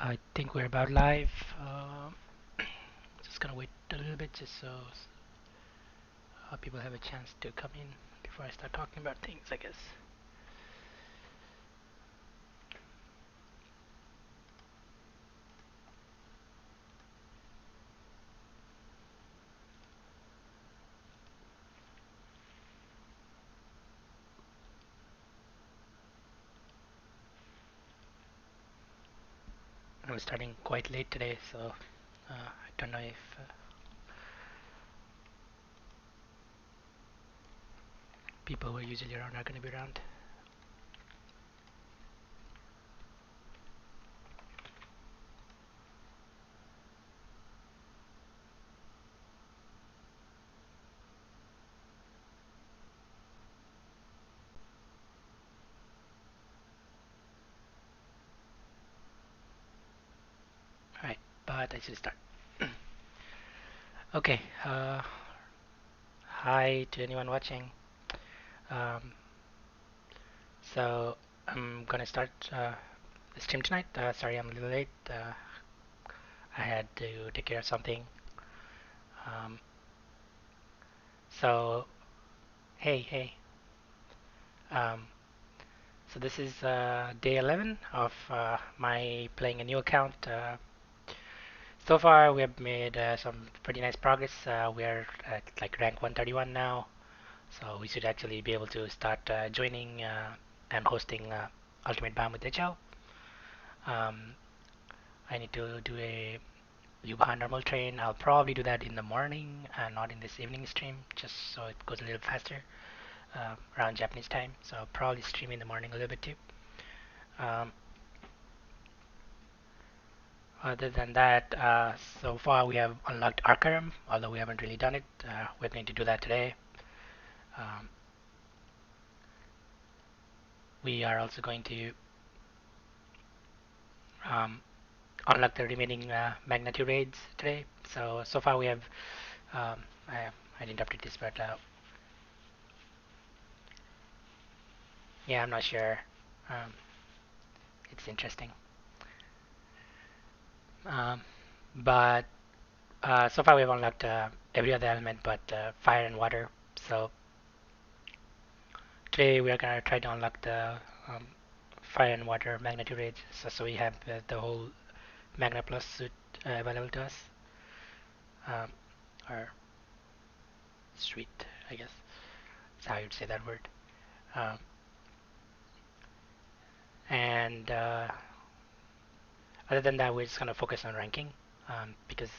I think we're about live. Just gonna wait a little bit just so people have a chance to come in before I start talking about things, I guess. I'm starting quite late today, so I don't know if people who are usually around are gonna be around. Alright, but I should start. Okay, hi to anyone watching. Um, so I'm gonna start the stream tonight. Sorry I'm a little late. I had to take care of something. Um, so hey. Um, so this is day 11 of my playing a new account. So far we have made some pretty nice progress. We are at like rank 131 now, so we should actually be able to start joining and hosting Ultimate Bam with HL. Um, I need to do a Yuba normal train. I'll probably do that in the morning and not in this evening stream, just so it goes a little faster around Japanese time. So I'll probably stream in the morning a little bit too. Um, Other than that, so far we have unlocked Arcarum, although we haven't really done it. We're going to do that today. Um, we are also going to um, unlock the remaining magnitude raids today. So far we have, um, I didn't update this, but yeah, I'm not sure. Um, it's interesting. Um, but so far we have unlocked every other element but fire and water. So today we are gonna try to unlock the um, fire and water magnitude raids. So we have the whole Magna Plus suit available to us. Um, or suite, I guess. That's how you'd say that word. Um, and other than that, we're just gonna focus on ranking because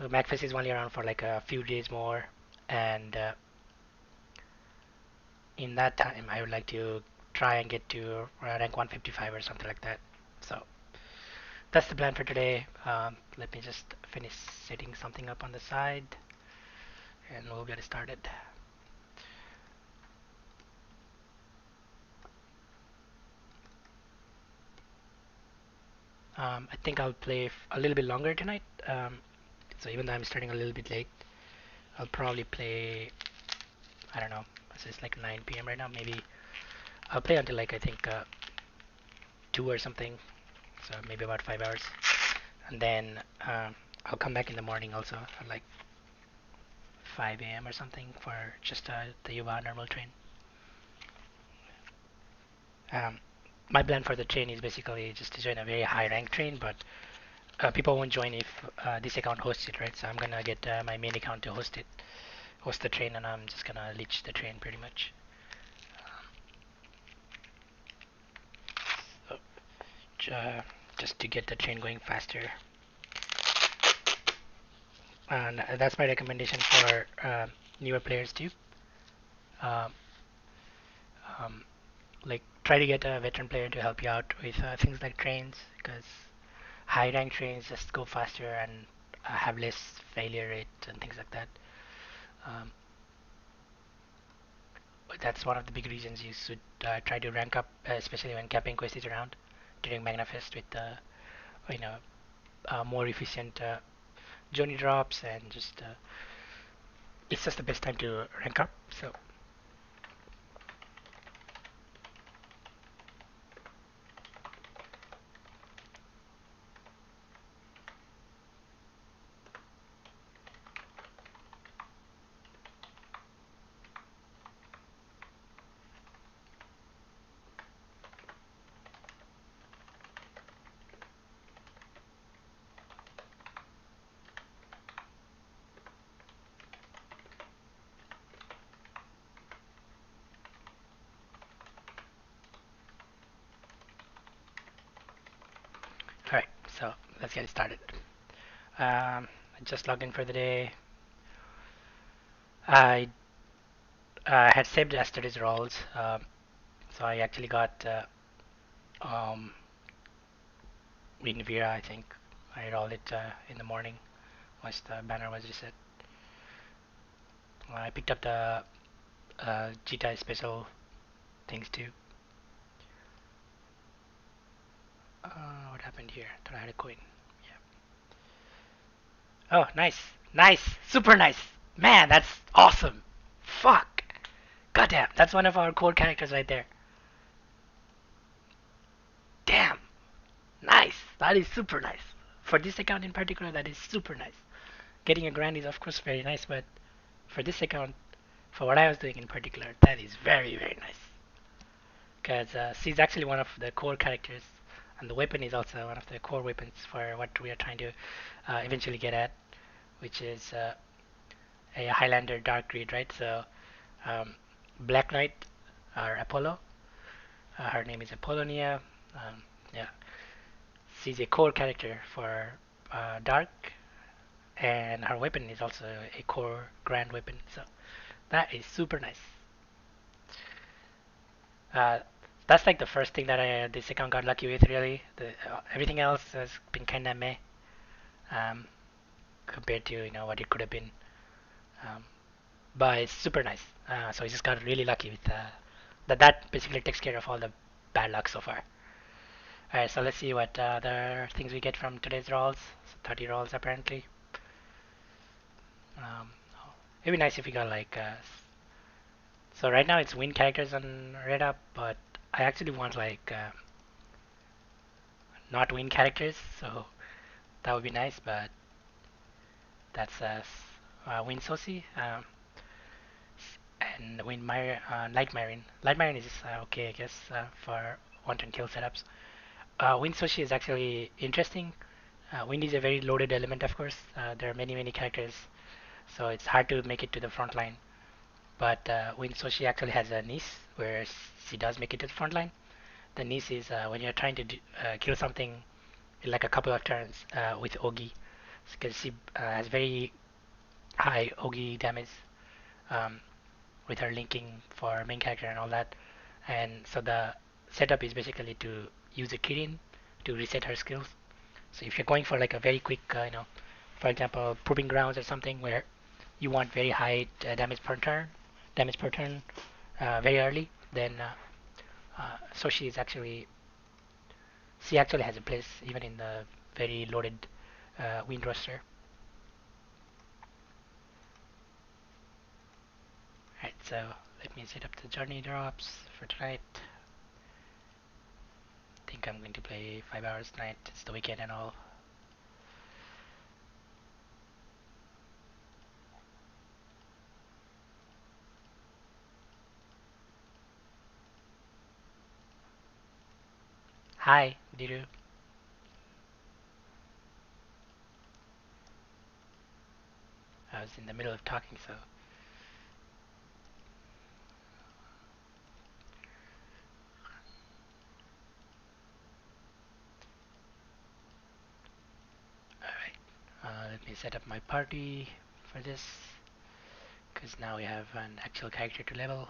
MagFest is only around for like a few days more, and in that time, I would like to try and get to rank 155 or something like that. So that's the plan for today. Let me just finish setting something up on the side, and we'll get started. I think I'll play a little bit longer tonight. So even though I'm starting a little bit late, I'll probably play. I don't know. It's like 9 p.m. right now. Maybe I'll play until like I think 2 or something. So maybe about 5 hours, and then I'll come back in the morning also at like 5 a.m. or something for just the Yuba normal train. Um, my plan for the train is basically just to join a very high rank train, but people won't join if this account hosts it, right? So I'm gonna get my main account to host the train, and I'm just gonna leech the train pretty much. So, just to get the train going faster. And that's my recommendation for newer players too. Um, um, like try to get a veteran player to help you out with things like trains, because high rank trains just go faster and have less failure rate and things like that. Um, but that's one of the big reasons you should try to rank up, especially when Capping Quest is around during Magnafest with you know more efficient journey drops, and just it's just the best time to rank up. So So let's get started. I just logged in for the day. I had saved yesterday's rolls, so I actually got um, Vera, I think. I rolled it in the morning once the banner was reset. I picked up the Jita special things too. What happened here? Thought I had a coin. Yeah. Oh, nice. Nice. Super nice. Man, that's awesome. Fuck. Goddamn. That's one of our core characters right there. Damn. Nice. That is super nice. For this account in particular, that is super nice. Getting a grand is of course very nice, but for this account, for what I was doing in particular, that is very, very nice. Because she's actually one of the core characters, and the weapon is also one of the core weapons for what we are trying to eventually get at, which is a Highlander Dark Greed, right? So Black Knight or Apollo, her name is Apollonia. Yeah, she's a core character for Dark, and her weapon is also a core grand weapon. So that is super nice. Uh, that's like the first thing that this account got lucky with. Really, everything else has been kind of meh um, compared to what it could have been. Um, but it's super nice. So I just got really lucky with that. That basically takes care of all the bad luck so far. Alright, so let's see what other things we get from today's rolls. So 30 rolls apparently. Um, it'd be nice if we got like. So right now it's win characters on Red Up, but I actually want like not win characters, so that would be nice. But that's win Sosi and win Light Marine. Light Marine is okay, I guess, for wanton kill setups. Win Soshi is actually interesting. Wind is a very loaded element, of course. There are many, many characters, so it's hard to make it to the front line. But Wind Soshi actually has a niece where she does make it to the front line. The niece is when you're trying to kill something in like a couple of turns with Ogi, because she has very high Ogi damage um, with her linking for main character and all that. And so the setup is basically to use a Kirin to reset her skills. So if you're going for like a very quick, for example, proving grounds or something where you want very high damage per turn, very early, then so she actually has a place even in the very loaded wind roster. Right, so let me set up the journey drops for tonight. I think I'm going to play 5 hours tonight. It's the weekend and all. Hi, Diru. I was in the middle of talking, so alright. Let me set up my party for this, because now we have an actual character to level.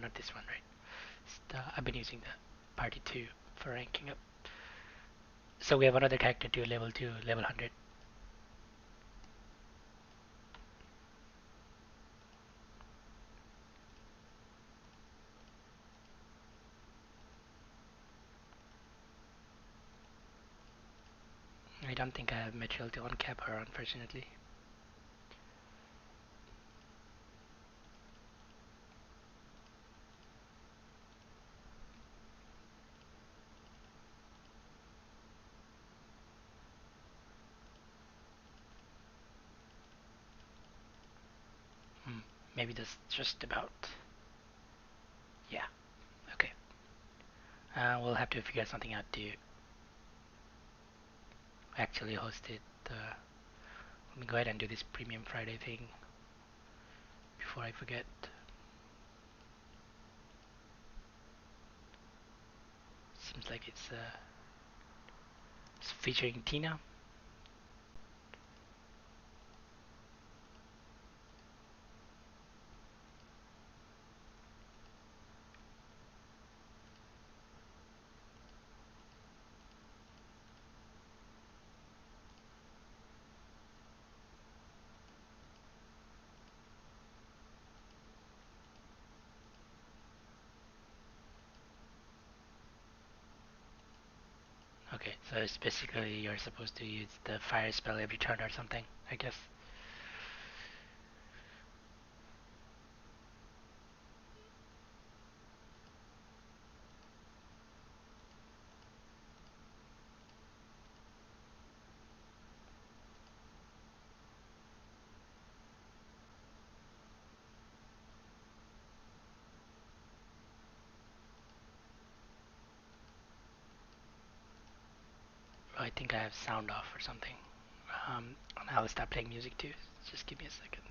Not this one, right? I've been using the party 2 for ranking up. So we have another character to level 2, level 100. I don't think I have material to uncap her, unfortunately. Hmm, maybe that's just about. Yeah, okay. We'll have to figure something out to actually host it. Let me go ahead and do this Premium Friday thing before I forget. seems like it's featuring Tina. Okay, so it's basically you're supposed to use the fire spell every turn or something, I guess. I think I have sound off or something. And I'll start playing music too. Just give me a second.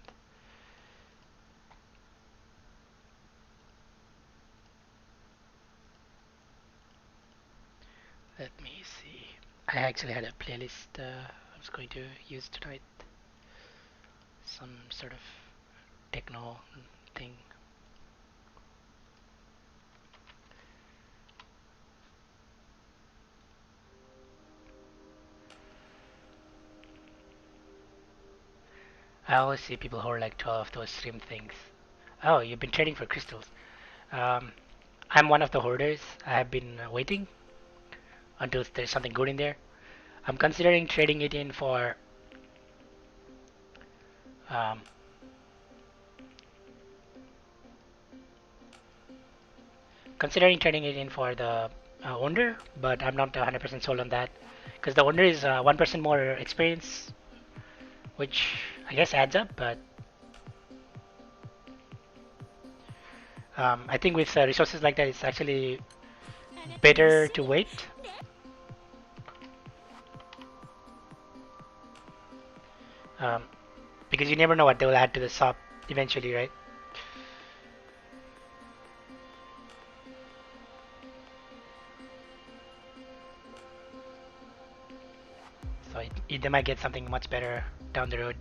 Let me see. I actually had a playlist I was going to use tonight. Some sort of techno thing. I always see people who are like 12 of those stream things. Oh, you've been trading for crystals. Um, I'm one of the hoarders. I have been waiting until there's something good in there. I'm considering trading it in for um, the Wonder, but I'm not 100% sold on that because the Wonder is 1% more experience, which I guess adds up. But I think with resources like that, it's actually better to wait. Um, because you never know what they will add to the shop eventually, right? So they might get something much better down the road.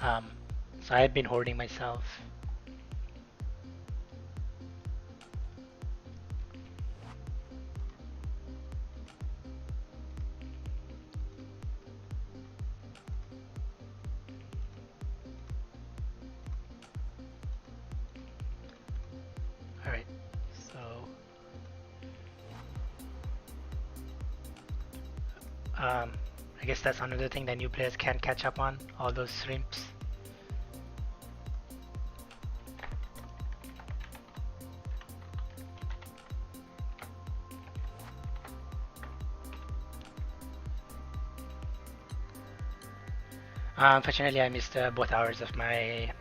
Um, so I've been hoarding myself. All right, so um, I guess that's another thing that new players can't catch up on. All those shrimps. Unfortunately, I missed both hours of my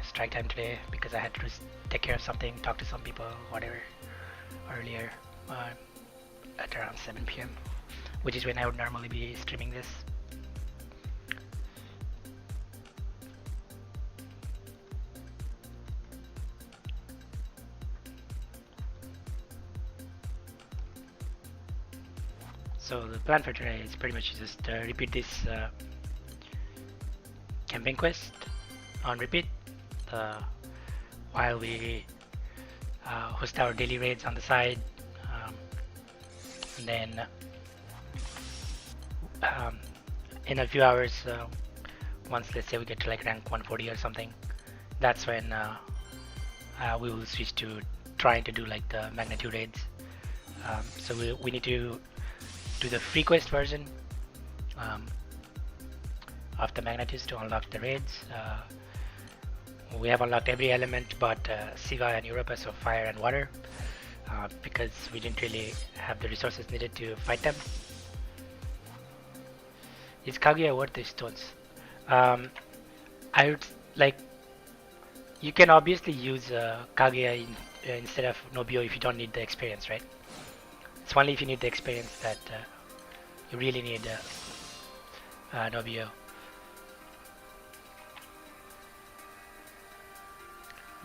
strike time today because I had to take care of something, talk to some people, whatever, earlier uh, at around 7 p.m., which is when I would normally be streaming this. So the plan for today is pretty much just repeat this campaign quest on repeat while we host our daily raids on the side. Um, and then um, in a few hours, once let's say we get to like rank 140 or something, that's when we will switch to trying to do like the magnitude raids. So we need to do the free quest version um, of the magnitudes to unlock the raids. We have unlocked every element but Shiva and Europa, so fire and water, because we didn't really have the resources needed to fight them. Is Kaguya worth the stones? Um, I would like you can obviously use Kaguya instead of Nobio if you don't need the experience, right? It's only if you need the experience that you really need Nobio.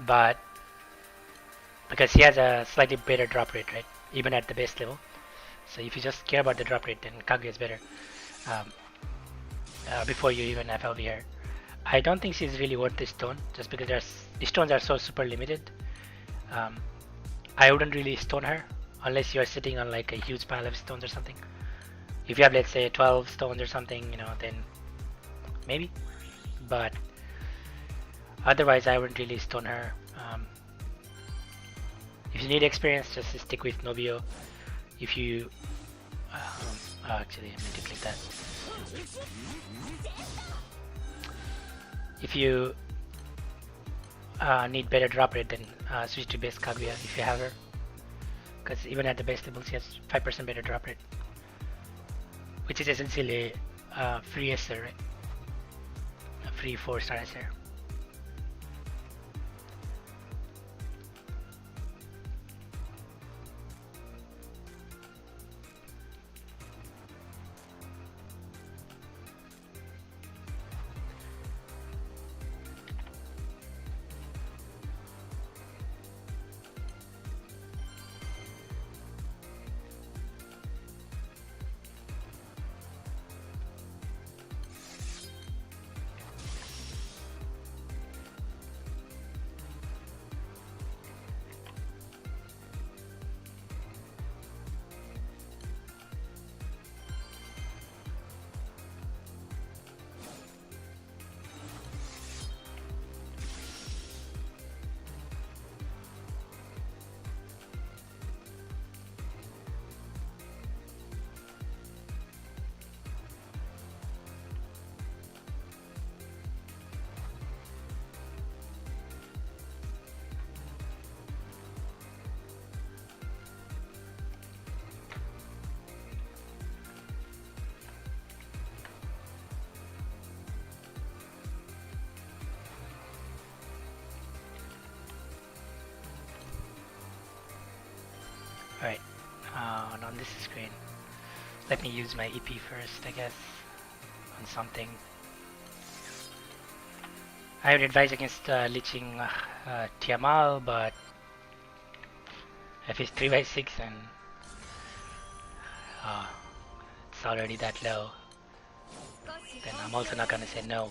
But because he has a slightly better drop rate, right? Even at the base level. So if you just care about the drop rate, then Kaguya is better. Um, Before you even FLV her. I don't think she's really worth the stone, just because the stones are so super limited. Um, I wouldn't really stone her unless you're sitting on like a huge pile of stones or something. If you have, let's say, 12 stones or something, then maybe. But otherwise, I wouldn't really stone her. If you need experience, just stick with Nobio. If you, actually, I meant to click that. If you need better drop rate, then switch to base Kaguya if you have her. Because even at the base level, she has 5% better drop rate, which is essentially free SR, right? A free 4-star SR. Alright, and on this screen, let me use my EP first, I guess, on something. I would advise against leeching Tiamal, but if it's 3x6 and it's already that low, then I'm also not gonna say no.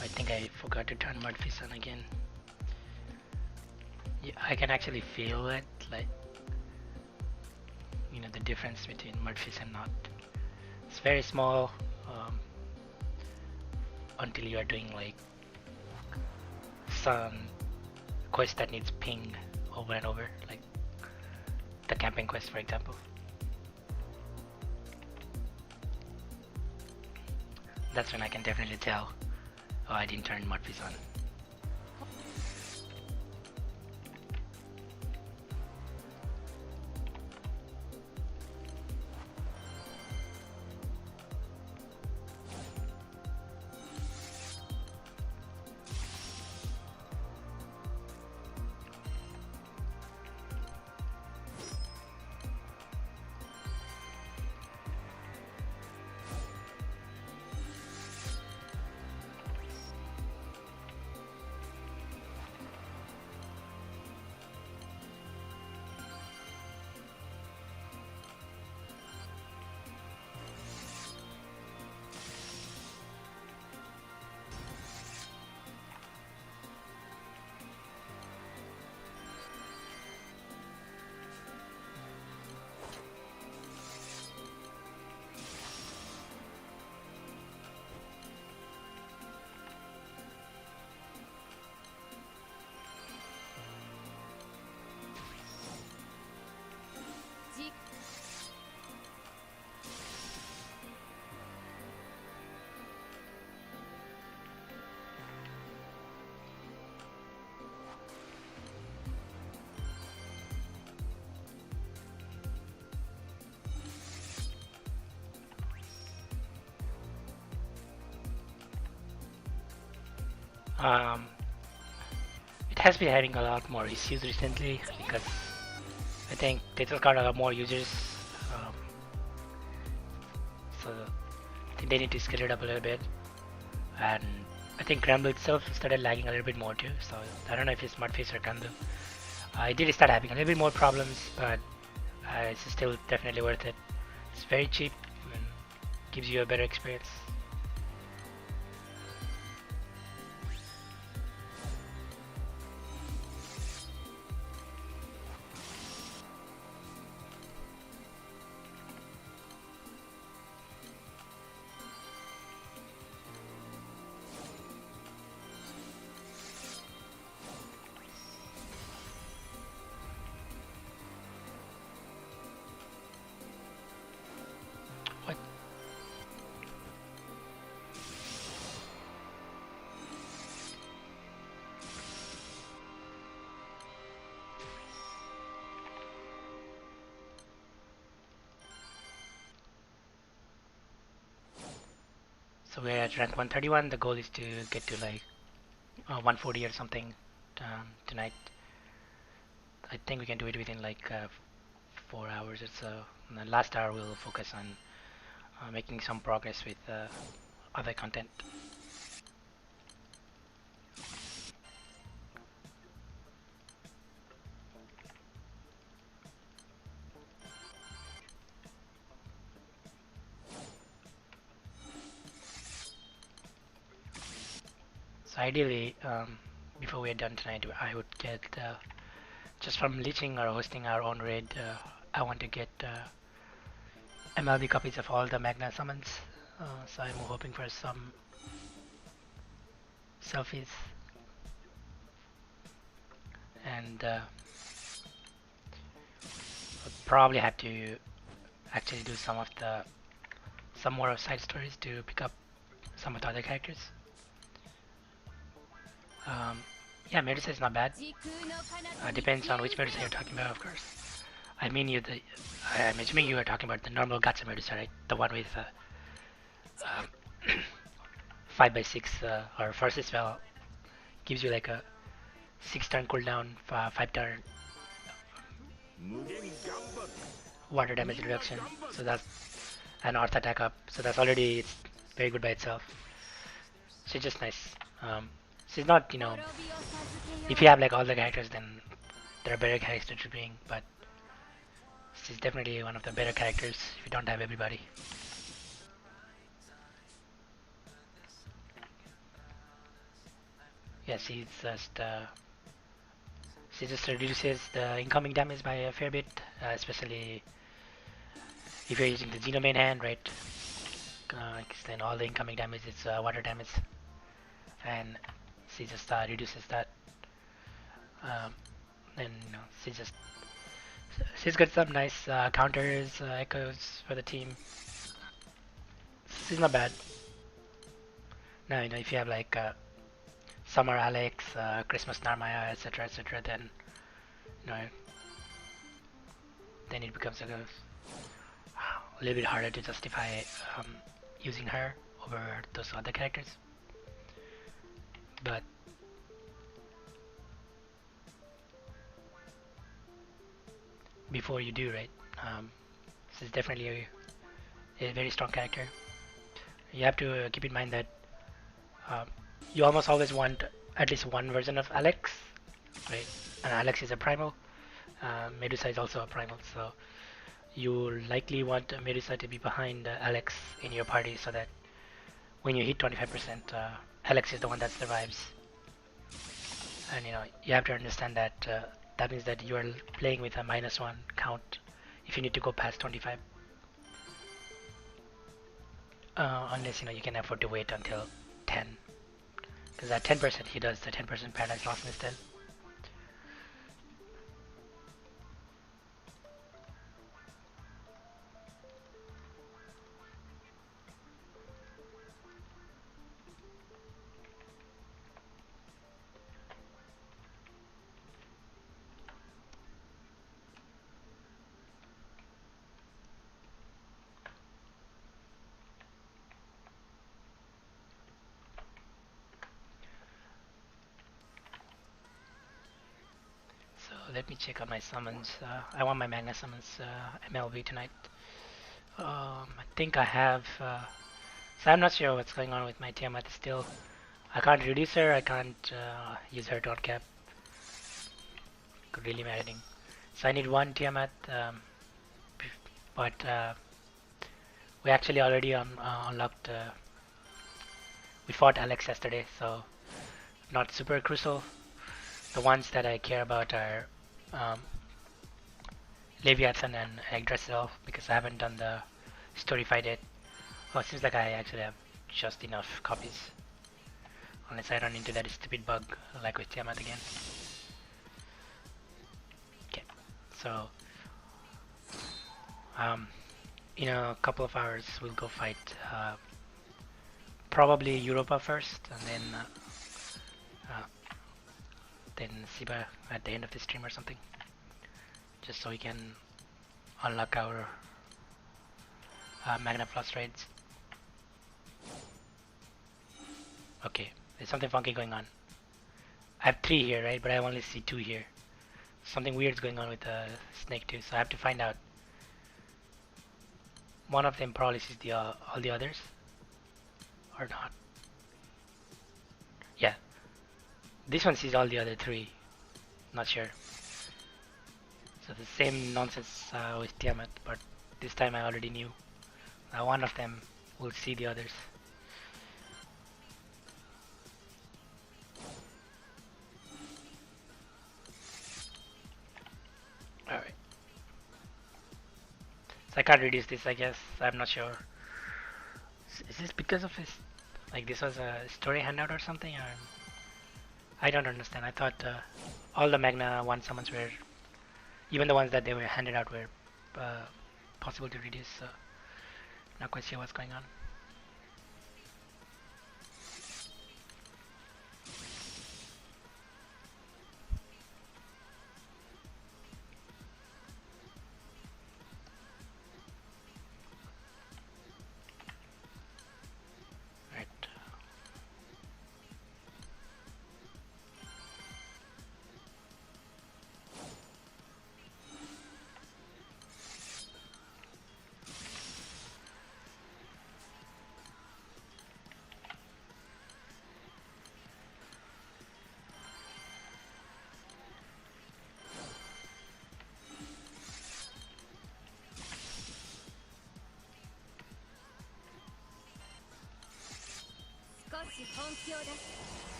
I think I forgot to turn Mudfish on again. Yeah, I can actually feel it, like, the difference between Mudfish and not. It's very small until you are doing like some quest that needs ping over and over, like the camping quest, for example. That's when I can definitely tell, oh, I didn't turn Mudfish on. It has been having a lot more issues recently because I think they just got a lot more users. Um, so I think they need to scale it up a little bit. And I think Granblue itself started lagging a little bit more too. So I don't know if it's Smart-Face or Granblue. I did start having a little bit more problems, but it's still definitely worth it. It's very cheap and gives you a better experience. What? So we're at rank 131. The goal is to get to like 140 or something tonight. I think we can do it within like 4 hours or so. And the last hour we'll focus on making some progress with other content. So ideally, before we're done tonight, I would get just from leeching or hosting our own raid. I want to get MLB copies of all the Magna summons. So I'm hoping for some selfies and I'll probably have to actually do some more of side stories to pick up some of the other characters. Um, yeah, Medusa is not bad. Depends on which Medusa you're talking about, of course. I mean, I'm assuming you are talking about the normal Gacha Medusa, right? The one with 5x6 or first spell gives you like a 6 turn cooldown, 5 turn water damage reduction. So that's an Earth attack up. So that's already it's very good by itself. She's just nice. She's not, if you have like all the characters, then there are better characters to bring, but she's definitely one of the better characters if you don't have everybody. Yeah, she just reduces the incoming damage by a fair bit, especially if you're using the Xeno main hand, right? 'Cause then all the incoming damage is water damage, and she just reduces that. And she's got some nice counters, echoes for the team. She's not bad. Now if you have like Summer Alex, Christmas Narmaya, etc., then you know then it becomes a little bit harder to justify um, using her over those other characters. But before you do, right, she's definitely a very strong character. You have to keep in mind that um, you almost always want at least one version of Alex, right? And Alex is a primal. Medusa is also a primal, so you likely want Medusa to be behind Alex in your party so that when you hit 25%, Alex is the one that survives. And you have to understand that that means that you are playing with a -1 count if you need to go past 25. Unless you can afford to wait until 10, because at 10% he does the 10% Paradise Lost instead. let me check on my summons. I want my Magna summons MLB tonight. I think I have. So I'm not sure what's going on with my Tiamat still. I can't reduce her. I can't use her to cap. Really maddening. So I need one Tiamat, but we actually already unlocked. We fought Alex yesterday, so not super crucial. The ones that I care about are um, Leviathan and Yggdrasil because I haven't done the story fight yet. Oh, it seems like I actually have just enough copies. Unless I run into that stupid bug like with Tiamat again. Okay, so in a couple of hours we'll go fight probably Europa first and then Shiva at the end of the stream or something. Just so we can unlock our Magna Plus raids. Okay, there's something funky going on. I have 3 here, right? But I only see 2 here. Something weird's going on with the snake too, so I have to find out. One of them probably sees the all the others, or not. Yeah, this one sees all the other 3. Not sure. So the same nonsense with Tiamat, but this time I already knew. One of them will see the others. Alright. So I can't reduce this, I guess. I'm not sure. Is this because of his... Like this was a story handout or something? Or I don't understand. I thought all the Magna 1 summons were... Even the ones that they were handed out were possible to reduce. So not quite sure what's going on.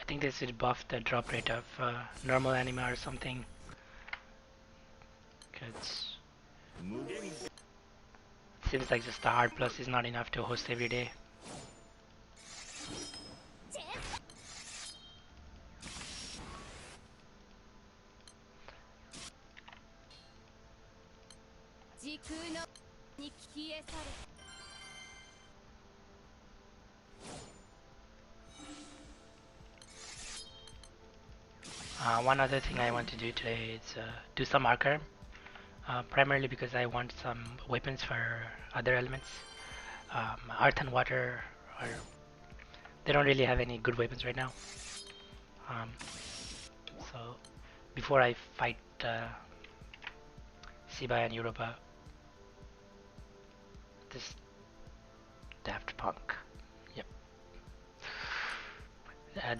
I think they should buff the drop rate of normal anima or something. Cause it seems like just the hard plus is not enough to host every day. One other thing I want to do today is do some Archer, primarily because I want some weapons for other elements. Earth and water are, they don't really have any good weapons right now. So before I fight Shiva and Europa, this Daft Punk. Yep.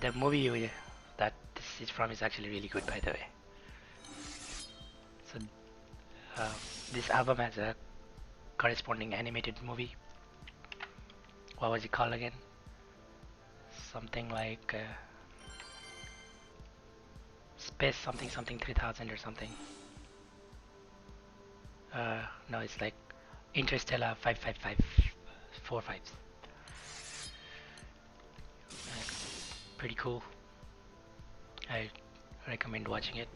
The movie that this is from is actually really good, by the way. So this album has a corresponding animated movie. What was it called again? Something like Space something something 3000 or something. No, it's like Interstellar 555 four fives. It's pretty cool. I recommend watching it.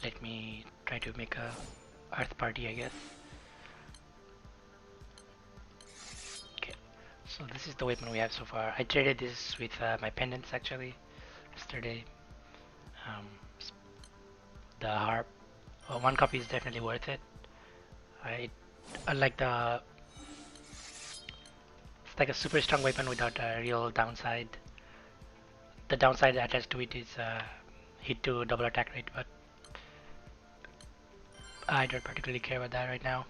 Let me try to make a Earth party, I guess. Okay, so this is the weapon we have so far. I traded this with my pendants actually yesterday. Um, the harp. One copy is definitely worth it. I, I like the. It's like a super strong weapon without a real downside. The downside attached to it is hit to double attack rate, but I don't particularly care about that right now.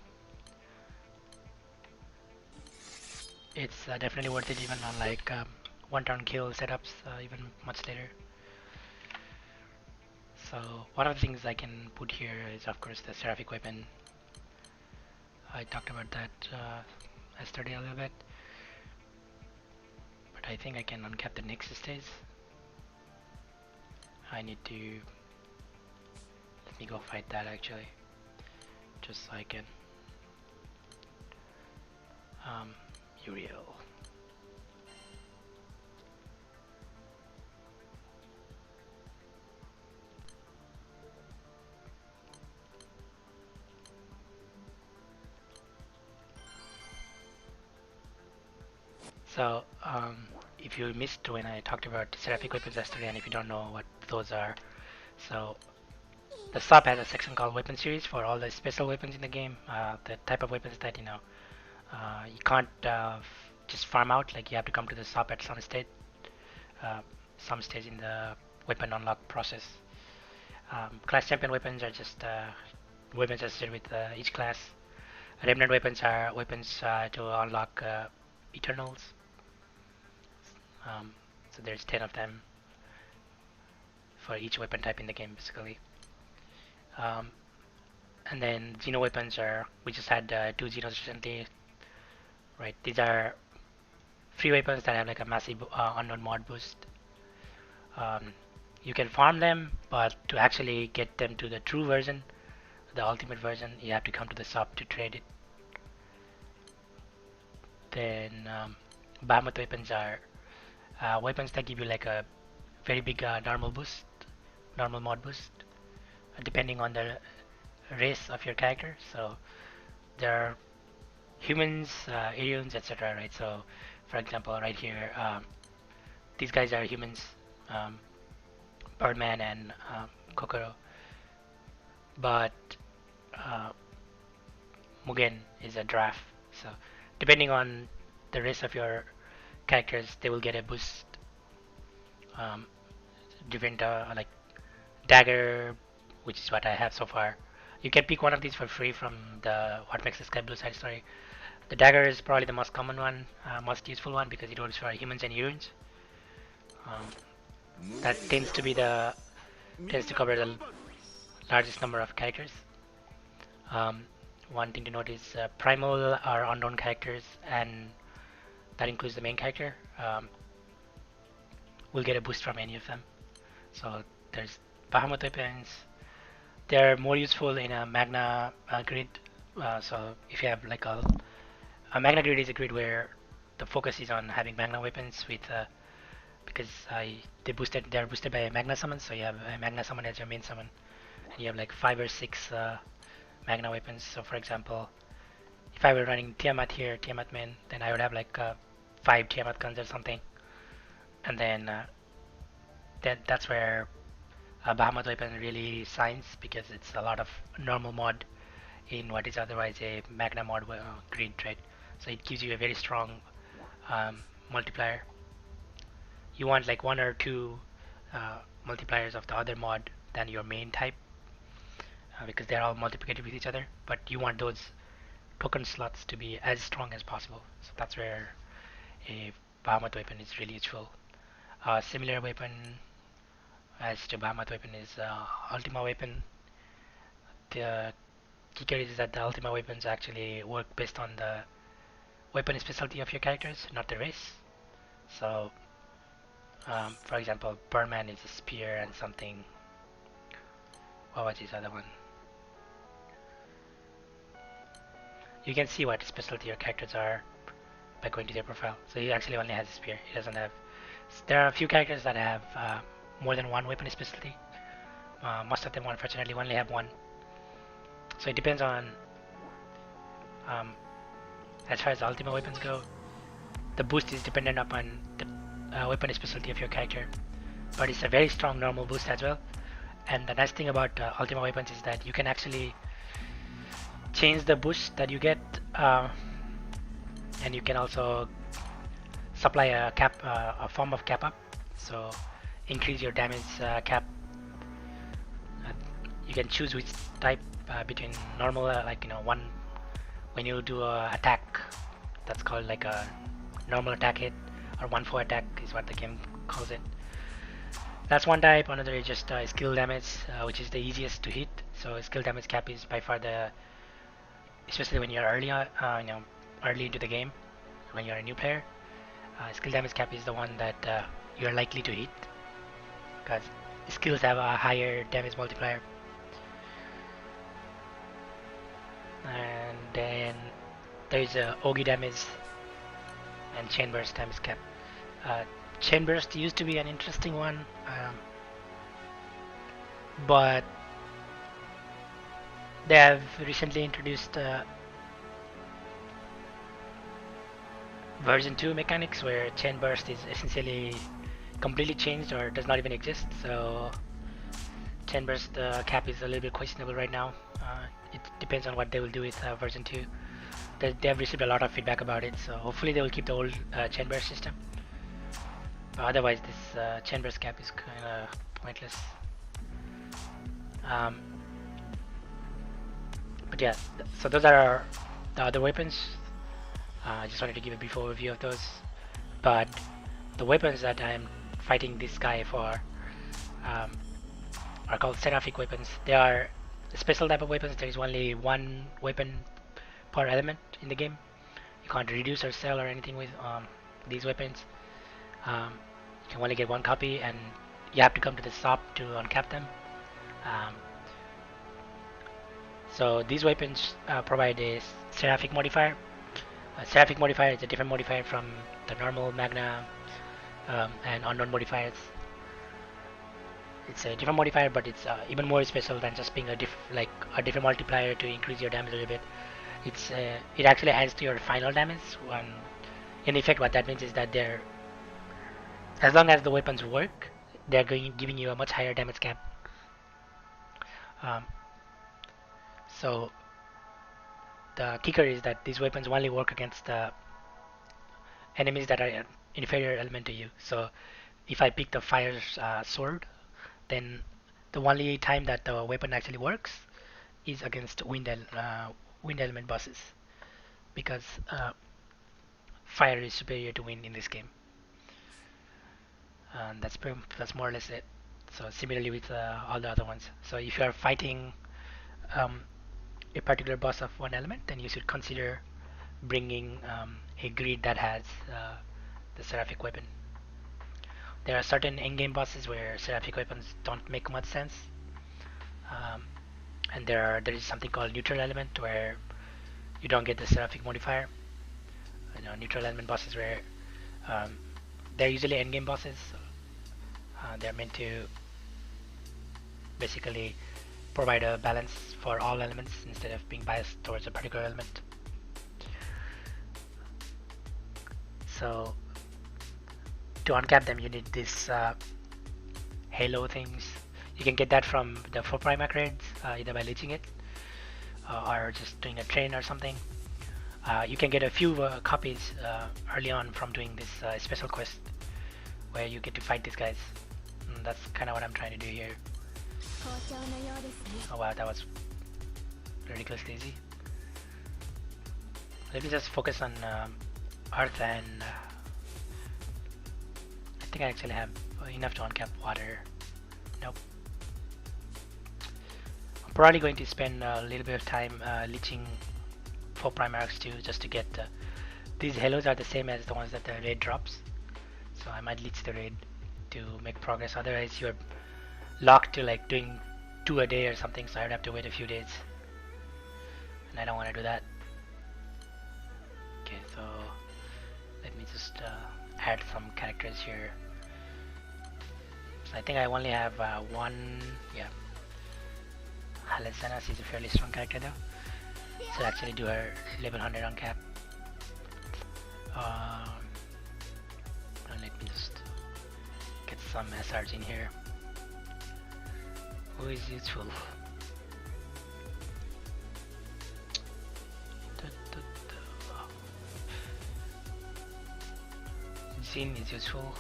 It's definitely worth it even on like one turn kill setups, even much later. So one of the things I can put here is of course the seraphic weapon. I talked about that yesterday a little bit, but I think I can uncap the next stage. I need to let me go fight that actually, just so I can um, Uriel. So if you missed when I talked about seraphic weapons yesterday, and if you don't know what those are, so the sub has a section called weapon series for all the special weapons in the game. The type of weapons that you can't just farm out. Like you have to come to the sub at uh, some stage in the weapon unlock process. Class champion weapons are just weapons associated with each class. Remnant weapons are weapons to unlock Eternals. So there's 10 of them for each weapon type in the game, basically. Um, and then Xeno weapons are, we just had 2 Xenos recently, right? These are free weapons that have like a massive unknown mod boost. Um, you can farm them, but to actually get them to the true version, the ultimate version, you have to come to the shop to trade it. Then Behemoth weapons are weapons that give you like a very big normal mod boost, depending on the race of your character. So there are humans, aliens, etc. Right? So, for example, right here, these guys are humans, um, Birdman and Kokoro, but uh, Mugen is a giraffe. So, depending on the race of your characters, they will get a boost. Um, different like dagger, which is what I have so far. You can pick one of these for free from the What Makes the Sky Blue side story. The dagger is probably the most common one, most useful one because it works for humans and Urans. That tends to cover the largest number of characters. Um, One thing to note is primal are unknown characters, and that includes the main character. Will get a boost from any of them. So there's Bahamut weapons. They're more useful in a Magna grid. So if you have like a Magna grid is a grid where the focus is on having Magna weapons with because they're boosted by a Magna summon, so you have a Magna summon as your main summon, and you have like 5 or 6 Magna weapons. So for example, if I were running Tiamat here, Tiamat main, then I would have like 5 Tiamat guns or something, and then that's where Bahamut weapon really shines because it's a lot of normal mod in what is otherwise a Magna mod grid, right? So it gives you a very strong multiplier. You want like 1 or 2 multipliers of the other mod than your main type because they're all multiplicative with each other. But you want those token slots to be as strong as possible. So that's where a Bahamut weapon is really useful. A similar weapon as to Bahamut weapon is Ultima weapon. The kicker is that the Ultima weapons actually work based on the weapon specialty of your characters, not the race. So, for example, Birdman is a spear and something. What was his other one? You can see what specialty your characters are by going to their profile. So he actually only has a spear. He doesn't have. There are a few characters that have more than one weapon specialty. Most of them, unfortunately, only have one. So it depends on. Um, as far as the ultimate weapons go, the boost is dependent upon the weapon specialty of your character, but it's a very strong normal boost as well. And the nice thing about ultimate weapons is that you can actually change the boost that you get, and you can also supply a cap, a form of cap up, so increase your damage cap. You can choose which type between normal, like one when you do a attack, that's called like a normal attack hit, or 1-4 attack is what the game calls it. That's one type. Another is just skill damage, which is the easiest to hit. So skill damage cap is by far the, especially when you're early, early into the game, when you're a new player. Skill damage cap is the one that you're likely to hit, because skills have a higher damage multiplier. And then there's Ogi damage and chain burst damage cap. Chain burst used to be an interesting one, but they have recently introduced version 2 mechanics where chain burst is essentially completely changed or does not even exist. So chain burst cap is a little bit questionable right now. It depends on what they will do with version 2. They have received a lot of feedback about it, so hopefully they will keep the old chain burst system. But otherwise, this chain burst cap is kind of pointless. But yeah, so those are the other weapons. I just wanted to give a brief overview of those. But the weapons that I'm fighting this guy for are called seraphic weapons. They are a special type of weapons. There is only one weapon per element in the game. You can't reduce or sell or anything with these weapons. You can only get one copy, and you have to come to the shop to uncap them. So these weapons provide a seraphic modifier. A seraphic modifier is a different modifier from the normal magna and unknown modifiers. It's a different modifier, but it's even more special than just being a different multiplier to increase your damage a little bit. It actually adds to your final damage. In effect, what that means is that as long as the weapons work, they're giving you a much higher damage cap. So the kicker is that these weapons only work against enemies that are an inferior element to you. So if I pick the fire sword, then the only time that the weapon actually works is against wind element bosses, because fire is superior to wind in this game. And that's more or less it. So similarly with all the other ones. So if you are fighting a particular boss of one element, then you should consider bringing a grid that has the seraphic weapon. There are certain endgame bosses where seraphic weapons don't make much sense, and there is something called neutral element where you don't get the seraphic modifier. Neutral element bosses where they're usually endgame bosses. So, they're meant to basically provide a balance for all elements instead of being biased towards a particular element. So to uncap them, you need this halo things. You can get that from the 4 Primac raids, either by leeching it or just doing a train or something. You can get a few copies early on from doing this special quest where you get to fight these guys. And that's kind of what I'm trying to do here. Oh wow, that was ridiculously easy. Let me just focus on Earth and I think I actually have enough to uncap water. Nope. I'm probably going to spend a little bit of time leeching 4 Primarchs too, just to get these halos are the same as the ones that the raid drops. So I might leech the raid to make progress. Otherwise you're locked to like doing 2 a day or something, so I'd have to wait a few days. And I don't want to do that. Okay, so let me just add some characters here. So I think I only have one, yeah. Halesana, she's a fairly strong character though. So I'll actually do her level 100 on cap. Let me just get some SRs in here. Who is useful? Jin is useful.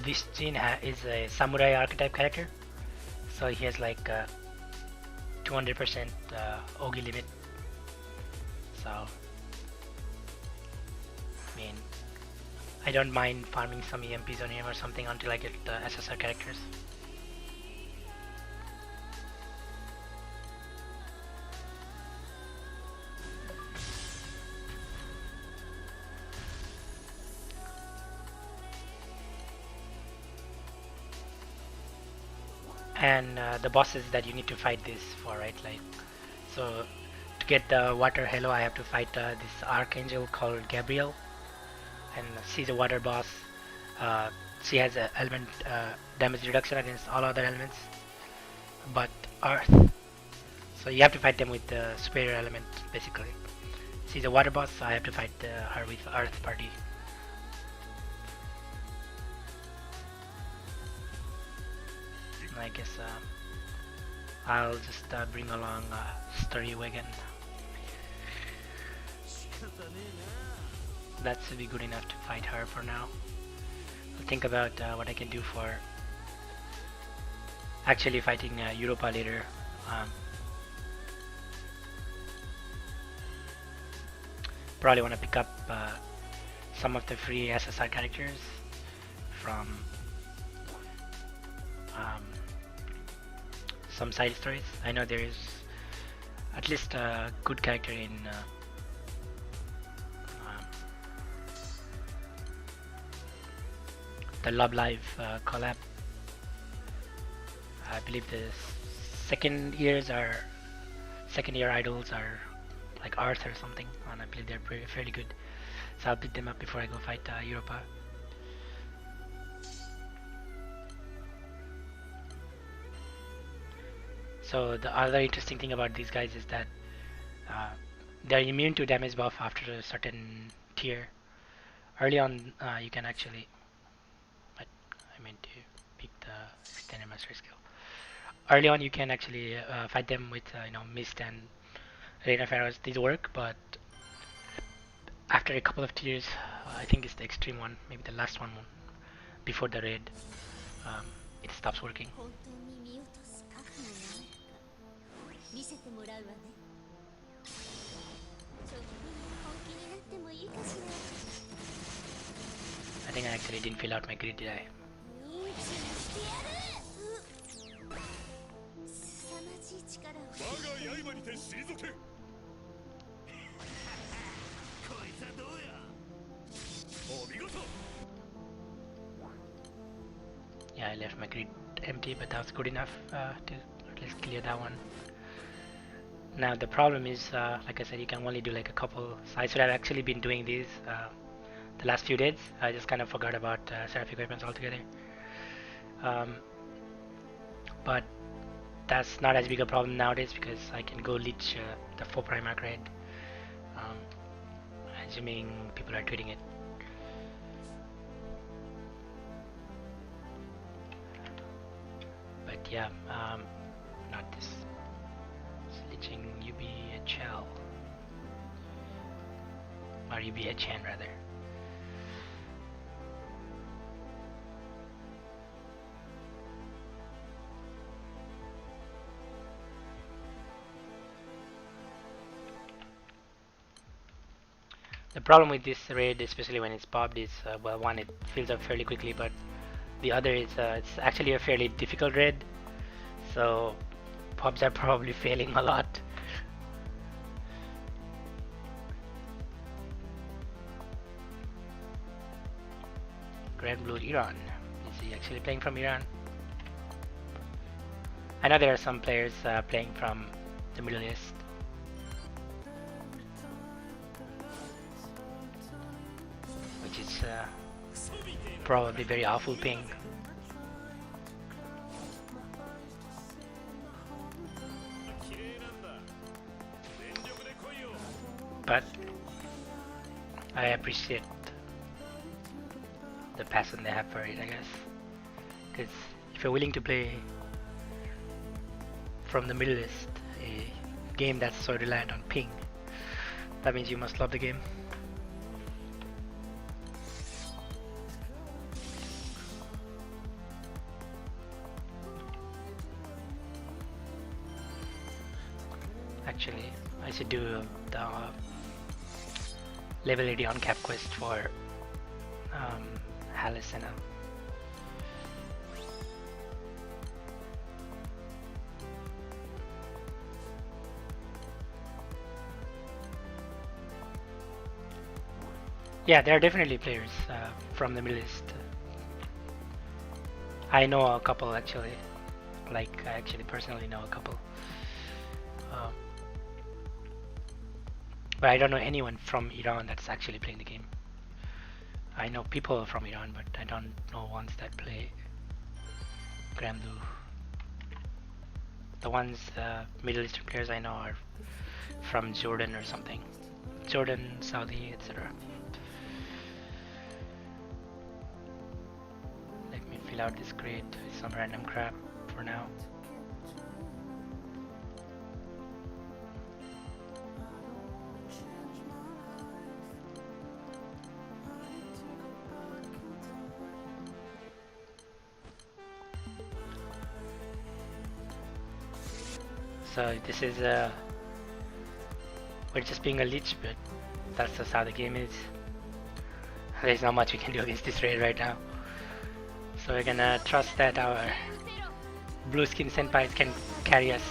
This Jin is a samurai archetype character, so he has like 200% Ogi limit. So, I mean, I don't mind farming some EMPs on him or something until I get the SSR characters. And the bosses that you need to fight this for, right? Like, so to get the water halo, I have to fight this archangel called Gabriel, and she's a water boss. She has a element damage reduction against all other elements, but earth. So you have to fight them with the superior element, basically. She's a water boss, so I have to fight her with earth party. I guess I'll just bring along Story Wagon. That should be good enough to fight her for now. I'll think about what I can do for actually fighting Europa later. Probably want to pick up some of the free SSR characters from some side stories. I know there is at least a good character in the Love Live collab. I believe the second year idols are like Earth or something, and I believe they're fairly good. So I'll pick them up before I go fight Europa. So the other interesting thing about these guys is that they're immune to damage buff after a certain tier. Early on, you can actually, but I meant to pick the extended mastery skill. Early on, you can actually fight them with mist and rain of arrows. These work, but after a couple of tiers, I think it's the extreme one, maybe the last one before the raid, it stops working. I think I actually didn't fill out my grid, did I? Yeah, I left my grid empty, but that was good enough to at least clear that one. Now the problem is, like I said, you can only do like a couple. So I should have actually been doing these the last few days. I just kind of forgot about seraphic weapons altogether. But that's not as big a problem nowadays because I can go leech the 4 Primarch raid, assuming people are tweeting it. But yeah, not this. Leeching UBHL or UBHN rather. The problem with this raid, especially when it's popped, is well, one, it fills up fairly quickly, but the other is it's actually a fairly difficult raid, so pops are probably failing a lot. Granblue Iran. Is he actually playing from Iran? I know there are some players playing from the Middle East. Which is probably very awful ping. But I appreciate the passion they have for it, I guess. Because if you're willing to play from the Middle East, a game that's so reliant on ping, that means you must love the game. Actually, I should do the level 80 on cap quest for Halicena. Yeah, there are definitely players from the Middle East. I know a couple actually. Like, I actually personally know a couple. But I don't know anyone from Iran that's actually playing the game. I know people from Iran, but I don't know ones that play Granblue. The ones, Middle Eastern players I know are from Jordan or something. Jordan, Saudi, etc. Let me fill out this crate with some random crap for now. So this is we're just being a leech, but that's just how the game is. There's not much we can do against this raid right now. So we're gonna trust that our blue skin senpais can carry us.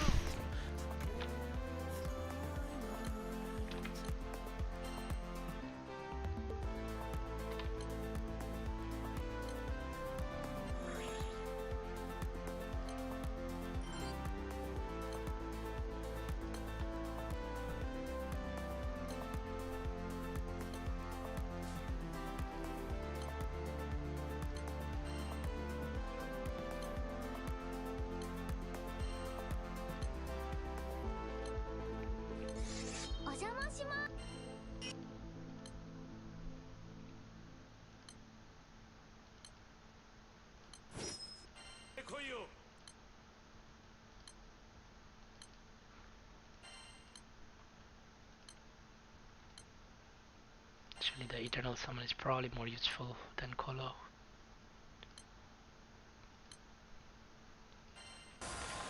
Actually, the Eternal Summon is probably more useful than Kolo.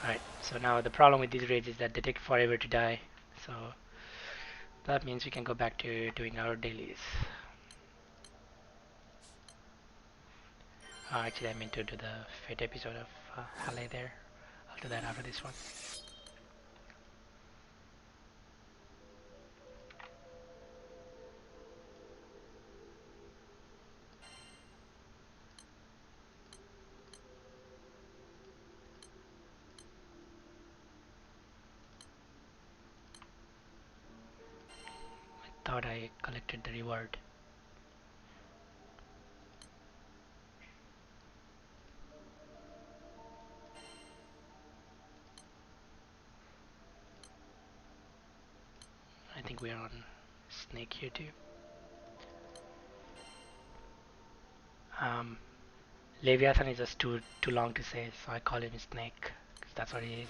Alright, so now the problem with these raids is that they take forever to die. So that means we can go back to doing our dailies. Actually, I meant to do the Fate episode of Halle there. I'll do that after this one. I thought I collected the reward. I think we are on Snake here too. Leviathan is just too long to say, so I call him Snake, because that's what he is.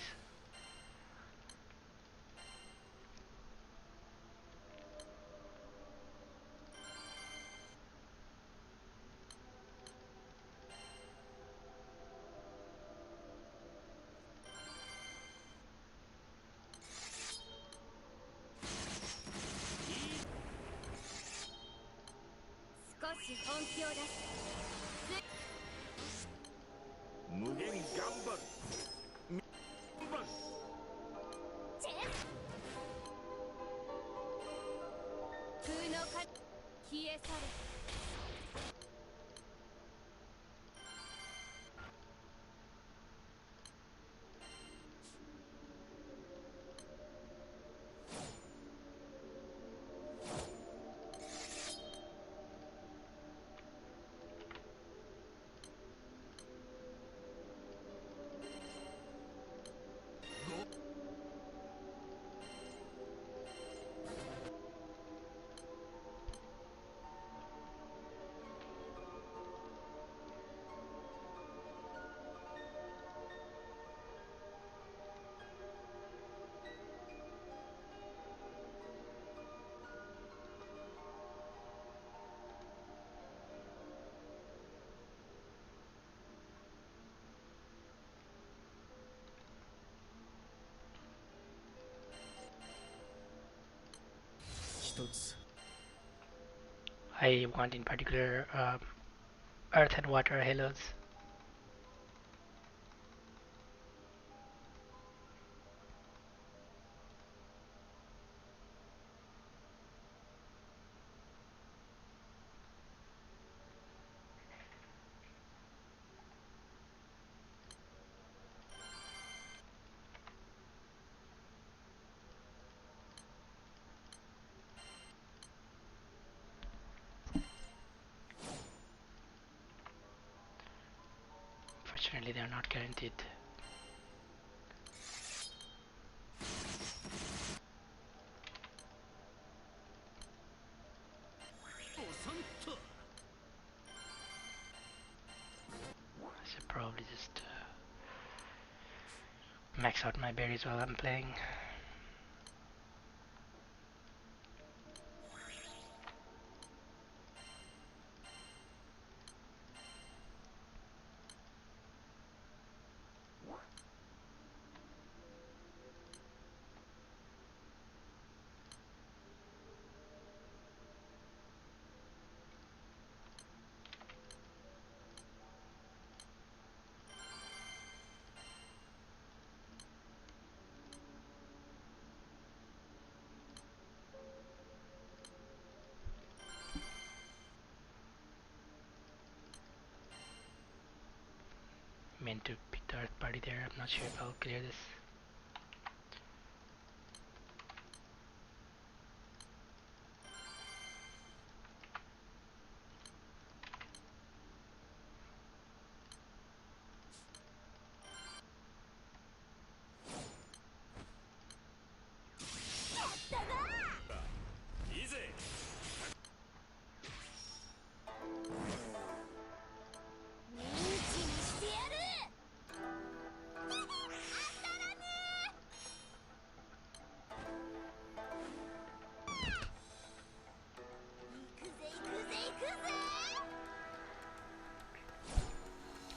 I want in particular earth and water halos. Fortunately, they are not guaranteed. I should probably just max out my berries while I'm playing. Meant to pick the earth party there. I'm not sure if I'll clear this.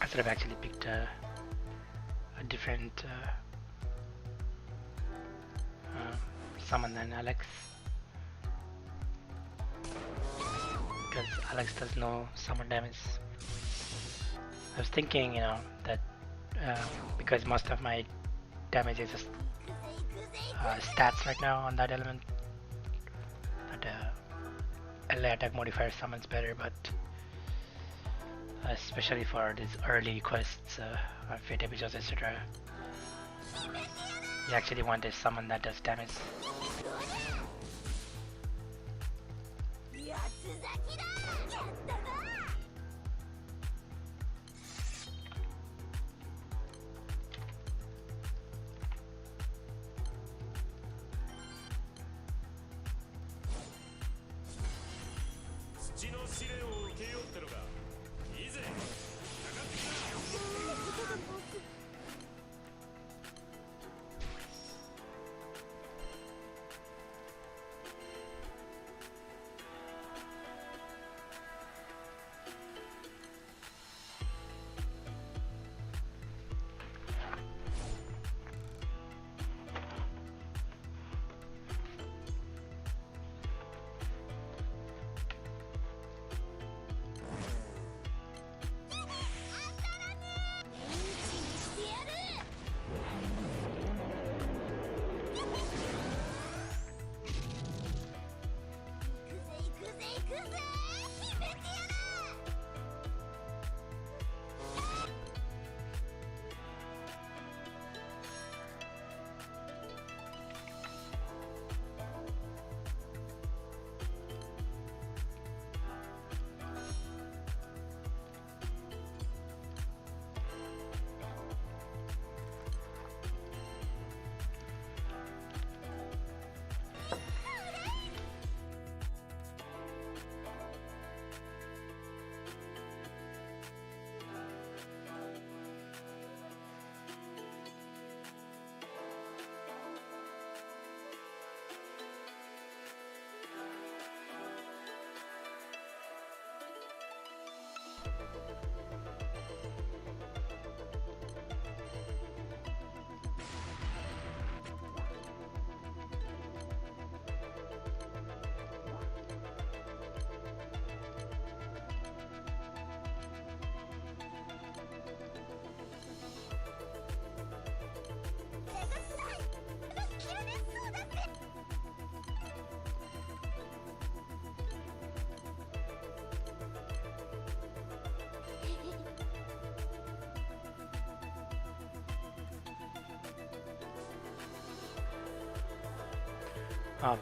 I should have actually picked a different summon than Alex, because Alex does no summon damage. I was thinking, that because most of my damage is just stats right now on that element, that LA attack modifier summons better, but especially for these early quests, Fate Episodes, etc. You actually want a summon that does damage.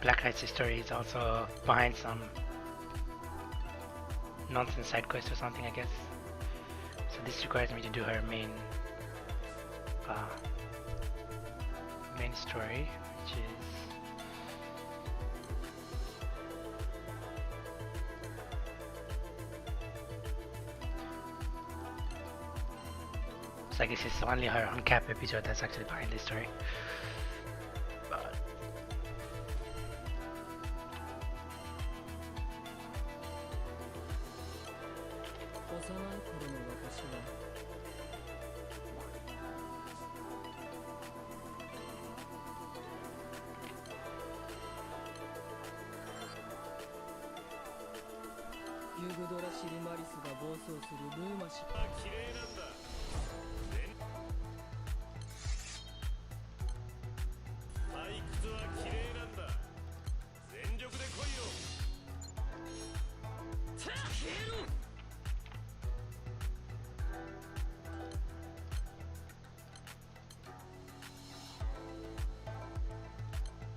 Black Knight's story is also behind some nonsense side quest or something, I guess. So this requires me to do her uh, main story, which is so I guess it's only her on-cap episode that's actually behind this story. But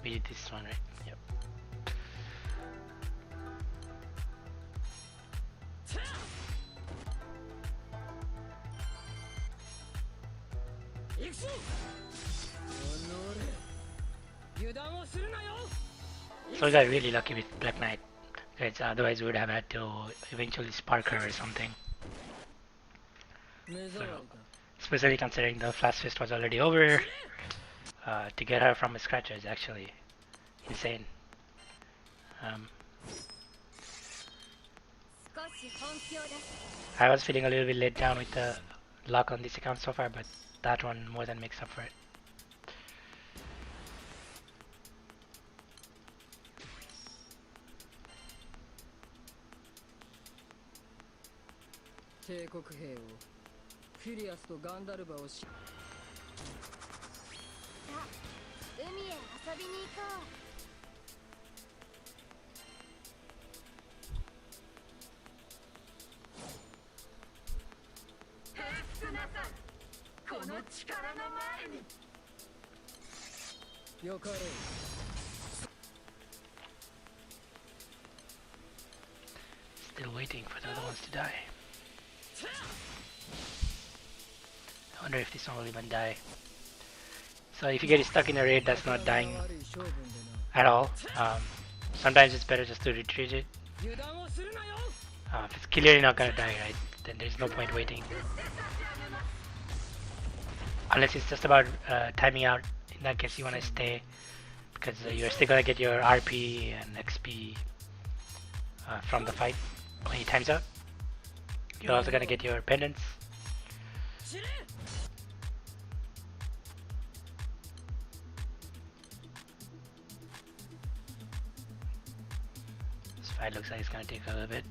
we did this one, right? Yep. So we got really lucky with Black Knight, because otherwise we would have had to eventually spark her or something. So, especially considering the Flash Fist was already over, to get her from scratch is actually insane. I was feeling a little bit let down with the luck on this account so far, but that one more than makes up for it. Still waiting for the other ones to die. I wonder if this one will even die. So if you get stuck in a raid that's not dying at all, sometimes it's better just to retreat it. If it's clearly not gonna die, right, then there's no point waiting. Unless it's just about timing out. In that case, you want to stay, because you're still gonna get your RP and XP from the fight when he times out. You're also gonna get your pendants. This fight looks like it's gonna take a little bit.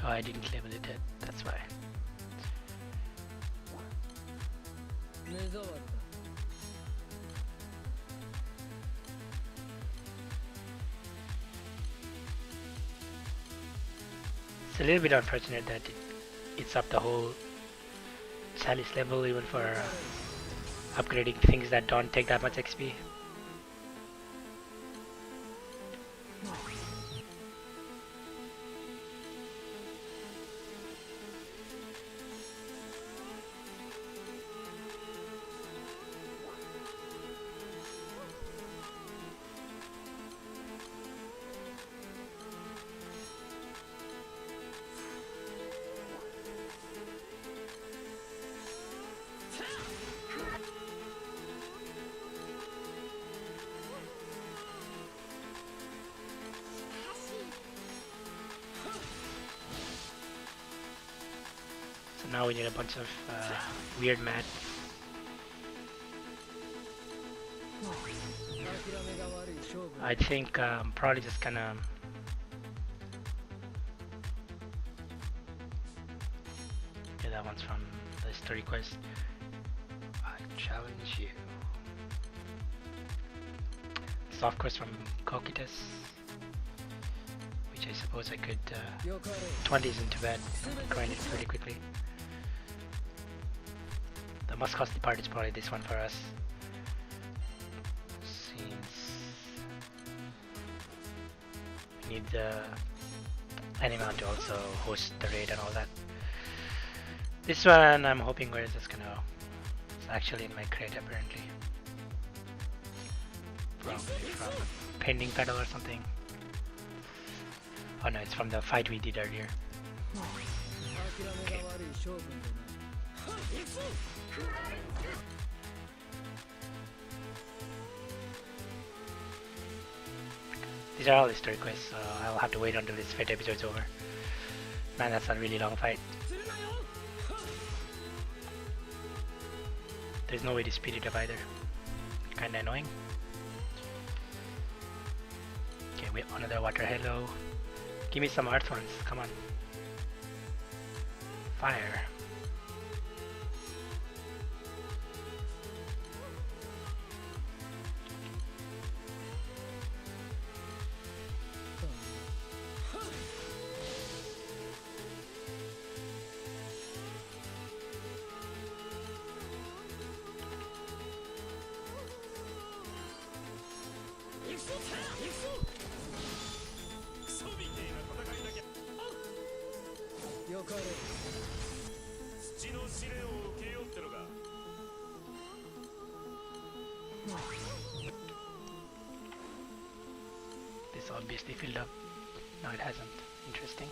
Oh, I didn't label it yet, that's why. It's a little bit unfortunate that it's up the whole chalice level even for upgrading things that don't take that much XP. now we need a bunch of weird mats. I think probably just gonna yeah, that one's from the story quest. I challenge you. Soft quest from Cocytus, which I suppose I could 20s into bed, grind it pretty quickly. The most costly part is probably this one for us, since we need the animal to also host the raid and all that. This one I'm hoping where is this gonna go? It's actually in my crate apparently. Probably from Pending Pedal or something. Oh no, it's from the fight we did earlier. Okay. These are all the story quests, so I'll have to wait until this fight episode's over. Man, that's a really long fight. There's no way to speed it up either. Kinda annoying. Okay, wait, another water hello. Give me some earth ones, come on. Fire. This obviously filled up. No, it hasn't. Interesting.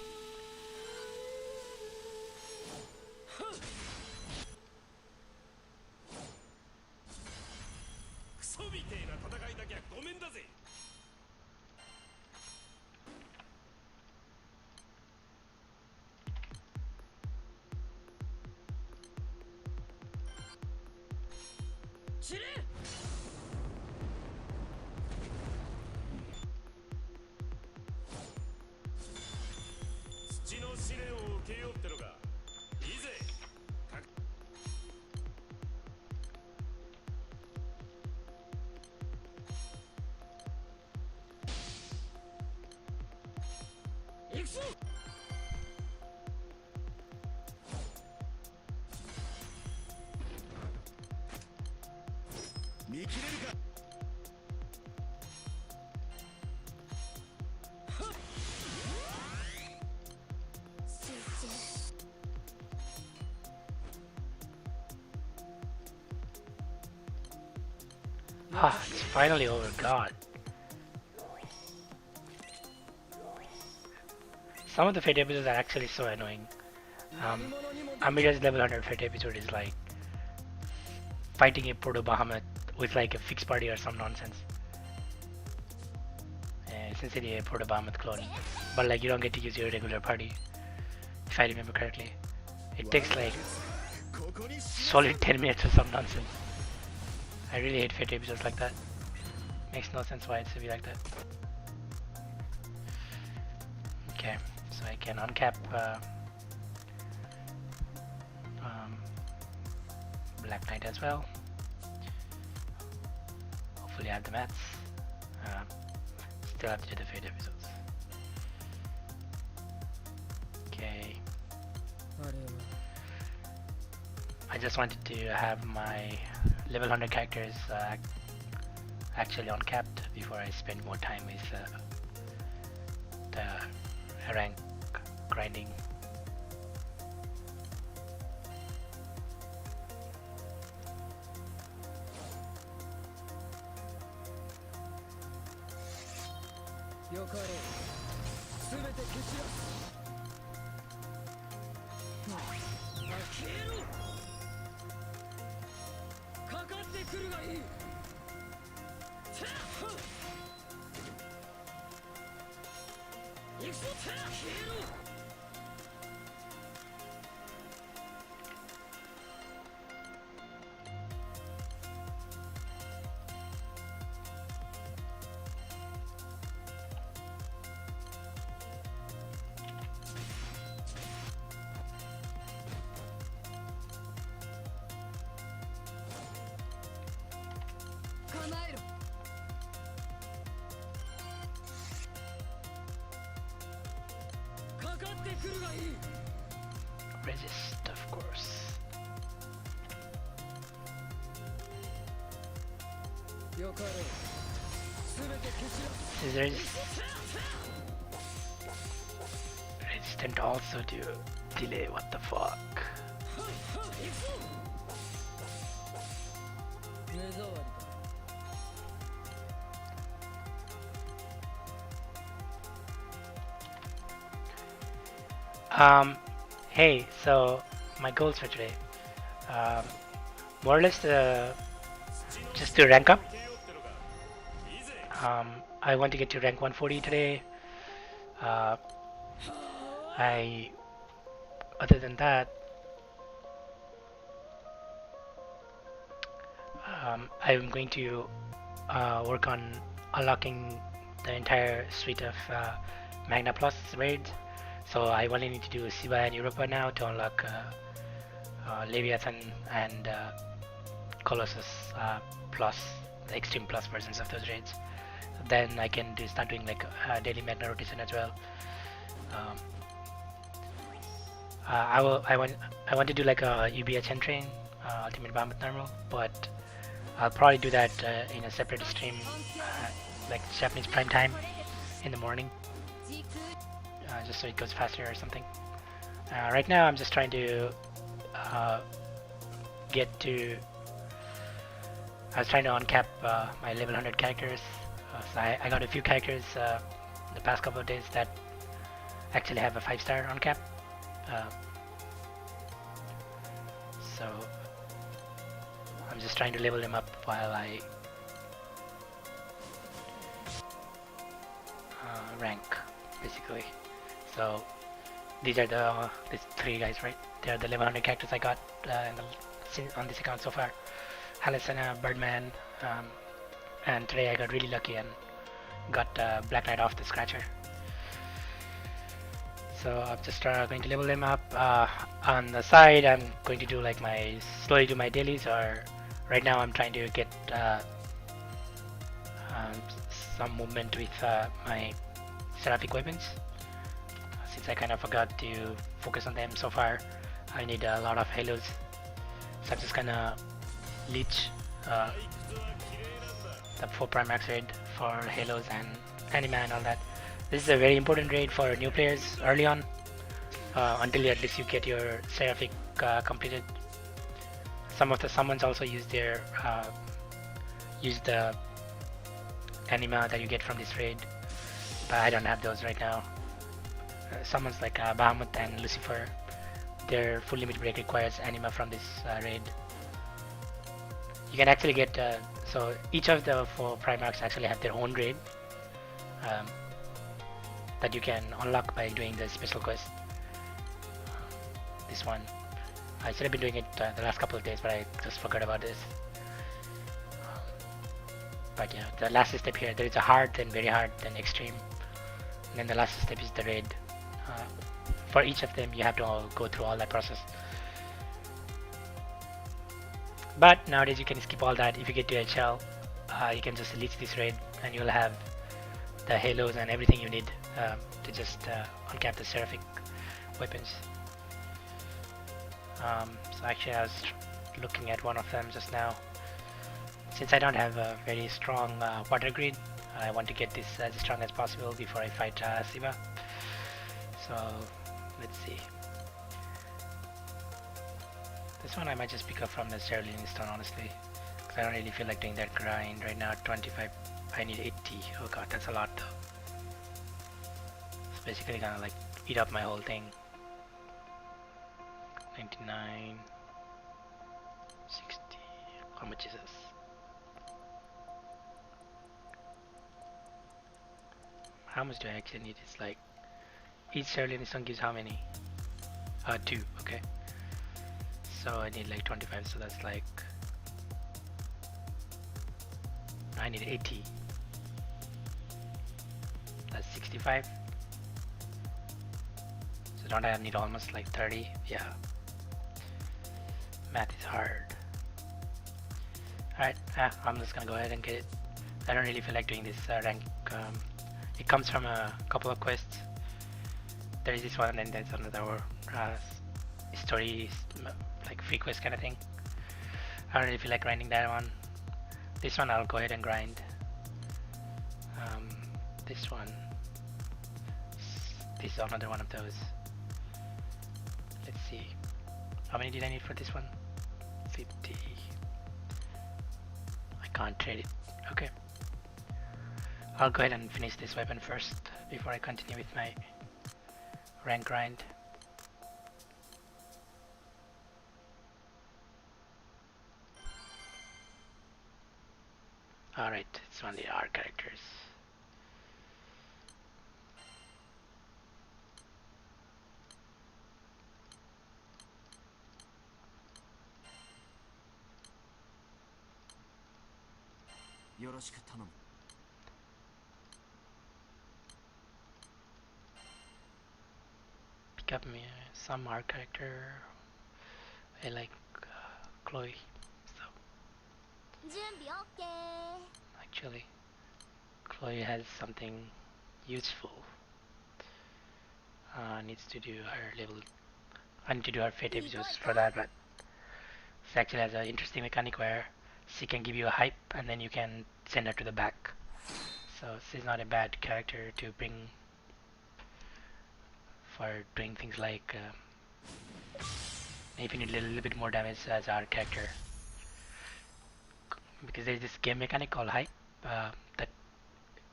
Ah, it's finally over, god. Some of the fate episodes are actually so annoying. Amira's level 100 fate episode is like fighting a Proto Bahamut with like a fixed party or some nonsense. Essentially a Proto Bahamut clone, but like you don't get to use your regular party, if I remember correctly. It takes like solid 10 minutes or some nonsense. I really hate fate episodes like that. Makes no sense why it should be like that. Okay, so I can uncap Black Knight as well. Hopefully I have the mats. Still have to do the fate episodes. Okay. I just wanted to have my level 100 characters actually uncapped before I spend more time with the rank grinding. Resist, of course. Scissors. Resistant also to delay, what the fuck? Hey, so my goals for today, more or less just to rank up. I want to get to rank 140 today. Uh, other than that, I'm going to work on unlocking the entire suite of Magna Plus raids. So I only need to do Shiva and Europa now to unlock Leviathan and Colossus Plus, the Extreme Plus versions of those raids. Then I can start doing like daily Magna rotation as well. I want to do like a UBHN train, Ultimate Bomb Normal, but I'll probably do that in a separate stream, like Japanese prime time in the morning, just so it goes faster or something. Right now I'm just trying to get to. I was trying to uncap my level 100 characters. So I got a few characters the past couple of days that actually have a 5-star uncap. So I'm just trying to level them up while I rank, basically. So these are these 3 guys, right? They're the level 100 characters I got on this account so far. Halasana, Birdman, and today I got really lucky and got Black Knight off the scratcher. So I'm just going to level them up. On the side, I'm going to do like slowly do my dailies, or right now I'm trying to get some movement with my seraphic weapons. Since I kind of forgot to focus on them so far, I need a lot of halos. So I'm just gonna leech the 4 Primax raid for halos and anima and all that. This is a very important raid for new players early on, until at least you get your seraphic completed. Some of the summons also use the anima that you get from this raid, but I don't have those right now. Summons like Bahamut and Lucifer, their full limit break requires anima from this raid. You can actually get so each of the 4 Primarchs actually have their own raid that you can unlock by doing the special quest. This one, I should have been doing it the last couple of days, but I just forgot about this. But yeah, the last step here, there is a hard, then very hard, then extreme, and then the last step is the raid. For each of them, you have to go through all that process. But nowadays you can skip all that. If you get to HL, you can just leech this raid and you'll have the halos and everything you need to just uncap the seraphic weapons. So actually I was looking at one of them just now. Since I don't have a very strong water grid, I want to get this as strong as possible before I fight Shiva. So let's see. This one I might just pick up from the Cerulean Stone, honestly, because I don't really feel like doing that grind right now. 25, I need 80. Oh god, that's a lot though. It's basically gonna like eat up my whole thing. 99, 60. How much is this? How much do I actually need? It's like each Cerulean Stone gives how many? 2. Okay. So I need like 25, so that's like I need 80. That's 65. So don't I need almost like 30? Yeah. Math is hard. Alright, I'm just gonna go ahead and get it. I don't really feel like doing this rank. It comes from a couple of quests. there is this one, and then there's another story, like free quest kind of thing. I don't really feel like grinding that one. This one I'll go ahead and grind. This one, this is another one of those. Let's see, how many did I need for this one? 50. I can't trade it. Okay, I'll go ahead and finish this weapon first before I continue with my rank grind. Alright, it's only our characters. Pick up me some art character. I like Chloe. So actually, Chloe has something useful. Needs to do her level. I need to do her fate episodes for that, but she actually has an interesting mechanic where she can give you a hype and then you can send her to the back. So she's not a bad character to bring for doing things like if you need a little bit more damage as our character, because there's this game mechanic called hype that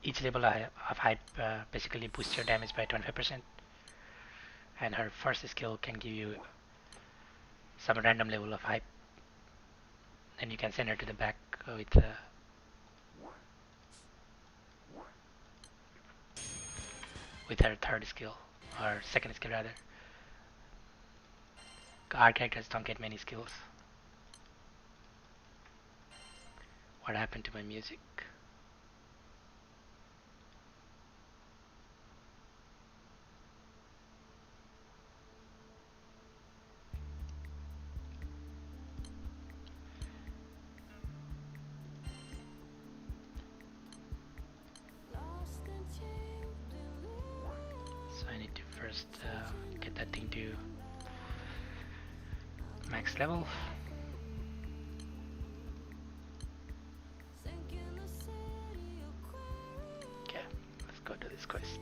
each level of hype basically boosts your damage by 25%, and her first skill can give you some random level of hype, and you can send her to the back with her third skill, or second skill rather. Our characters don't get many skills. What happened to my music? So I need to first get that thing to max level. Okay, let's go to this quest.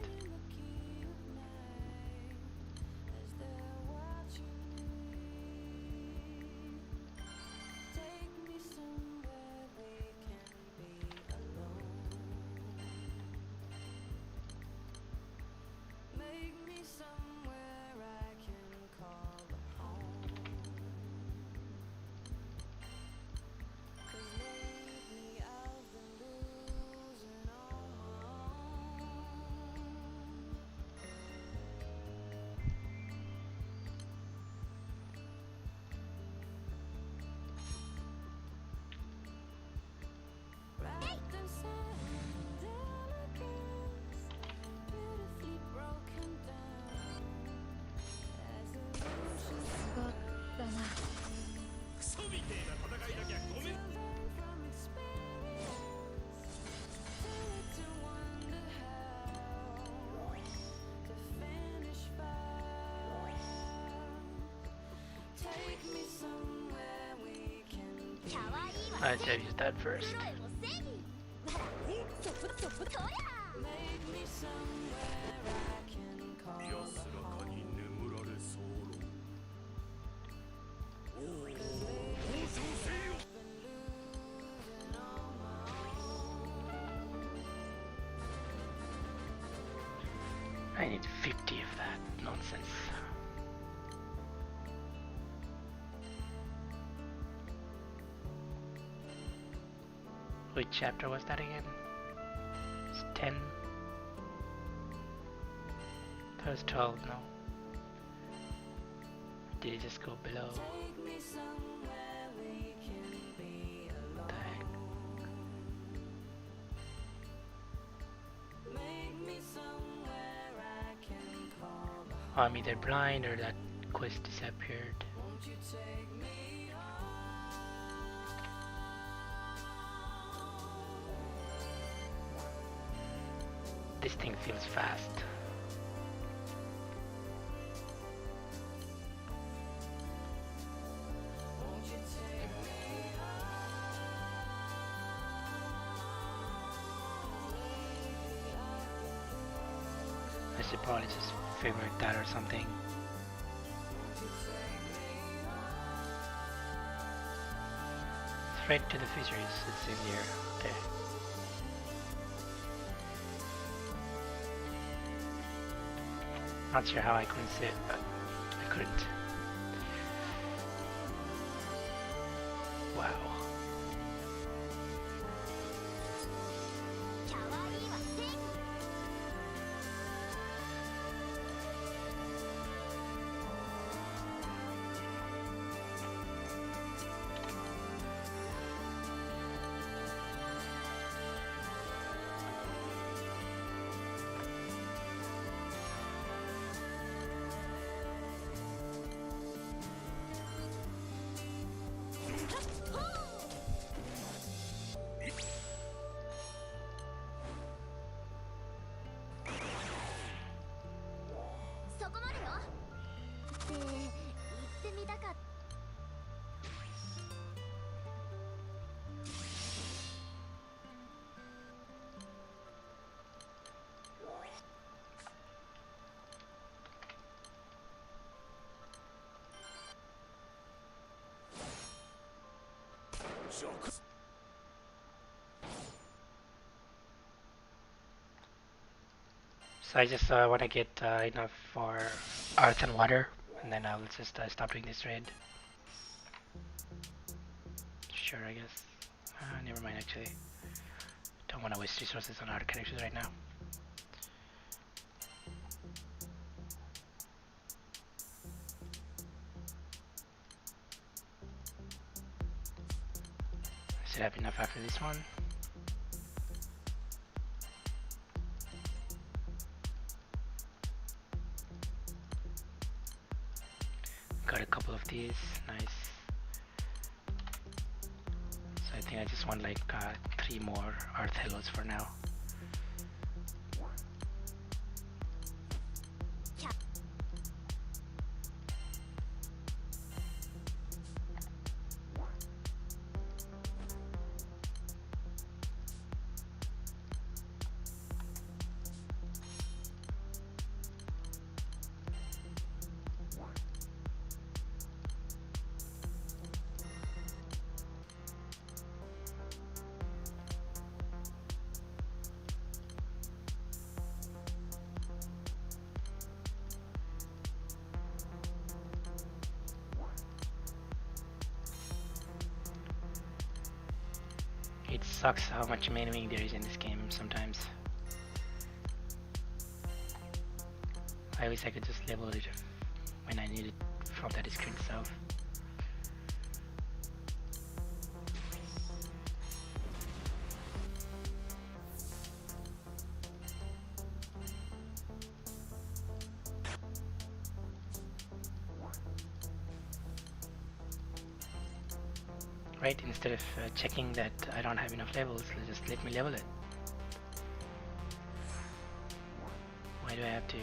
I should use that first. I need 50 of that nonsense. Which chapter was that again? It's 10. That was 12, no. Did it just go below? What the heck? Oh, I'm either blind or that quest disappeared. This thing feels fast. I should probably just favorite that or something. Threat to the fisheries, it's in here. Okay. Not sure how I couldn't see it, but I couldn't. Wow. So I just want to get enough for earth and water, and then I'll just stop doing this raid. Sure, I guess. Never mind, actually. Don't want to waste resources on our characters right now. I should have enough after this one. Got a couple of these, nice. So I think I just want like 3 more earth halos for now. It sucks how much menuing there is in this game sometimes. I wish I could just level it when I need it from that screen itself. Right, instead of checking that I don't have enough levels, just let me level it. Why do I have to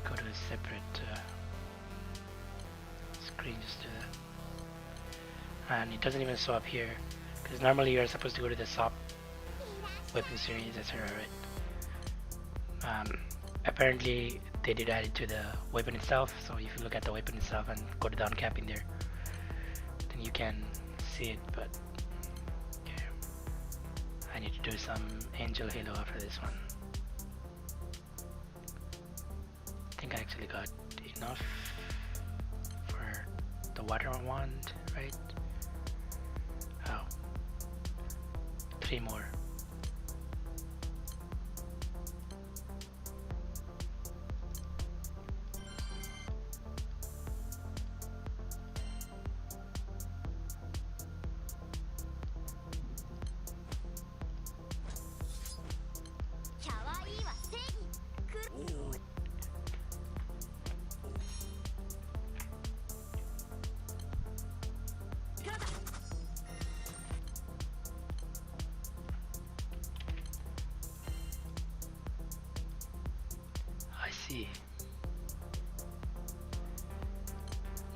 go to a separate screen just to and it doesn't even show up here, because normally you're supposed to go to the shop weapon series, etc. Right? Apparently they did add it to the weapon itself, so if you look at the weapon itself and go to the uncap in there, then you can see it, but okay. I need to do some angel halo after this one. I think I actually got enough for the water wand, right? Oh, 3 more.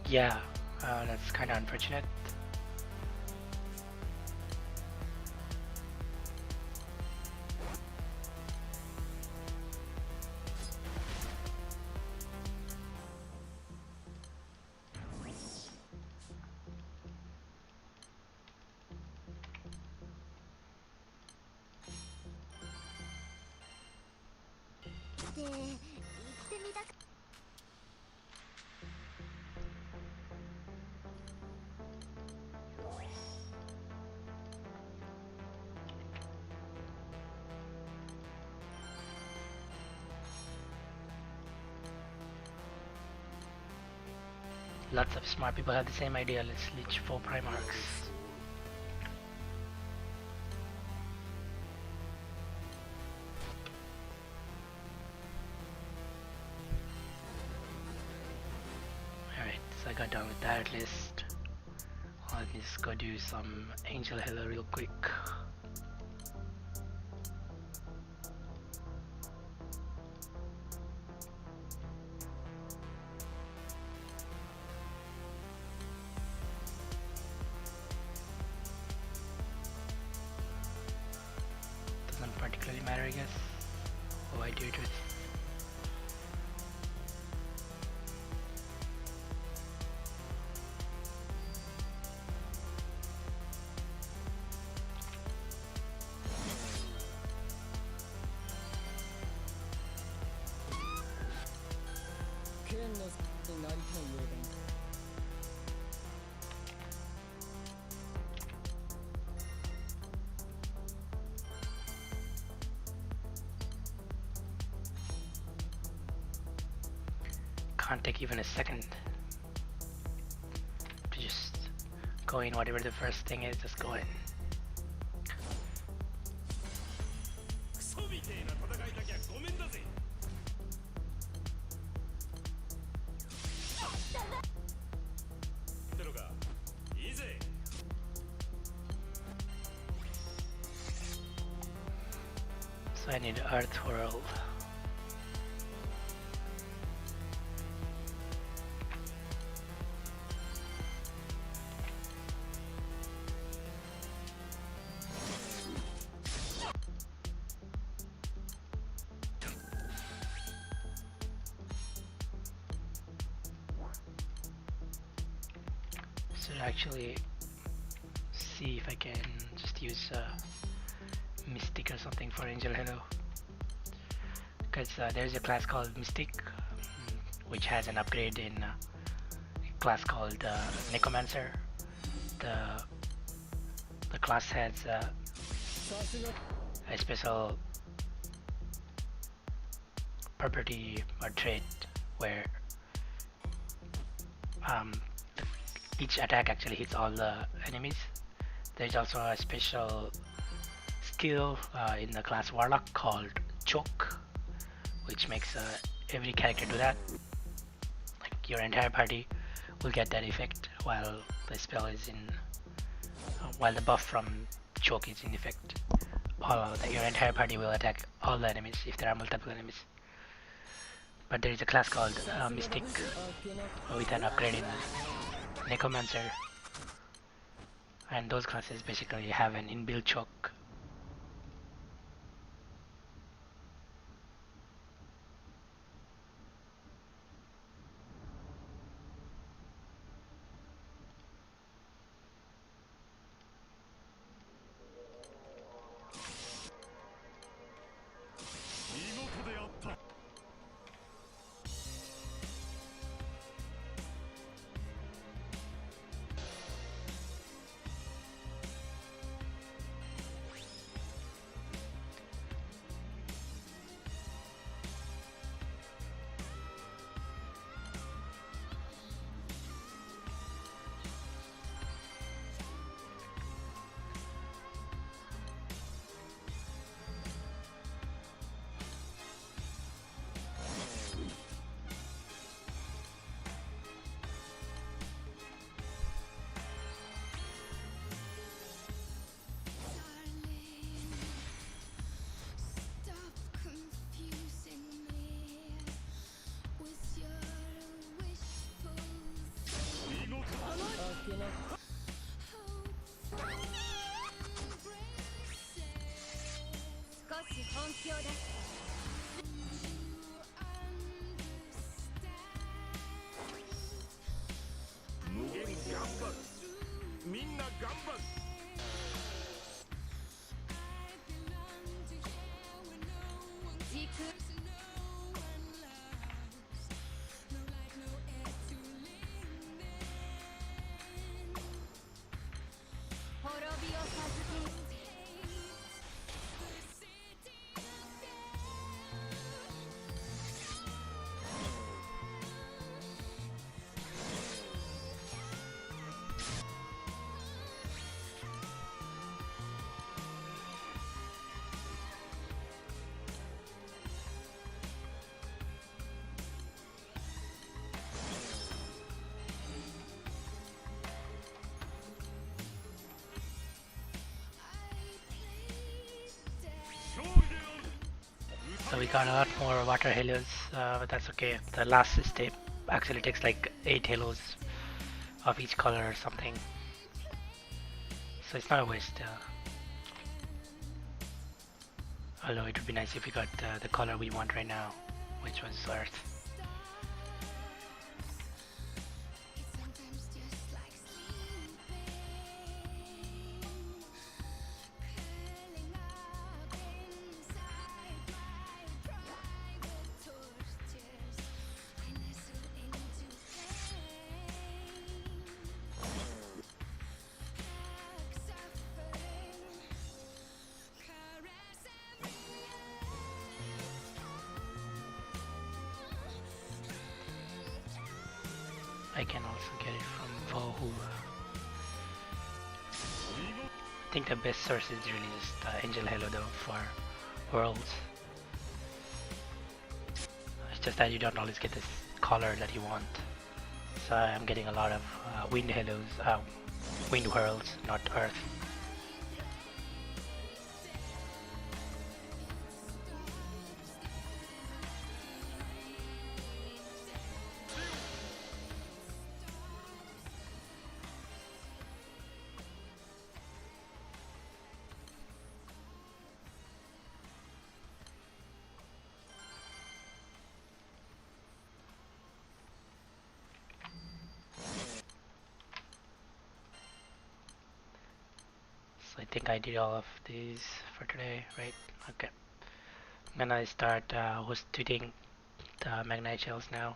Yeah, that's kind of unfortunate. Lots of smart people have the same idea. Let's leech 4 Primarchs. Alright, so I got done with that list. Let me just go do some Angel Hello real quick. Doesn't particularly matter, I guess. Oh, I do it with can't take even a second to just go in whatever the first thing is, just go in. So I need Earth World. So actually see if I can just use Mystic or something for Angel Hello, because there's a class called Mystic which has an upgrade in a class called Necromancer. The class has a special property or trait where each attack actually hits all the enemies. There's also a special skill in the class Warlock called Choke, which makes every character do that. Like your entire party will get that effect while the spell is in, while the buff from Choke is in effect. Your entire party will attack all the enemies if there are multiple enemies. But there is a class called Mystic with an upgrade in Necromancer, and those classes basically have an inbuilt choke. So we got a lot more water halos, but that's okay. The last step actually takes like 8 halos of each color or something. So it's not a waste. Although it would be nice if we got the color we want right now, which was Earth. I can also get it from Vohu. I think the best source is really just Angel Halo though for worlds. It's just that you don't always get this color that you want. So I'm getting a lot of wind halos, wind worlds, not Earth. So I think I did all of these for today, right? Okay. I'm gonna start host tweeting the Magnite shells now.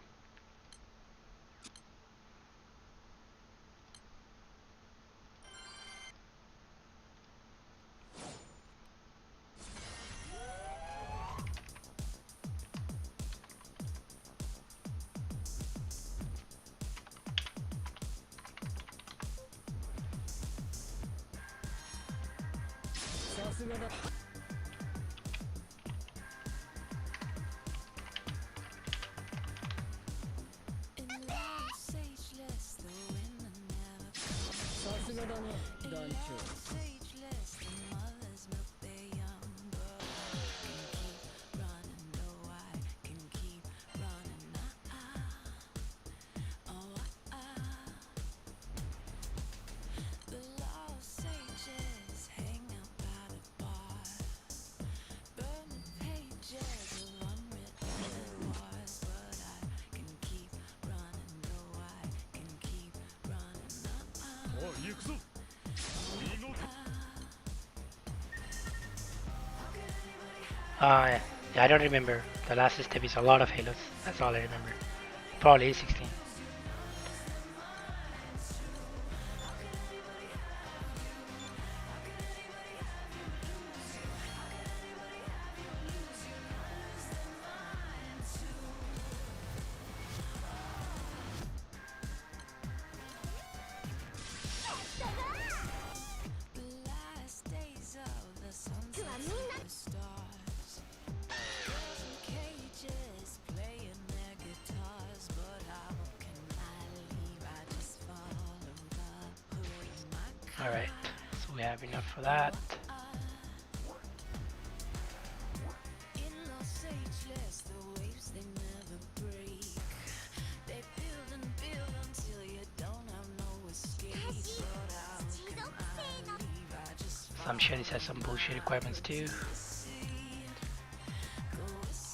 Yeah, I don't remember. The last step is a lot of halos. That's all I remember. Probably 16. Alright, so we have enough for that. So I'm sure this has some bullshit requirements too.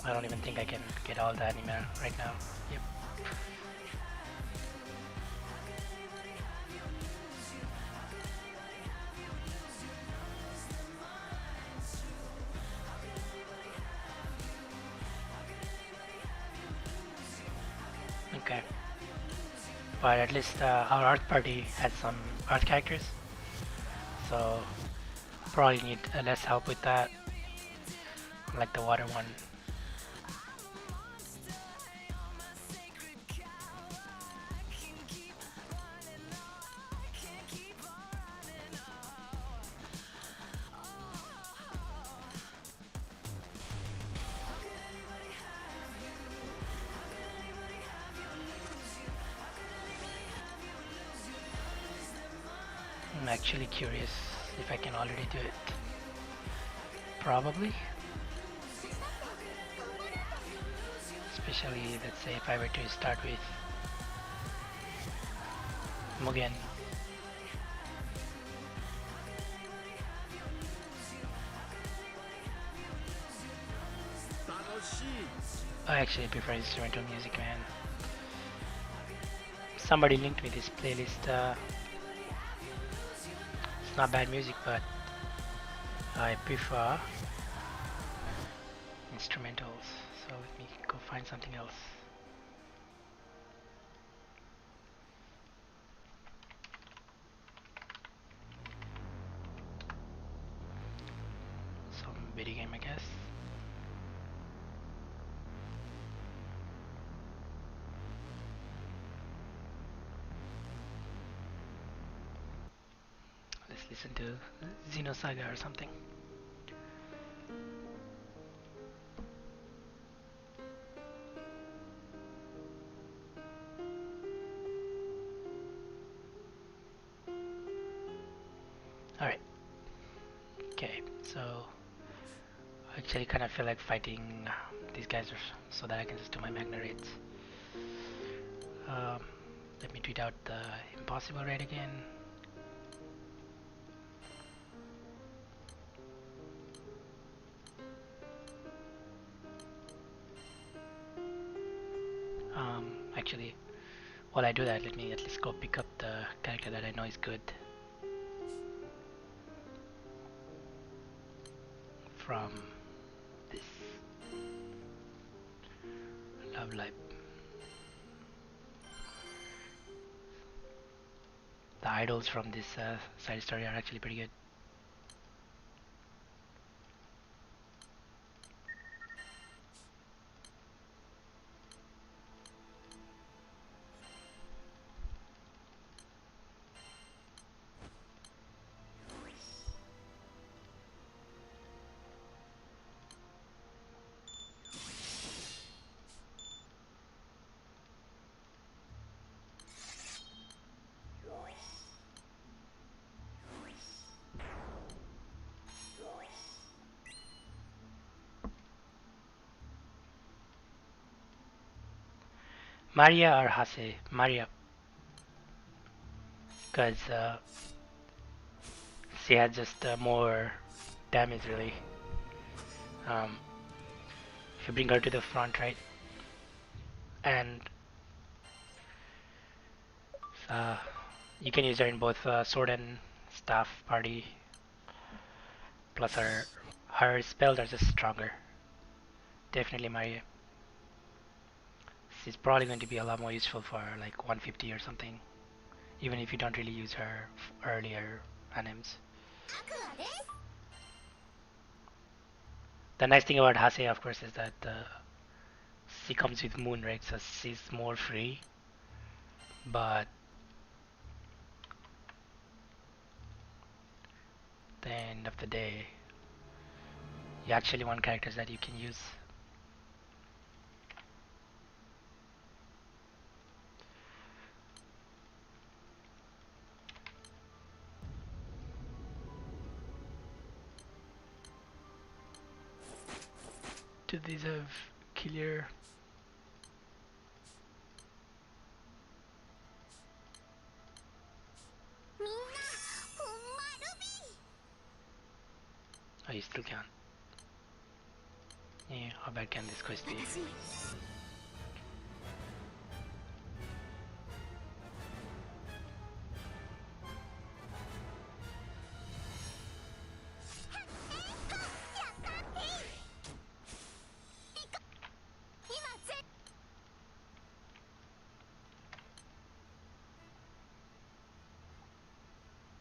I don't even think I can get all the anime right now. Yep. Okay. But at least our art party has some art characters. So probably need less help with that. Like the water one. I'm actually curious if I can already do it. Probably. Especially, let's say, if I were to start with Mugen. I actually prefer instrumental music, man. Somebody linked me this playlist. It's not bad music, but I prefer instrumentals. So let me go find something else. Some video game, I guess. Let's listen to Xenosaga or something. Alright. Okay, so I actually kind of feel like fighting these guys so that I can just do my Magna raids. Let me tweet out the impossible raid again. Actually, while I do that, let me at least go pick up the character that I know is good from this Love Live. The idols from this side story are actually pretty good. Maria or Hase? Maria. Because she had just more damage, really. If you bring her to the front, right? And you can use her in both sword and staff party. Plus her spells are just stronger. Definitely Maria. She's probably going to be a lot more useful for like 150 or something. Even if you don't really use her earlier animes. The nice thing about Hase, of course, is that she comes with Moon, right? So she's more free. But at the end of the day, you actually want characters that you can use. To deserve killer. Oh, you still can. Yeah, how bad can this quest be?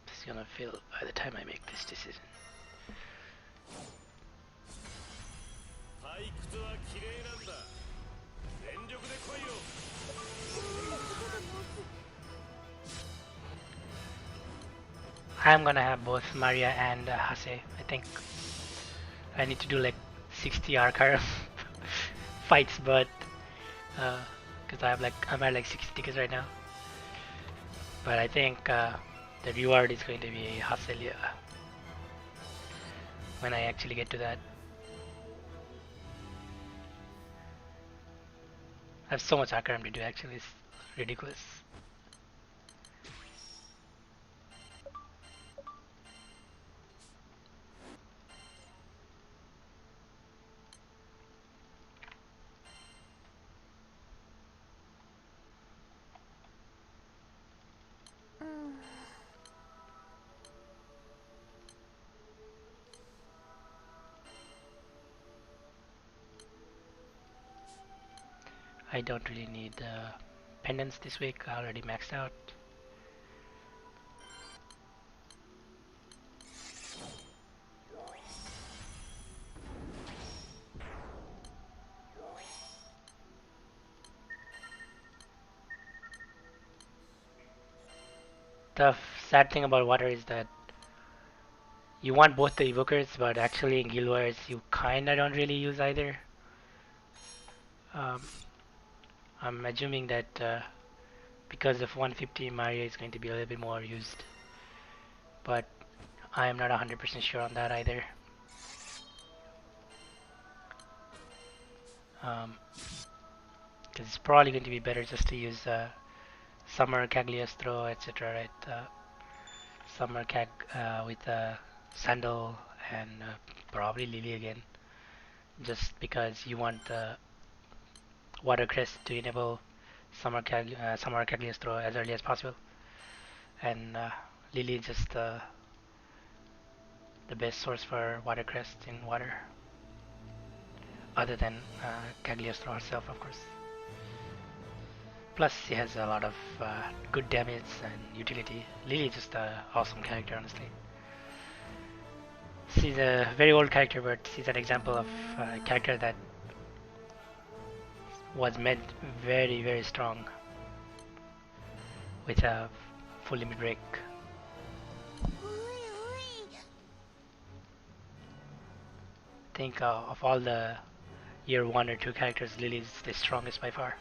It's gonna fail by the time I make this decision. I'm gonna have both Maria and Hase. I think I need to do like 60 Arcar fights, but because I'm at like 60 tickets right now. But I think the reward is going to be Haselia when I actually get to that. I have so much Akaram to do actually, it's ridiculous. I don't really need pendants this week, I already maxed out. The sad thing about water is that you want both the evokers, but actually in Guild Wars you kinda don't really use either. Um, I'm assuming that because of 150 Maria is going to be a little bit more used, but I am not 100% sure on that either. Because it's probably going to be better just to use Summer Cagliostro, etc. Right? Summer Cag with Sandal and probably Lily again, just because you want the Water Crest to enable Summer Cagliostro as early as possible, and Lily is just the best source for Water Crest in water, other than Cagliostro herself, of course. Plus, she has a lot of good damage and utility. Lily is just an awesome character, honestly. She's a very old character, but she's an example of a character that was made very, very strong with a full limit break. Think of all the year 1 or 2 characters, Lily is the strongest by far.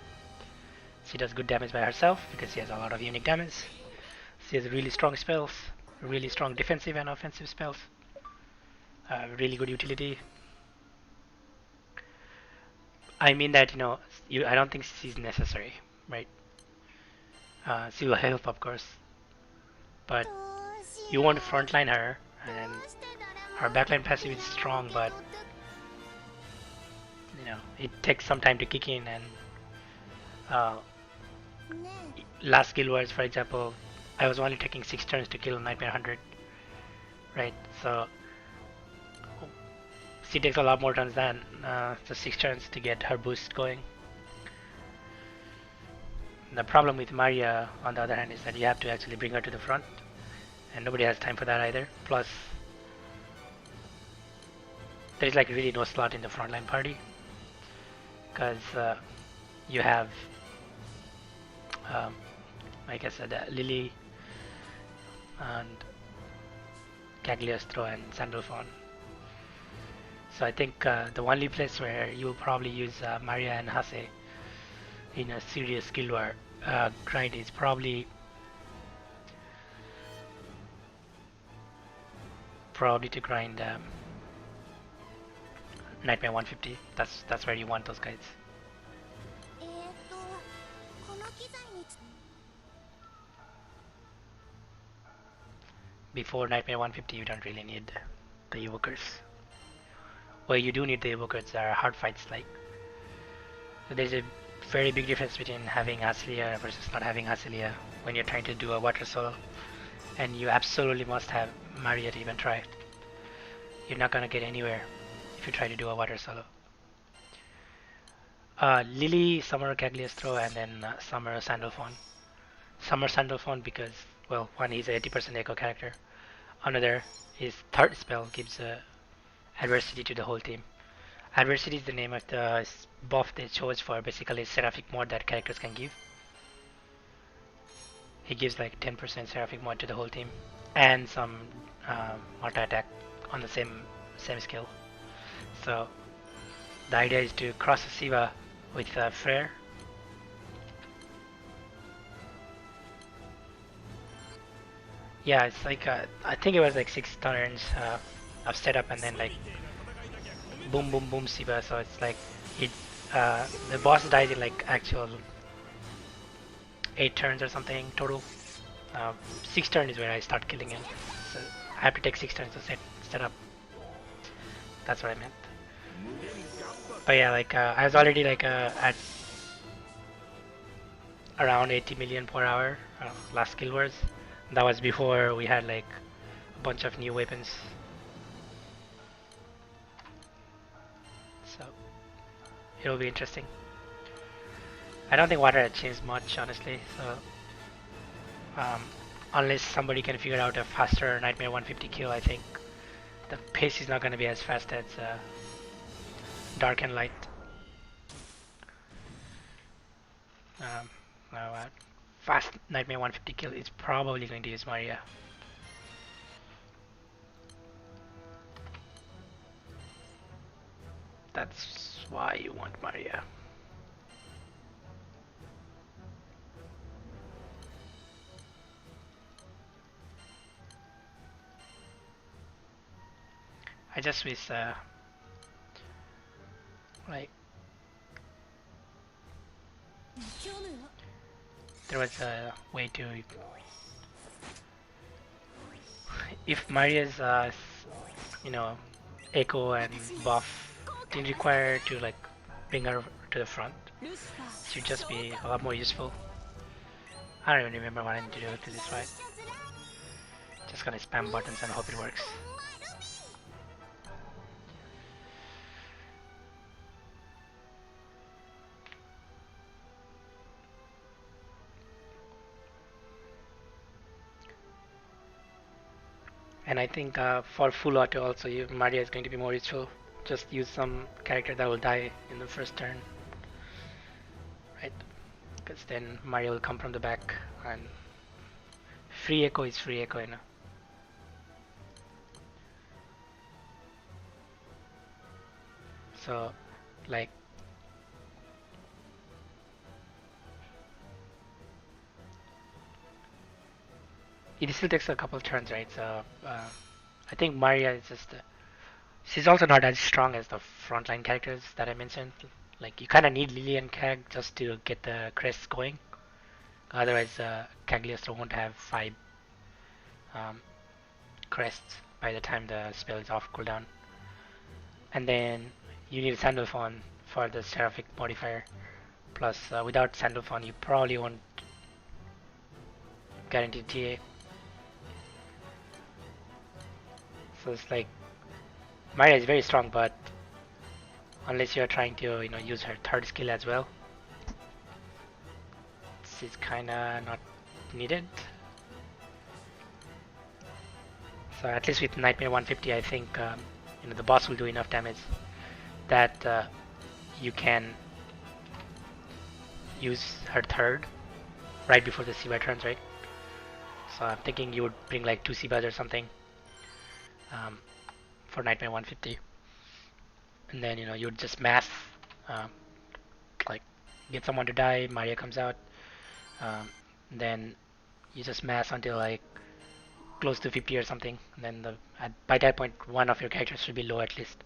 She does good damage by herself because she has a lot of unique damage. She has really strong spells, really strong defensive and offensive spells, really good utility. I mean that, I don't think she's necessary, right? She will help, of course, but you want to frontline her, and her backline passive is strong, but it takes some time to kick in, and last Guild Wars, for example, I was only taking 6 turns to kill Nightmare 100, right? So she takes a lot more turns than just 6 turns to get her boost going. The problem with Maria, on the other hand, is that you have to actually bring her to the front, and nobody has time for that either. Plus, there is like really no slot in the frontline party, because you have, like I said, Lily and Cagliostro and Sandalphon. So I think the only place where you will probably use Maria and Hase in a serious Guild War grind is probably to grind Nightmare 150. That's where you want those guys. Before Nightmare 150, you don't really need the evokers. Well, you do need the evokers. There are hard fights, like there's a very big difference between having Asilia versus not having Asilia when you're trying to do a water solo, and you absolutely must have Maria to even try it. You're not gonna get anywhere if you try to do a water solo. Lily, Summer Cagliostro, and then Summer Sandalphon. Summer Sandalphon because, well, one, he's an 80% echo character. Another, his third spell gives adversity to the whole team. Adversity is the name of the buff they chose for basically seraphic mod that characters can give. He gives like 10% seraphic mod to the whole team, and some multi attack on the same skill. So the idea is to cross a Shiva with Frere. Yeah, it's like I think it was like 6 turns of setup and then like boom boom boom Shiva. So it's like it The boss dies in like actual 8 turns or something total. 6 turns is where I start killing him. So I have to take 6 turns to set up. That's what I meant. But yeah, like I was already like at around 80 million per hour last skill wars. That was before we had like a bunch of new weapons. So it'll be interesting. I don't think water had changed much, honestly. So unless somebody can figure out a faster Nightmare 150 kill, I think the pace is not going to be as fast as Dark and Light. Um, fast Nightmare 150 kill is probably going to use Maria. That's why you want Maria. I just wish like there was a way to, if Maria's you know, echo and buff didn't require to like bring her to the front, she'd just be a lot more useful. I don't even remember what I need to do to this fight. Just gonna spam buttons and hope it works. And I think for full auto also, Maria is going to be more useful. Just use some character that will die in the first turn, right? Because then Maria will come from the back, and free echo is free echo, you know. So, like, it still takes a couple turns, right? So, I think Maria is just she's also not as strong as the frontline characters that I mentioned. Like you kind of need Lily and Cag just to get the crests going. Otherwise, Cagliostro won't have 5 um, crests by the time the spell is off cooldown. And then you need a Sandalphon for the Seraphic modifier. Plus, without Sandalphon, you probably won't guarantee TA. So it's like Maria is very strong, but unless you're trying to, use her third skill as well, it's kinda not needed. So at least with Nightmare 150, I think the boss will do enough damage that you can use her third right before the Shiva turns, right? So I'm thinking you would bring like 2 Shivas or something for Nightmare 150, and then you would just mass, um, like get someone to die. Maria comes out, then you just mass until like close to 50 or something. And then by that point, one of your characters should be low at least.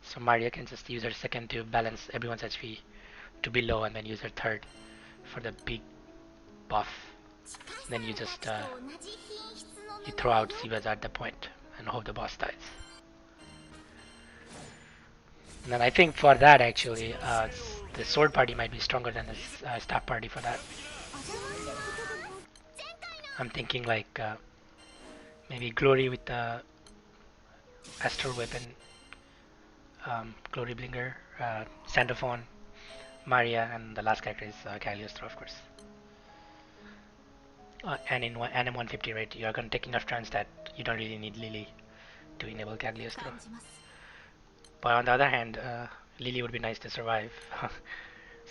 So Maria can just use her second to balance everyone's HP to be low, and then use her third for the big buff. And then you just you throw out Shivas at the point and hope the boss dies. And then I think for that actually, the sword party might be stronger than the staff party for that. I'm thinking like maybe Glory with the Astral Weapon, Glory Blinger, Sandophone, Maria, and the last character is Cagliostro, of course. And in NM150, right, you're going to take enough turns that you don't really need Lily to enable Cagliostro. But on the other hand, Lily would be nice to survive.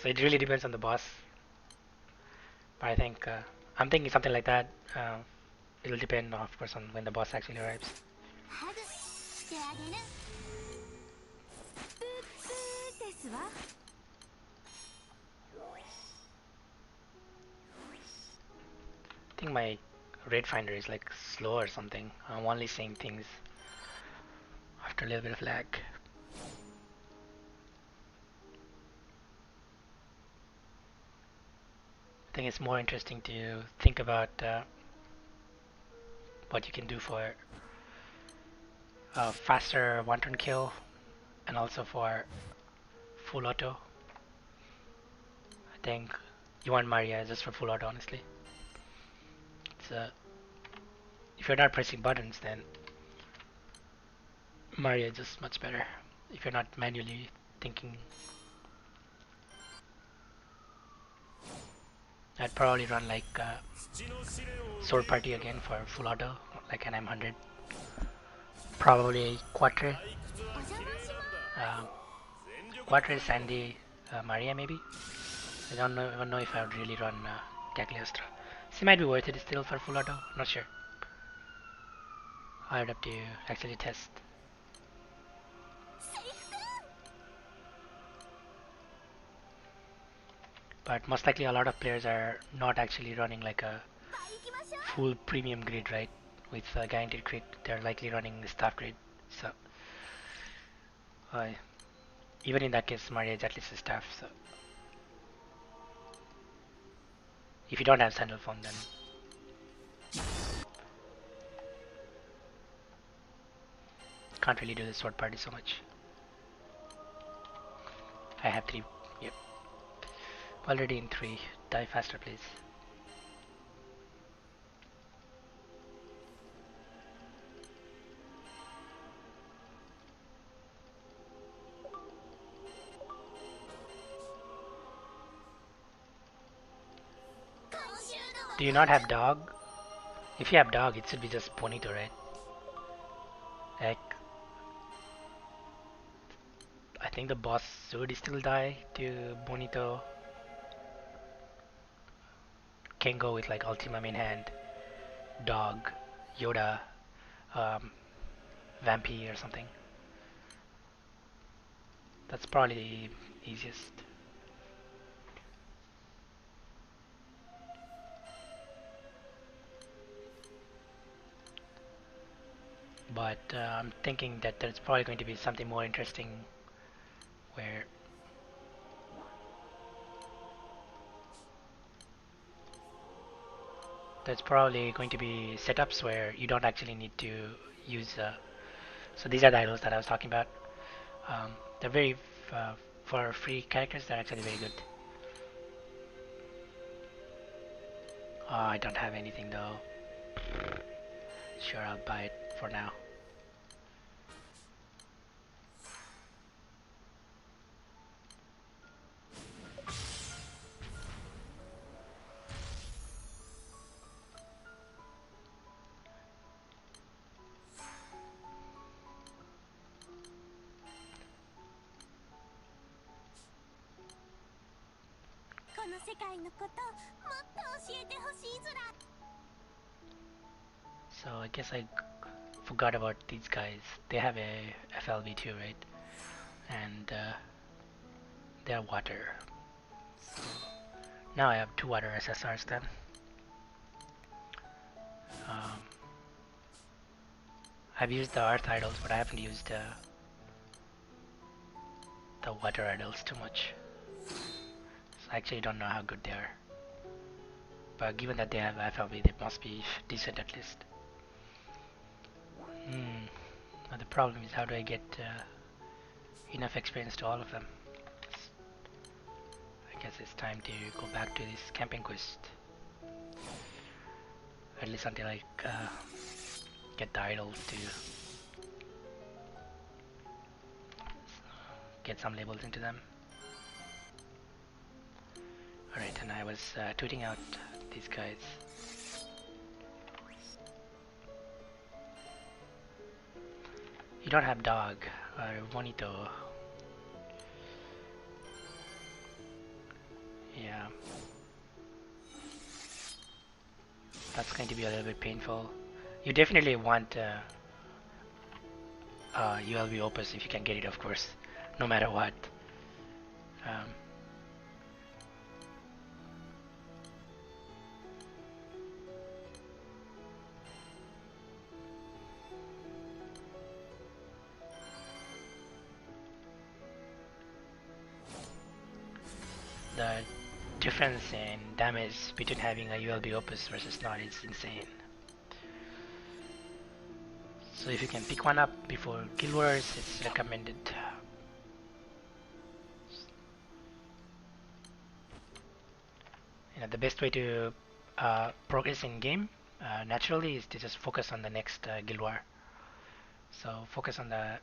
So it really depends on the boss. But I think I'm thinking something like that. It'll depend, of course, on when the boss actually arrives. I think my rate finder is like slow or something. I'm only seeing things after a little bit of lag. think it's more interesting to think about what you can do for faster one-turn kill and also for full auto. I think you want Maria just for full auto, honestly. It's if you're not pressing buttons, then Maria is just much better. If you're not manually thinking, I'd probably run like sword party again for full auto, like an M100. Probably Quattro. Uh, Quattro, Sandy, Maria maybe. I don't know, even know if I would really run Cagliostro. She might be worth it still for full auto. Not sure. I would have to actually test. But most likely a lot of players are not actually running like a full premium grid, right? With guaranteed crit, they're likely running staff grid. So uh, even in that case, Maria is at least a staff. So if you don't have Sandalphone, then can't really do the sword party so much. I have 3. Yep. Already in 3. Die faster, please. Do you not have dog? If you have dog, it should be just Bonito, right? Like, I think the boss should still die to Bonito. Can go with like Ultima main hand, dog, Yoda, um, Vampy or something. That's probably the easiest. But I'm thinking that there's probably going to be something more interesting where there's probably going to be setups where you don't actually need to use. So these are the idols that I was talking about. They're very for free characters. They're actually very good. I don't have anything though. Sure, I'll buy it for now. So I guess I forgot about these guys. They have a FLV too, right? And they're water. So now I have 2 water SSRs then. Um, I've used the earth idols, but I haven't used the water idols too much. So I actually don't know how good they are. But given that they have FLV, they must be decent at least. Now the problem is how do I get enough experience to all of them? I guess it's time to go back to this camping quest. At least until I get the idols to get some labels into them. Alright, and I was tweeting out these guys. You don't have dog or bonito. Yeah. That's going to be a little bit painful. You definitely want ULB Opus if you can get it, of course, no matter what. Um, the difference in damage between having a ULB Opus versus not is insane. So if you can pick one up before Guild Wars, it's recommended. You know, the best way to progress in game naturally is to just focus on the next Guild War. So focus on the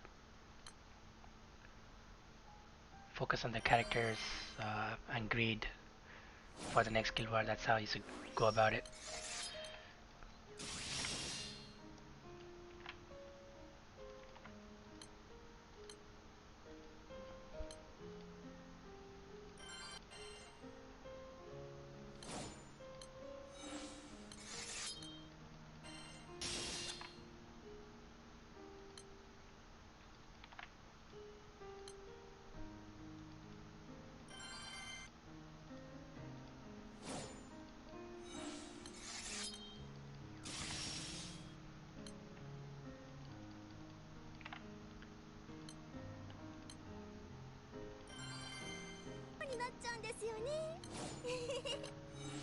characters and greed for the next Guild War. That's how you should go about it.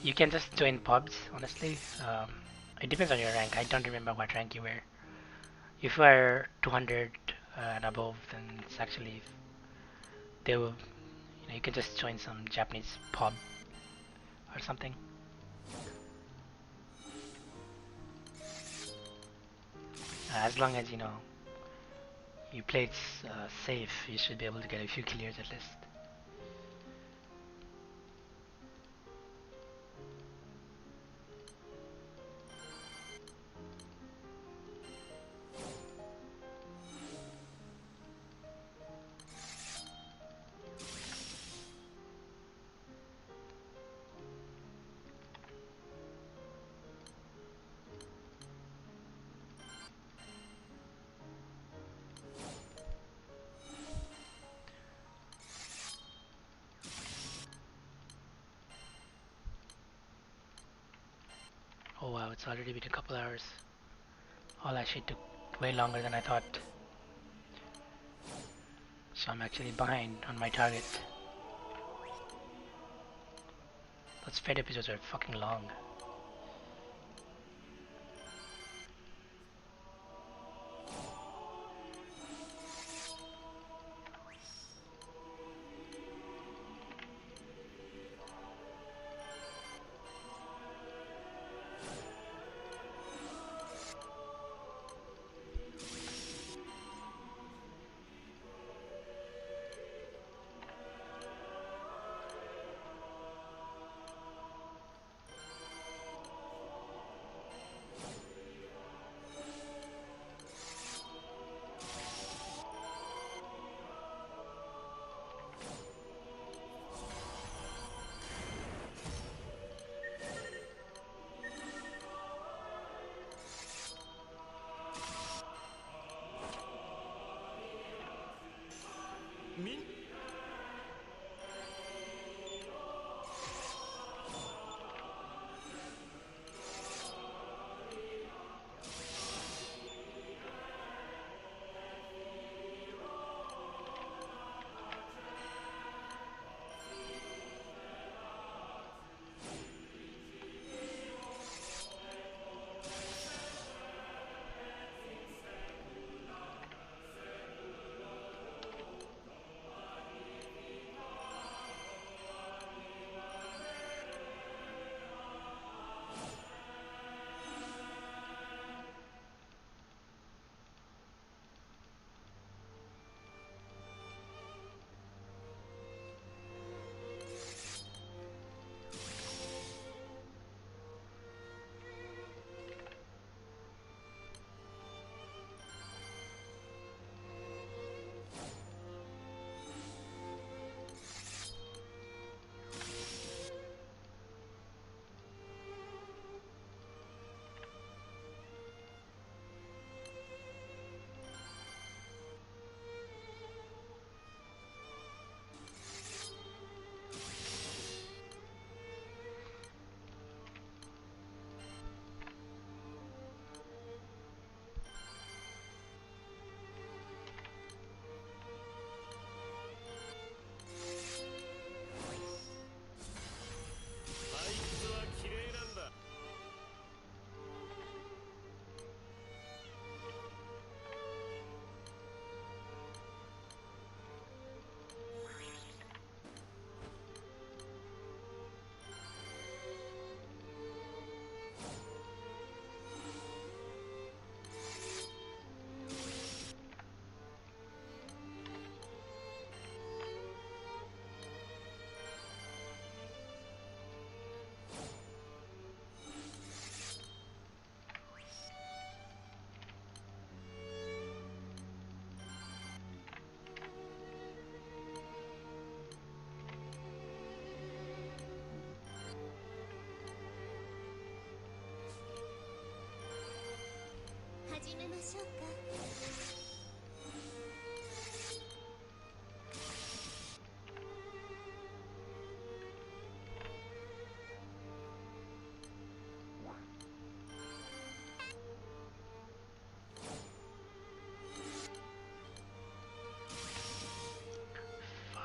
You can just join pubs, honestly. It depends on your rank. I don't remember what rank you were. If you are 200 and above, then it's actually they will. You know, you can just join some Japanese pub or something. As long as you know you play it safe, you should be able to get a few clears at least. Oh wow, it's already been a couple hours. All that shit took way longer than I thought. So I'm actually behind on my target. Those Fate episodes are fucking long.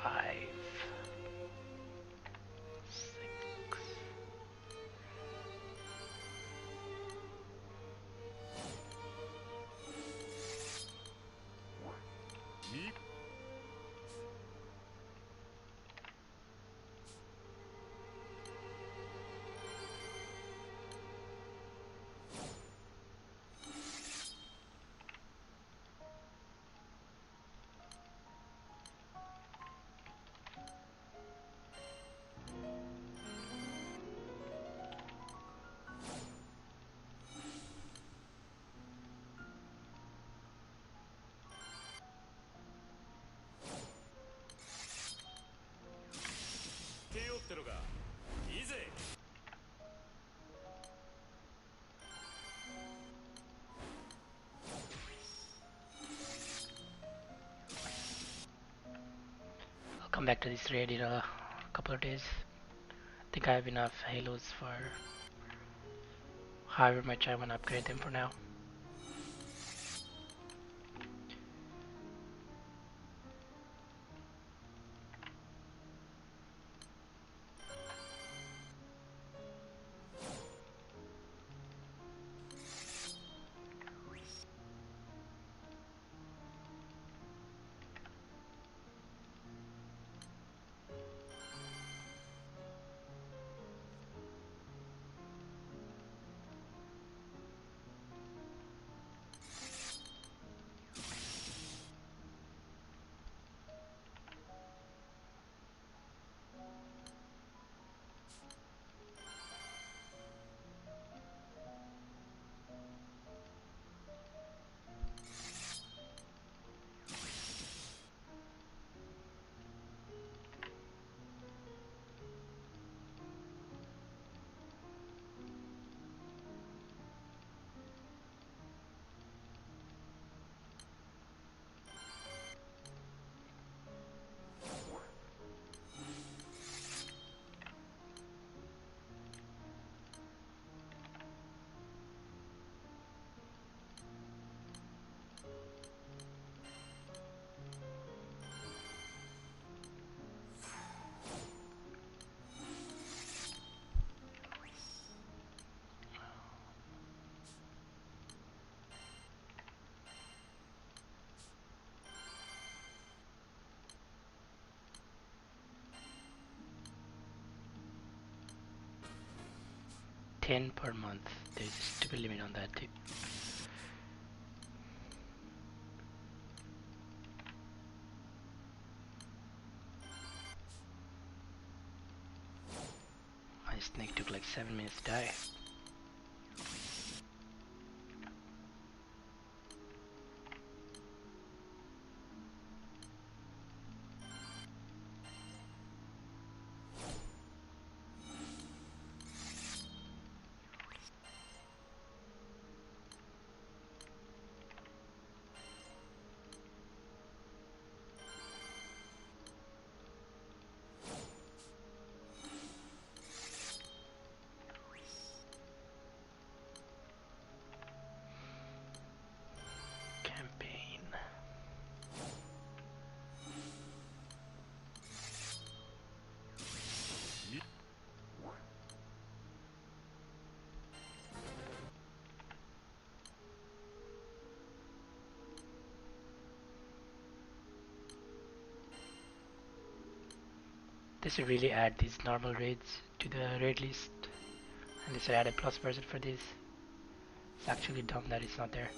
5, 6. I'll come back to this raid in a couple of days. I think I have enough halos for however much I want to upgrade them for now. $10 per month. There's a stupid limit on that too. My snake took like 7 minutes to die. Campaign. They should really add these normal raids to the raid list, and they should add a plus version for this. It's actually dumb that it's not there.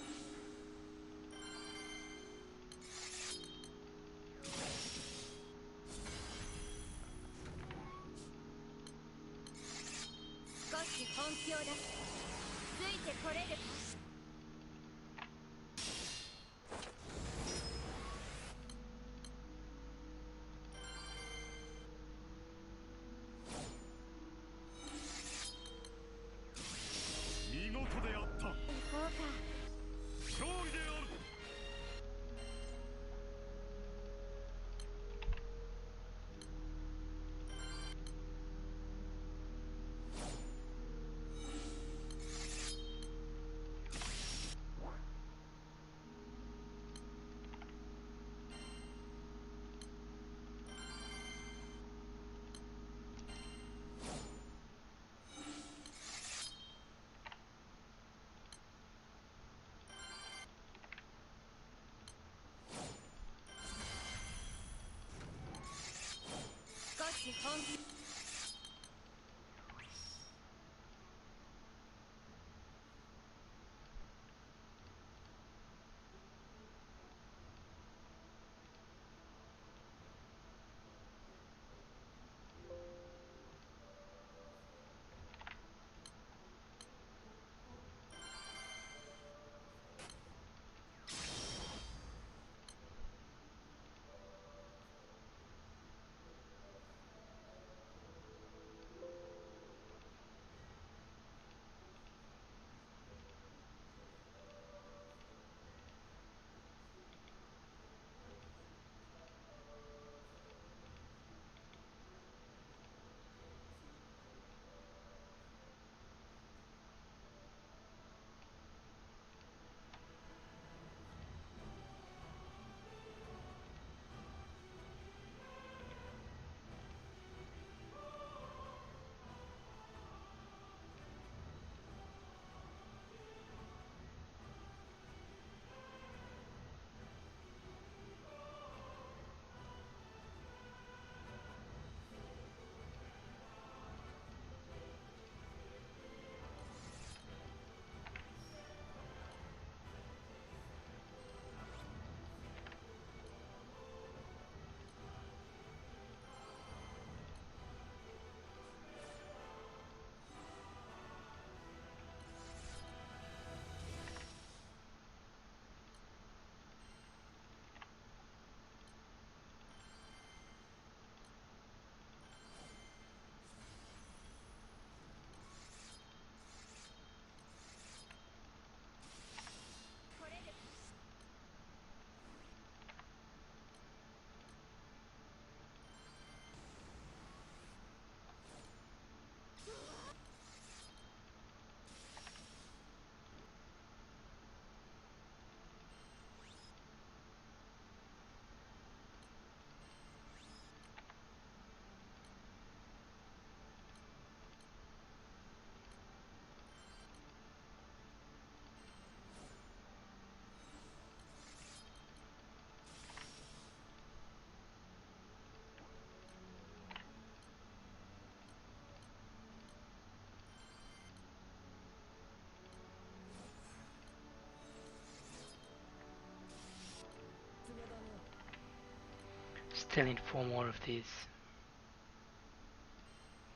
Still need 4 more of these.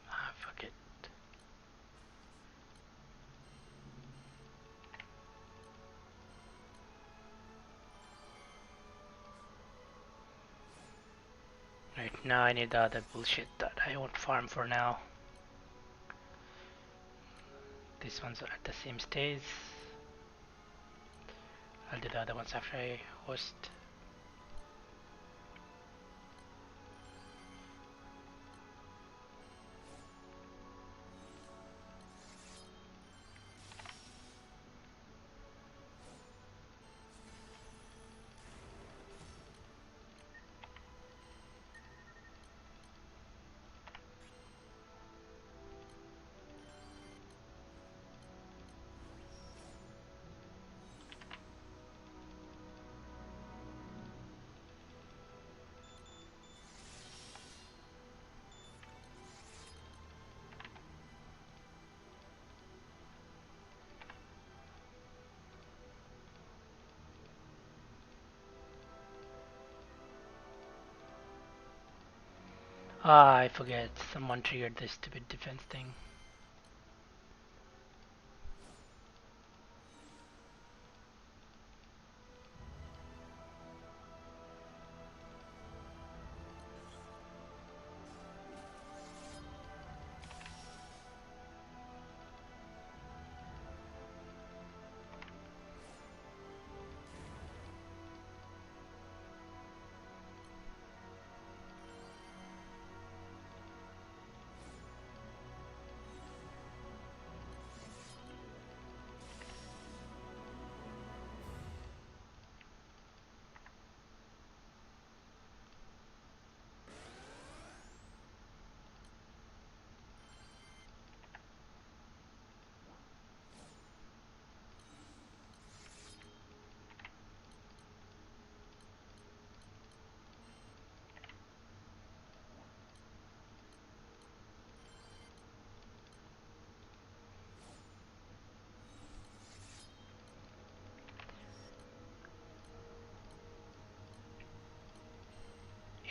Ah, fuck it. Right, now I need the other bullshit that I won't farm for now. This one's at the same stage. I'll do the other ones after I host. Ah, I forget. Someone triggered this stupid defense thing.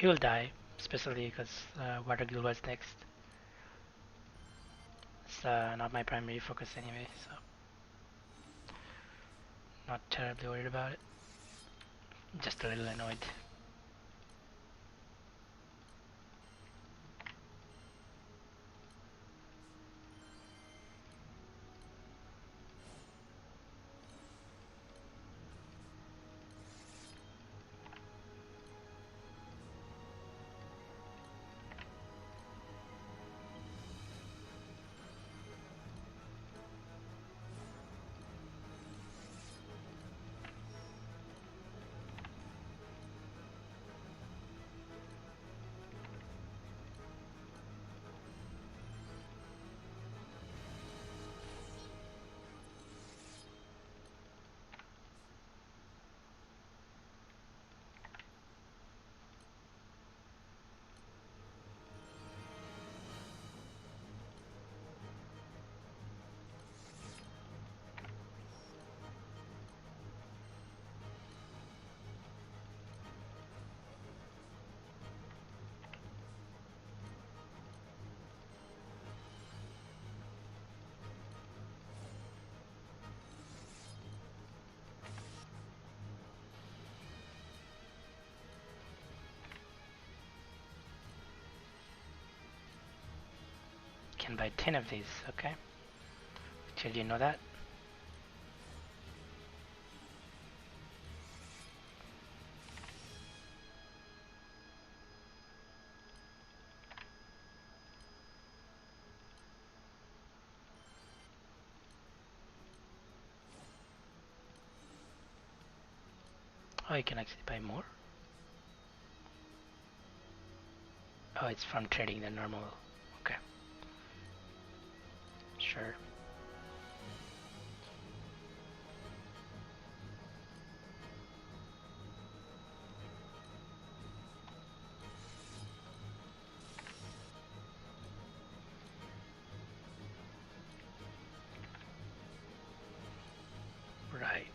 He will die, especially because Water Guild was next. It's not my primary focus anyway, so not terribly worried about it. Just a little annoyed. Can buy 10 of these, okay. Did you know that? Oh, you can actually buy more? Oh, it's from trading the normal. Okay. Sure. Right.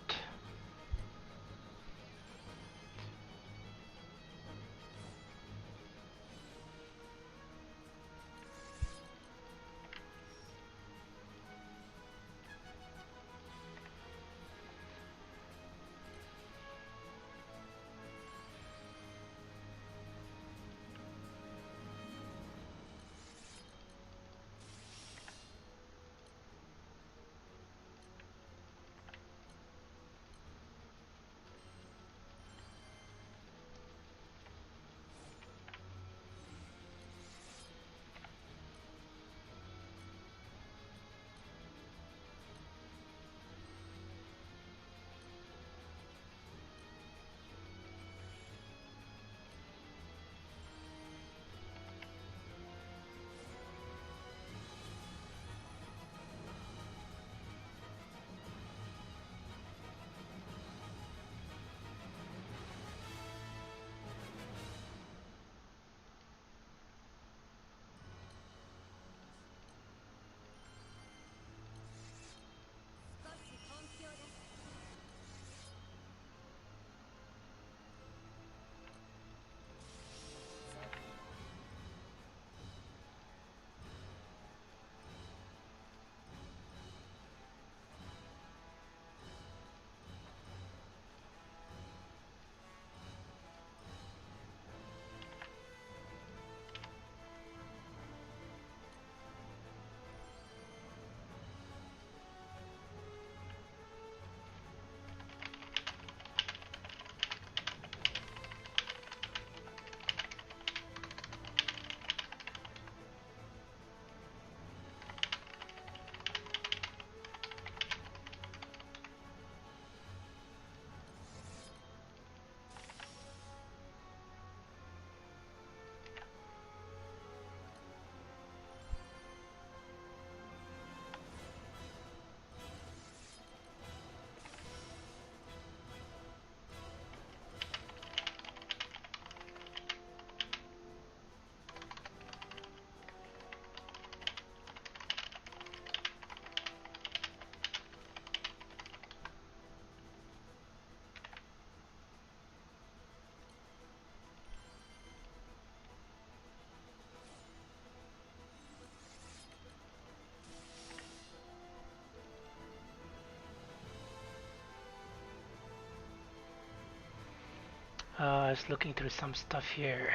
I was looking through some stuff here.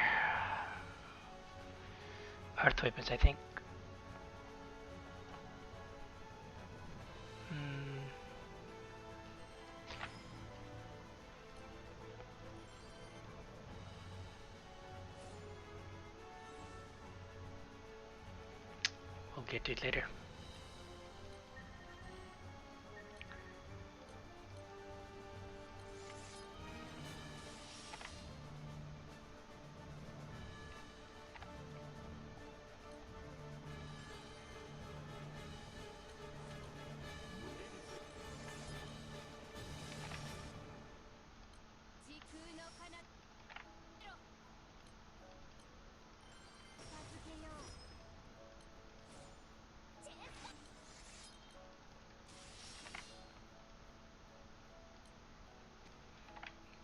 Earth weapons, I think. Hmm. We'll get to it later.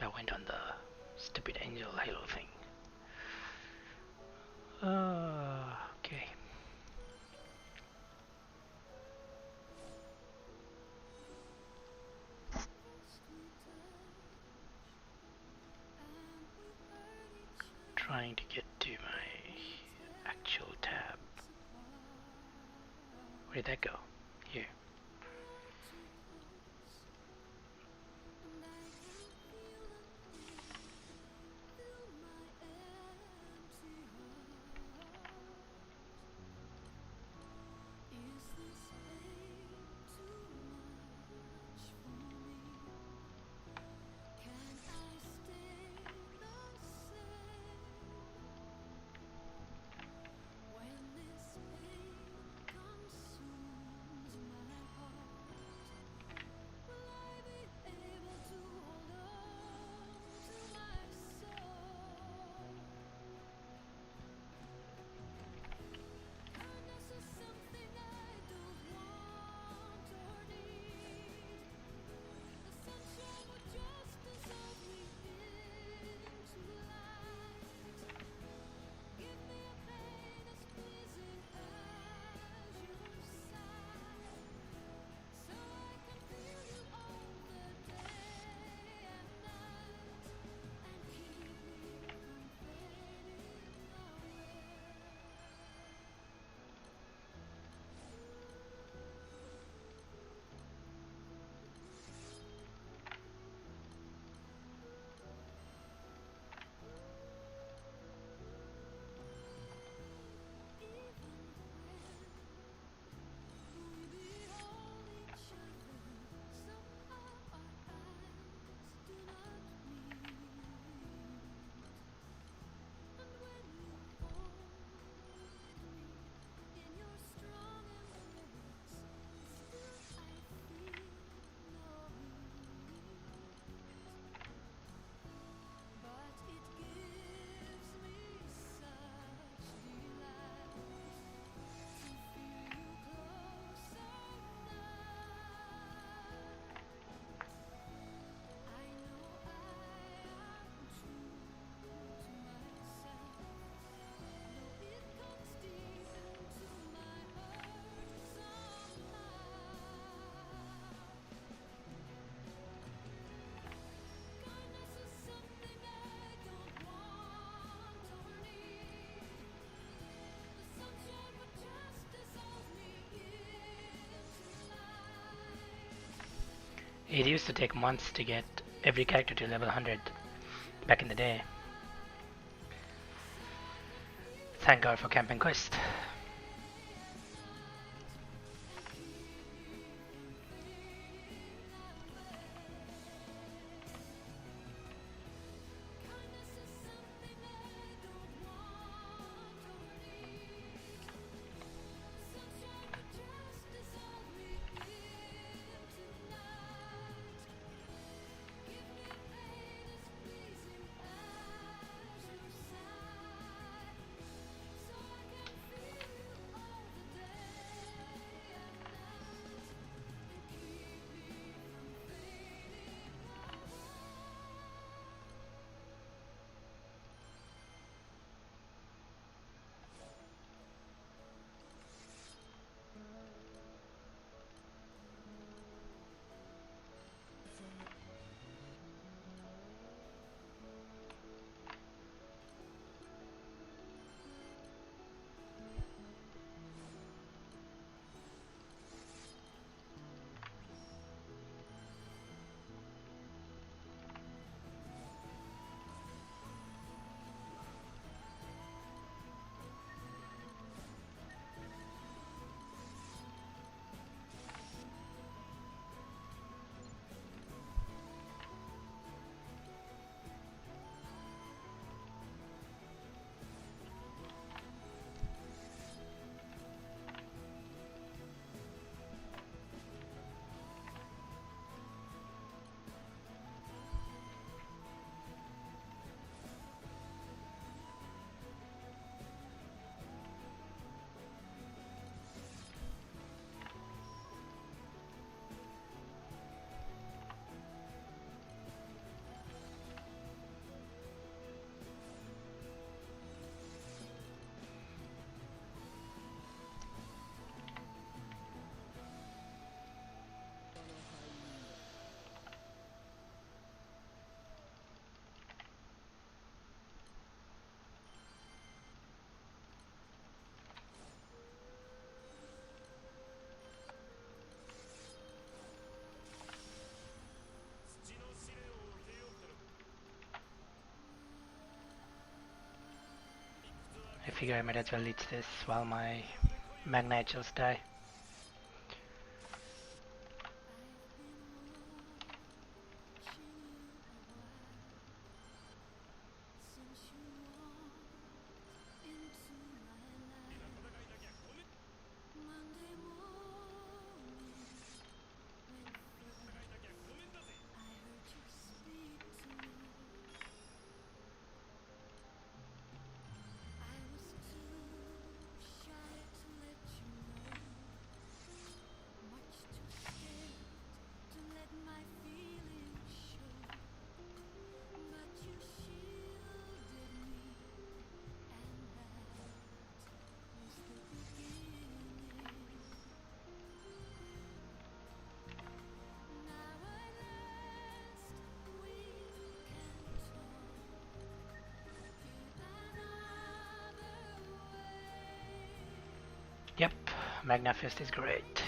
I went on the stupid angel halo thing. Okay. Trying to get to my actual tab. Where did that go? Here. It used to take months to get every character to level 100 back in the day. Thank God for Camping Quest. figure I might as well leech this while my Magnitudes die. Yep, Magnafist is great.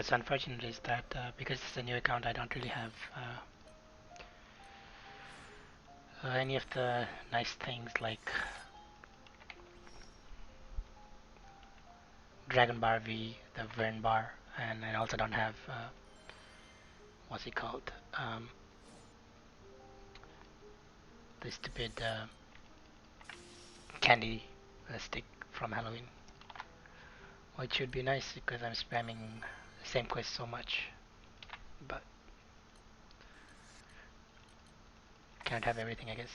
What's unfortunate is that because it's a new account, I don't really have any of the nice things like Dragon Bar V, the Vern Bar, and I also don't have what's it called? The stupid candy stick from Halloween, which would be nice because I'm spamming the same quest so much, but can't have everything, I guess.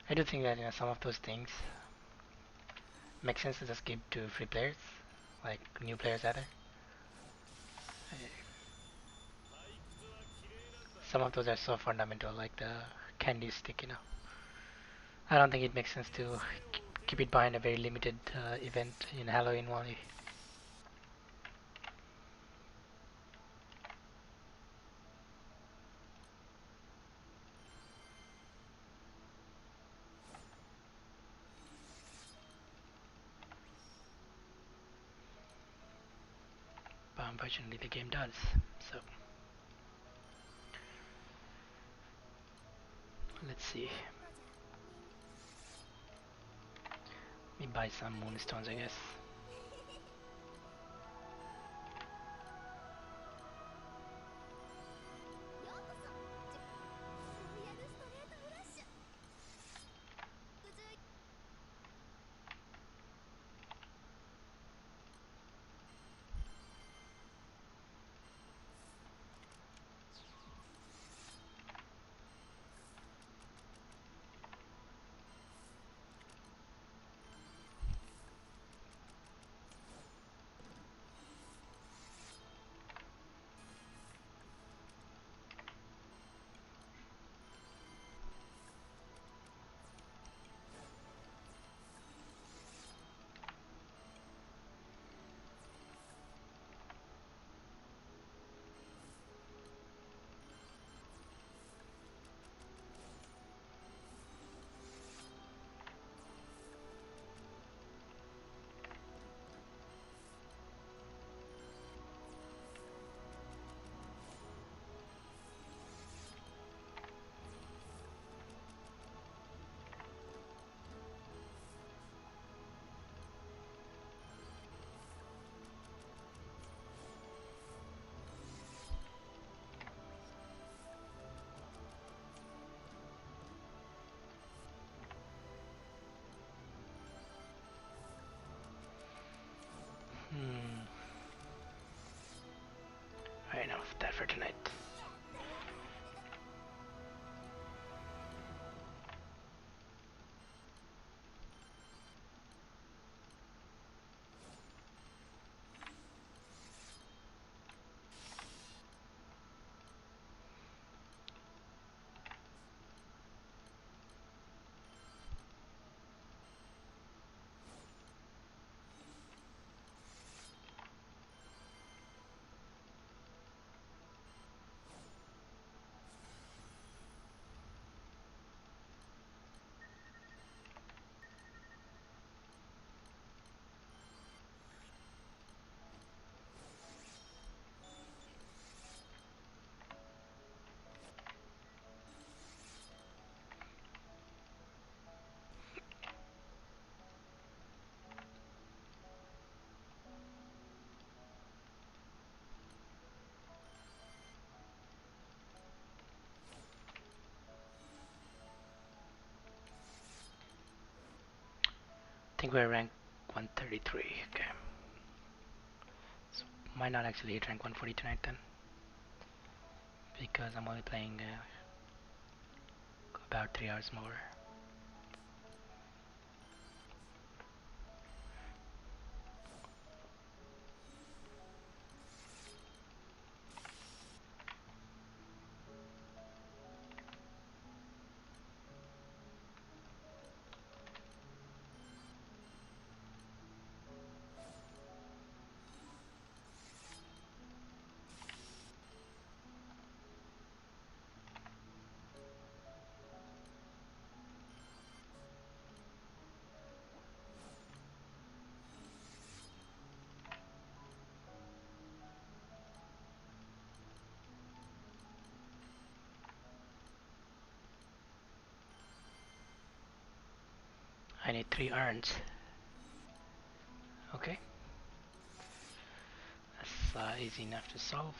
I do think that some of those things make sense to just give to free players, like new players either. Some of those are so fundamental, like the candy stick. I don't think it makes sense to keep it behind a very limited event in Halloween only. But unfortunately, the game does. So let's see. Let me buy some moonstones, I guess. Hmm. Enough of that for tonight. I think we're rank 133. Okay. So might not actually hit rank 140 tonight then, because I'm only playing about 3 hours more. I need 3 urns. Okay. That's easy enough to solve.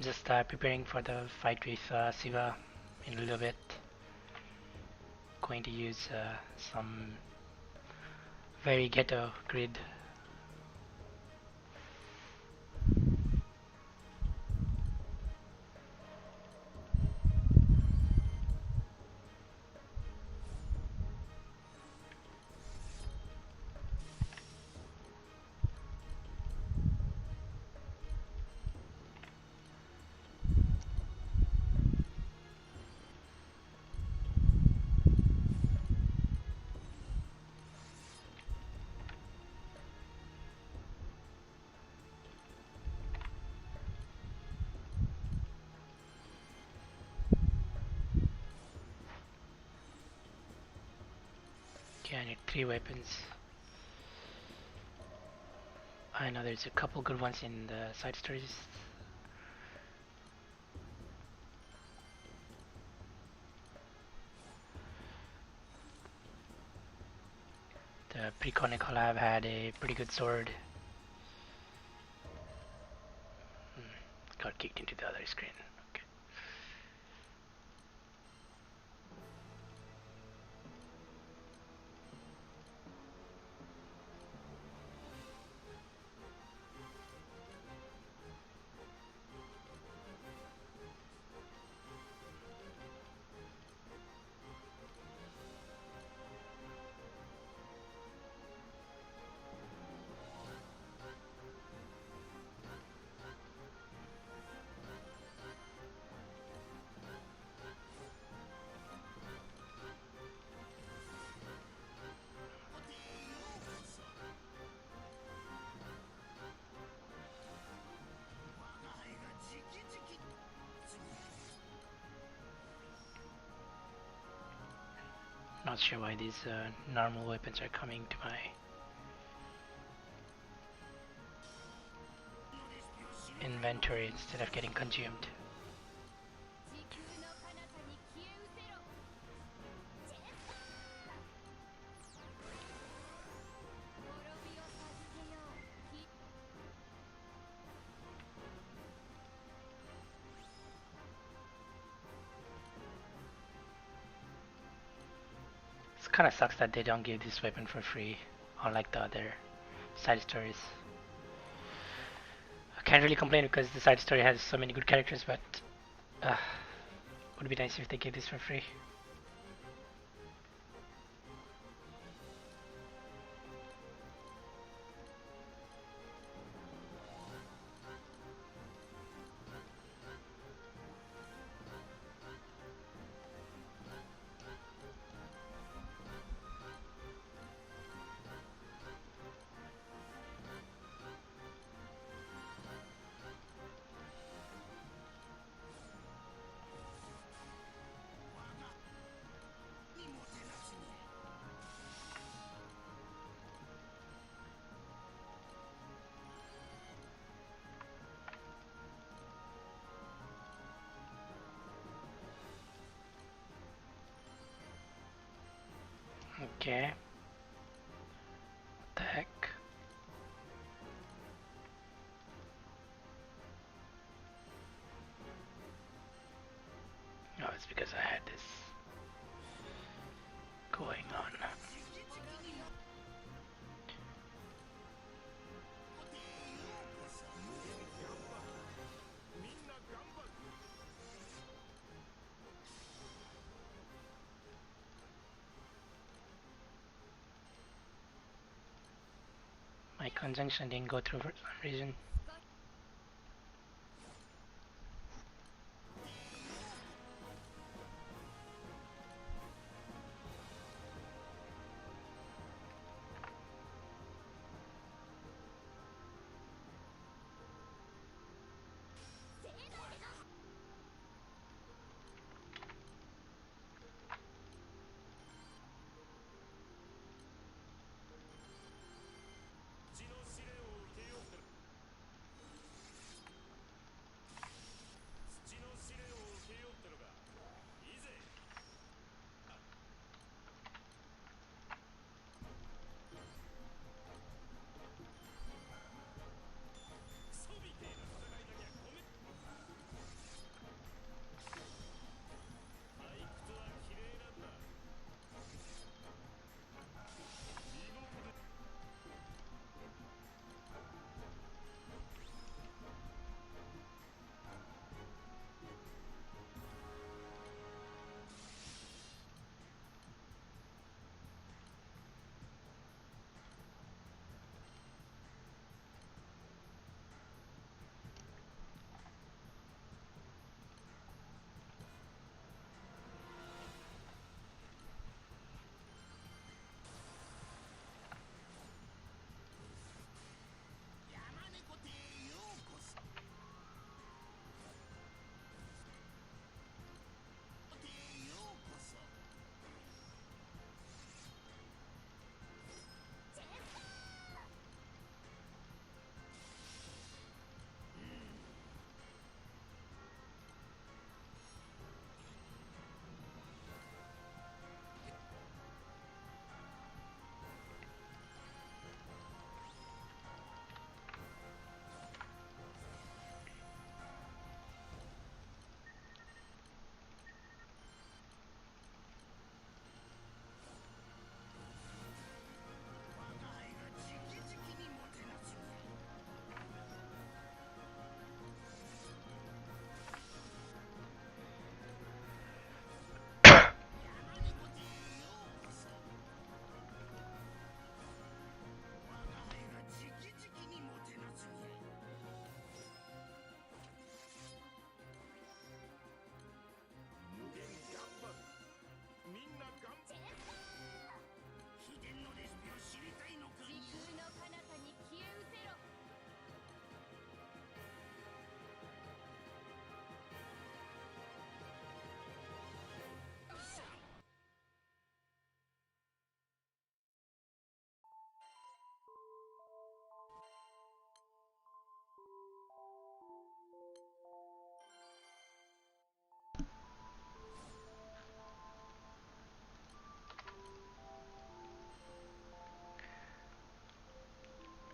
Just preparing for the fight with Shiva in a little bit. Going to use some very ghetto grid. Okay, I need 3 weapons. I know there's a couple good ones in the side stories. pre-conical I've had a pretty good sword. Got kicked into the other screen. Okay. Not sure why these normal weapons are coming to my inventory instead of getting consumed. It kind of sucks that they don't give this weapon for free, unlike the other side stories. I can't really complain because the side story has so many good characters, but would be nice if they gave this for free. Okay. What the heck? Oh, it's because I had this going on. My conjunction didn't go through for some reason.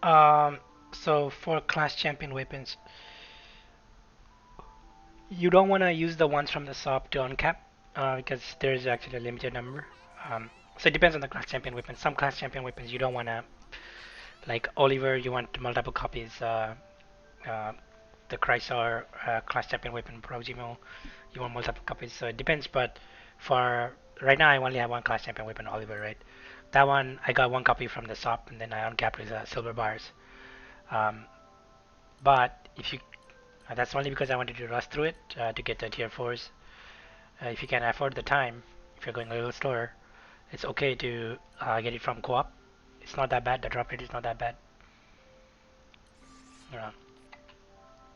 Um, so for class champion weapons, you don't want to use the ones from the shop to uncap because there's actually a limited number. So it depends on the class champion weapons. Some class champion weapons you don't want to, like Oliver, you want multiple copies. Uh, the Chrysler class champion weapon Progimo, you want multiple copies. So it depends. But for right now, I only have one class champion weapon, Oliver. Right, that one I got one copy from the shop, and then I uncapped with silver bars. Um, but if you that's only because I wanted to rush through it to get the tier 4s. If you can afford the time, if you're going a little slower, it's okay to get it from co-op. It's not that bad. The drop rate is not that bad. Uh,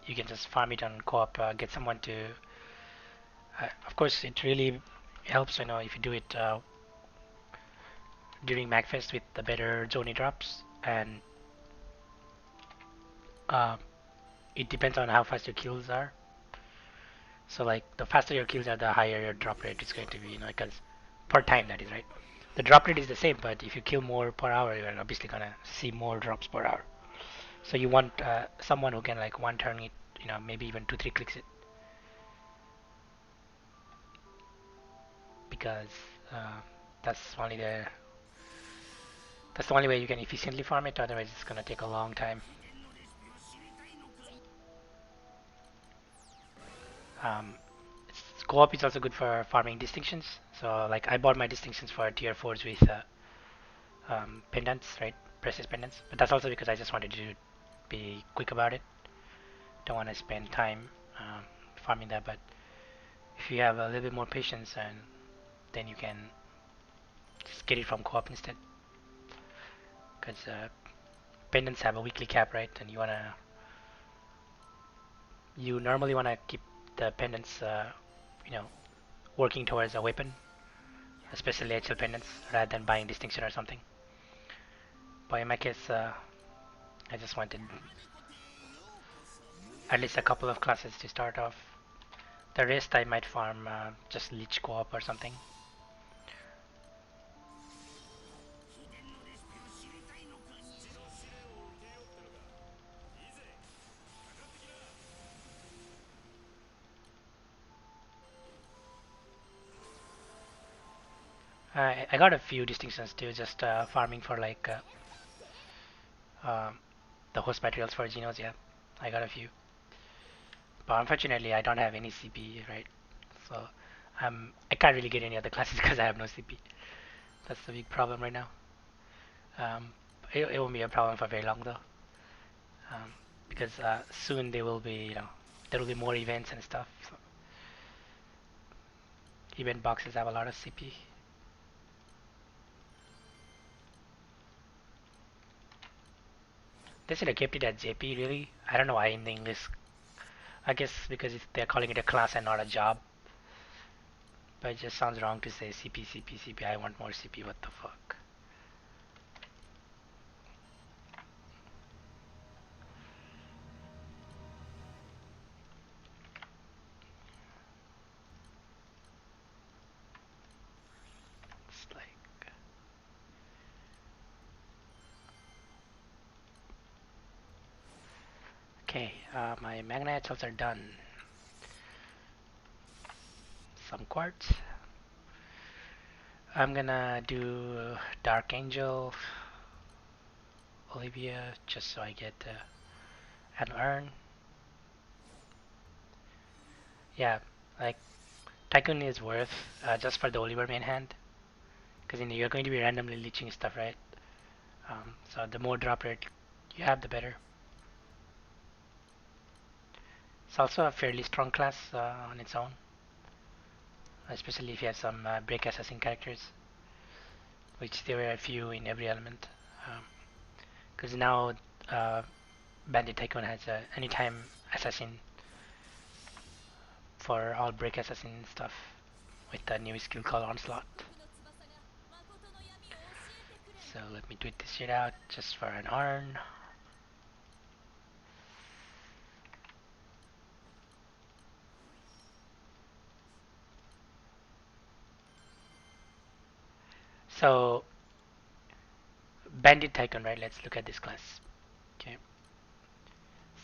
you can just farm it on co-op. Get someone to. Of course, it really helps. If you do it during Magfest with the better Zoni drops, and uh, it depends on how fast your kills are. So like the faster your kills are, the higher your drop rate is going to be. Because per time that is right. The drop rate is the same, but if you kill more per hour, you're obviously gonna see more drops per hour. So you want someone who can like one turn it, maybe even 2 3 clicks it, because uh, that's only the that's the only way you can efficiently farm it. Otherwise, it's gonna take a long time. Um, co-op is also good for farming distinctions. So like I bought my distinctions for tier 4s with pendants, right? Precious pendants. But that's also because I just wanted to be quick about it. Don't want to spend time farming that. But if you have a little bit more patience, and then you can just get it from co-op instead. Because pendants have a weekly cap, right? And you normally wanna keep the pendants, you know, working towards a weapon, especially HL pendants, rather than buying distinction or something. But in my case, I just wanted at least a couple of classes to start off. The rest I might farm just Leech co-op or something. I got a few distinctions too, just farming for like um, the host materials for Genos. Yeah, I got a few, but unfortunately I don't have any CP, right? So I can't really get any other classes because I have no CP. That's the big problem right now. Um, it won't be a problem for very long though, um, because soon there will be more events and stuff. So event boxes have a lot of CP. They should have kept it at JP really. I don't know why in the English. I guess because they're calling it a class and not a job. But it just sounds wrong to say CP, CP, CP. I want more CP. What the fuck? It's like, okay, my magnetals are done. Some quartz. I'm gonna do Dark Angel, Olivia, just so I get an urn. Yeah, like Tycoon is worth just for the Oliver main hand, because you're going to be randomly leeching stuff, right? So the more drop rate you have, the better. It's also a fairly strong class on its own, especially if you have some break assassin characters, which there were a few in every element. Because now uh, Bandit Tycoon has a anytime assassin for all break assassin stuff with the new skill called Onslaught. So let me tweet this shit out just for an Arn. So Bandit Tycoon, right? Let's look at this class.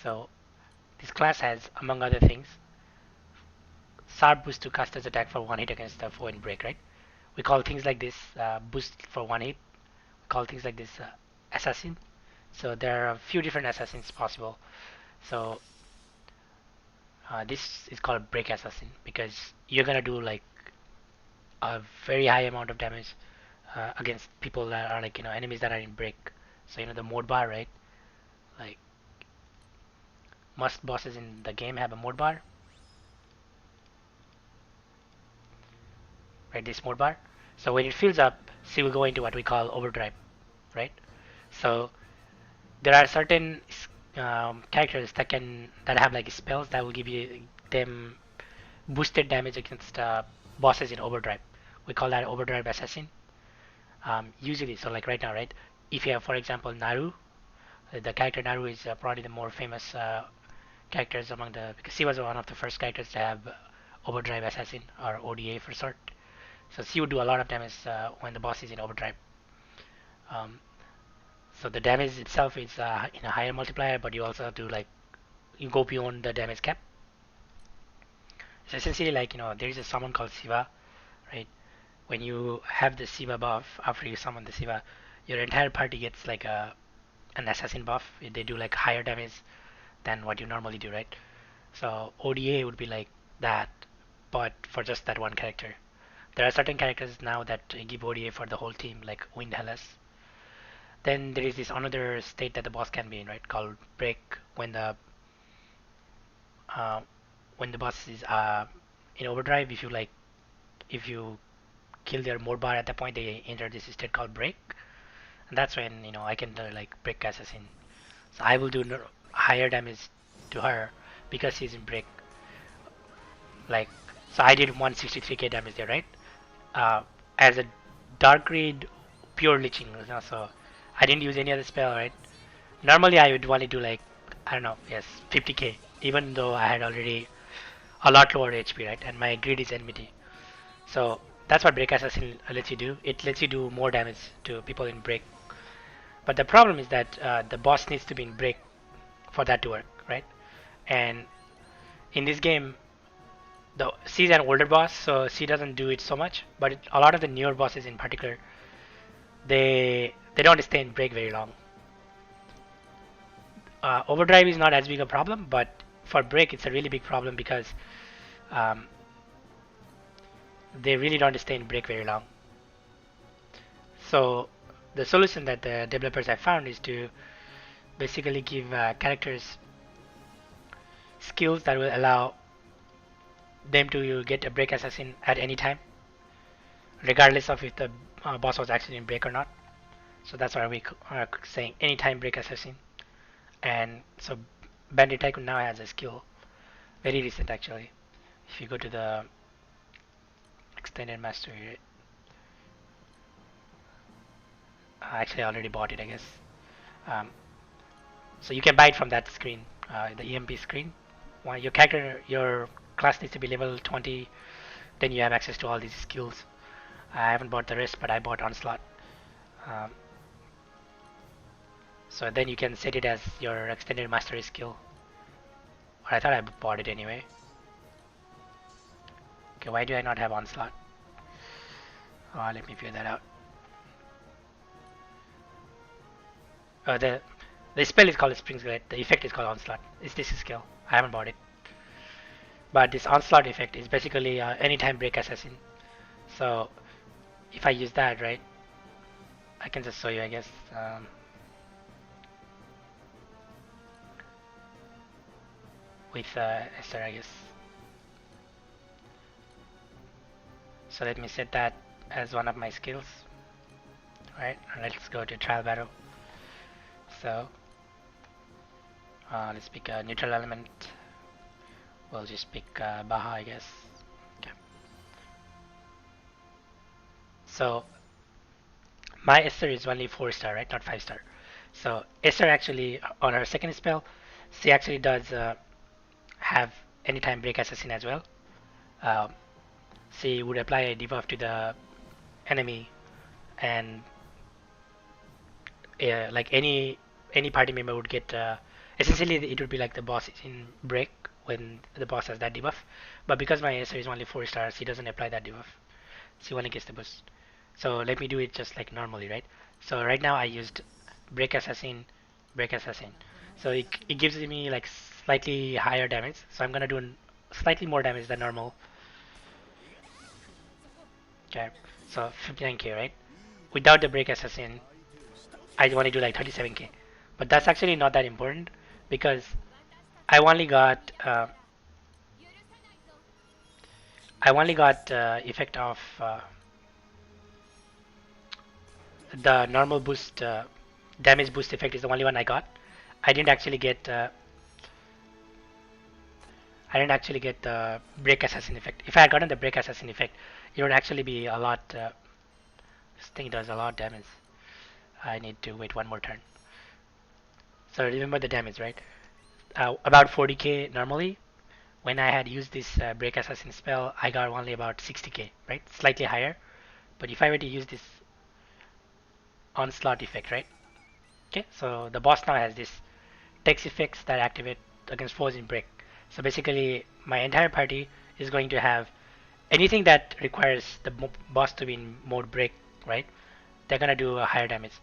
So this class has, among other things, sharp boost to caster's attack for one hit against the foe in break, right? We call things like this boost for one hit. We call things like this assassin. So there are a few different assassins possible. So this is called break assassin because you're gonna do like a very high amount of damage against people that are like enemies that are in break. So the mode bar, right? Like most bosses in the game have a mode bar, right? This mode bar. So when it fills up, she will go into what we call overdrive, right? So there are certain characters that have like spells that will give you them boosted damage against bosses in overdrive. We call that overdrive assassin. Usually, so like right now, right? If you have, for example, Naru, the character Naru is probably the more famous characters among the because she was one of the first characters to have overdrive assassin or ODA for short. So she would do a lot of damage when the boss is in overdrive. Um, so the damage itself is in a higher multiplier, but you also have to like you go beyond the damage cap. So essentially, like there is a summon called Shiva, right? When you have the Shiva buff after you summon the Shiva, your entire party gets like an assassin buff. They do like higher damage than what you normally do, right? So ODA would be like that, but for just that one character. There are certain characters now that give ODA for the whole team, like Wind Hellas. Then there is this another state that the boss can be in, right? Called break uh, when the boss is in overdrive. If you kill their mode bar at that point, they enter this state called break, and that's when I can like break assassin. So I will do higher damage to her because she's in break. Like so, I did 163k damage there, right? As a dark read pure leeching, so I didn't use any other spell, right? Normally I would only do like I don't know, yes, 50k, even though I had already a lot lower HP, right? And my greed is enmity. So that's what break assassin lets you do. It lets you do more damage to people in break. But the problem is that the boss needs to be in break for that to work, right? And in this game, she's an older boss, so she doesn't do it so much. But a lot of the newer bosses, in particular, they don't stay in break very long. Overdrive is not as big a problem, but for break, it's a really big problem because um, they really don't stay in break very long. So the solution that the developers have found is to basically give characters skills that will allow them to get a break assassin at any time, regardless of if the boss was actually in break or not. So that's why we are saying anytime break assassin. And so Bandit Tycoon now has a skill, very recent actually. If you go to the extended mastery, actually I already bought it, I guess. Um, so you can buy it from that screen, the EMP screen. When your class needs to be level 20, then you have access to all these skills. I haven't bought the rest, but I bought Onslaught. Um, so then you can set it as your extended mastery skill. Or I thought I bought it anyway. Okay, why do I not have Onslaught? Let me figure that out. The spell is called Spring Glade. The effect is called Onslaught. It's this skill. I haven't bought it. But this Onslaught effect is basically anytime break assassin. So if I use that, right, I can just show you, I guess. With Esther, I guess. So let me set that as one of my skills. Right, let's go to trial battle. So let's pick a neutral element. We'll just pick Baha, I guess. Okay. So my Esther is only 4-star, right? Not 5-star. So Esther actually, on her second spell, she actually does have anytime break assassin as well. Um, she would apply a debuff to the enemy, and like any party member would get essentially it would be like the boss is in break when the boss has that debuff. But because my SR is only 4 stars, he doesn't apply that debuff. So he only gets the boost. So let me do it just like normally, right? So right now I used break assassin, break assassin. So it gives me like slightly higher damage. So I'm gonna do slightly more damage than normal. Okay, so 59k, right? Without the break assassin, I only do like 37k. But that's actually not that important because I only got uh, effect of the normal boost damage boost effect is the only one I got. I didn't actually get the break assassin effect. If I had gotten the break assassin effect, it would actually be a lot. This thing does a lot of damage. I need to wait one more turn. So remember the damage, right? About 40k normally. When I had used this break assassin spell, I got only about 60k, right? Slightly higher. But if I were to use this onslaught effect, right? Okay, so the boss now has this text effects that activate against foes in break. So basically, my entire party is going to have anything that requires the boss to be in mode break, right? They're gonna do a higher damage.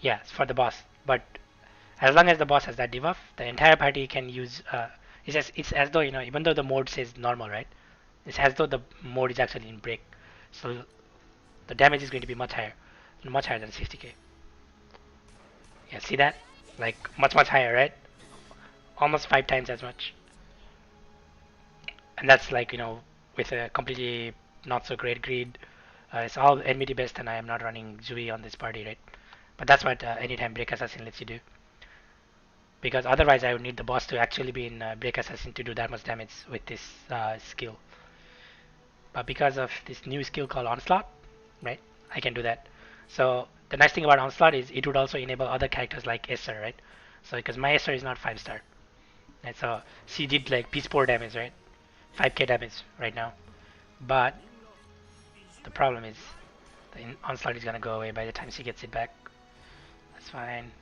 Yeah, it's for the boss. But as long as the boss has that debuff, the entire party can use. It's as though even though the mode says normal, right? It's as though the mode is actually in break. So the damage is going to be much higher than 60k. Yeah, see that? Like much higher, right? Almost 5 times as much. And that's like with a completely not so great greed. It's all enmity based, and I am not running Zui on this party, right? But that's what anytime break assassin lets you do. Because otherwise, I would need the boss to actually be in break assassin to do that much damage with this skill. But because of this new skill called onslaught, right, I can do that. So the nice thing about onslaught is it would also enable other characters like Esser, right? So because my Esser is not 5 star, right? So she did like P4 damage, right? 5k damage right now. But the problem is the onslaught is gonna go away by the time she gets it back. That's fine.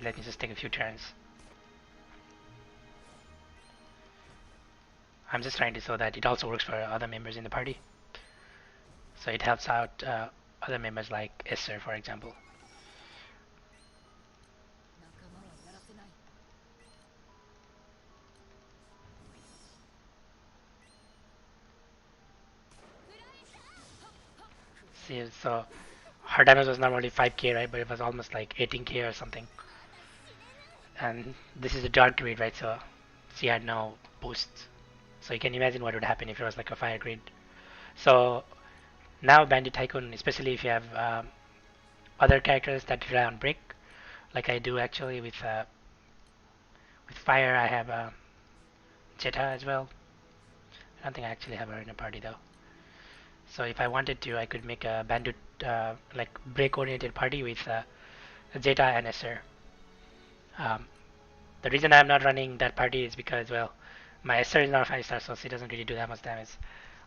Let me just take a few turns. I'm just trying to show that it also works for other members in the party. So it helps out other members like Esser, for example. See, so her damage was normally 5k, right? But it was almost like 18k or something. And this is a dark grid, right? So she had no boosts. So you can imagine what would happen if it was like a fire grid. So now Bandit Tycoon, especially if you have other characters that rely on break, like I do actually with fire, I have Jetta as well. I don't think I actually have her in a party though. So if I wanted to, I could make a Bandit like break-oriented party with Jetta and Esser. Um, the reason I'm not running that party is because, well, my Esser is not a 5 star, so she doesn't really do that much damage.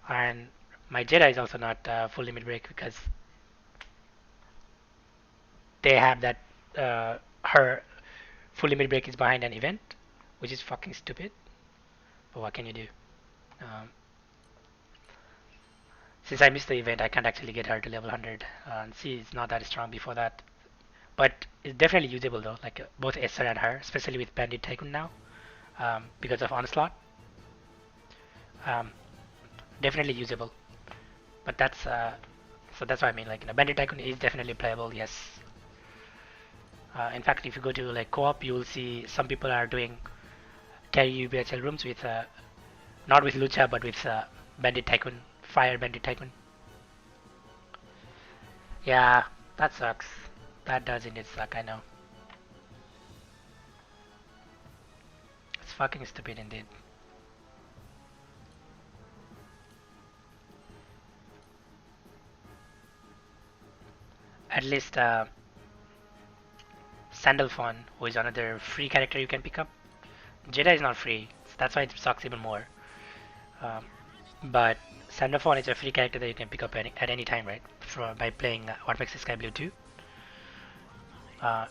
And my Jedi is also not full limit break because they have that her full limit break is behind an event, which is fucking stupid. But what can you do? Um, since I missed the event, I can't actually get her to level 100. And she is not that strong before that. But it's definitely usable though, like both Esther and her, especially with Bandit Tycoon now, because of Onslaught. Um, Definitely usable. But that's what I mean. Like Bandit Tycoon is definitely playable. Yes. In fact, if you go to like co-op, you will see some people are doing carry UBHL rooms with not with Lucha, but with Bandit Tycoon, Fire Bandit Tycoon. Yeah, that sucks. That does indeed suck. I know. It's fucking stupid indeed. At least Sandalphon, who is another free character you can pick up. Jedi is not free, so that's why it sucks even more. Um, but Sandalphon is a free character that you can pick up at any time, right? By playing What Makes the Sky Blue 2. Uh,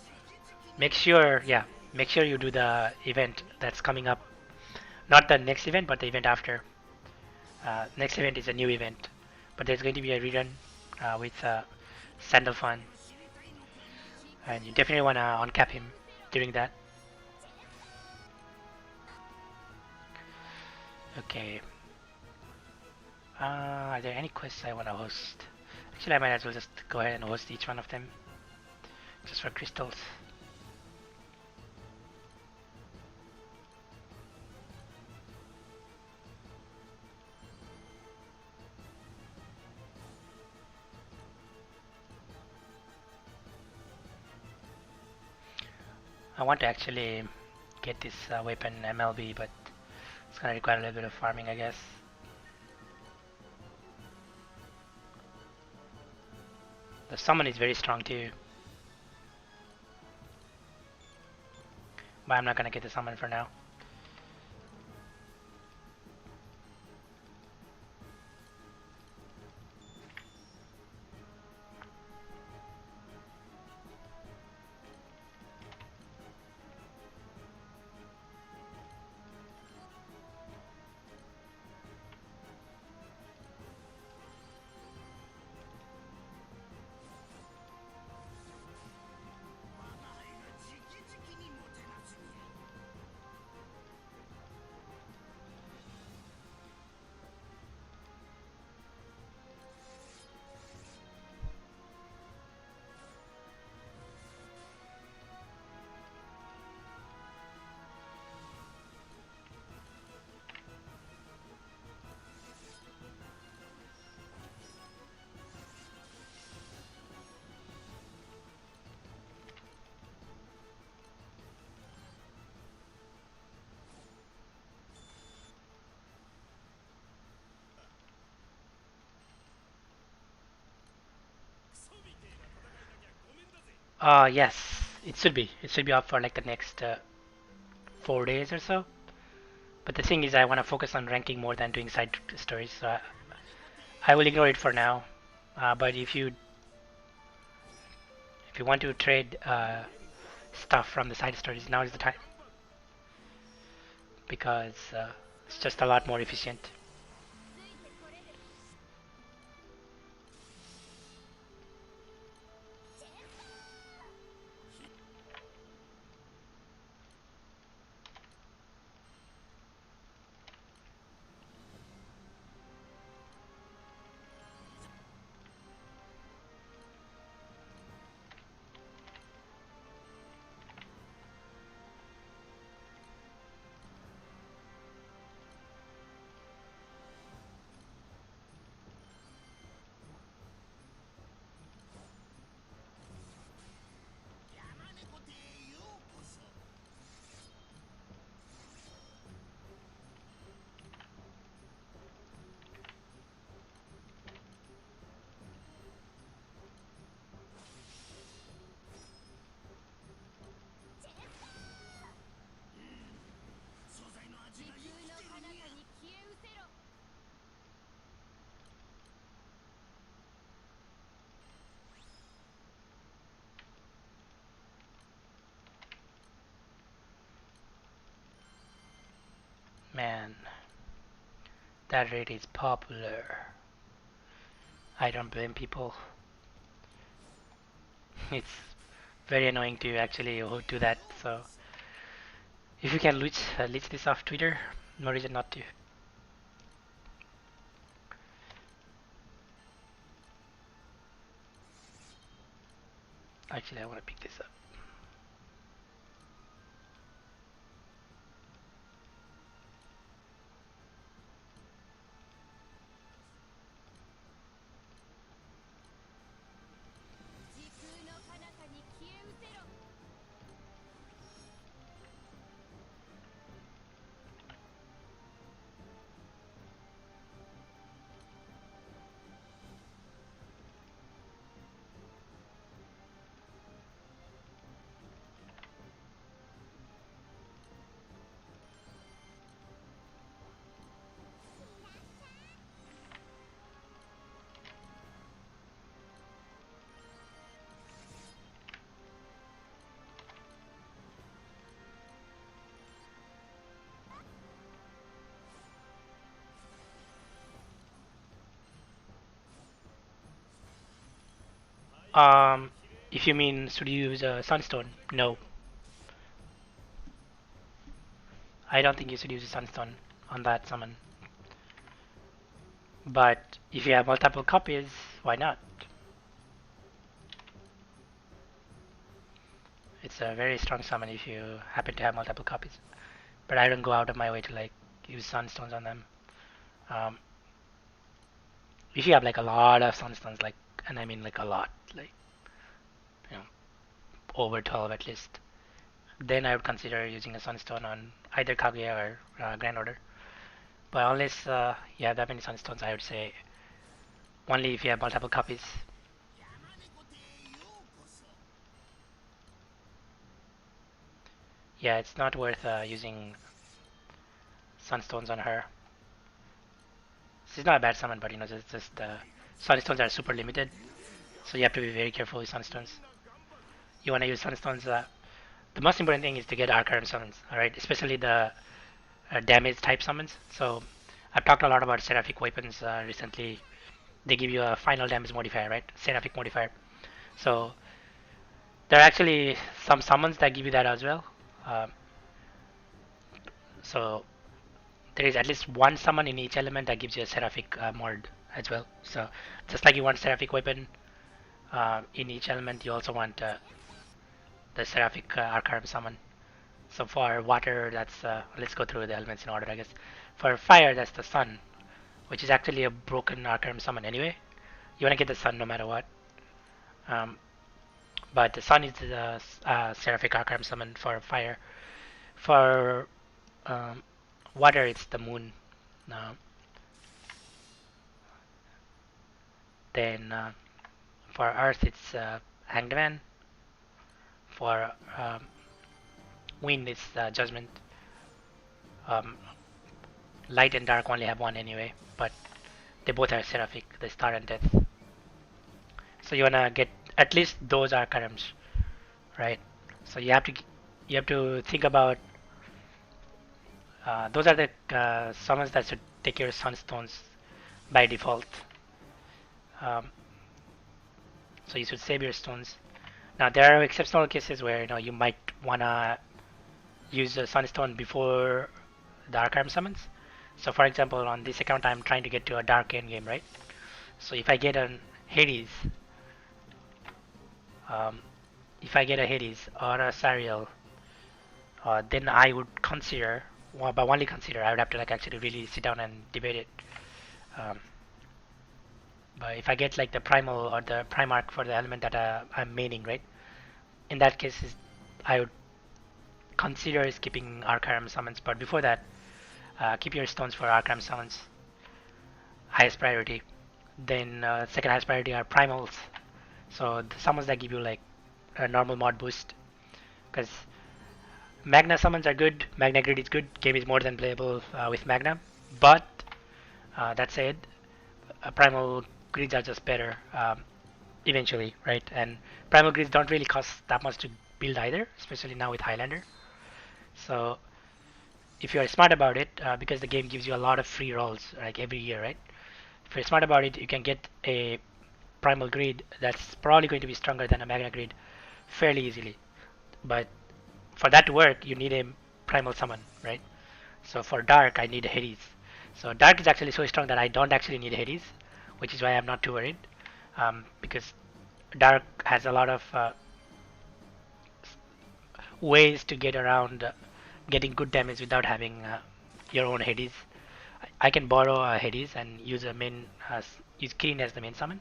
Make sure, yeah, make sure you do the event that's coming up. Not the next event, but the event after. Next event is a new event, but there's going to be a rerun with Sandalfan, and you definitely want to uncap him during that. Okay. Are there any quests I want to host? Actually, I might as well just go ahead and host each one of them, just for crystals. I want to actually get this weapon MLB, but it's gonna require a little bit of farming, I guess. The summon is very strong too, but I'm not gonna get the summon for now. Yes, it should be. It should be up for like the next 4 days or so. But the thing is, I want to focus on ranking more than doing side stories, so I will ignore it for now. But if you want to trade stuff from the side stories, now is the time because it's just a lot more efficient. Man, that raid is popular. I don't blame people. It's very annoying to actually do that. So if you can leech this off Twitter, no reason not to. Actually, I want to pick this up. If you mean should you use a Sunstone, no. I don't think you should use a Sunstone on that summon. But if you have multiple copies, why not? It's a very strong summon if you happen to have multiple copies. But I don't go out of my way to like use Sunstones on them. Um, if you have like a lot of Sunstones, like, and I mean like a lot, like, you know, over 12 at least, then I would consider using a Sunstone on either Kaguya or Grand Order. But unless you have that many Sunstones, I would say only if you have multiple copies. Yeah, it's not worth using Sunstones on her. She's not a bad summon, but you know, just Sunstones are super limited, so you have to be very careful with Sunstones. You want to use Sunstones. The most important thing is to get Arcane summons, alright? Especially the damage type summons. So I've talked a lot about Seraphic weapons recently. They give you a final damage modifier, right? Seraphic modifier. So there are actually some summons that give you that as well. Um, so there is at least one summon in each element that gives you a Seraphic mod as well. So just like you want Seraphic weapon in each element, you also want the Seraphic Arcane summon. So for water, that's let's go through the elements in order, I guess. For fire, that's the sun, which is actually a broken Arcane summon anyway. You want to get the sun no matter what. Um, but the sun is the Seraphic Arcane summon for fire. For um, water, it's the moon. Uh, then for earth, it's Hanged Man. For wind, it's Judgment. Um, light and dark only have one anyway, but they both are Seraphic, the star and death. So you wanna get at least those archetypes, right? So you have to think about those are the summons that should take your sunstones by default. Um, so you should save your stones. Now there are exceptional cases where you know you might wanna use a sunstone before the arcane summons. So for example, on this account, I'm trying to get to a dark endgame, right? So if I get an Hades, um, if I get a Hades or a Sariel, then I would consider, well, but only consider, I would have to like actually really sit down and debate it. Um, but if I get like the primal or the primarch for the element that I'm maining, right? In that case, I would consider skipping Arcarum summons. But before that, keep your stones for Arcarum summons, highest priority. Then second highest priority are primals. So the summons that give you like a normal mod boost, because Magna summons are good. Magna Grid is good. Game is more than playable with Magna. But that said, Primal Grids are just better eventually, right? And Primal Grids don't really cost that much to build either, especially now with Highlander. So if you're smart about it, because the game gives you a lot of free rolls like every year, right? If you're smart about it, you can get a Primal Grid that's probably going to be stronger than a Magna Grid fairly easily. But for that to work, you need a primal summon, right? So for Dark, I need a Hades. So Dark is actually so strong that I don't actually need a Hades, which is why I'm not too worried, because Dark has a lot of ways to get around getting good damage without having your own Hades. I can borrow a Hades and use a main, use Kirin as the main summon.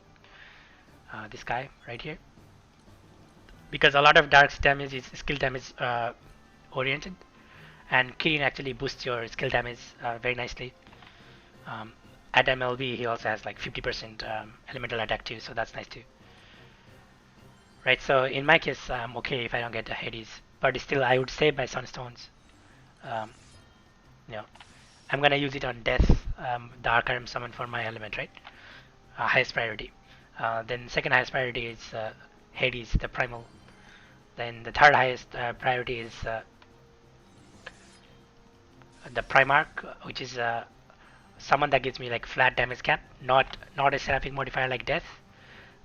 This guy right here, because a lot of Dark's damage is skill damage oriented, and Kirin actually boosts your skill damage very nicely. At MLB, he also has like 50% elemental attack too, so that's nice too. Right, so in my case, I'm okay if I don't get the Hades, but still, I would save my Sunstones. Um, you know, I'm gonna use it on Death, the Arcane summon for my element, right? Highest priority. Then second highest priority is Hades, the primal. Then the third highest priority is the Primarch, which is someone that gives me like flat damage cap, not a seraphic modifier like Death,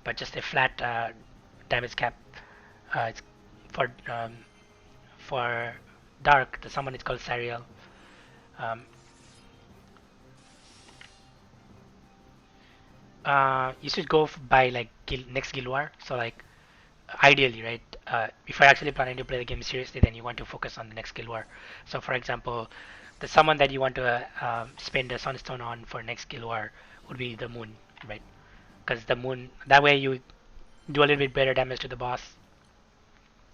but just a flat damage cap. It's for for dark. The summon is called Sariel. Um, you should go by like next guild war. So like ideally, right? If you're actually planning to play the game seriously, then you want to focus on the next guild war. So for example, the summon that you want to spend a sunstone on for next guild war would be the moon, right? Because the moon, that way you do a little bit better damage to the boss.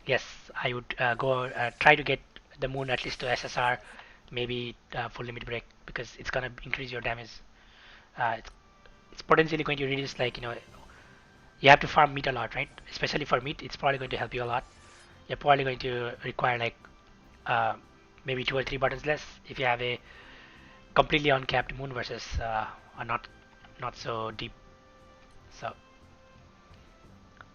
Yes, I would go try to get the moon at least to SSR, maybe full limit break, because it's gonna increase your damage. It's potentially going to reduce, like, you have to farm meat a lot, right? Especially for meat, it's probably going to help you a lot. You're probably going to require like uh, maybe 2 or 3 buttons less if you have a completely uncapped moon versus a not so deep. So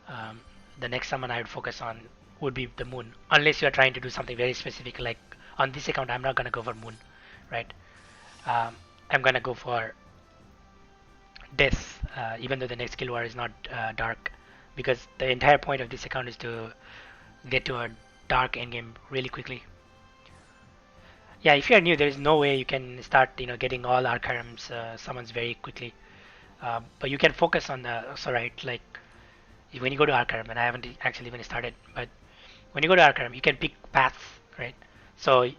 um, the next summon I would focus on would be the moon, unless you are trying to do something very specific. Like on this account, I'm not gonna go for moon, right? I'm gonna go for death, even though the next skill war is not dark, because the entire point of this account is to get to a dark endgame really quickly. Yeah, if you are new, there is no way you can start, getting all Arcaram's summons very quickly. But you can focus on the, so right, like when you go to Arcaram, and I haven't actually even started, but when you go to Arcaram, you can pick paths, right? So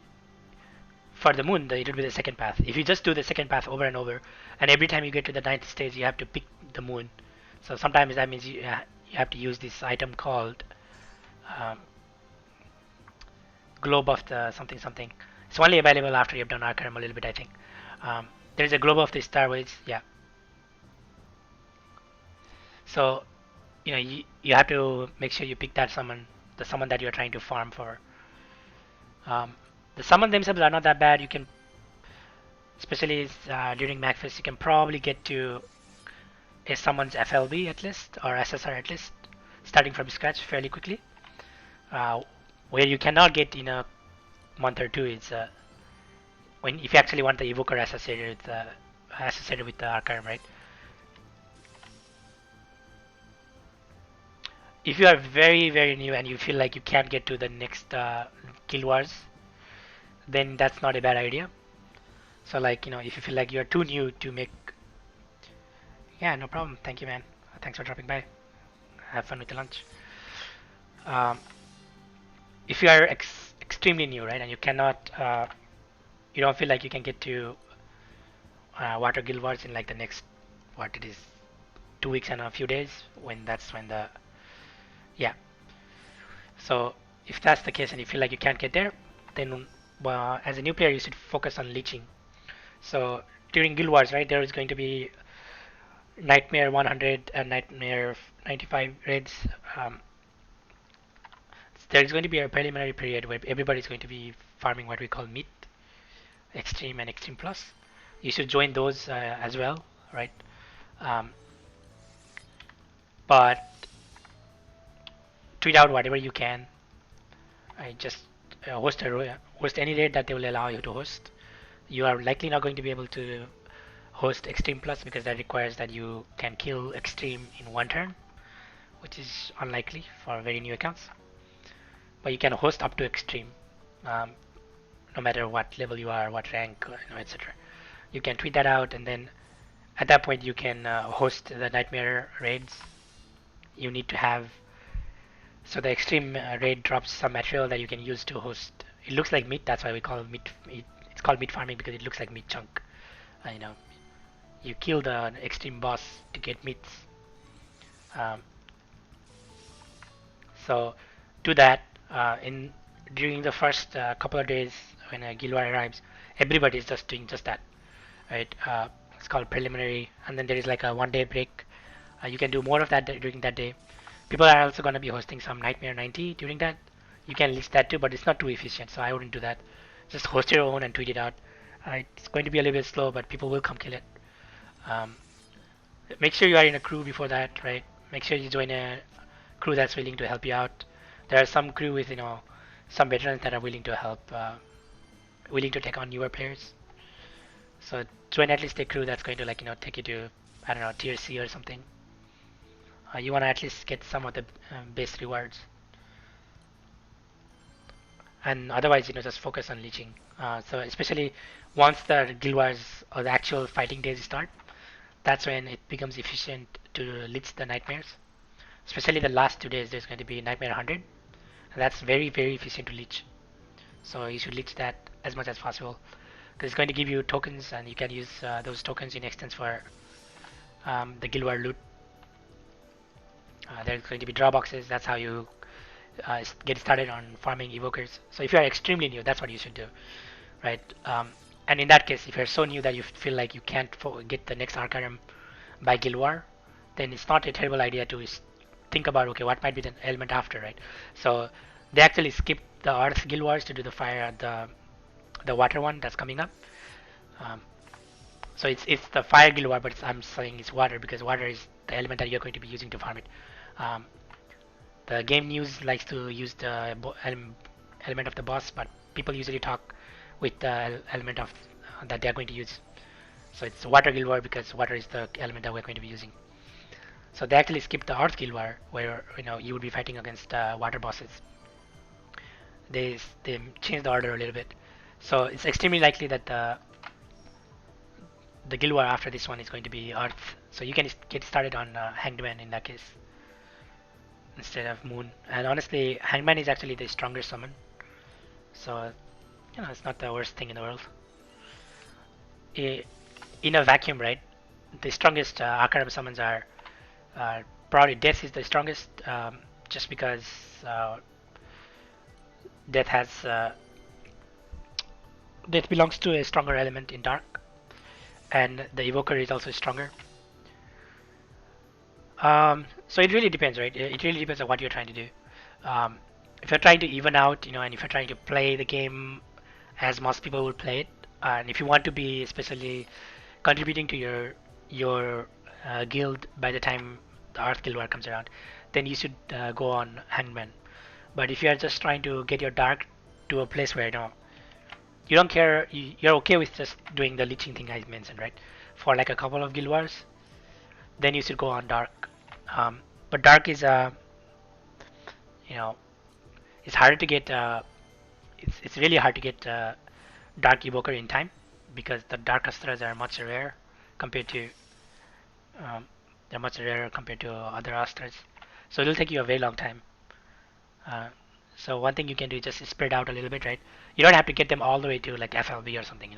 for the moon, it will be the second path. If you just do the second path over and over, and every time you get to the ninth stage, you have to pick the moon. So sometimes that means you have to use this item called um, globe of the something something. It's only available after you've done Arcaram a little bit, I think. There's a globe of the starways, yeah. So you have to make sure you pick that summon, the summon that you're trying to farm for. Um, the summon themselves are not that bad. You can, especially during MacFest, you can probably get to a summon's FLB at least, or SSR at least, starting from scratch fairly quickly. Uh, where you cannot get in a month or two is when if you actually want the evoker associated with the Arcarum, right? If you are very very new and you feel like you can't get to the next guild wars, then that's not a bad idea. So like if you feel like you're too new to make, yeah, no problem. Thank you, man. Thanks for dropping by. Have fun with the lunch. Um, if you are extremely new, right, and you cannot, you don't feel like you can get to Water Guild Wars in like the next, what it is, 2 weeks and a few days, that's when the, yeah. So if that's the case and you feel like you can't get there, then as a new player you should focus on leeching. So during Guild Wars, right, there is going to be Nightmare 100 and Nightmare 95 raids. There is going to be a preliminary period where everybody is going to be farming what we call meat, extreme and extreme plus. You should join those as well, right? Um, but tweet out whatever you can. I just host any raid that they will allow you to host. You are likely not going to be able to host extreme plus because that requires that you can kill extreme in one turn, which is unlikely for very new accounts. But you can host up to extreme, um, no matter what level you are, what rank, etc. You can tweet that out, and then at that point you can host the nightmare raids. You need to have, so the extreme raid drops some material that you can use to host. It looks like meat, that's why we call it meat. It's called meat farming because it looks like meat chunk. You kill the extreme boss to get meats. Um, so do that in during the first couple of days when a guild war arrives. Everybody is just doing just that, right? It's called preliminary, and then there is like a 1 day break. You can do more of that during that day. People are also going to be hosting some Nightmare 90 during that. You can list that too, but it's not too efficient, so I wouldn't do that. Just host your own and tweet it out. It's going to be a little bit slow, but people will come kill it. Um, Make sure you are in a crew before that, right? Make sure you join a crew that's willing to help you out. There are some crew with some veterans that are willing to help, willing to take on newer players. So join at least a crew that's going to take you to, I don't know, tier C or something. You want to at least get some of the base rewards, and otherwise, just focus on leeching. So especially once the guild wars or the actual fighting days start, that's when it becomes efficient to leech the nightmares. Especially the last 2 days, there's going to be nightmare 100, and that's very very efficient to leech. So you should leech that as much as possible because it's going to give you tokens, and you can use those tokens in exchange for the guild war loot. There's going to be draw boxes. That's how you get started on farming evokers. So if you are extremely new, that's what you should do, right? And in that case, if you're so new that you feel like you can't get the next Arcanum by Guild War, then it's not a terrible idea to think about, okay, what might be the element after, right? So they actually skip the Earth Guild Wars to do the fire, the water one that's coming up. Um, so it's the fire Guild War, but I'm saying it's water because water is the element that you're going to be using to farm it. Um, the game news likes to use the element of the boss, but people usually talk with the element of that they are going to use. So it's water guild war because water is the element that we're going to be using. So they actually skipped the earth guild war where you would be fighting against water bosses. They changed the order a little bit. So it's extremely likely that the guild war after this one is going to be earth. So you can get started on hanged man in that case instead of moon. And honestly, hangman is actually the stronger summon. So it's not the worst thing in the world. In a vacuum, right? The strongest Akaram summons are probably Death is the strongest, just because Death has Death belongs to a stronger element in Dark, and the Evoker is also stronger. So it really depends, right? It really depends on what you're trying to do. If you're trying to even out, and if you're trying to play the game as most people would play it, and if you want to be especially contributing to your guild by the time the Earth Guild War comes around, then you should go on Hangman. But if you are just trying to get your dark to a place where you don't care, you're okay with just doing the leeching thing I mentioned, right? For like a couple of guild wars, then you should go on dark. But dark is you know it's harder to get. It's really hard to get dark evoker in time because the dark astras are much rare compared to um, they're much rarer compared to other astras. So it'll take you a very long time. Uh, so one thing you can do is just spread out a little bit, right? You don't have to get them all the way to like FLB or something,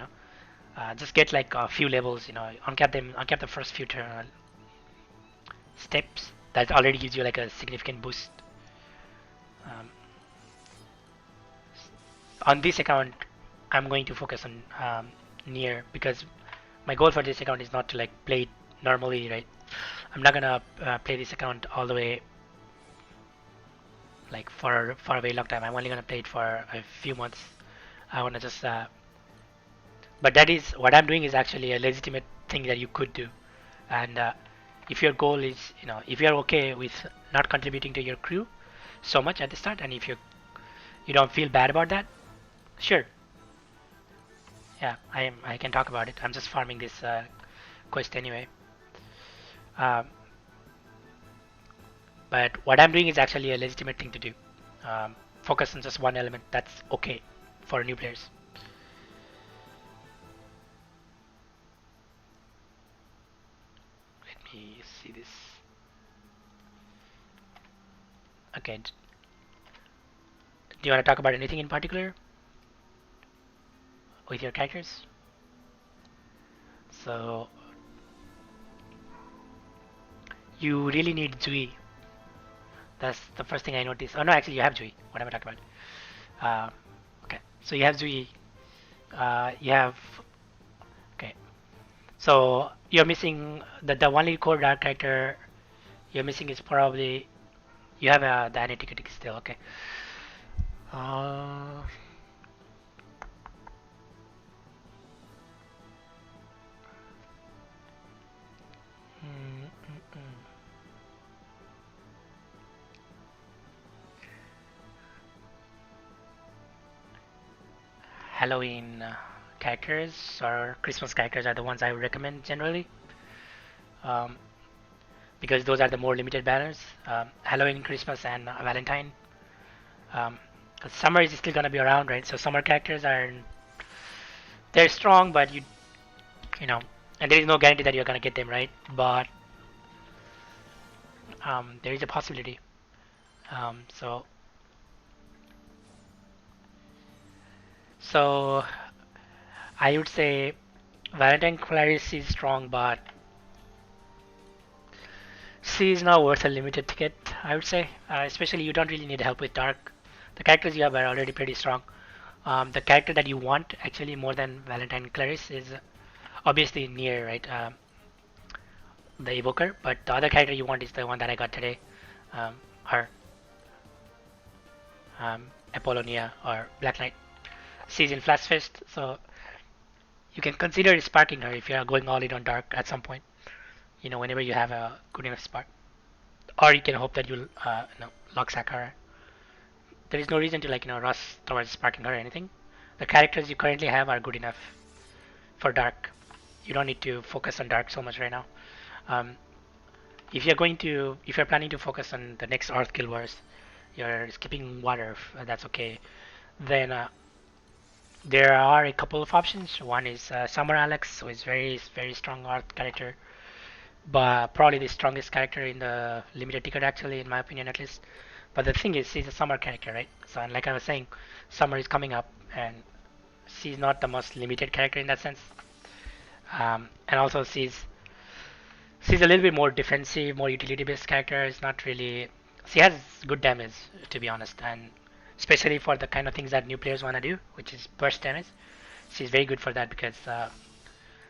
just get like a few levels, uncap the first few steps. That already gives you like a significant boost. Um, on this account, I'm going to focus on near because my goal for this account is not to like play it normally, right? I'm not gonna play this account all the way like for a very long time. I'm only gonna play it for a few months. I wanna just but that is what I'm doing is actually a legitimate thing that you could do. And if your goal is, if you're okay with not contributing to your crew so much at the start, and if you don't feel bad about that, sure, yeah, I can talk about it. I'm just farming this quest anyway. Um, but what I'm doing is actually a legitimate thing to do. Focus on just one element. That's okay for new players. Let me see this. Okay. Do you want to talk about anything in particular with your characters? So you really need Zui. That's the first thing I noticed. Oh no, actually you have Zui. What am I talking about? Okay, so you have Zui. You have okay. So you're missing the only core dark character you're missing is probably you have the antiquity still. Okay. Uh, mm, mm, mm. Halloween characters or Christmas characters are the ones I would recommend generally. Um, because those are the more limited banners. Halloween, Christmas, and Valentine. Um, 'Cause summer is still gonna be around, right? So summer characters are they're strong, but you know, and there is no guarantee that you're gonna get them, right? But there is a possibility. So so I would say Valentine Clarice is strong, but she is not worth a limited ticket. I would say, especially you don't really need help with Dark. The characters you have are already pretty strong. The character that you want actually more than Valentine Clarice is obviously near, right? The Evoker, but the other character you want is the one that I got today, her Apollonia or Black Knight. She's in Flash Fist, so you can consider sparking her if you are going all in on Dark at some point. Whenever you have a good enough spark, or you can hope that you'll lock sack her. There is no reason to rush towards sparking her or anything. The characters you currently have are good enough for Dark. You don't need to focus on Dark so much right now. Um, if you're planning to focus on the next Earth Guild Wars, you're skipping water. That's okay. Then there are a couple of options. One is Summer Alex, who is very strong Earth character, but probably the strongest character in the limited ticket actually, in my opinion at least. But the thing is, she's a summer character, right? So, and like I was saying, summer is coming up, and she's not the most limited character in that sense. And also, she's a little bit more defensive, more utility-based character. It's not really. She has good damage, to be honest, and especially for the kind of things that new players want to do, which is burst damage. She's very good for that because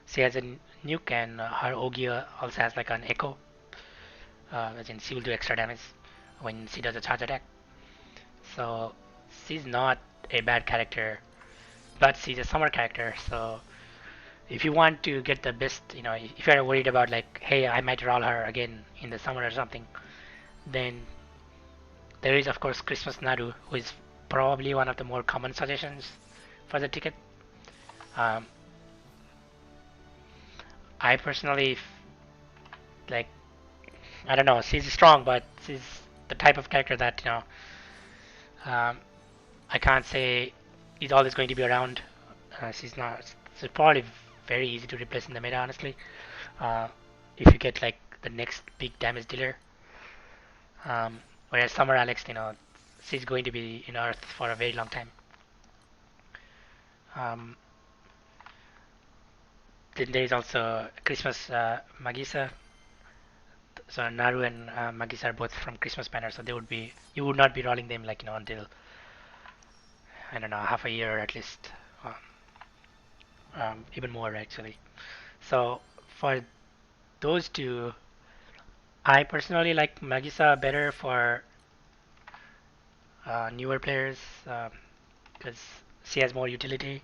she has a nuke, and her Ogi also has like an echo, as in she will do extra damage when she does a charge attack. So she's not a bad character, but she's a summer character. So if you want to get the best, if you're worried about like, hey, I might roll her again in the summer or something, then there is of course Christmas Naru, who is probably one of the more common suggestions for the ticket. Um, I personally like, I don't know, she's strong, but she's the type of character that um, I can't say is always going to be around. She's not. She's probably very easy to replace in the meta, honestly. Uh, if you get like the next big damage dealer. Whereas Summer Alex, she's going to be in Earth for a very long time. Um, then there is also Christmas Magisa. So Naru and Magisa are both from Christmas banner, so they would be you would not be rolling them like until I don't know half a year at least, even more actually. So for those two, I personally like Magisa better for newer players because she has more utility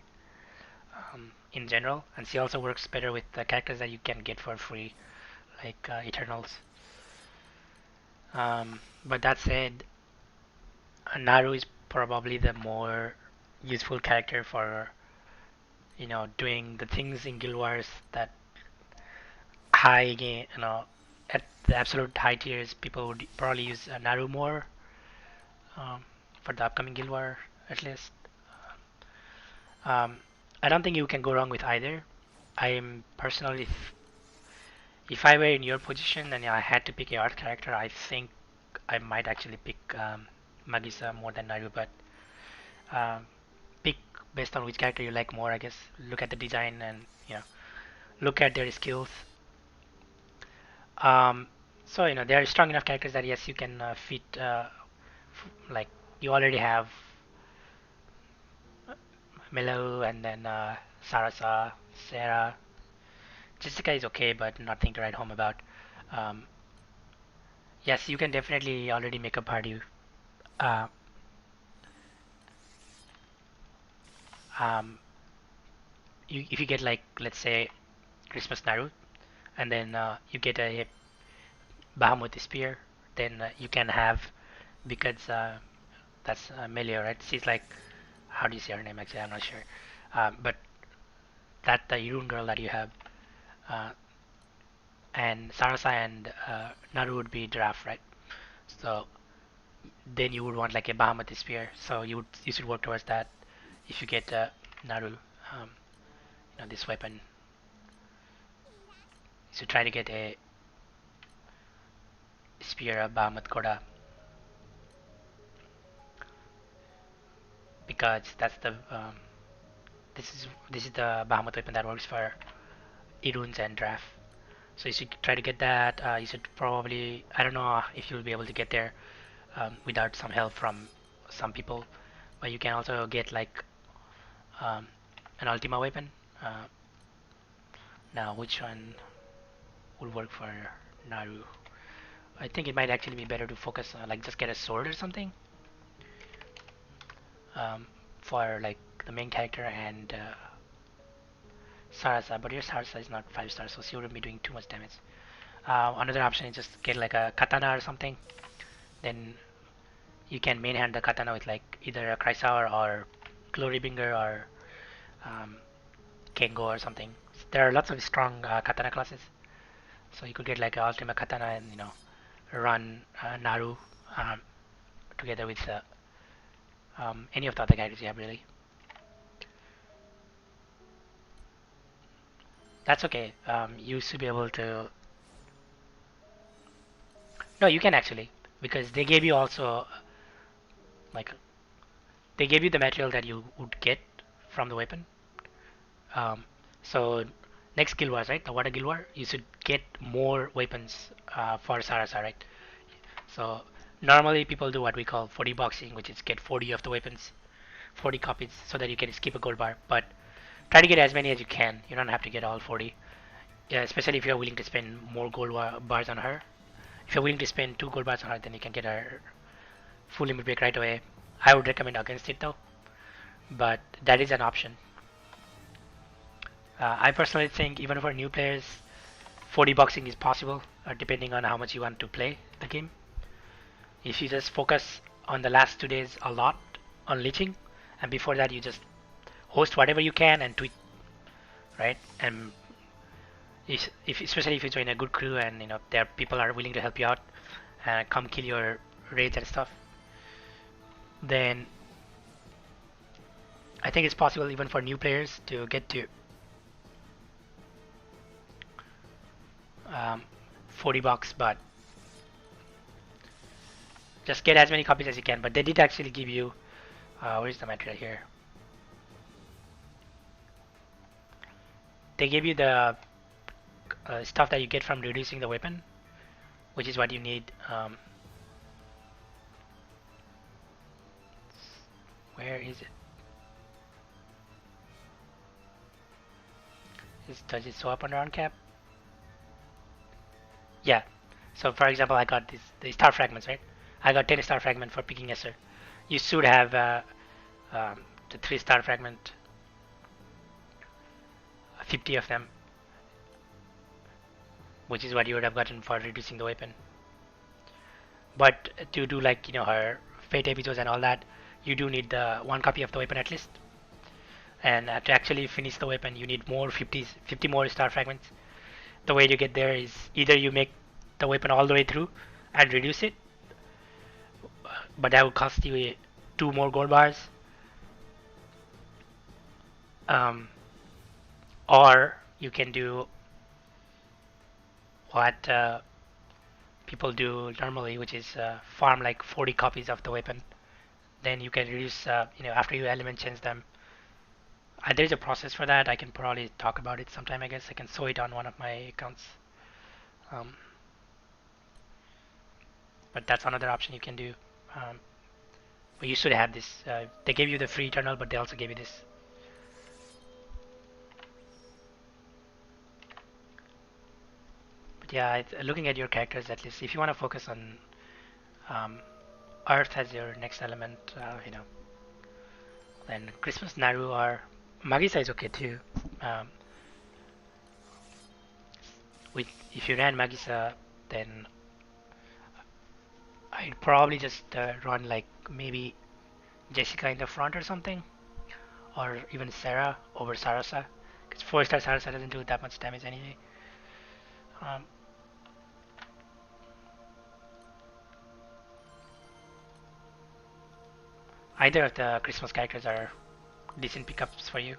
in general, and she also works better with the characters that you can get for free, like Eternals. But that said, Naru is probably the more useful character for doing the things in Guild Wars that high game, at the absolute high tiers, people would probably use Naru more um, for the upcoming Guild War at least. Um, I don't think you can go wrong with either. I am personally, if I were in your position and I had to pick a art character, I think I might actually pick Magisa more than Naru, but um, pick based on which character you like more, I guess. Look at the design and look at their skills. Um, so they are strong enough characters that yes, you can fit like you already have Melo and then Sarasa, Sarah. Jessica is okay, but nothing to write home about. Um, yes, you can definitely already make a party. Uh, um, if you get like let's say Christmas Naru, and then you get a Bahamut Spear, then you can have because that's Melia, right? She's like how do you say her name actually? I'm not sure. But that the Irun girl that you have, uh, and Sarasa and Naru would be draft, right? So then you would want like a Bahamut spear. So you should work towards that. If you get Naru, this weapon, you should try to get a spear of Bahamut Koda because that's the this is the Bahamut weapon that works for Iruns and draft. So you should try to get that. You should probably I don't know if you'll be able to get there without some help from some people, but you can also get like um, an Ultima weapon. Uh, Now, which one would work for Naru? I think it might actually be better to focus on like just get a sword or something um, for like the main character and Sarasa. But your Sarasa is not 5 stars, so she wouldn't be doing too much damage. Another option is just get like a katana or something. Then you can main hand the katana with like either a Chrysaor or Glorybringer or um, Kengo or something. There are lots of strong katana classes, so you could get like a Ultima Katana and run Naru um, together with any of the other characters you have really. That's okay. You should be able to. No, you can actually because they gave you also like they gave you the material that you would get from the weapon. Um, so next guild wars, right? The water guild war, you should get more weapons for Sarasa, right? So normally people do what we call 40 boxing, which is get 40 of the weapons, 40 copies, so that you can skip a gold bar. But try to get as many as you can. You don't have to get all 40. Yeah, especially if you're willing to spend more bars on her. If you're willing to spend 2 gold bars on her, then you can get her full limit break right away. I would recommend against it though, but that is an option. I personally think even for new players, 40 boxing is possible, depending on how much you want to play the game. If you just focus on the last 2 days a lot on leeching, and before that you just host whatever you can and tweet, right? And if especially if you join a good crew and there people are willing to help you out and come kill your raids and stuff, then I think it's possible even for new players to get to 40 bucks, but just get as many copies as you can. But they did actually give you where is the material here? They gave you the stuff that you get from reducing the weapon, which is what you need. Where is it? Does it show up under on cap? Yeah. So for example, I got the star fragments, right? I got 10 star fragment for picking Esser. You should have the 3 star fragment, 50 of them, which is what you would have gotten for reducing the weapon. But to do like her fate episodes and all that, you do need the 1 copy of the weapon at least. And to actually finish the weapon, you need more 50 more star fragments. The way you get there is either you make the weapon all the way through and reduce it, but that would cost you 2 more gold bars, or you can do what people do normally, which is farm like 40 copies of the weapon. Then you can reduce, after you element change them. There's a process for that. I can probably talk about it sometime. I guess I can show it on one of my accounts. Um, but that's another option you can do. But you should have this. They gave you the free eternal, but they also gave you this. But yeah, looking at your characters, at least if you want to focus on um, Earth as your next element, then Christmas Naru or Magisa is okay too. Um, if you ran Magisa, then I'd probably just run like maybe Jessica in the front or something, or even Sarah over Sarasa, because 4 star Sarasa doesn't do that much damage anyway. Either of the Christmas characters are decent pickups for you.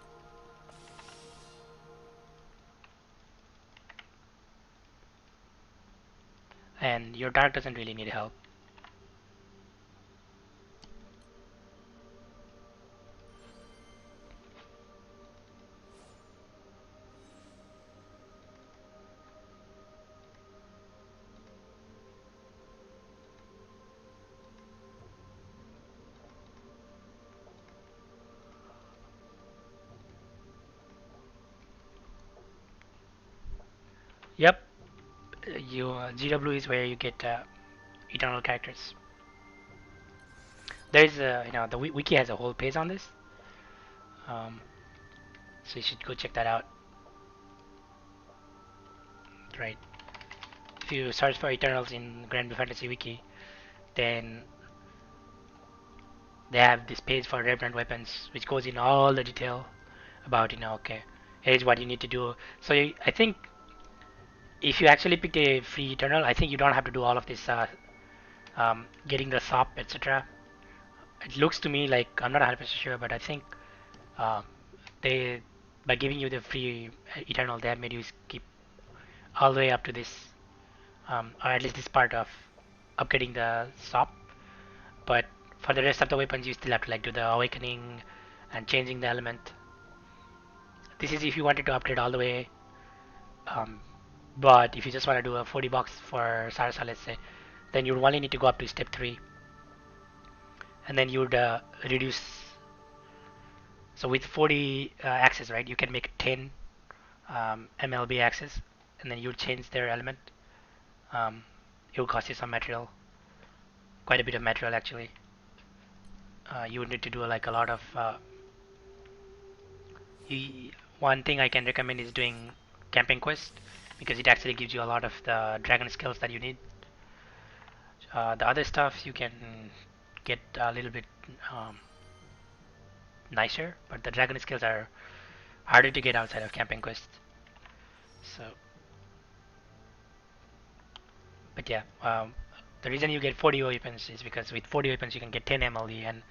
And your dark doesn't really need help. Yep, you GW is where you get eternal characters. There's the wiki has a whole page on this, um, so you should go check that out. Right, if you search for Eternals in Granblue Fantasy wiki, then they have this page for revenant weapons, which goes in all the detail about okay, here's what you need to do. So I think if you actually pick a free Eternal, I think you don't have to do all of this getting the SOP, etc. It looks to me like I'm not 100% sure, but I think uh, they by giving you the free Eternal, they have made you skip all the way up to this, or at least this part of upgrading the SOP. But for the rest of the weapons, you still have to like do the awakening and changing the element. This is if you wanted to upgrade all the way. Um, but if you just want to do a 40 bucks for Sarasa, let's say, then you only need to go up to step 3, and then you'd reduce. So with 40 axes, right, you can make 10 MLB axes, and then you change their element. It will cost you some material, quite a bit of material actually. You would need to do like a lot of. One thing I can recommend is doing camping quest because it actually gives you a lot of the dragon skills that you need. The other stuff you can get a little bit nicer, but the dragon skills are harder to get outside of camping quest. So, but yeah, the reason you get 40 weapons is because with 40 weapons you can get 10 MLE, and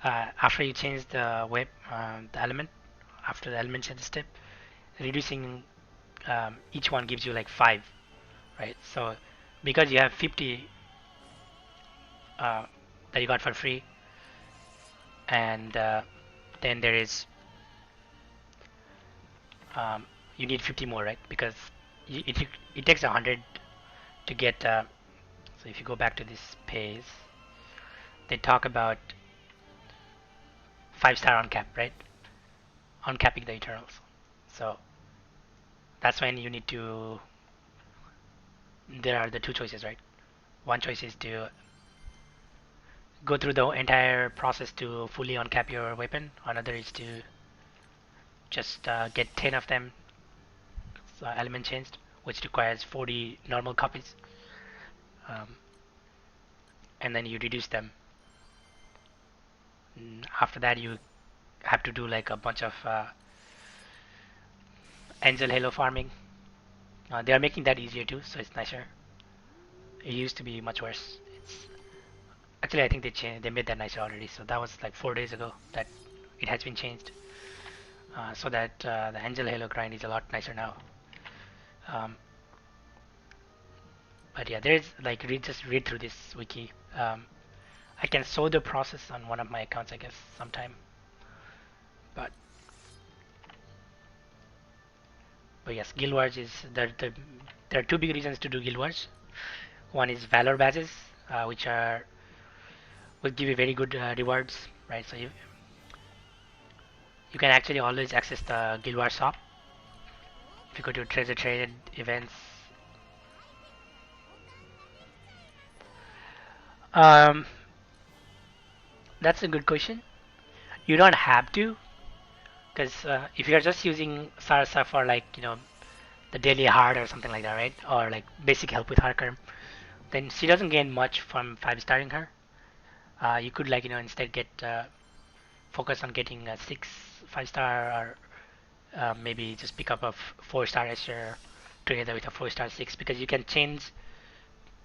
after you change the element, after the element change step, reducing each one gives you like 5, right? So because you have 50 uh, that you got for free, and then there is you need 50 more, right? Because it takes 100 to get. So if you go back to this page, they talk about 5-star on cap, right? On capping the Eternals. So that's when you need to. There are the two choices, right? One choice is to go through the entire process to fully uncap your weapon. Another is to just get 10 of them element changed, which requires 40 normal copies, um, and then you reduce them. After that, you have to do like a bunch of angel halo farming. They are making that easier too, so it's nicer. It used to be much worse. It's actually I think they made that nicer already. So that was like 4 days ago that it has been changed, so that the angel halo grind is a lot nicer now. Um, but yeah, there's like just read through this wiki. I can show the process on one of my accounts, I guess, sometime. But yes, guild wars is there are two big reasons to do guild wars. One is valor badges, which are will give you very good rewards, right? So you can actually always access the guild war shop if you go to treasure trade events. Um, that's a good question. You don't have to, because if you're just using Sarasa for like the daily hard or something like that, right? Or like basic help with Harker, then she doesn't gain much from 5-starring her. You could like instead get focus on getting a 5-star, or maybe just pick up a 4-star Escher together with a 4-star 6, because you can change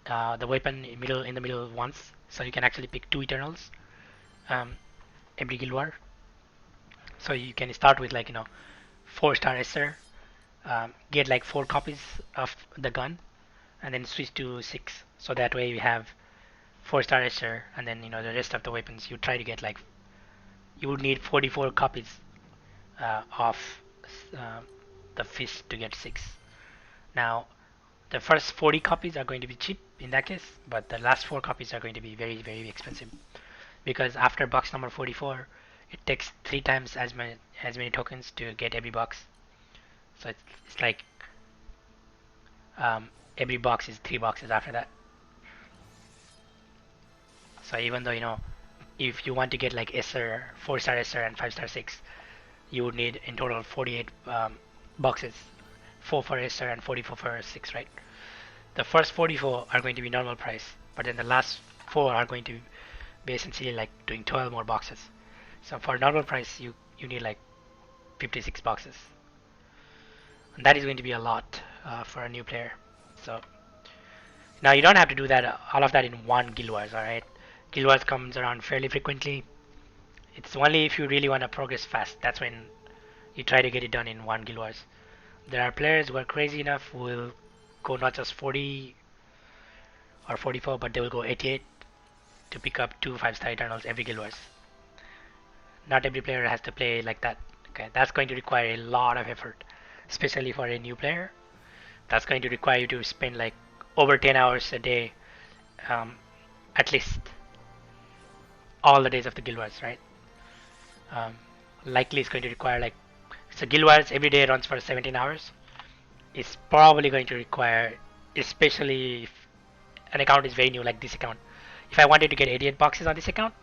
the weapon in the middle once, so you can actually pick two Eternals. Um, every guild war. So you can start with like 4-star SR, get like 4 copies of the gun, and then switch to 6. So that way you have 4-star SR, and then the rest of the weapons you try to get like you would need 44 copies of uh, the fist to get 6. Now the first 40 copies are going to be cheap in that case, but the last 4 copies are going to be very very expensive because after box number 44, it takes 3 times as many tokens to get every box. So it's like um, every box is 3 boxes after that. So even though if you want to get like SR, 4-star SR and 5-star 6, you would need in total 48 boxes, 4 for SR and 44 for 6, right? The first 44 are going to be normal price, but then the last 4 are going to be essentially like doing 12 more boxes. So for normal price, you need like 56 boxes, and that is going to be a lot for a new player. So now you don't have to do that all of that in one guild wars, all right? Guild wars comes around fairly frequently. It's only if you really want to progress fast that's when you try to get it done in one guild wars. There are players who are crazy enough who will go not just 40 or 44, but they will go 88 to pick up 2 5-star Eternals every guild wars. Not every player has to play like that. Okay, that's going to require a lot of effort, especially for a new player. That's going to require you to spend like over 10 hours a day, um, at least all the days of the guild wars, right? Um, Likely it's going to require like so guild wars every day runs for 17 hours. It's probably going to require, especially if an account is very new like this account. If I wanted to get 88 boxes on this account,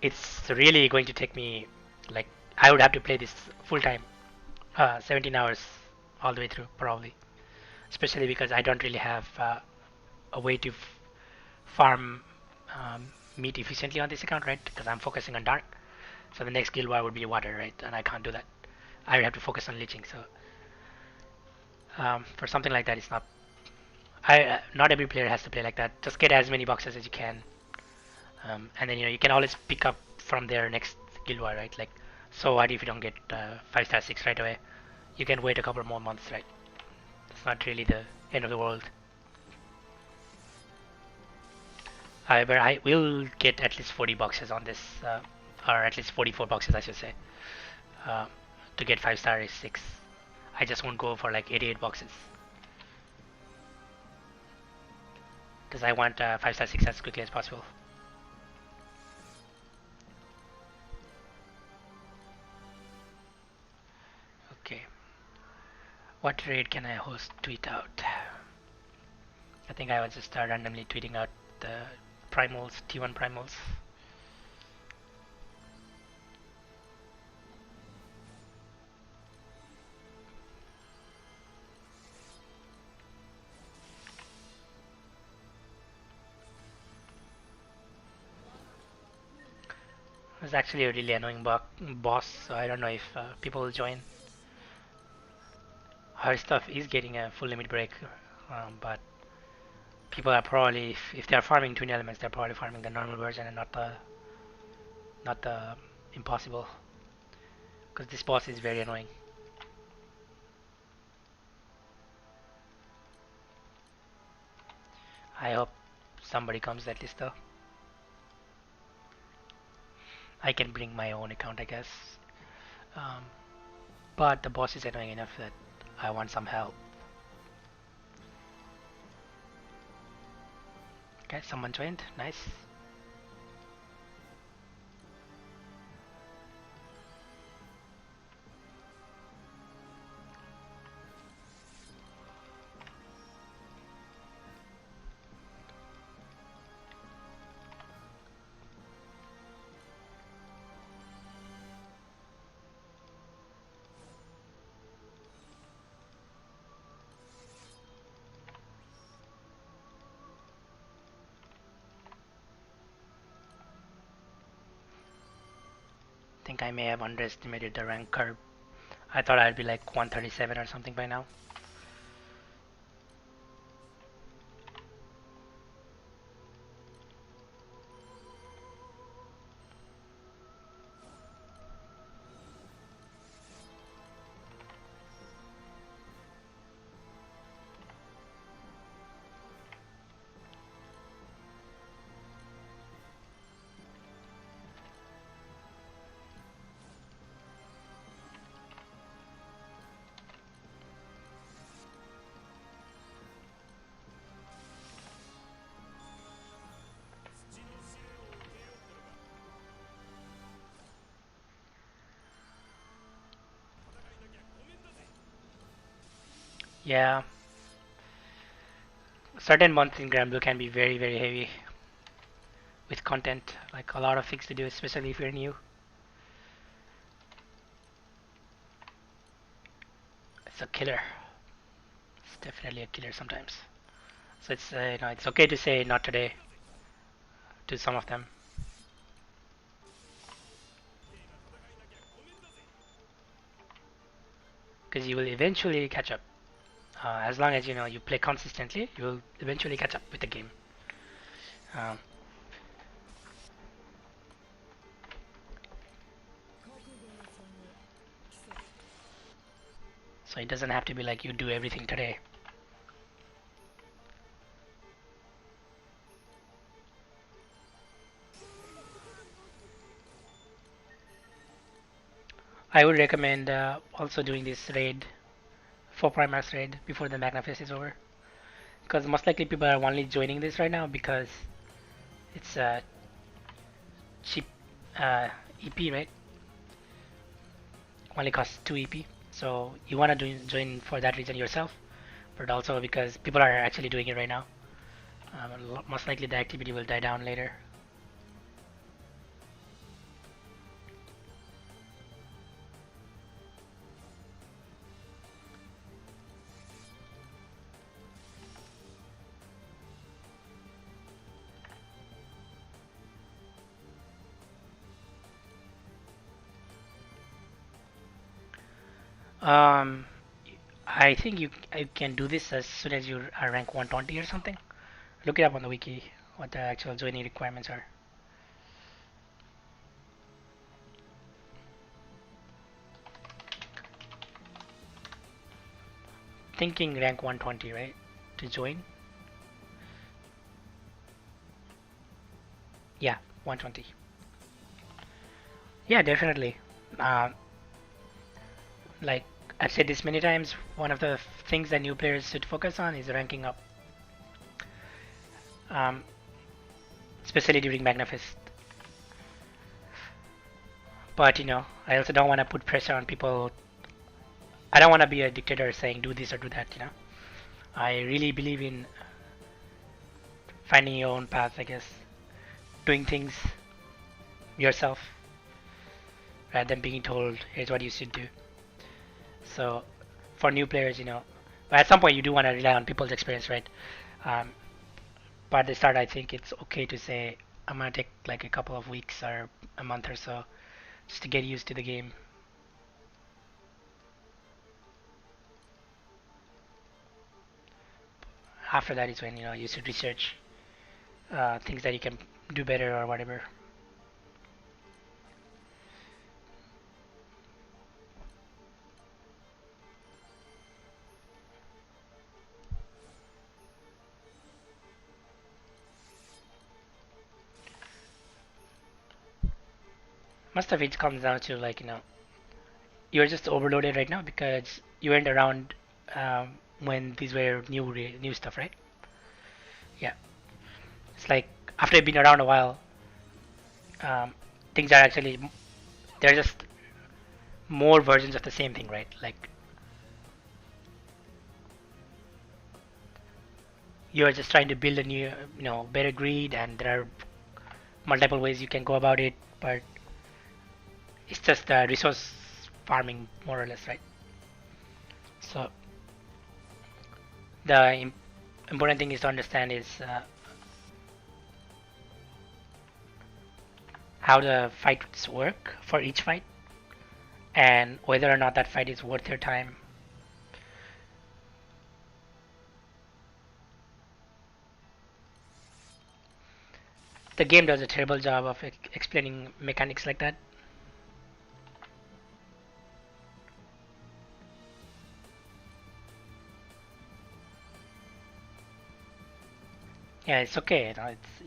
it's really going to take me like I would have to play this full time, 17 hours all the way through probably. Especially because I don't really have a way to farm meat efficiently on this account, right? Because I'm focusing on dark. So the next guild war would be water, right? And I can't do that. I would have to focus on leeching. So for something like that, it's not. Not every player has to play like that. Just get as many boxes as you can, and then you can always pick up from there next guild war, right? Like, so what if you don't get 5-star 6 right away? You can wait a couple more months, right? It's not really the end of the world. However, I will get at least 40 boxes on this, or at least 44 boxes, I should say, uh, to get 5-star 6. I just won't go for like 88 boxes because I want 5-star 6 as quickly as possible. Okay, what raid can I host? Tweet out. I think I will just start randomly tweeting out the primals, T1 primals. It's actually a really annoying boss, so I don't know if people will join. Her stuff is getting a full limit break, but people are probably, if they're farming twin elements, they're probably farming the normal version and not the impossible, because this boss is very annoying. I hope somebody comes at least though. I can bring my own account, I guess, um, but the boss is annoying enough that I want some help. Okay, someone joined. Nice. I think I may have underestimated the rank curve. I thought I'd be like 137 or something by now. Yeah, certain months in Granblue can be very, very heavy with content, like a lot of things to do, especially if you're new. It's a killer. It's definitely a killer sometimes. So it's it's okay to say not today to some of them because you will eventually catch up. As long as you play consistently, you will eventually catch up with the game. Um, so it doesn't have to be like you do everything today. I would recommend also doing this raid, 4 Primax raid before the Magna Fest is over. Because most likely people are only joining this right now because it's a cheap EP, right? Only costs 2 EP. So you want to join for that reason yourself, but also because people are actually doing it right now. Most likely the activity will die down later. Um, I think you can do this as soon as you are rank 120 or something. Look it up on the wiki what the actual joining requirements are. Thinking rank 120, right? To join? Yeah, 120. Yeah, definitely. Um, like I've said this many times, one of the things that new players should focus on is ranking up, um, especially during Magnafest. But I also don't want to put pressure on people. I don't want to be a dictator saying do this or do that. I really believe in finding your own path, I guess, doing things yourself rather than being told here's what you should do. So for new players, but at some point you do want to rely on people's experience, right? Um, but at the start, I think it's okay to say I'm gonna take like a couple of weeks or a month or so just to get used to the game. After that is when you should research things that you can do better or whatever. Most of it comes down to like you're just overloaded right now because you went around when these were new stuff, right? Yeah, it's like after you've been around a while, um, things are actually they're just more versions of the same thing, right? Like you're just trying to build a new, better grid, and there are multiple ways you can go about it, but it's just resource farming more or less, right? So the important thing is to understand is how the fights work for each fight and whether or not that fight is worth your time. The game does a terrible job of explaining mechanics like that. Yeah, it's okay. It's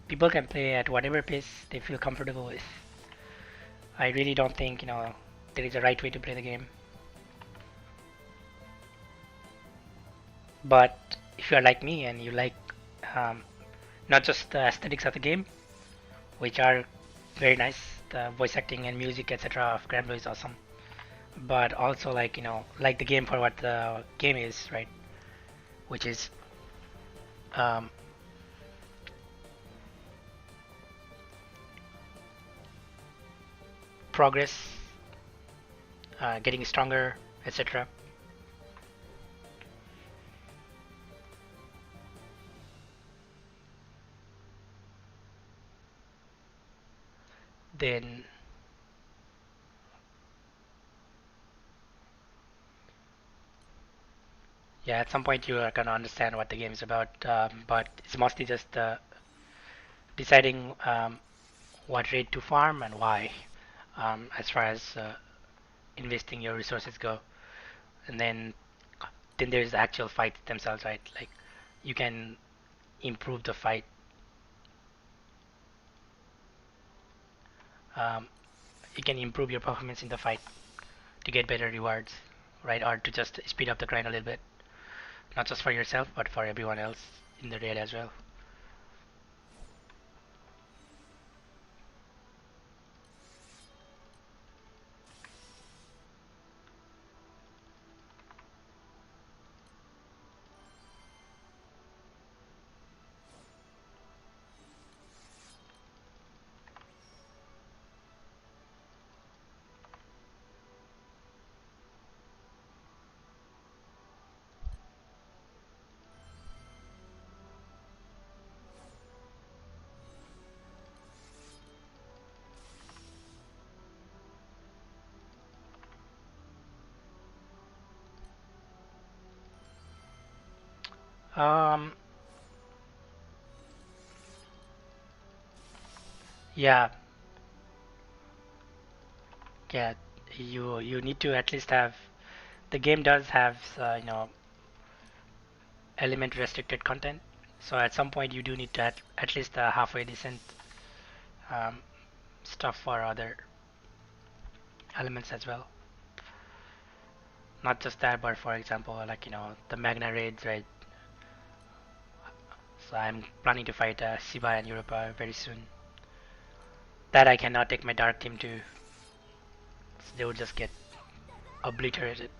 people can play at whatever pace they feel comfortable with. I really don't think there is a right way to play the game. But if you are like me and you like um, not just the aesthetics of the game, which are very nice, the voice acting and music, etc. of Granblue is awesome. but also like like the game for what the game is, right? Which is um, progress, getting stronger, etc. Then yeah, at some point you are gonna understand what the game is about, but it's mostly just deciding what rate to farm and why, as far as investing your resources go. And then there's the actual fights themselves, right? Like you can improve the fight. Um, you can improve your performance in the fight to get better rewards, right? Or to just speed up the grind a little bit, not just for yourself, but for everyone else in the raid as well. Um, yeah, yeah. You need to at least have the game does have element restricted content. So at some point you do need to at least halfway decent um, stuff for other elements as well. Not just that, but for example, like the Magna raids, right? So I'm planning to fight Shiva and Europa very soon. That I cannot take my dark team to. So they would just get obliterated.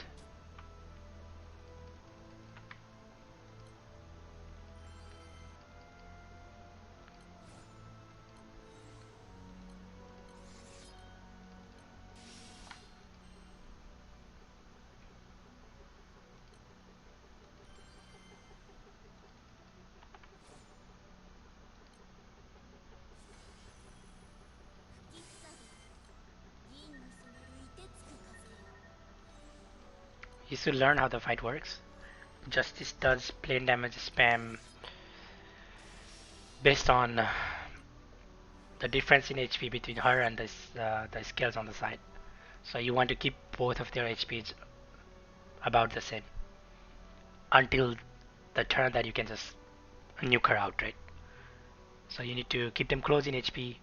You should learn how the fight works. Justice does plain damage spam based on the difference in HP between her and the skills on the side. So you want to keep both of their HPs about the same until the turn that you can just nuke her out, right? So you need to keep them close in HP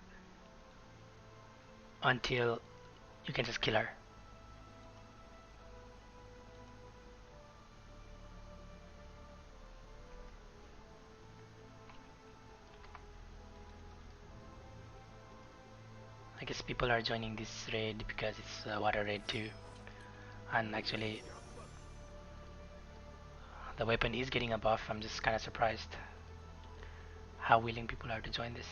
until you can just kill her. I guess people are joining this raid because it's a water raid too, and actually the weapon is getting a buff. I'm just kind of surprised how willing people are to join this.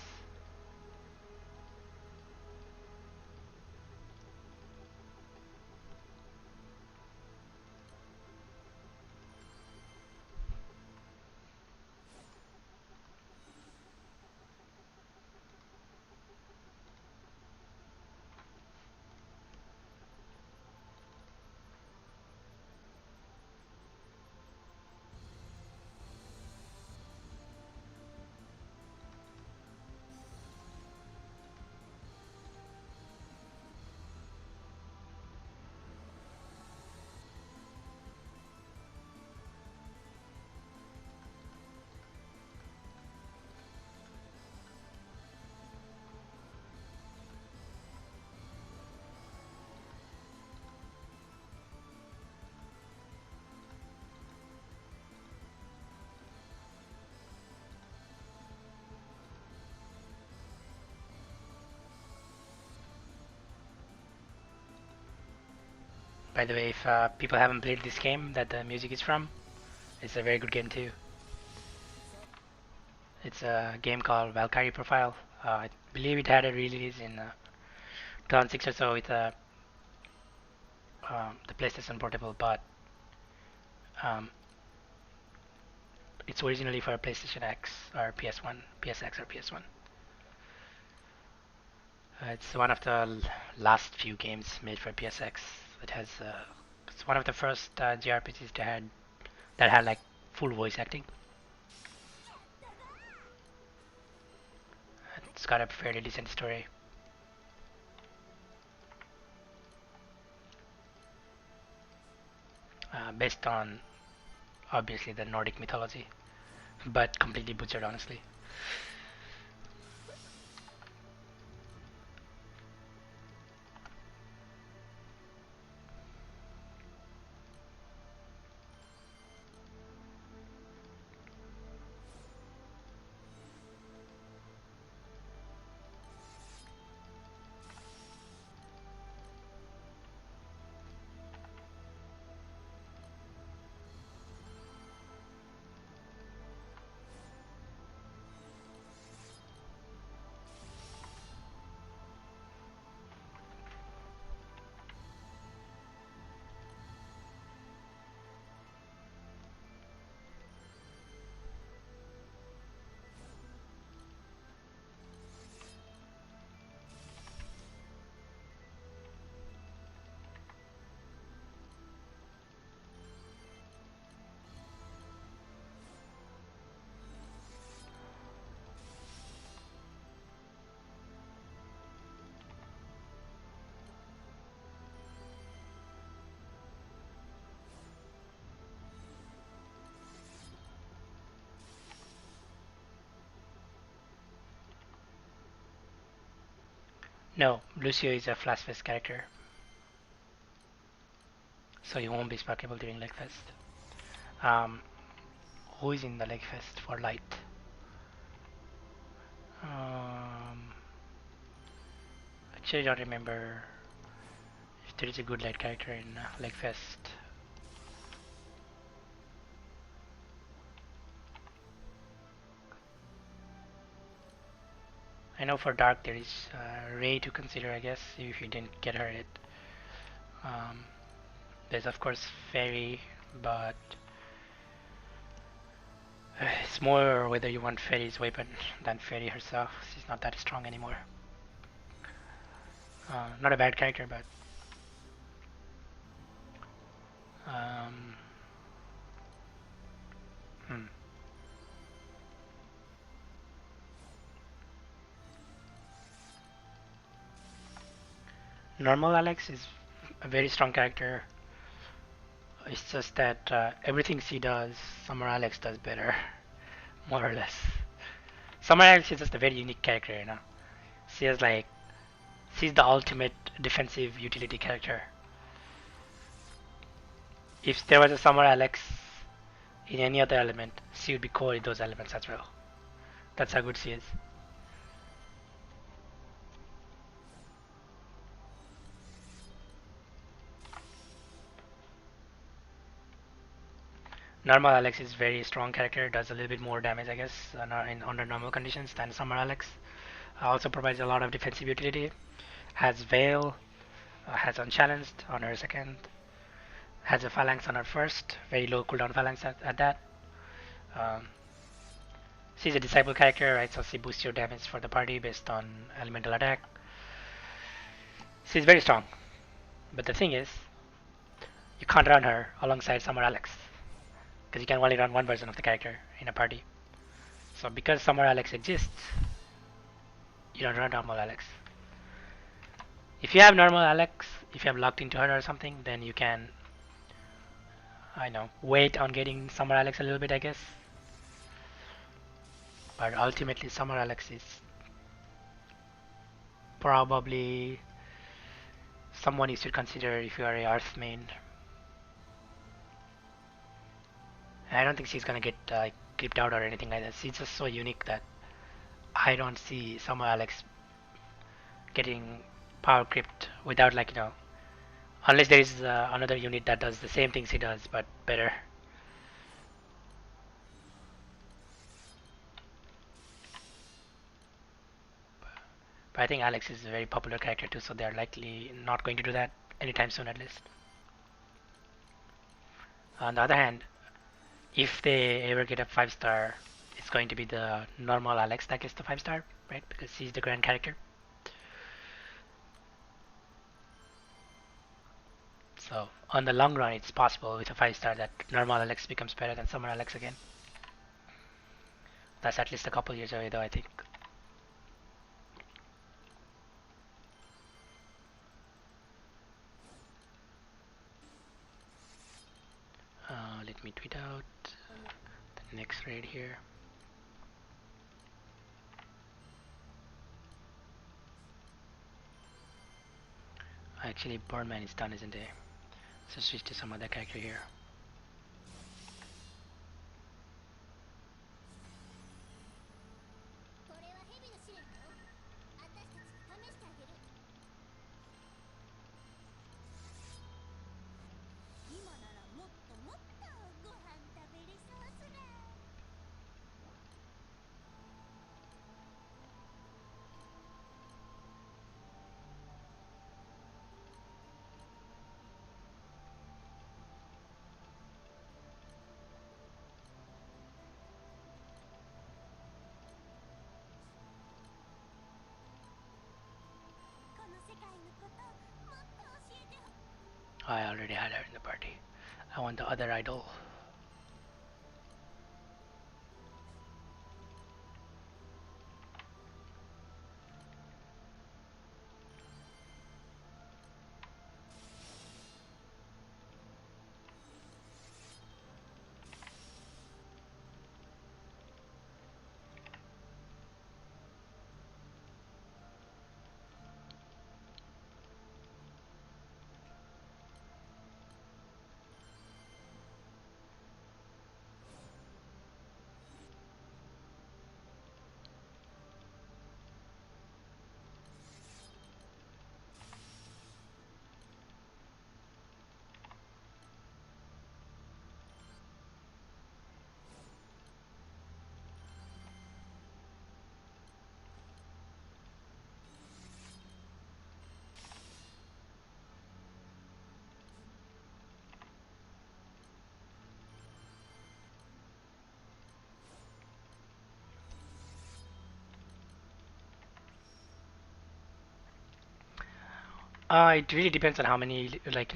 By the way, if people haven't played this game that the music is from, it's a very good game too. It's a game called Valkyrie Profile. I believe it had a release in 2006 or so with the PlayStation Portable, but um, it's originally for PlayStation X or PS1, PSX or PS1. It's one of the last few games made for PSX. It has it's one of the first JRPGs that had like full voice acting. It's got a fairly decent story, based on obviously the Nordic mythology, but completely butchered, honestly. No, Lucio is a Flashfest character, so he won't be sparkable during Legfest. Um, who is in the Legfest for light? Um, actually, don't remember if there is a good light character in Legfest. I know for Dark there is Ray to consider, I guess, if you didn't get her yet. Um, there's of course Fairy, but it's more whether you want Fairy's weapon than Fairy herself. She's not that strong anymore. Not a bad character, but um, hmm. Normal Alex is a very strong character. It's just that everything she does, Summer Alex does better, more or less. Summer Alex is just a very unique character, you know. She has like she's the ultimate defensive utility character. If there was a Summer Alex in any other element, she would be core in those elements as well. That's how good she is. Normal Alex is very strong character, does a little bit more damage, I guess, under normal conditions than Summer Alex. Also provides a lot of defensive utility. Has Veil, has Unchallenged on her second, has a Phalanx on her first, very low cooldown Phalanx at that. Um, she's a Disciple character, right, so she boosts your damage for the party based on elemental attack. She's very strong, but the thing is, you can't run her alongside Summer Alex, because you can only run one version of the character in a party. So because Summer Alex exists, you don't run normal Alex. If you have normal Alex, if you have locked into her or something, then you can, I know, wait on getting Summer Alex a little bit, I guess. But ultimately, Summer Alex is probably someone you should consider if you are a Earth main. And I don't think she's gonna get creeped out or anything like that. She's just so unique that I don't see Summer Alex getting power creeped without like Unless there is another unit that does the same things he does, but better. But I think Alex is a very popular character too, so they're likely not going to do that anytime soon, at least. On the other hand, if they ever get a 5 star, it's going to be the normal Alex that gets the 5 star, right? Because he's the grand character. So on the long run, it's possible with a 5 star that normal Alex becomes better than summer Alex again. That's at least a couple years away, though, I think. Let me tweet out the next raid here. Actually, Birdman is done, isn't it? So switch to some other character here. I already had her in the party. I want the other idol. It really depends on how many, like,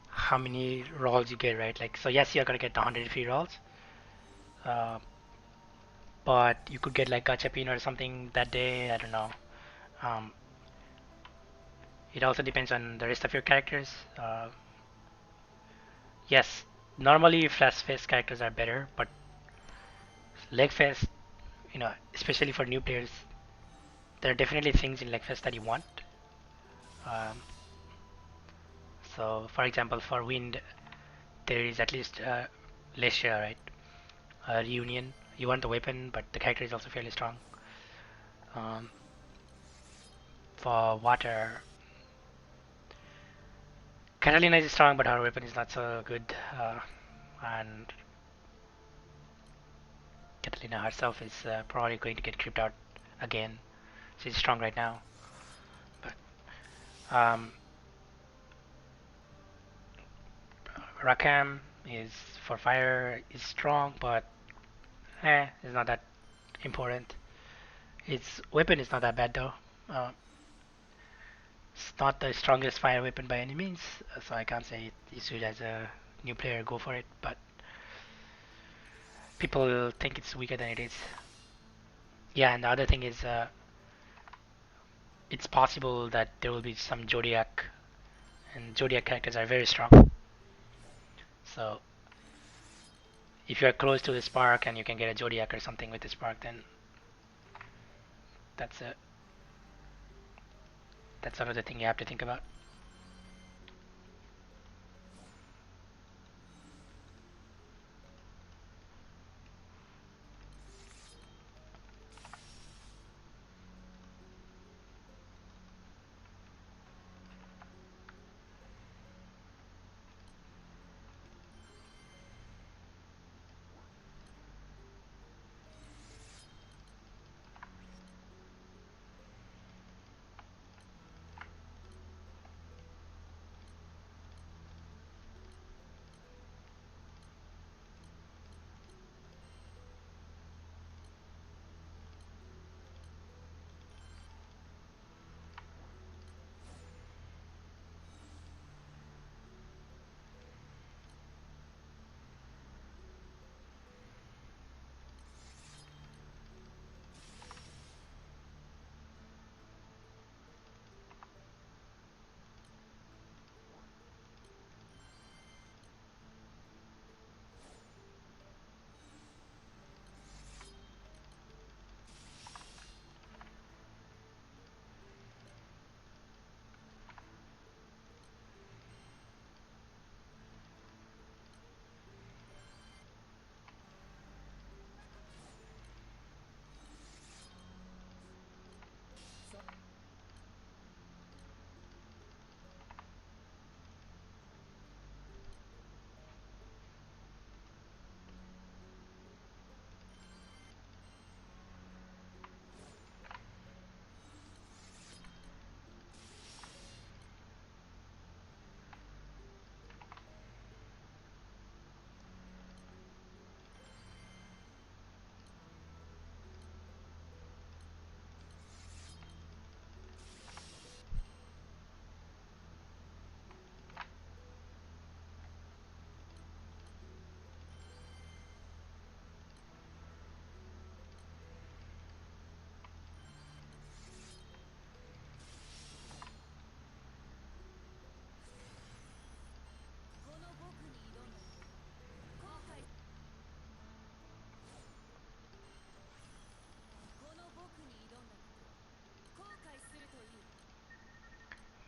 how many rolls you get, right? Like, so yes, you're gonna get the 100 free rolls, uh, but you could get like gachapin or something that day. I don't know. Um, it also depends on the rest of your characters. Yes, normally flash face characters are better, but leg fest, especially for new players, there are definitely things in leg fest that you want. Um, so, for example, for wind, there is at least Leisha, right? Reunion. You want the weapon, but the character is also fairly strong. Um, for water, Catalina is strong, but her weapon is not so good. And Catalina herself is probably going to get creeped out again. She's strong right now, but um, Rakam is for fire is strong, but it's not that important. Its weapon is not that bad though. Uh, it's not the strongest fire weapon by any means, so I can't say you should, as a new player, go for it. But people will think it's weaker than it is. Yeah, and the other thing is, it's possible that there will be some Zodiac, and Zodiac characters are very strong. So if you're close to the spark and you can get a Zodiac or something with the spark, then that's a that's another thing you have to think about.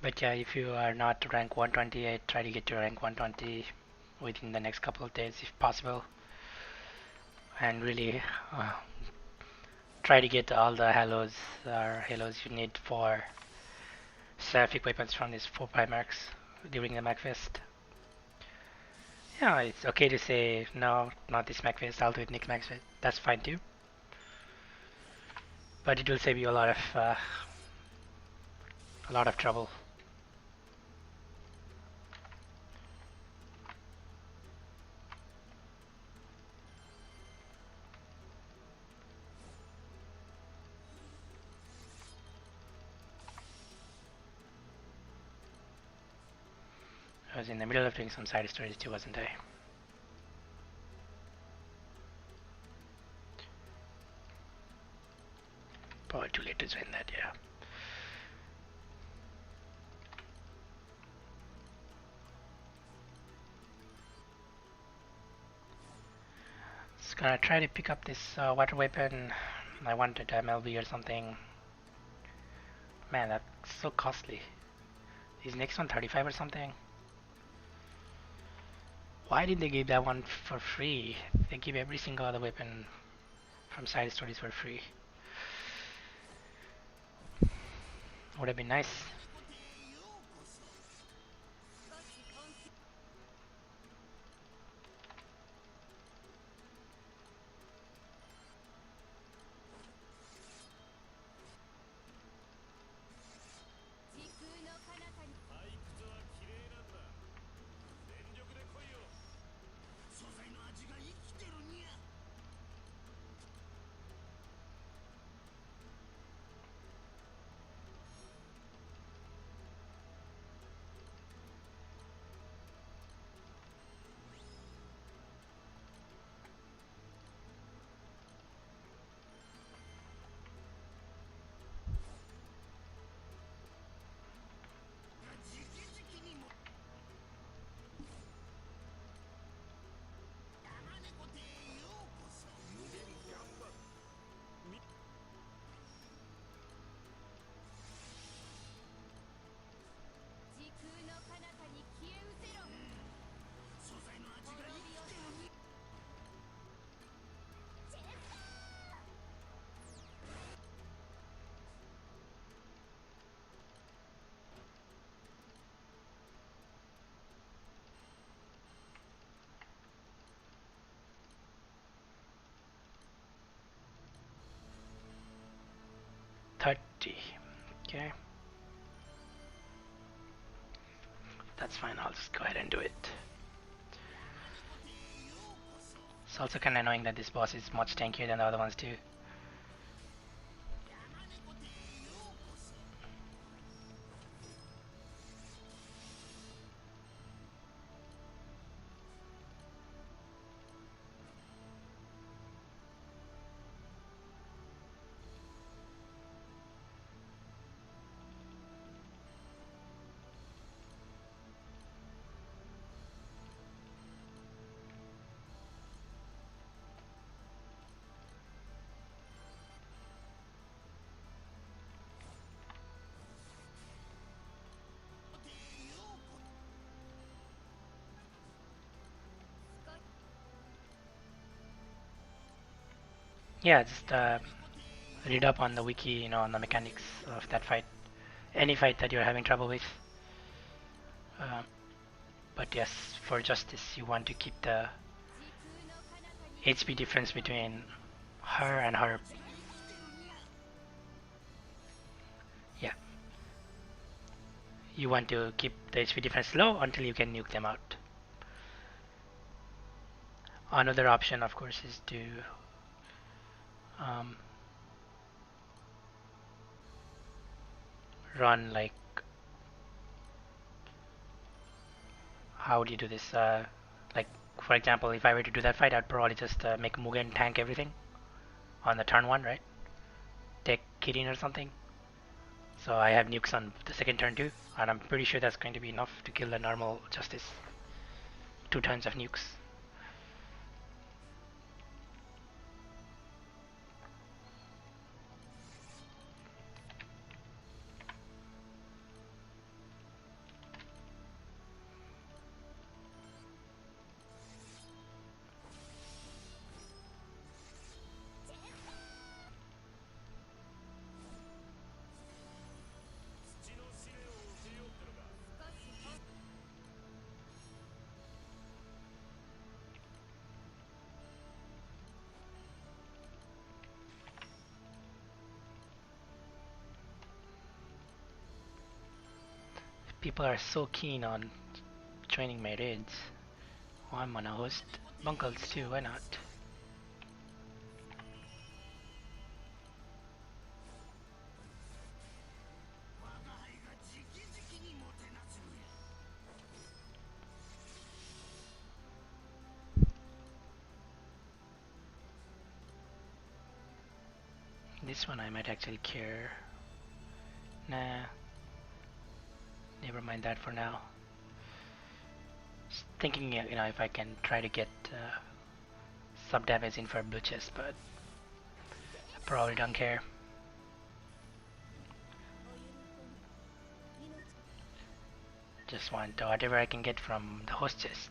But yeah, if you are not rank 128, try to get to rank 120 within the next couple of days if possible. And really try to get all the halos you need for seraphic weapons from these 4 primarchs during the MacFest. Yeah, it's okay to say no, not this MacFest, I'll do it next MacFest. That's fine too. But it will save you a lot of trouble. I was in the middle of doing some side stories too, wasn't I? Probably too late to join that, yeah. Just gonna try to pick up this water weapon. I wanted MLB or something. Man, that's so costly. Is next one 35 or something? Why did they give that one for free? They give every single other weapon from side stories for free. Would have been nice. Okay. That's fine, I'll just go ahead and do it. It's also kinda annoying that this boss is much tankier than the other ones too. Yeah, just read up on the wiki, on the mechanics of that fight. Any fight that you're having trouble with. Um, but yes, for justice, you want to keep the HP difference between her and her. Yeah, you want to keep the HP difference low until you can nuke them out. Another option, of course, is to um, run like, how would you do this? Like, for example, if I were to do that fight, I'd probably just make Mugen tank everything on the turn one, right? Take Kirin or something. So I have nukes on the second turn too, and I'm pretty sure that's going to be enough to kill the normal Justice. 2 turns of nukes. People are so keen on joining my raids. Oh, I'm on a host. Bunkles too, why not? This one I might actually care. Nah, never mind that for now. Just thinking, if I can try to get some damage in for blue chest, but I probably don't care. Just want whatever I can get from the host chest.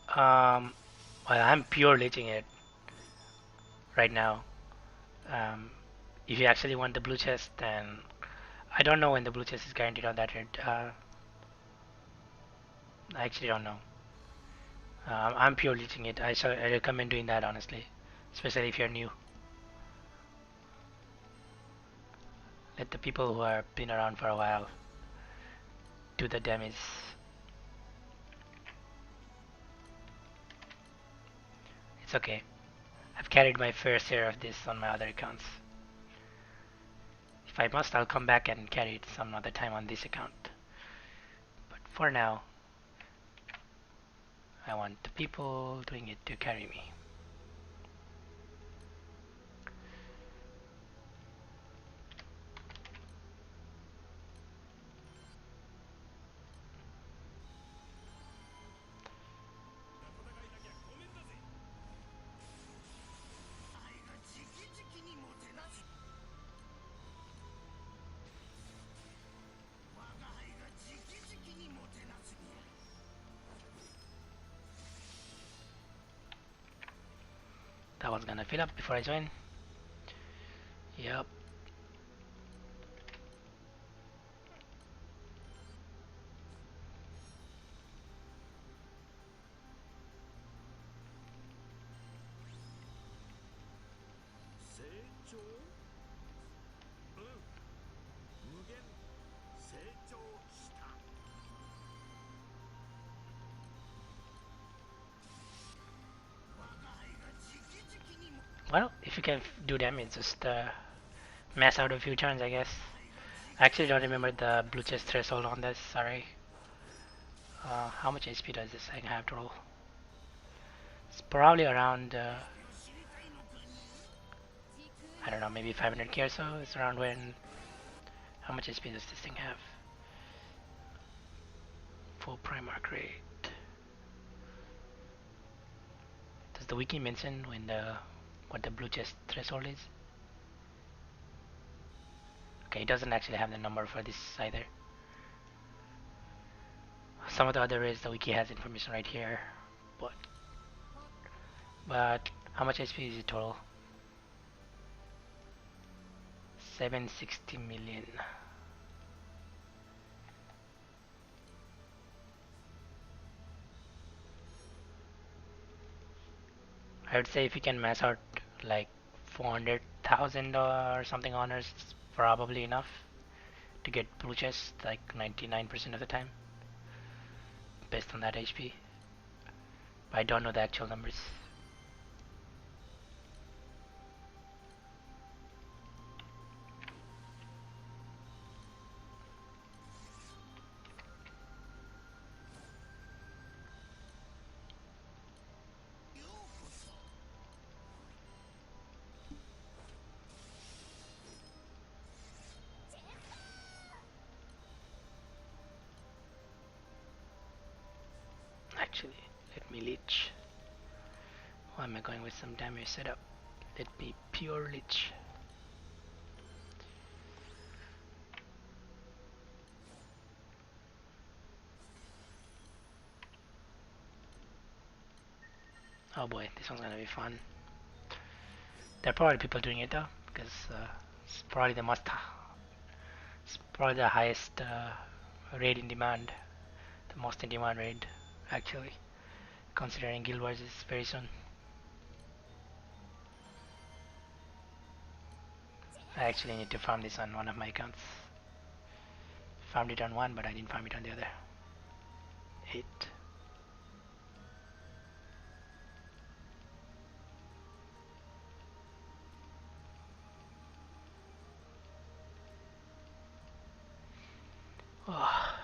Um, well, I'm pure leeching it right now. Um, if you actually want the blue chest, then I don't know when the blue chest is guaranteed on that raid. I actually don't know. I'm pure leeching it. I recommend doing that honestly, especially if you're new. Let the people who have been around for a while do the damage. It's okay. I've carried my fair share of this on my other accounts. If I must, I'll come back and carry it some other time on this account. But for now, I want the people doing it to carry me. That was gonna fill up before I join. Yep. Well, if you can do damage, just mass out a few turns, I guess. I actually don't remember the blue chest threshold on this, sorry. How much HP does this thing have to roll? It's probably around, I don't know, maybe 500k or so. It's around when. How much HP does this thing have? Full Primarch rate. Does the wiki mention when what the blue chest threshold is? Okay, it doesn't actually have the number for this either. Some of the other is the wiki has information right here, but how much HP is it total? 760 million. I would say if you can mass out like 400,000 or something honors, it's probably enough to get blue chest like 99% of the time based on that HP. But I don't know the actual numbers. Actually, let me leech. Why am I going with some damage setup? Let me pure leech. Oh boy, this one's gonna be fun. There are probably people doing it though, because it's probably it's probably the highest raid in demand, the most in demand raid, actually, considering Guild Wars is very soon. I actually need to farm this on one of my accounts. Farmed it on one, but I didn't farm it on the other. 8. Oh.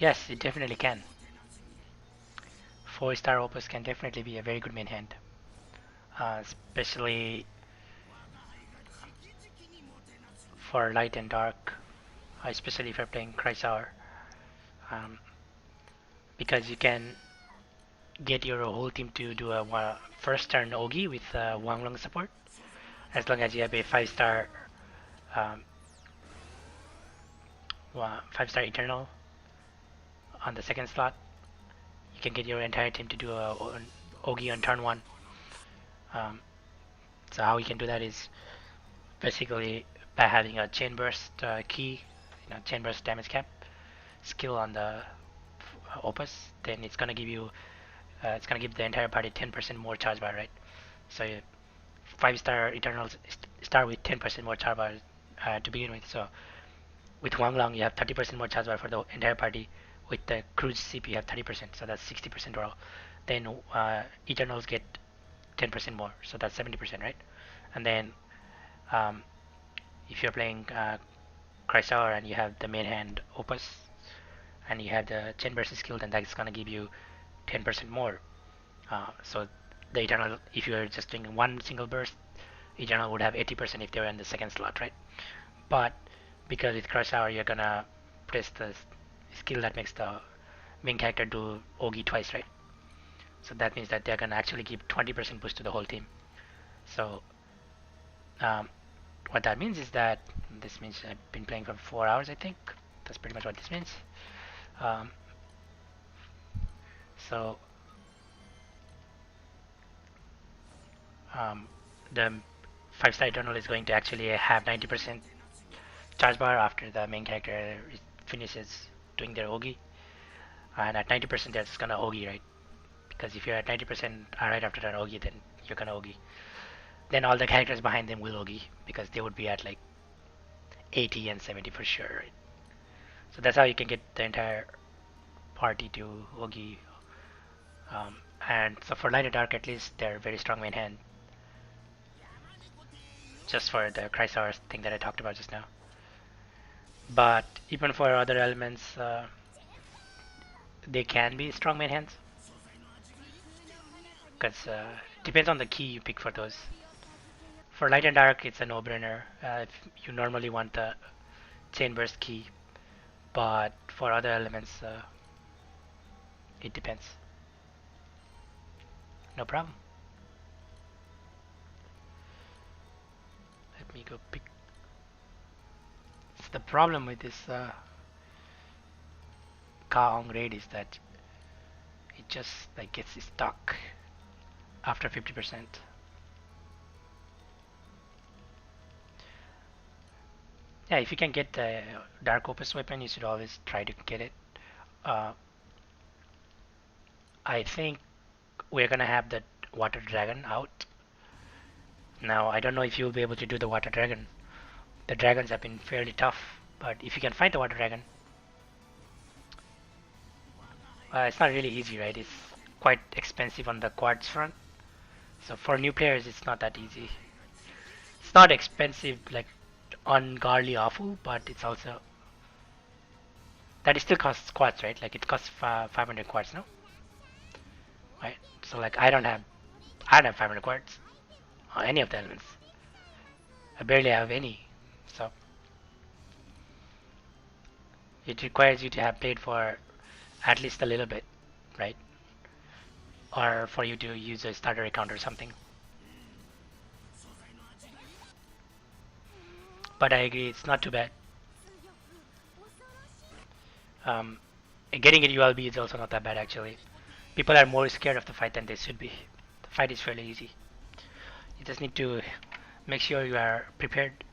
Yes, it definitely can. 4-star Opus can definitely be a very good main hand. Especially for light and dark, especially if you're playing Chrysaor, um, because you can get your whole team to do a first turn Ogi with Wanglong support, as long as you have a 5-star um, 5-star Eternal on the second slot. You can get your entire team to do a Ogi on turn 1. Um, so how you can do that is basically by having a chain burst key, chain burst damage cap skill on the Opus. Then it's gonna give the entire party 10% more charge bar, right? So 5-star Eternals start with 10% more charge bar to begin with. So with Wang Lang, you have 30% more charge bar for the entire party. With the Cruise CP, you have 30%, so that's 60% overall. Then Eternals get 10% more, so that's 70%, right? And then um, if you're playing Chrysaor and you have the main hand Opus and you have the chain burst skill, then that's gonna give you 10% more. So the Eternal, if you're just doing one single burst, Eternal would have 80% if they were in the second slot, right? But because with Crush Hour, you're gonna press the skill that makes the main character do Ogi twice, right? So that means that they're gonna actually give 20% boost to the whole team. So um, what that means is that this means I've been playing for 4 hours, I think. That's pretty much what this means. Um, so um, the 5-star Eternal is going to actually have 90% charge bar after the main character finishes doing their Ogi. And at 90%, they're just gonna Ogi, right? Because if you're at 90% right after an Ogi, then you're gonna Ogi. Then all the characters behind them will Ogi because they would be at like 80 and 70 for sure, right? So that's how you can get the entire party to Ogi. And so for Light and Dark, at least they're very strong main hand. Just for the Chrysaor thing that I talked about just now. But even for other elements, they can be strong main hands. Because depends on the key you pick for those. For Light and Dark, it's a no-brainer. If you normally want the chain burst key, but for other elements, it depends. No problem. Let me go pick. So the problem with this Kaong raid is that it just like gets stuck after 50%. Yeah, if you can get the Dark Opus weapon, you should always try to get it. Uh, I think we're gonna have the Water Dragon out. Now, I don't know if you'll be able to do the Water Dragon. The dragons have been fairly tough, but if you can find the Water Dragon, it's not really easy, right? It's quite expensive on the quartz front. So for new players, it's not that easy. It's not expensive like ungodly awful, but it's also that it still costs quartz, right? Like it costs 500 quartz, no? Right. So like I don't have 500 quartz on any of the elements. I barely have any. So it requires you to have played for at least a little bit, right? Or for you to use a starter account or something. But I agree, it's not too bad. Um, Getting a ULB is also not that bad actually. People are more scared of the fight than they should be. The fight is fairly easy. You just need to make sure you are prepared.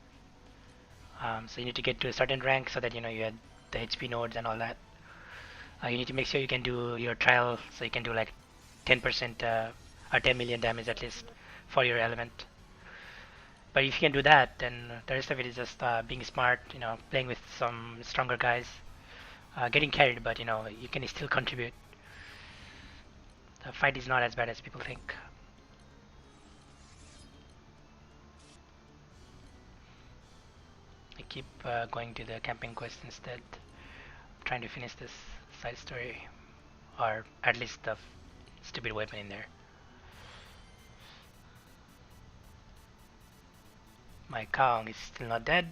So you need to get to a certain rank so that you know you had the HP nodes and all that. You need to make sure you can do your trial so you can do like 10% or 10 million damage at least for your element. But if you can do that, then the rest of it is just being smart, you know, playing with some stronger guys, getting carried, but you know, you can still contribute. The fight is not as bad as people think. I keep going to the camping quest instead, trying to finish this side story, or at least the stupid weapon in there. My Kong is still not dead.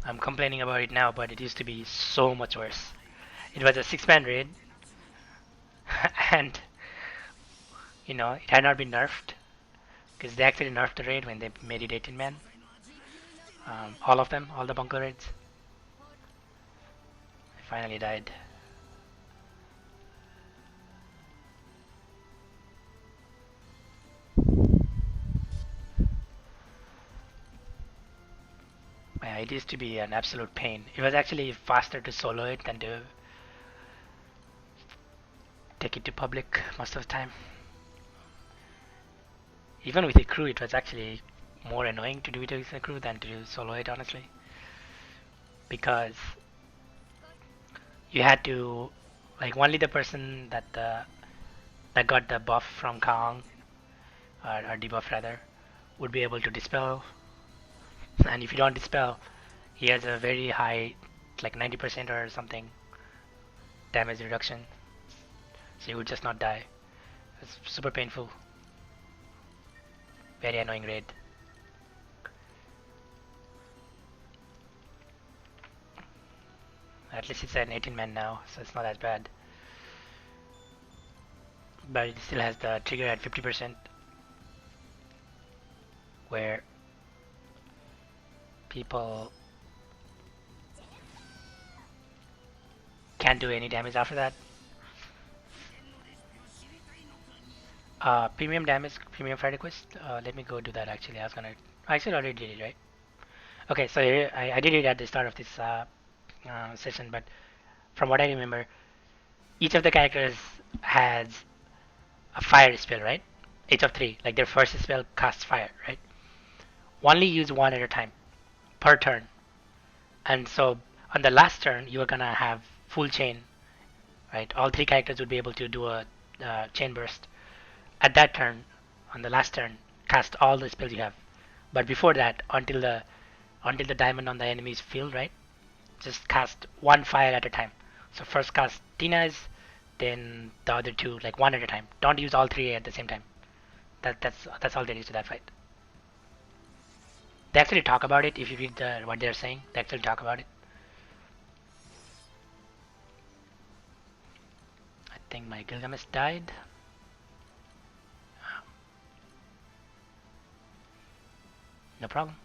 I'm complaining about it now, but it used to be so much worse. It was a 6-man raid, and you know, it had not been nerfed because they actually nerfed the raid when they made it 18-man. All of them, all the bunker raids. I finally died. Yeah, it used to be an absolute pain. It was actually faster to solo it than to take it to public most of the time. Even with a crew, it was actually more annoying to do it with a crew than to solo it, honestly. Because you had to, like, only the person that got the buff from Kong, or debuff rather, would be able to dispel. And if you don't dispel, he has a very high, like 90% or something, damage reduction. So you would just not die. It's super painful. Very annoying raid. At least it's an 18-man now, so it's not as bad. But it still has the trigger at 50%, where people can't do any damage after that. Premium damage, premium fighter quest. Let me go do that actually. I actually already did it, right? Okay, so here, I did it at the start of this session, but from what I remember, each of the characters has a fire spell, right? Each of three, like their first spell casts fire, right? Only use one at a time per turn, and so on the last turn you are gonna have full chain, right? All three characters would be able to do a chain burst at that turn. On the last turn, cast all the spells you have. But before that, until the diamond on the enemy's field, right? Just cast one fire at a time. So first cast Tina's, then the other two, like one at a time. Don't use all three at the same time. That's all there is to that fight. They actually talk about it if you read what they're saying. They actually talk about it. I think my Gilgamesh died. No problem.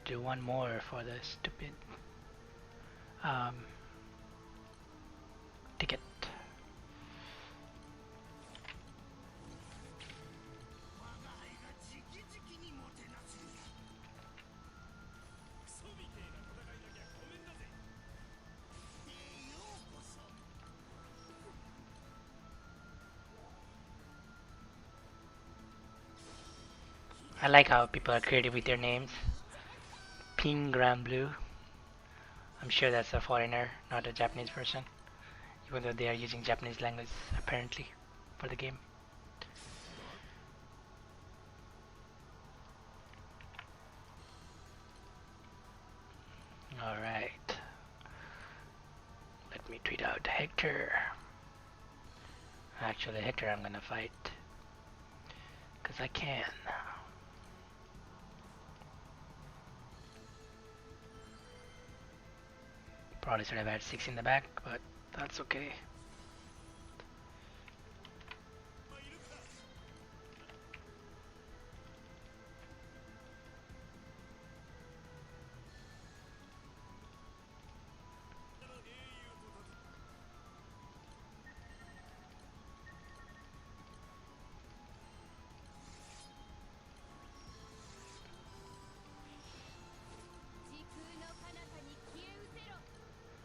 do one more for the stupid um, ticket. I like how people are creative with their names. Ping Granblue. I'm sure that's a foreigner, not a Japanese person, even though they are using Japanese language apparently for the game. Alright. Let me tweet out Hector. Actually, Hector I'm gonna fight. Because I can. Probably should have had 6 in the back, but that's okay.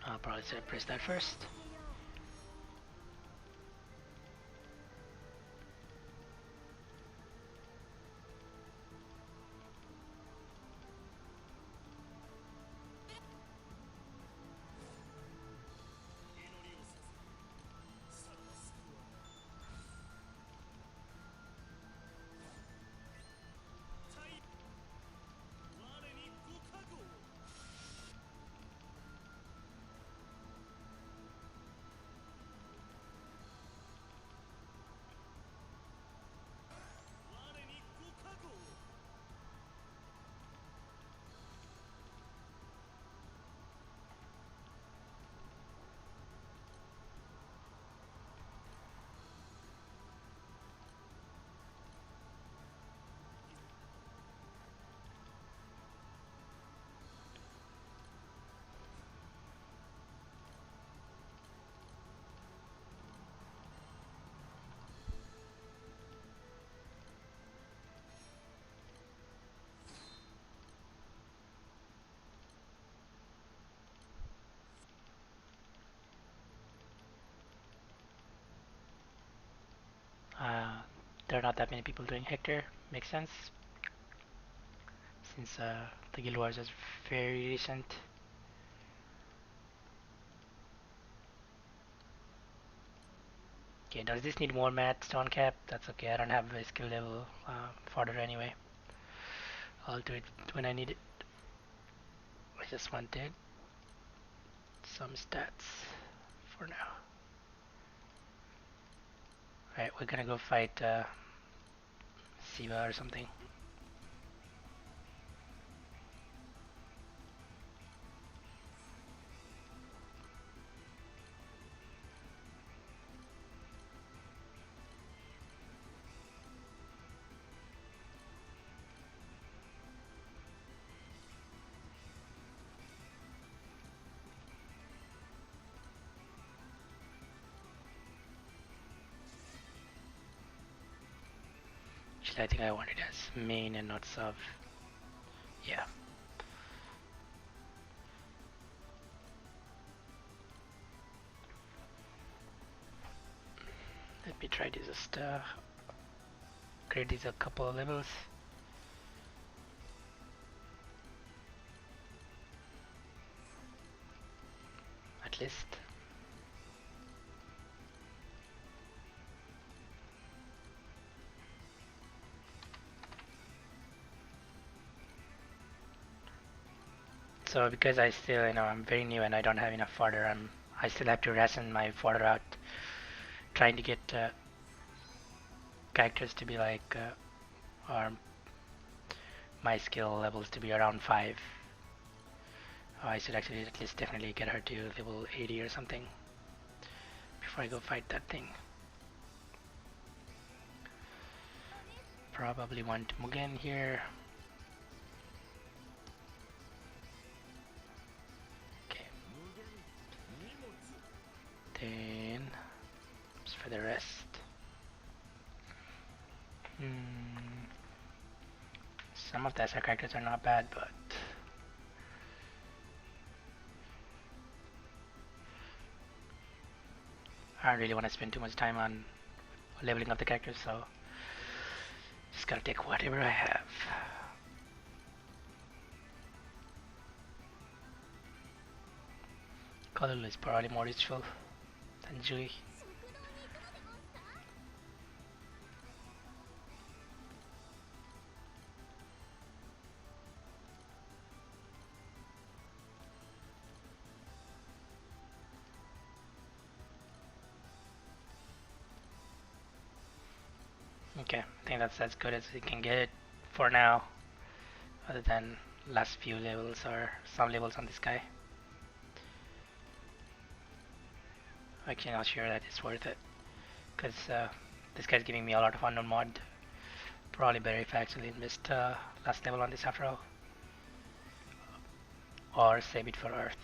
I'll probably should have pressed that first. There are not that many people doing Hector. Makes sense. Since the Guild Wars is very recent. Okay, does this need more math stone cap? That's okay, I don't have a skill level fodder anyway. I'll do it when I need it. I just wanted some stats for now. Alright, we're gonna go fight Shiva or something. Actually, I think I want it as main and not sub. Yeah. Let me try to just create these a couple of levels. At least. So because I still, I'm very new and I don't have enough fodder, I still have to ration my fodder out, trying to get characters to be like, or my skill levels to be around 5. I should actually at least definitely get her to level 80 or something before I go fight that thing. Probably want Mugen here. the rest. Hmm. Some of the SR characters are not bad, but I don't really want to spend too much time on leveling up the characters, so just gotta take whatever I have. Kalulu is probably more useful than Jui. Okay, I think that's as good as we can get it for now, other than last few levels or some levels on this guy. Actually, not sure that it's worth it, because this guy's giving me a lot of unknown mod. Probably better if I actually missed last level on this after all. Or save it for Earth.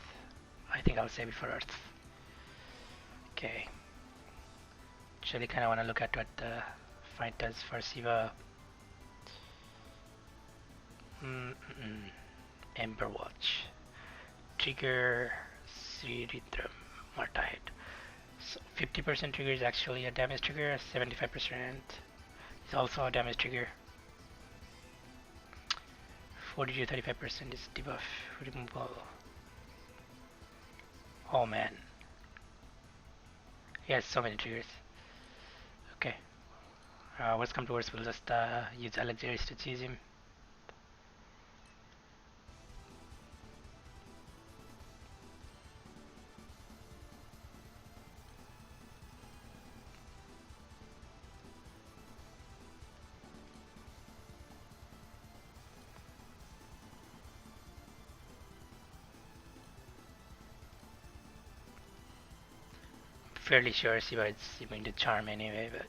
I think I'll save it for Earth. Okay. Actually, kind of want to look at what the fight does for Shiva. Ember Watch. Trigger Sirithram Martide. So 50% trigger is actually a damage trigger, 75% is also a damage trigger. 40 to 35% is debuff removal. Oh man. He has so many triggers. Okay. Worst come to worst, we'll just use Alexaris to cheese him. Fairly sure Shiva is going to charm anyway, but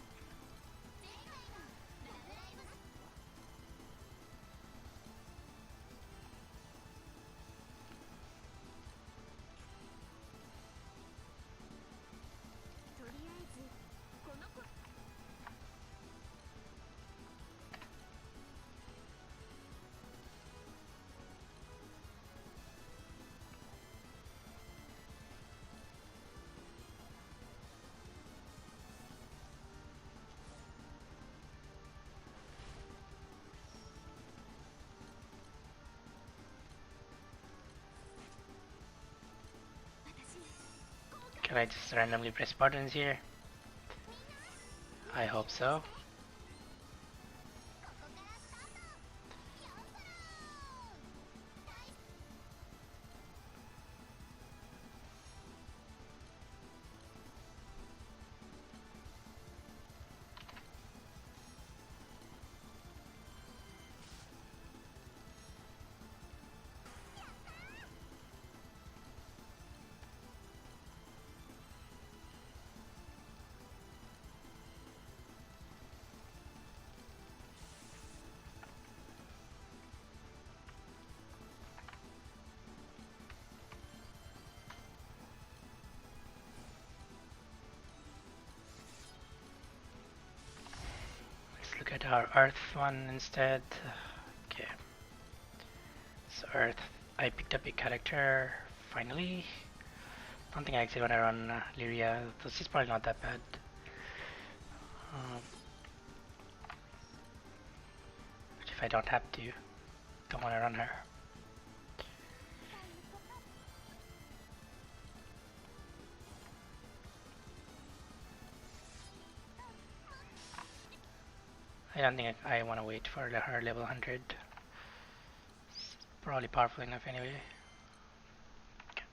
can I just randomly press buttons here? I hope so. Look at our Earth one instead. Okay. So Earth, I picked up a character finally. Don't think I actually want to run Lyria, so she's probably not that bad. But if I don't have to, don't want to run her. I don't think I want to wait for her level 100. It's probably powerful enough anyway. Okay.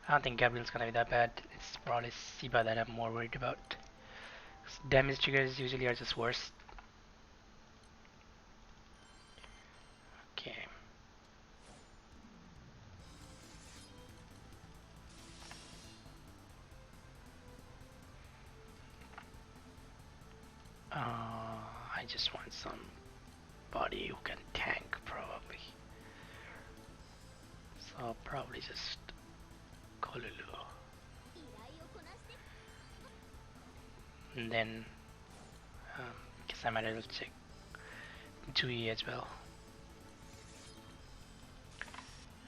I don't think Gabriel's gonna be that bad. It's probably Shiva that I'm more worried about. Damage triggers usually are just worse. Okay. I just want somebody who can tank probably. So I'll probably just Kolulu. and then guess I might as well check 2E as well.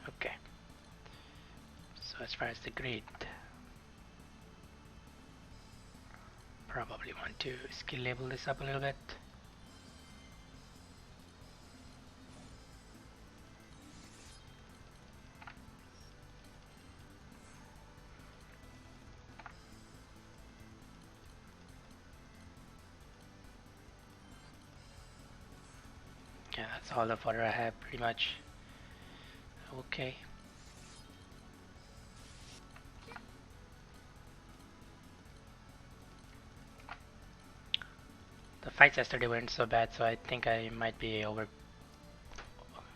Okay, so as far as the grade, probably want to skill label this up a little bit. Yeah, that's all the fodder I have pretty much. Okay. The fights yesterday weren't so bad, so I think I might be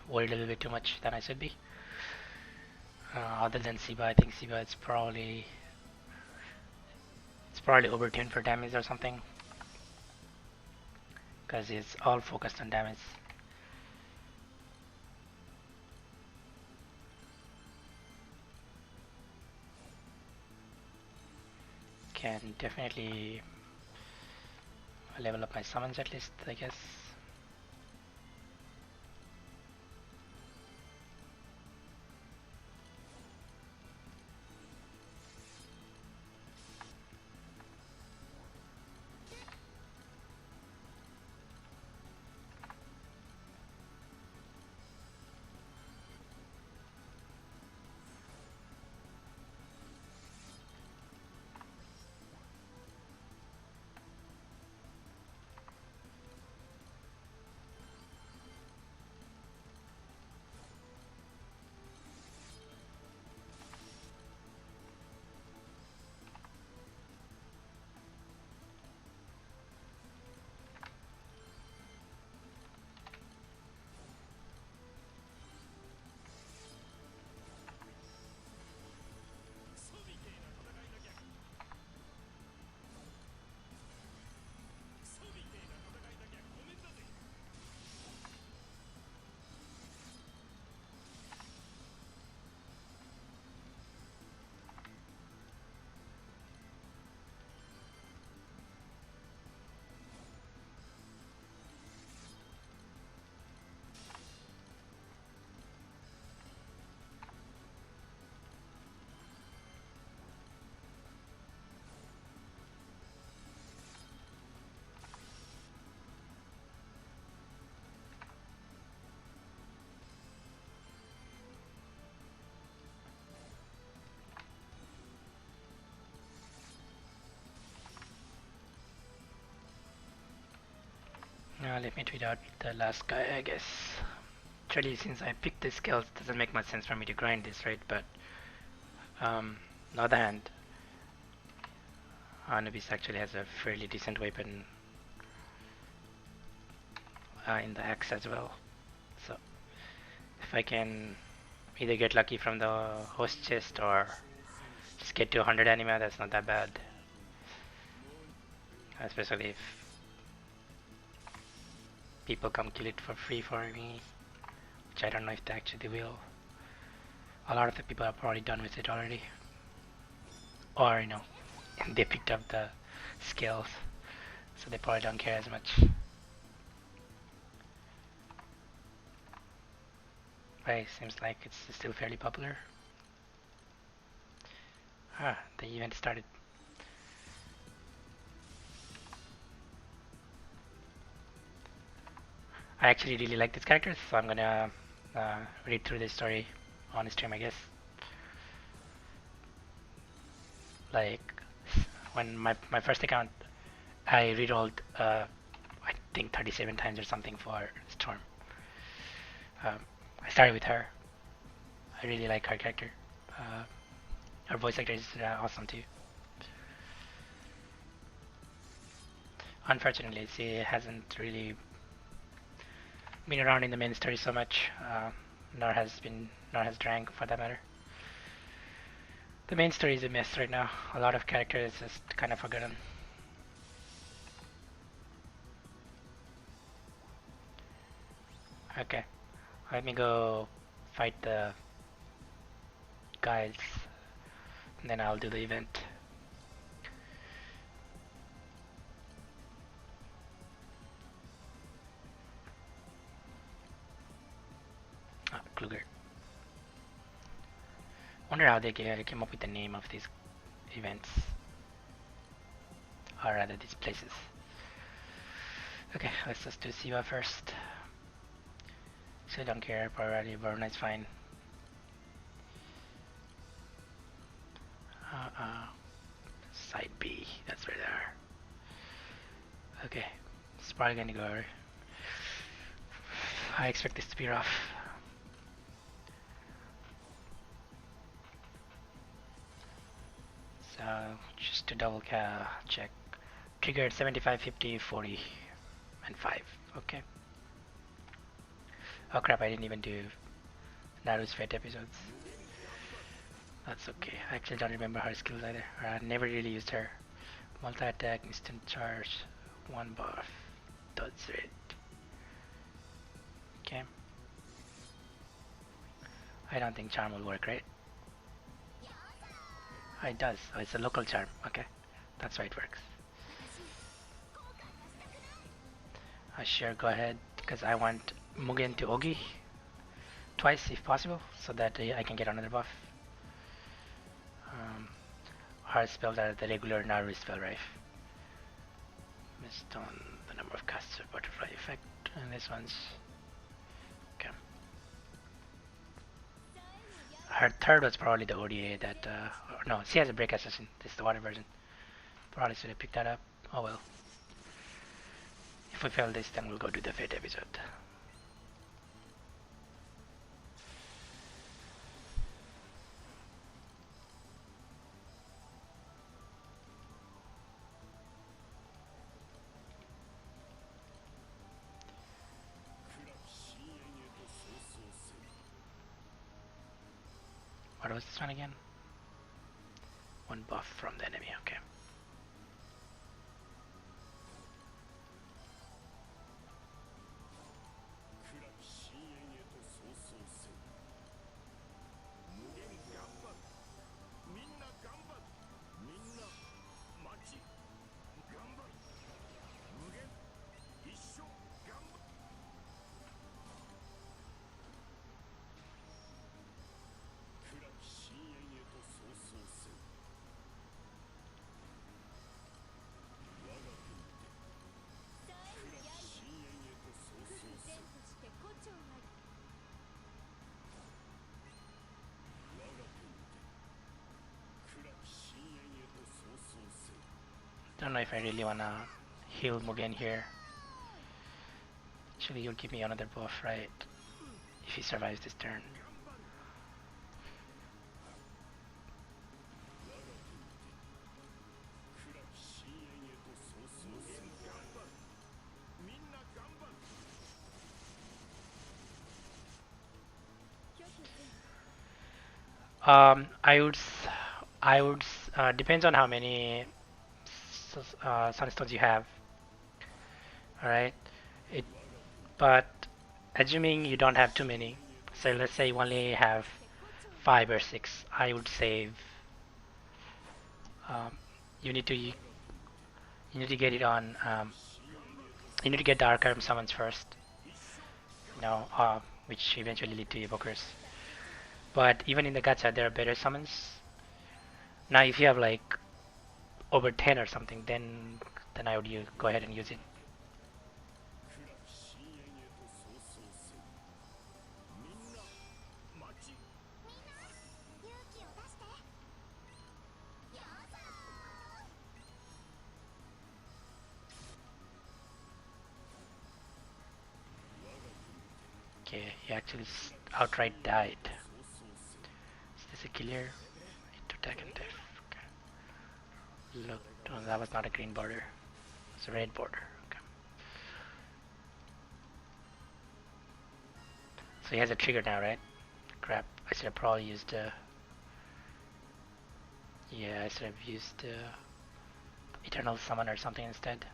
worried a little bit too much than I should be. Other than Shiva, I think Shiva is probably overtuned for damage or something, because he's all focused on damage. Can definitely level up my summons at least, I guess. Now let me tweet out the last guy, I guess. Actually, since I picked the skills, it doesn't make much sense for me to grind this, right? But on the other hand, Anubis actually has a fairly decent weapon in the axe as well. So if I can either get lucky from the host chest or just get to 100 anima, that's not that bad. Especially if people come kill it for free for me, which I don't know if they actually will. A lot of the people are probably done with it already. Or, they picked up the skills, so they probably don't care as much. But it seems like it's still fairly popular. The event started. I actually really like this character, so I'm gonna read through this story on stream, I guess. Like, when my first account, I rerolled, I think 37 times or something for Storm. I started with her. I really like her character. Her voice actor is awesome too. Unfortunately, she hasn't really been around in the main story so much, nor has Drang for that matter. The main story is a mess right now. A lot of characters just kind of forgotten. Okay, let me go fight the guys, and then I'll do the event. Wonder how they came up with the name of these events, or rather these places. Okay, let's just do Shiva first. So I don't care, priority Varuna is fine. Side B, that's where they are. Okay, it's probably gonna go. I expect this to be rough. So just to double check. Triggered 75, 50, 40, and 5. Okay. Oh crap, I didn't even do Naru's Fate episodes. That's okay. I actually don't remember her skills either. I never really used her. Multi-attack, instant charge, 1 buff. That's it. Okay. I don't think charm will work, right? Oh, it does. Oh, it's a local charm. Okay. That's why it works. Sure, go ahead. Because I want Mugen to Ogi twice if possible, so that I can get another buff. Her spells are the regular Naru spell, right? Missed on the number of casts of butterfly effect, and this one's okay. Her third was probably the ODA that no, she has a break assassin. This is the water version. Probably should have picked that up. Oh well. If we fail this, then we'll go do the Fate episode. What was this one again? 1 buff from the enemy, okay. Don't know if I really wanna heal Mugen here. Actually, you'll give me another buff, right? If he survives this turn. I would, depends on how many sunstones you have. Alright, it, but assuming you don't have too many, so let's say you only have 5 or 6, I would save. Um, you need to get it on. You need to get the Archive summons first. You know, which eventually lead to evokers. But even in the gacha, there are better summons. Now, if you have like over 10 or something, then I would go ahead and use it. Okay, he actually outright died. Is this a killer? Into attack and death. Okay. Look, oh, that was not a green border. It's a red border. Okay. So he has a trigger now, right? Crap, I should have probably used yeah, I should have used Eternal Summon or something instead.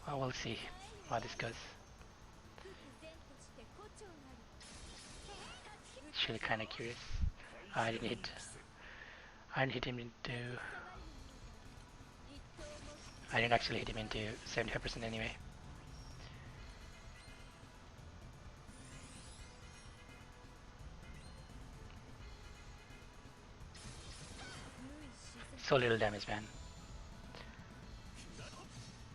Well, we'll see how this goes. Actually kind of curious. I didn't hit him into... I didn't actually hit him into 75% anyway. So little damage, man.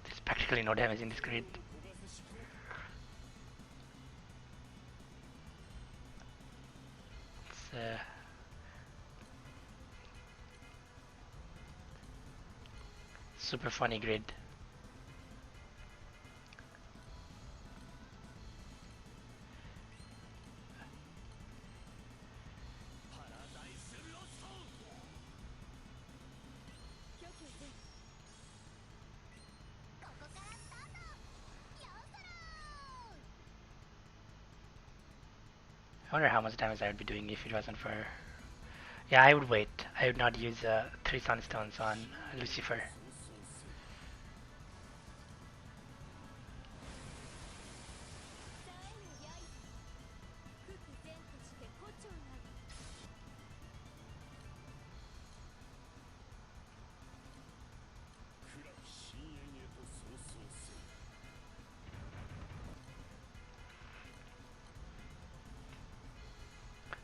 There's practically no damage in this grid. It's super funny grid. I wonder how much damage I would be doing if it wasn't for... Yeah, I would wait. I would not use 3 Sunstones on Lucifer.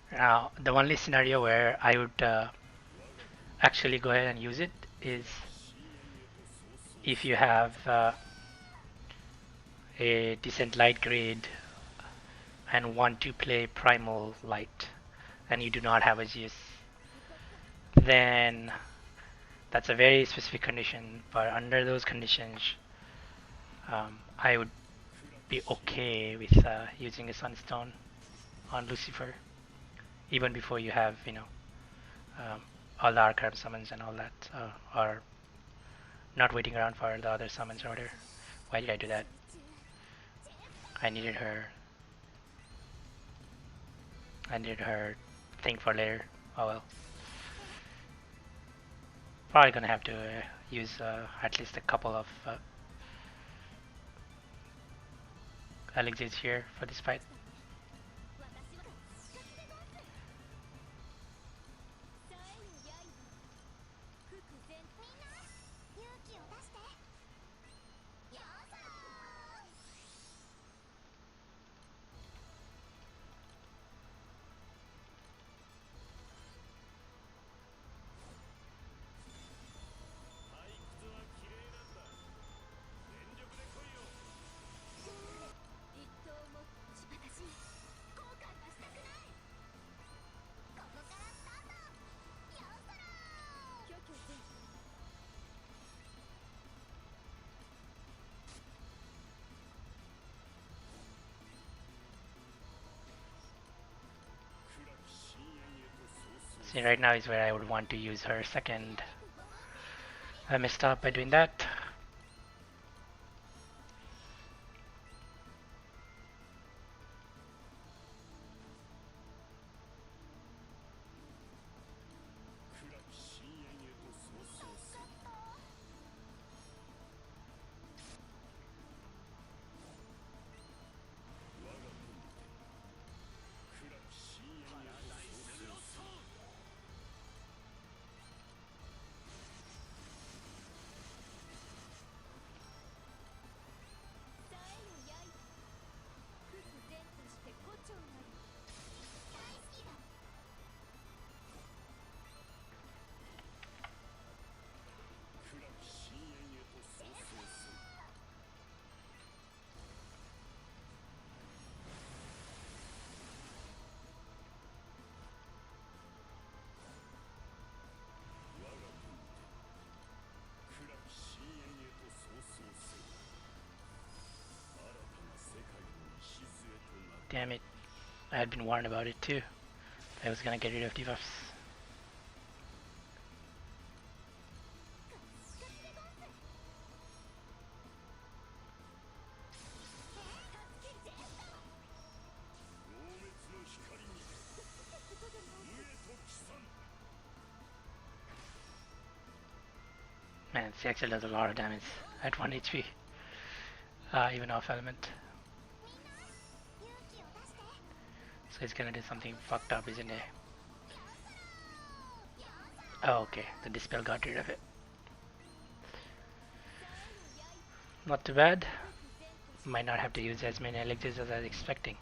Now, the only scenario where I would actually go ahead and use it is if you have a decent light grid and want to play primal light and you do not have a GS, then that's a very specific condition. But under those conditions, I would be okay with using a Sunstone on Lucifer, even before you have, all the archive summons and all that, or not waiting around for the other summons or whatever. Why did I do that? I needed her. I needed her thing for later. Oh well. Probably gonna have to use at least a couple of elixirs here for this fight. See, right now is where I would want to use her second. I messed up by doing that. Damn it. I had been warned about it too. I was gonna get rid of debuffs. Man, she actually does a lot of damage at 1 HP, even off element. So it's gonna do something fucked up, isn't it? Oh, okay. The dispel got rid of it. Not too bad. Might not have to use as many elixirs as I was expecting.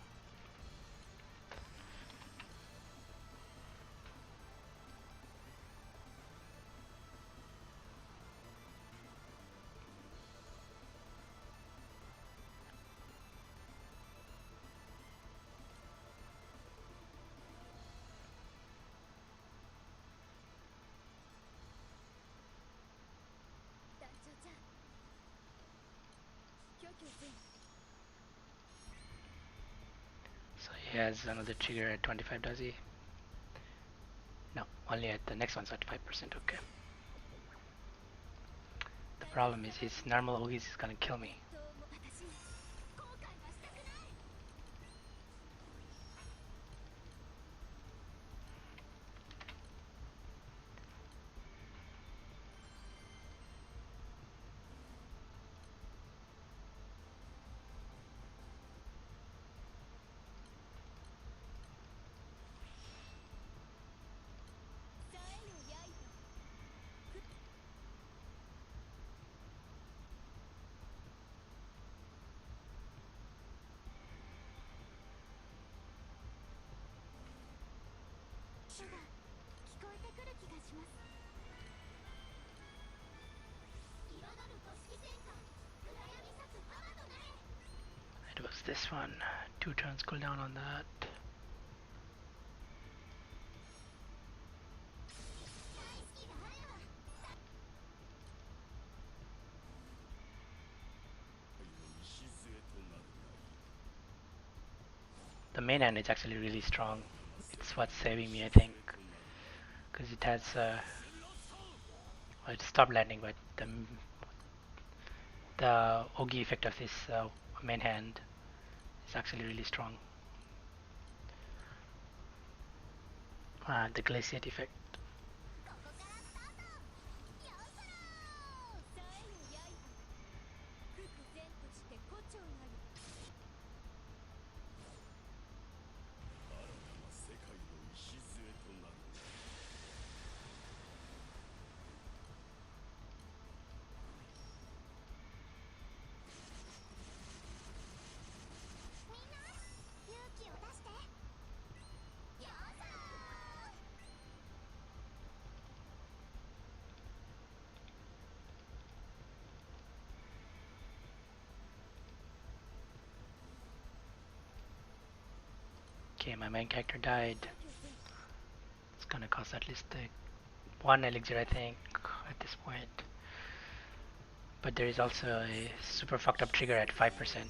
So he has another trigger at 25, does he? No, only at the next one's at 5%, okay. The problem is his normal Ogis is gonna kill me. It was this one. 2 turns cooldown on that. The main hand is actually really strong. It's what's saving me, I think, because it has well, it stopped landing, but the Ogi effect of this main hand is actually really strong. The glaciate effect. Okay, my main character died. It's gonna cost at least 1 elixir, I think, at this point. But there is also a super fucked up trigger at 5%,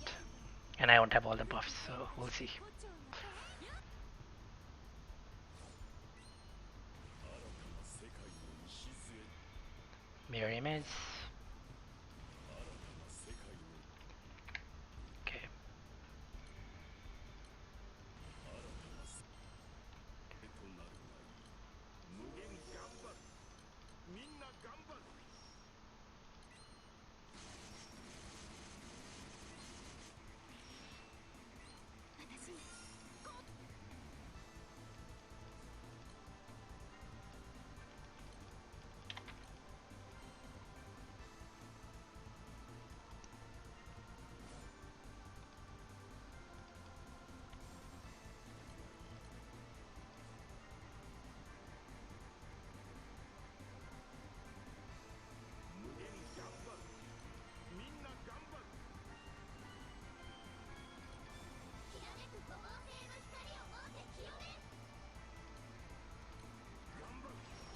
and I don't have all the buffs, so we'll see. Mirror image. Okay.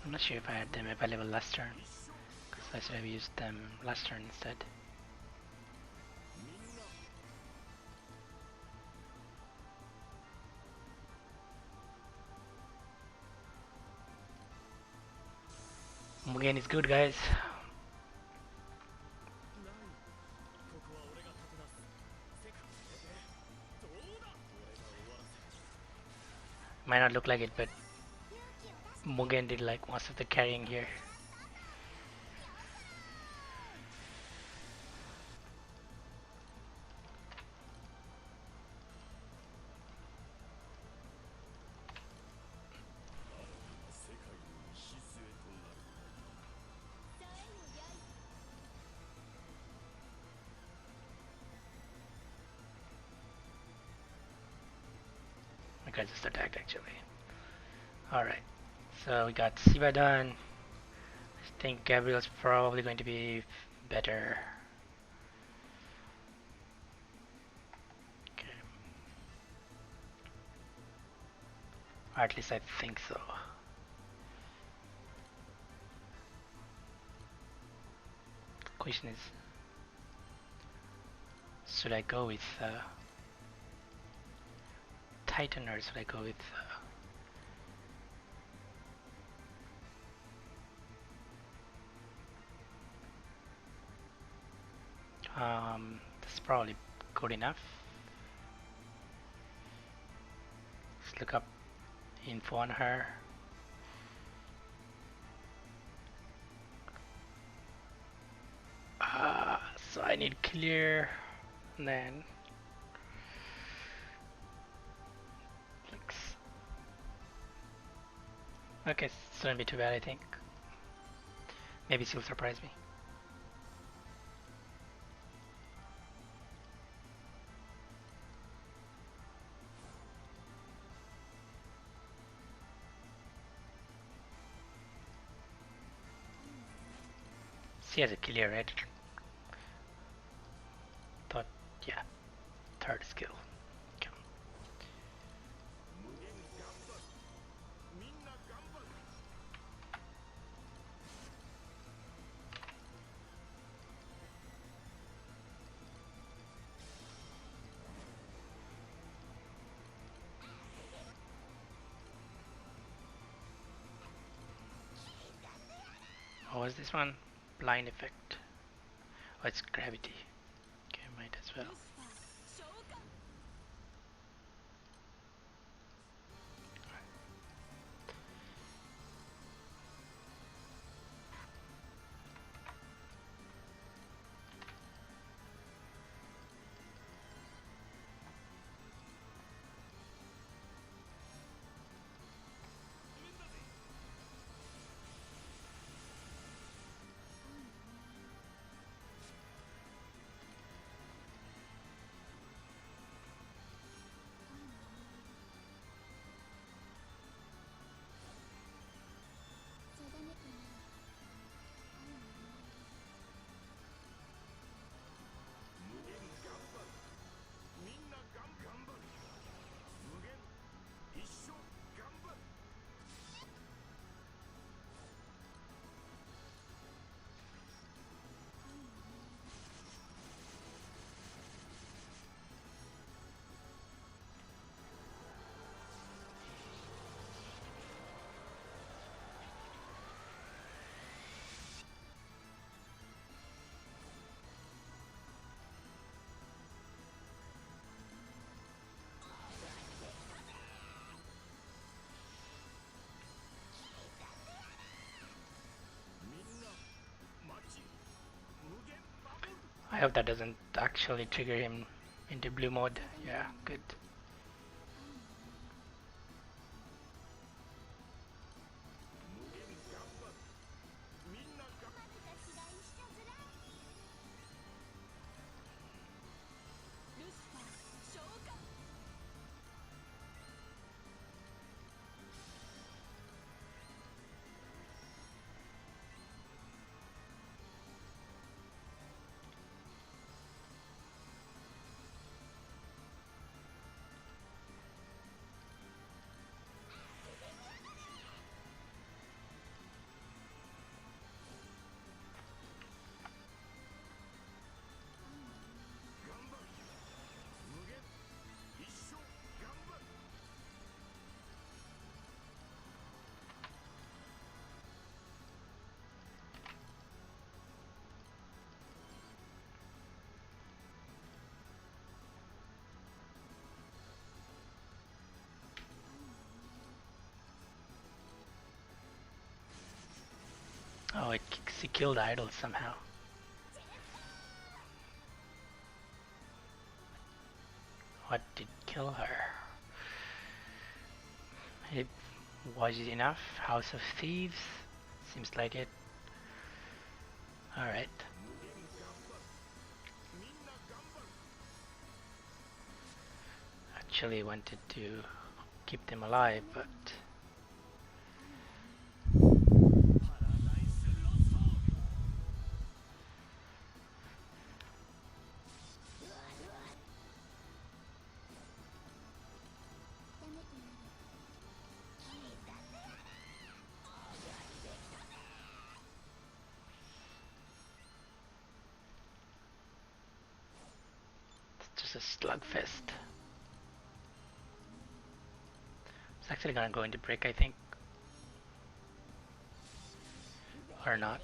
I'm not sure if I had them available last turn, because I should have used them last turn instead. Mugen is good, guys. Might not look like it, but Mugen did like most of the carrying here. My guy just attacked actually. Alright, so we got Shiva done. I think Gabriel's probably going to be better. Okay. Or at least I think so. Question is, Should I go with Titan or should I go with that's probably good enough. Let's look up info on her. So I need clear, and then looks okay. Shouldn't be too bad, I think. Maybe she'll surprise me. She has a clear edge. Thought, yeah, third skill. Okay. What was this one? Blind effect. Oh, it's gravity. Okay, might as well. I hope that doesn't actually trigger him into blue mode. Yeah, good. Oh, he killed Idol somehow. What did kill her? It, was it enough? House of Thieves? Seems like it. Alright. Actually wanted to keep them alive, but Just a slugfest. It's actually gonna go into break, I think. Or not.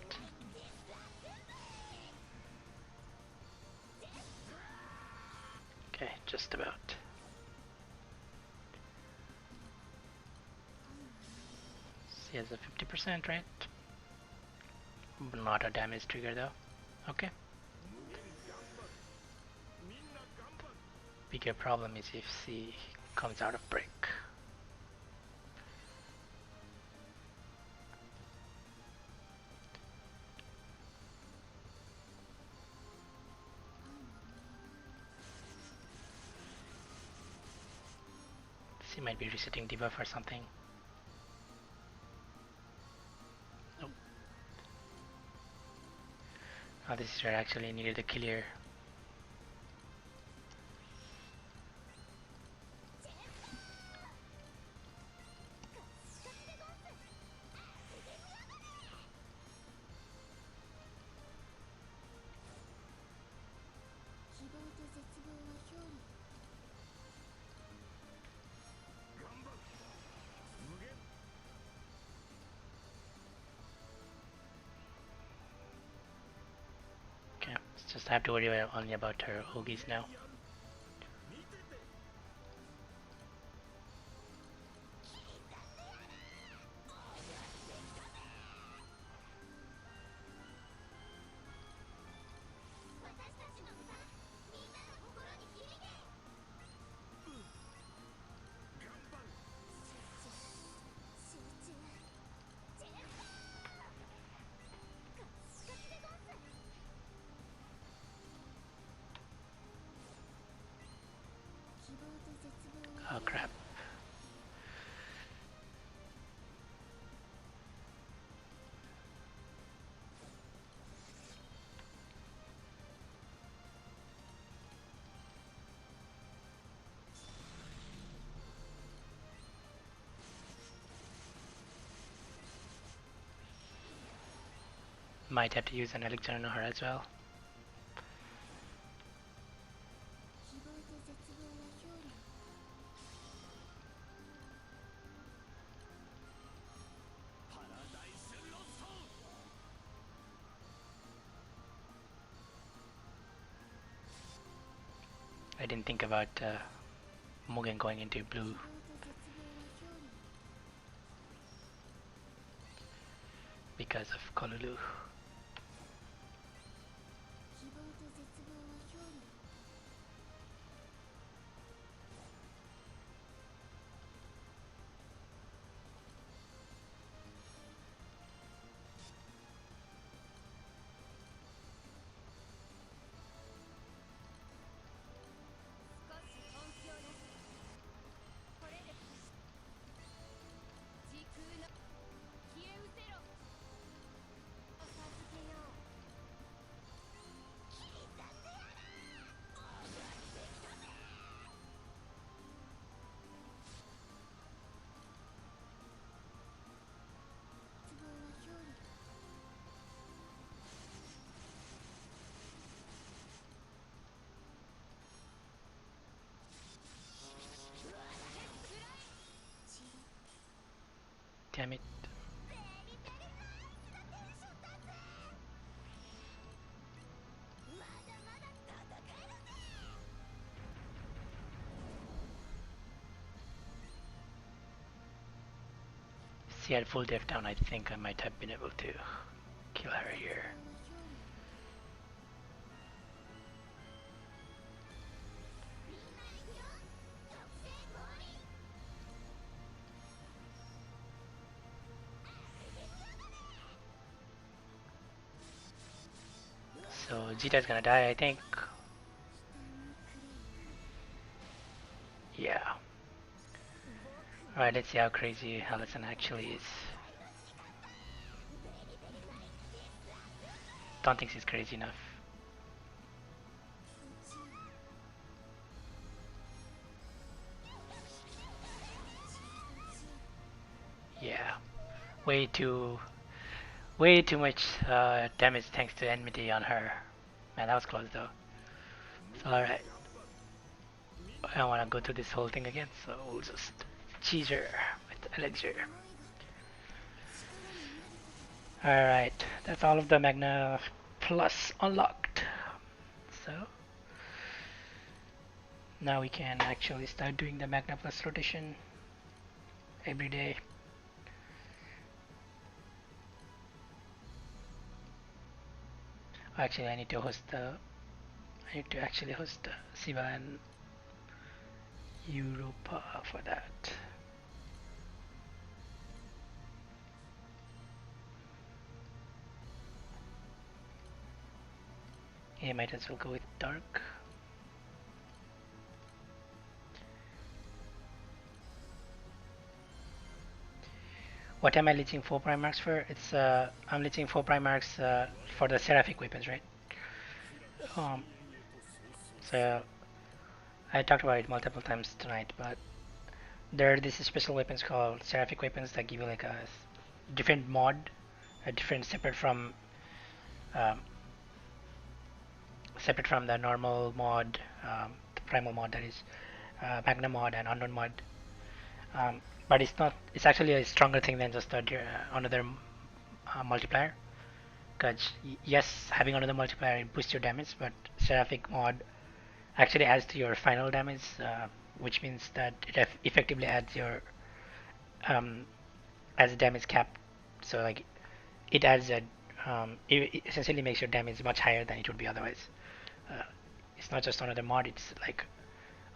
Okay, just about. He has a 50%, right? Not a damage trigger though. Okay. Bigger problem is if he comes out of break. He might be resetting debuff or something. Nope. Oh, this is where I actually needed a clear. Okay, it's just I have to worry only about her Ogies now. Oh crap. Might have to use an elixir on her as well. I didn't think about Mugen going into blue. Because of Kolulu. Damn it. If she had full def down, I think I might have been able to kill her here. So Zeta's gonna die, I think. Yeah. Alright, let's see how crazy Allison actually is. Don't think she's crazy enough. Yeah. Way too much damage thanks to enmity on her. Man, that was close though. So alright. I don't want to go through this whole thing again, so we'll just cheese her with elixir. Alright, that's all of the Magna Plus unlocked. So now we can actually start doing the Magna Plus rotation every day. Actually, I need to actually host Shiva and Europa for that. Yeah, might as well go with Dark. What am I leeching 4 Primarchs for? It's I'm leeching 4 Primarchs for the Seraphic weapons, right? Um, so I talked about it multiple times tonight, but there are these special weapons called Seraphic weapons that give you like a different mod, a different um, separate from the normal mod, the primal mod that is, Magna mod and unknown mod. But it's not. It's actually a stronger thing than just another multiplier. Because yes, having another multiplier boosts your damage, but Seraphic mod actually adds to your final damage, which means that it effectively adds your as a damage cap. So like it adds it essentially makes your damage much higher than it would be otherwise. Uh, it's not just another mod; it's like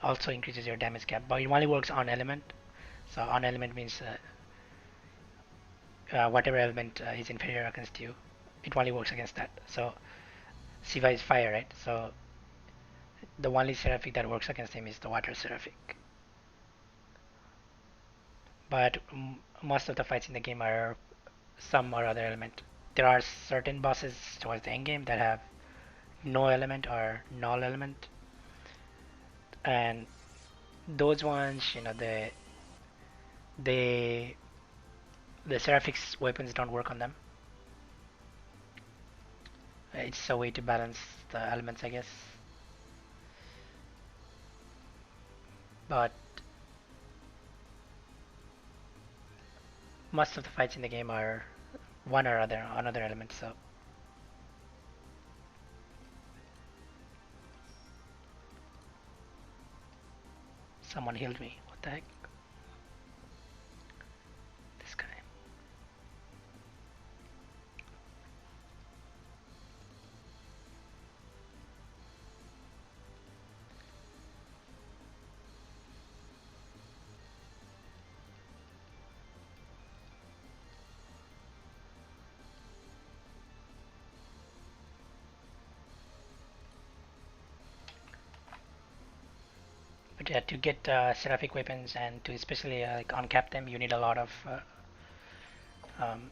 also increases your damage cap, but it only works on element. So on element means whatever element is inferior against you, it only works against that. So Shiva is fire, right? So the only seraphic that works against him is the water seraphic. But most of the fights in the game are some or other element. There are certain bosses towards the end game that have no element or null element, and those ones, they the Seraphic's weapons don't work on them. It's a way to balance the elements, I guess. But most of the fights in the game are one or other another element. So someone healed me. What the heck? This guy. But yeah, to get seraphic weapons and to especially like uncap them, you need a lot of um,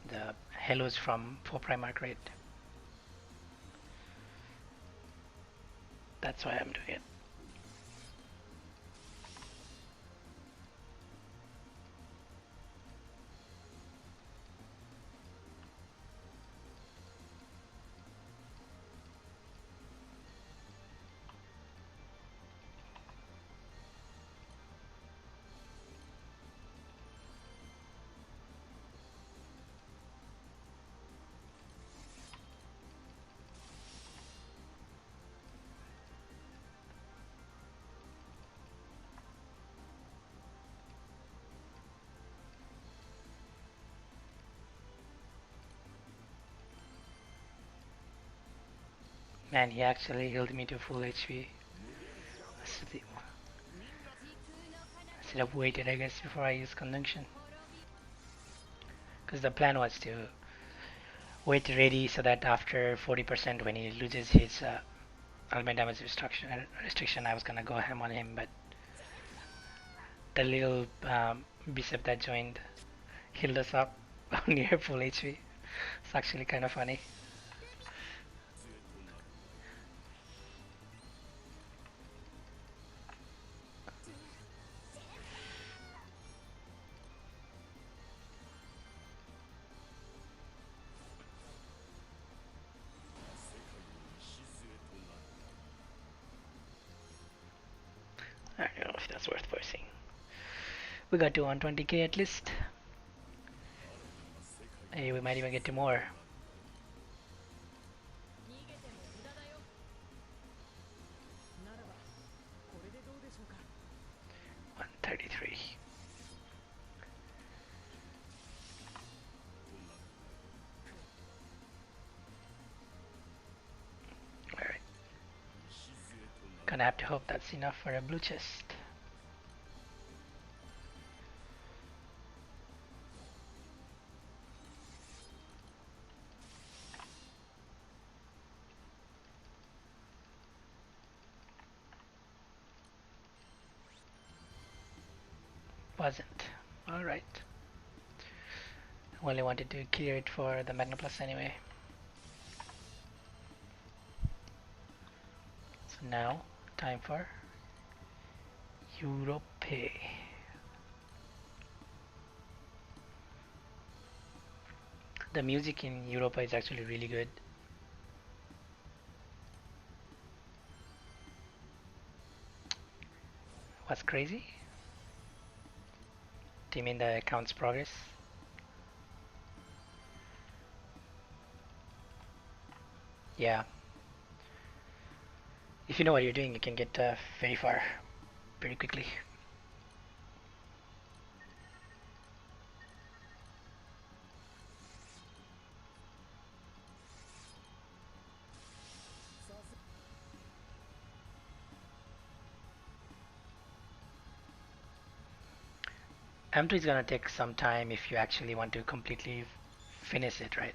the halos from 4 Primarch raid. That's why I'm doing it. Man, he actually healed me to full HP. I should have waited, I guess, before I use conjunction. Because the plan was to wait ready so that after 40% when he loses his element damage restriction, I was gonna go ham on him, but the little bishop that joined healed us up near full HP. It's actually kind of funny. if that's worth voicing. We got to 120k at least. Hey, we might even get to more. 133. Alright. Gonna have to hope that's enough for a blue chest. Wasn't. Alright. Only wanted to clear it for the Magna Plus anyway. So now, time for Europa. The music in Europa is actually really good. What's crazy? Do you mean the account's progress? Yeah. If you know what you're doing, you can get very far pretty quickly. M2 is gonna take some time if you actually want to completely finish it, right?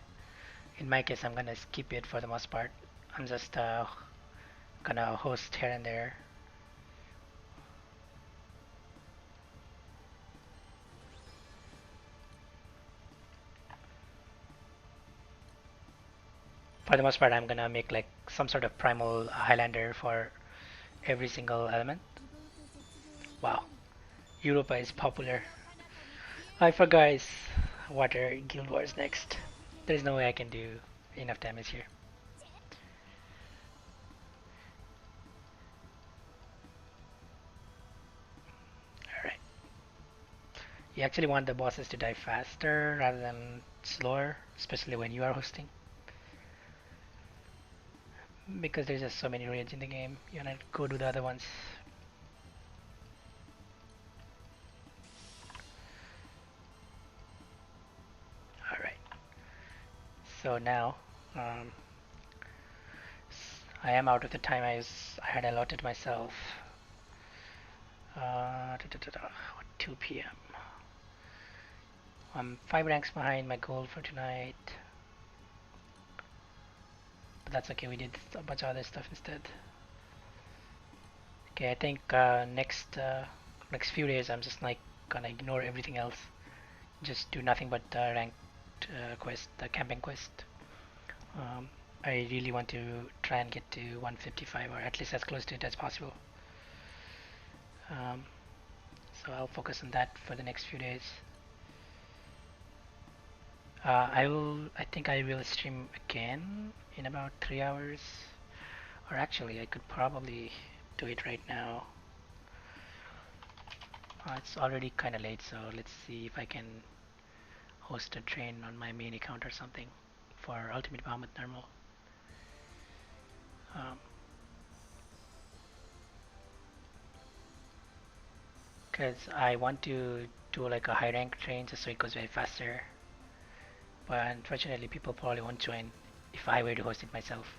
In my case, I'm gonna skip it for the most part. I'm just gonna host here and there. For the most part, I'm gonna make like some sort of primal Highlander for every single element. Wow, Europa is popular. I forgot guys, Water Guild Wars next. There's no way I can do enough damage here. Alright. You actually want the bosses to die faster rather than slower, especially when you are hosting. Because there's just so many raids in the game, you wanna go to the other ones. Alright. So now, I am out of the time I had allotted myself. 2 p.m. I'm 5 ranks behind my goal for tonight. But that's okay, we did a bunch of other stuff instead. Okay, I think next few days I'm just like gonna ignore everything else. Just do nothing but ranked quest, the camping quest. I really want to try and get to 155 or at least as close to it as possible. Um, so I'll focus on that for the next few days. I think I will stream again in about 3 hours. Or actually, I could probably do it right now. It's already kind of late, so let's see if I can host a train on my main account or something for Ultimate Bahamut Normal. Because I want to do like a high rank train just so it goes way faster. But unfortunately, people probably won't join if I were to host it myself.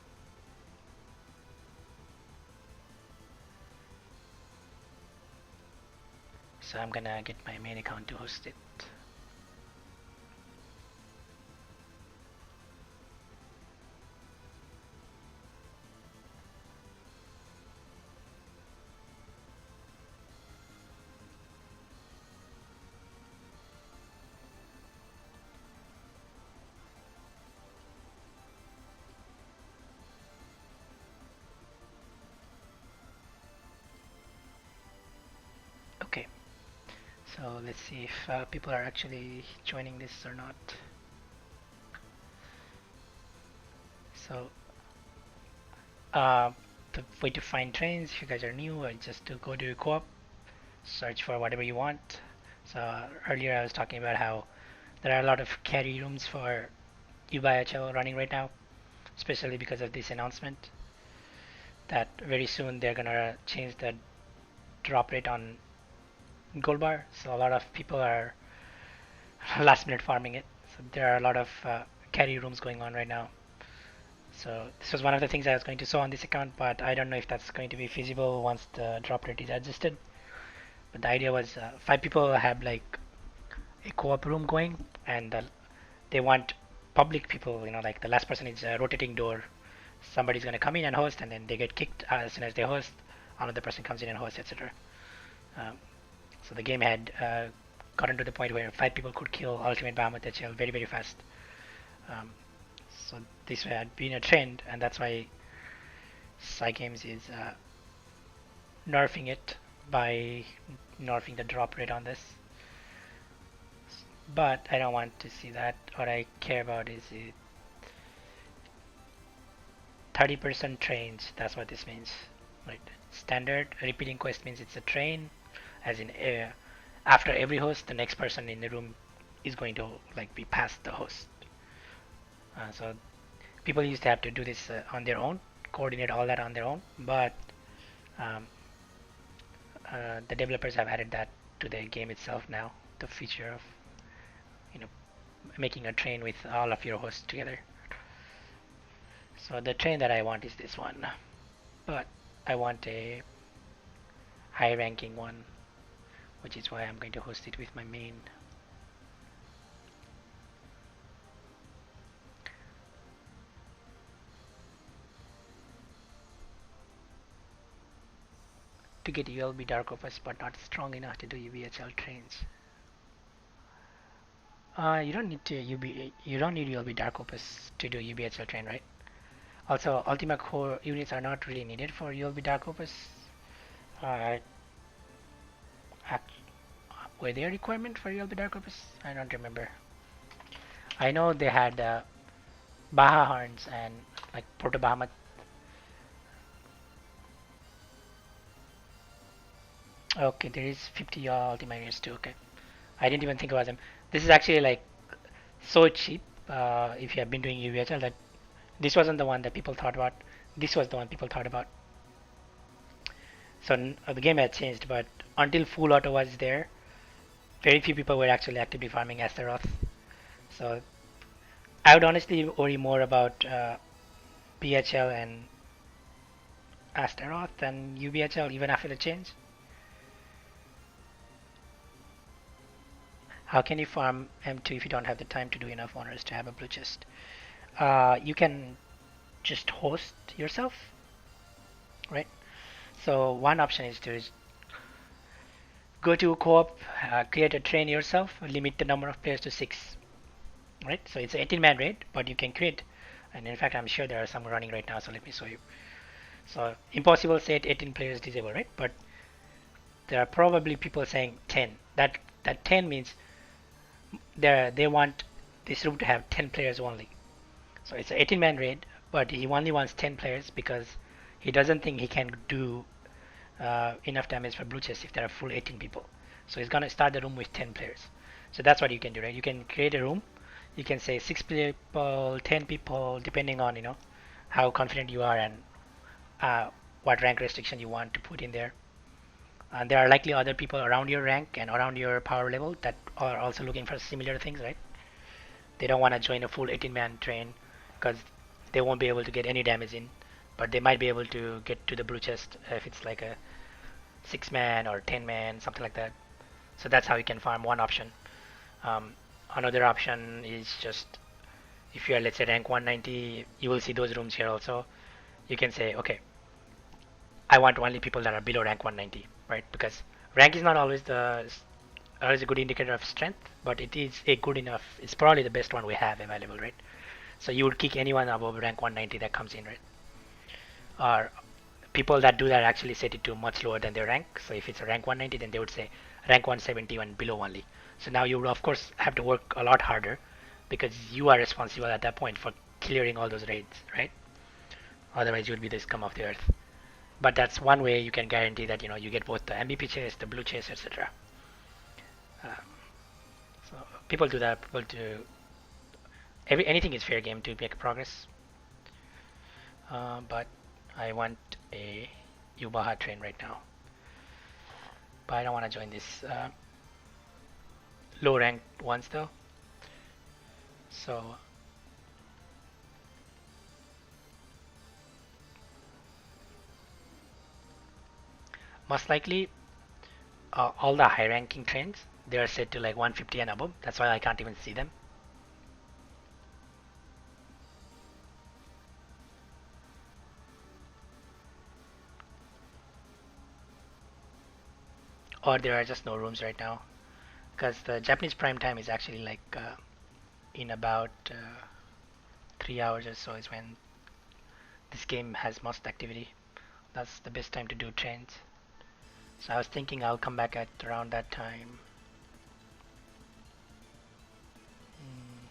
So I'm gonna get my main account to host it. Okay, so let's see if people are actually joining this or not. So the way to find trains, if you guys are new, just to go to co-op search for whatever you want. So earlier I was talking about how there are a lot of carry rooms for UBIHL running right now, especially because of this announcement that very soon they're gonna change the drop rate on gold bar. So a lot of people are last minute farming it. So there are a lot of carry rooms going on right now. So this was one of the things I was going to show on this account, but I don't know if that's going to be feasible once the drop rate is adjusted. But the idea was 5 people have like a co-op room going, and they want public people. Like the last person is a rotating door. Somebody's going to come in and host, and then they get kicked as soon as they host. Another person comes in and hosts, etc. Um, so the game had gotten to the point where 5 people could kill Ultimate Bahamut HL very very fast. Um, so this had been a trend, and that's why Cygames is nerfing it by nerfing the drop rate on this. But I don't want to see that. What I care about is 30% trains. That's what this means. Right. Standard repeating quest means it's a train, as in after every host, the next person in the room is going to like be past the host. So people used to have to do this on their own, coordinate all that on their own, but um, the developers have added that to the game itself now. The feature of you know making a train with all of your hosts together. So the train that I want is this one, but I want a high ranking one, which is why I'm going to host it with my main. To get ULB Dark Opus, but not strong enough to do UBHL trains. You don't need you don't need ULB Dark Opus to do UBHL train, right? Also, Ultima Core units are not really needed for ULB Dark Opus. Uh, were they a requirement for ULB Dark Opus? I don't remember. I know they had Baja Horns and like Proto Bahamut. Okay, there is 50 Ultima units too. Okay, I didn't even think about them. This is actually like so cheap if you have been doing UBHL that this wasn't the one that people thought about. This was the one people thought about. So the game had changed, but until full auto was there, very few people were actually actively farming Astaroth. So I would honestly worry more about BHL and Astaroth than UBHL even after the change. How can you farm M2 if you don't have the time to do enough honors to have a blue chest? You can just host yourself, right? So one option is to go to co-op, create a train yourself, limit the number of players to 6, right? So it's an 18-man raid, but you can create, and in fact I'm sure there are some running right now, so let me show you. So impossible set 18 players disable, right? But there are probably people saying 10. That 10 means they want this room to have 10 players only. So it's an 18-man raid, but he only wants 10 players because he doesn't think he can do enough damage for blue chest if there are full 18 people. So he's gonna start the room with 10 players. So that's what you can do, right? You can create a room. You can say 6 people, 10 people, depending on how confident you are and what rank restriction you want to put in there. And there are likely other people around your rank and around your power level that are also looking for similar things, right? They don't want to join a full 18-man train because they won't be able to get any damage in, but they might be able to get to the blue chest if it's like a 6-man or 10-man, something like that. So that's how you can farm one option. Another option is just if you are, let's say, rank 190, you will see those rooms here also. You can say, okay, I want only people that are below rank 190, right? Because rank is not always always a good indicator of strength, but it is a good enough. It's probably the best one we have available, right? So you would kick anyone above rank 190 that comes in, right? Or people that do that actually set it to much lower than their rank. So if it's a rank 190, then they would say rank 170 and below only. So now you would of course have to work a lot harder because you are responsible at that point for clearing all those raids, right? Otherwise you would be the scum of the earth. But that's one way you can guarantee that you get both the MVP chase, the blue chase, etc. Um, so people do that. People do anything is fair game to make progress. But I want a Yubaha train right now. But I don't want to join this low ranked ones though. So most likely all the high ranking trains they are set to like 150 and above. That's why I can't even see them. Or there are just no rooms right now because the Japanese prime time is actually like in about 3 hours or so is when this game has most activity. That's the best time to do trains. So I was thinking I'll come back at around that time. Mm,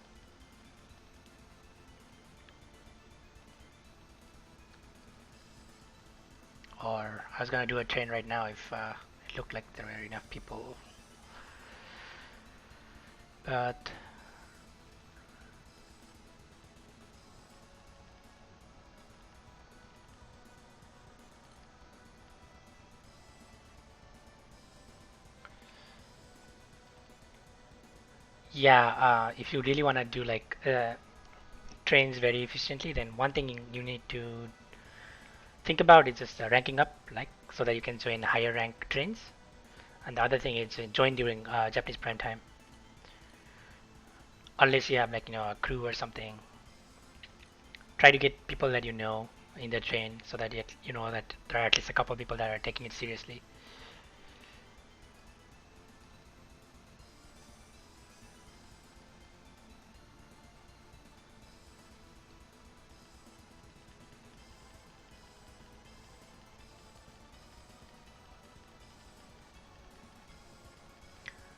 or I was gonna do a train right now if it looked like there were enough people. But yeah, if you really want to do like trains very efficiently, then one thing you need to think about is just ranking up, like so that you can join higher rank trains. And the other thing is join during Japanese prime time, unless you have like a crew or something. Try to get people that you know in the train, so that you know that there are at least a couple of people that are taking it seriously.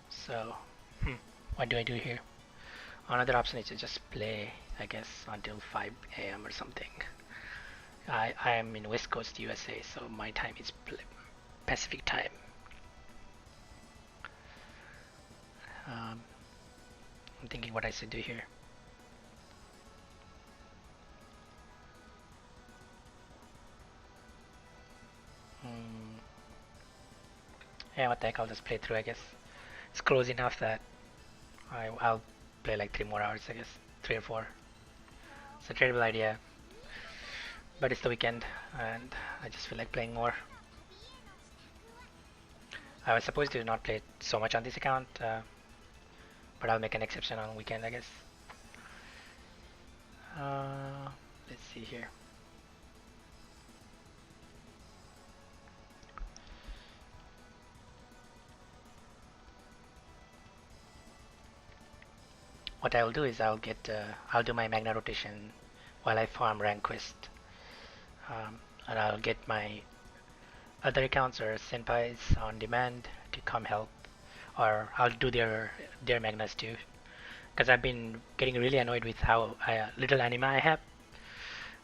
So, what do I do here? Another option is to just play, I guess, until 5 a.m. or something. I am in West Coast USA, so my time is Pacific time. Um, I'm thinking what I should do here. Hmm. Yeah, what the heck? I'll just play through. I guess it's close enough that I'll play like 3 more hours. I guess 3 or 4. It's a terrible idea, but it's the weekend, and I just feel like playing more. I was supposed to not play so much on this account, but I'll make an exception on weekend, I guess. Uh, let's see here. What I'll do is I'll do my Magna rotation while I farm rank quest, and I'll get my other accounts or senpais on demand to come help, or I'll do their Magnas too. Because I've been getting really annoyed with how little anima I have.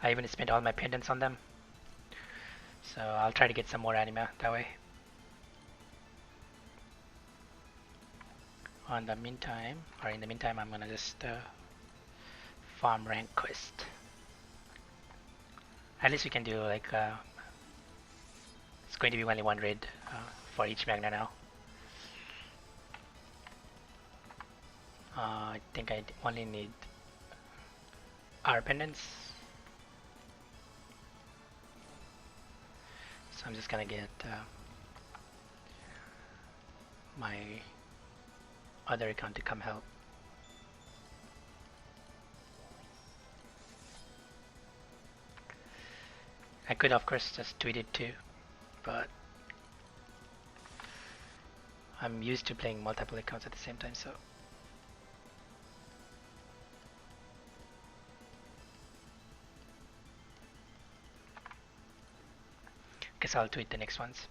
I even spent all my pendants on them, so I'll try to get some more anima that way. On the meantime, or in the meantime, I'm gonna just farm rank quest. At least we can do like it's going to be only one raid for each Magna now. I think I only need our pendants, so I'm just gonna get my other account to come help. I could of course just tweet it too, but I'm used to playing multiple accounts at the same time, so guess I'll tweet the next ones.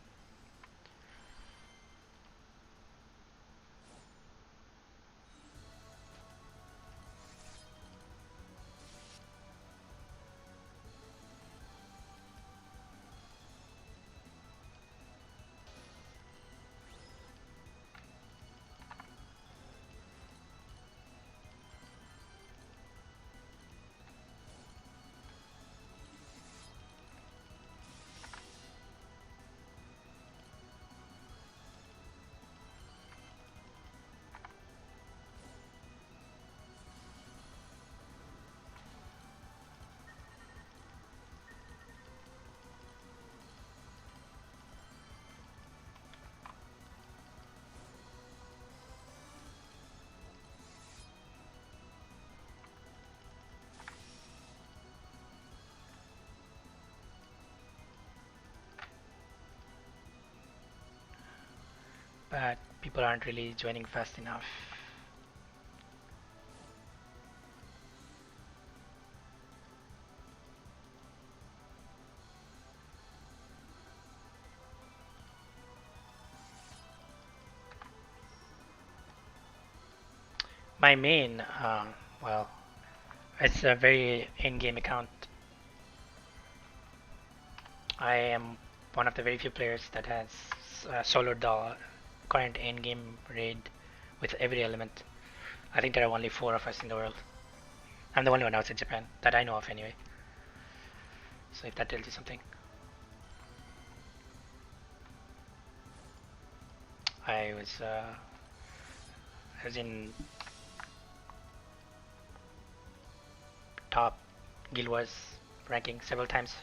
but people aren't really joining fast enough. My main, well, it's a very in-game account. I am one of the very few players that has soloed the current in-game raid with every element. I think there are only 4 of us in the world. I'm the only one outside Japan that I know of anyway. So if that tells you something. I was uh, I was in top Guild Wars ranking several times.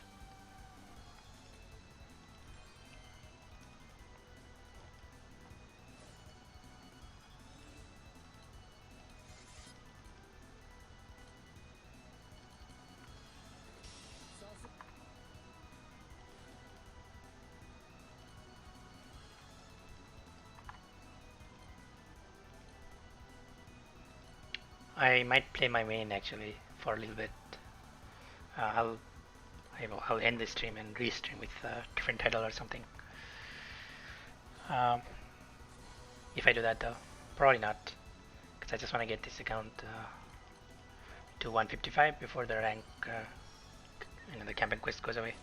I might play my main actually for a little bit. Uh, I'll I'll end the stream and restream with a different title or something. Um, if I do that though, probably not, because I just want to get this account to 155 before the rank, the campaign quest goes away.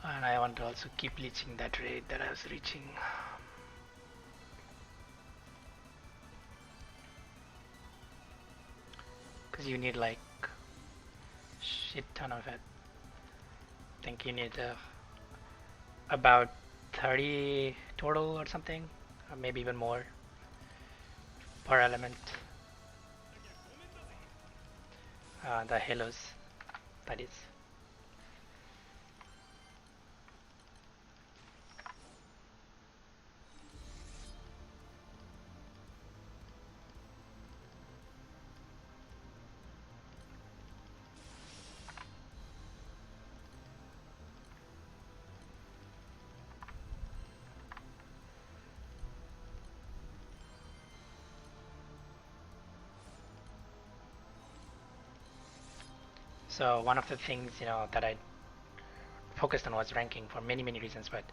And I want to also keep reaching that rate that I was reaching. Because you need like shit ton of it. I think you need about 30 total or something, or maybe even more per element. The halos, that is. So one of the things that I focused on was ranking for many reasons, but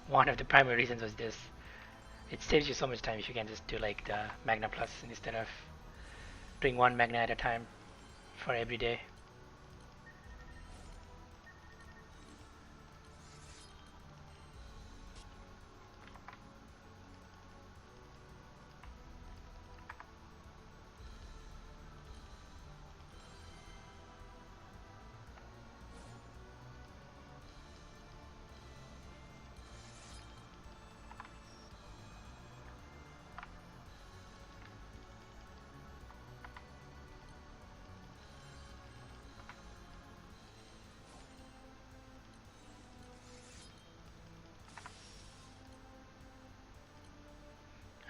one of the primary reasons was this: it saves you so much time if you can just do like the Magna Plus instead of doing one Magna at a time for every day.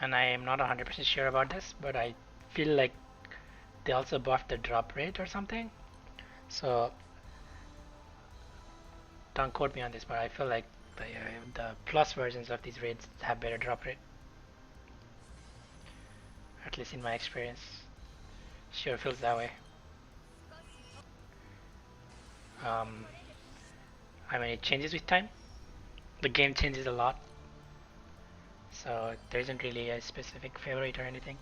And I am not 100% sure about this, but I feel like they also buffed the drop rate or something. So don't quote me on this, but I feel like the plus versions of these raids have better drop rate, at least in my experience. Sure feels that way. Um, I mean, it changes with time. The game changes a lot, so there isn't really a specific favorite or anything.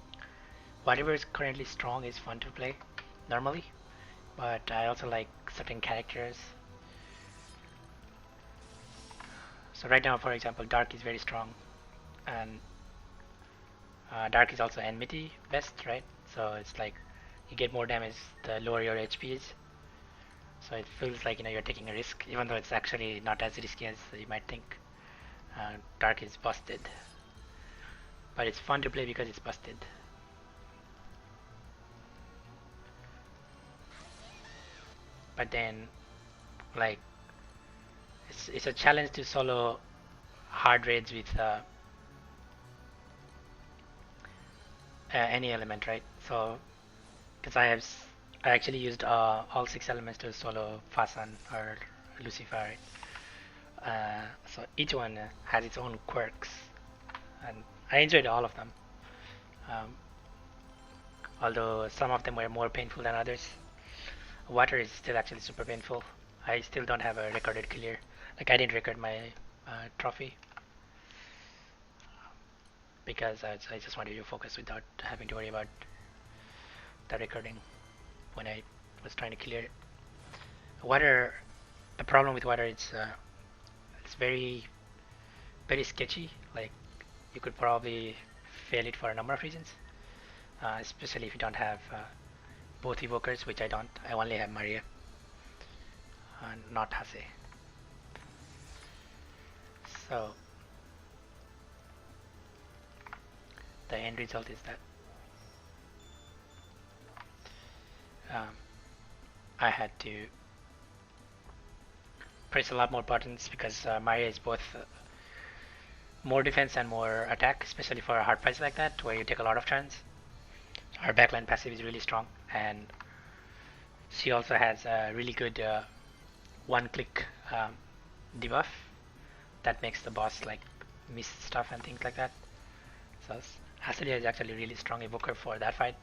Whatever is currently strong is fun to play normally, but I also like certain characters. So right now, for example, Dark is very strong, and Dark is also enmity best, right? So it's like you get more damage the lower your HP is. So it feels like you're taking a risk, even though it's actually not as risky as you might think. Dark is busted. but it's fun to play because it's busted. But then, like, it's a challenge to solo hard raids with any element, right? So, because I actually used all 6 elements to solo Fasan or Lucifer, right? So each one has its own quirks, and I enjoyed all of them. Um, although some of them were more painful than others. Water is still actually super painful. I still don't have a recorded clear. Like I didn't record my trophy because I just wanted to focus without having to worry about the recording when I was trying to clear it. Water, the problem with water is it's very sketchy. Like you could probably fail it for a number of reasons, especially if you don't have both evokers, which I don't. I only have Maria, not Hase. So the end result is that um, I had to press a lot more buttons because Maria is both more defense and more attack, especially for hard fights like that where you take a lot of turns. Her backline passive is really strong, and she also has a really good one-click debuff that makes the boss like miss stuff and things like that. So Asalia is actually really strong evoker for that fight.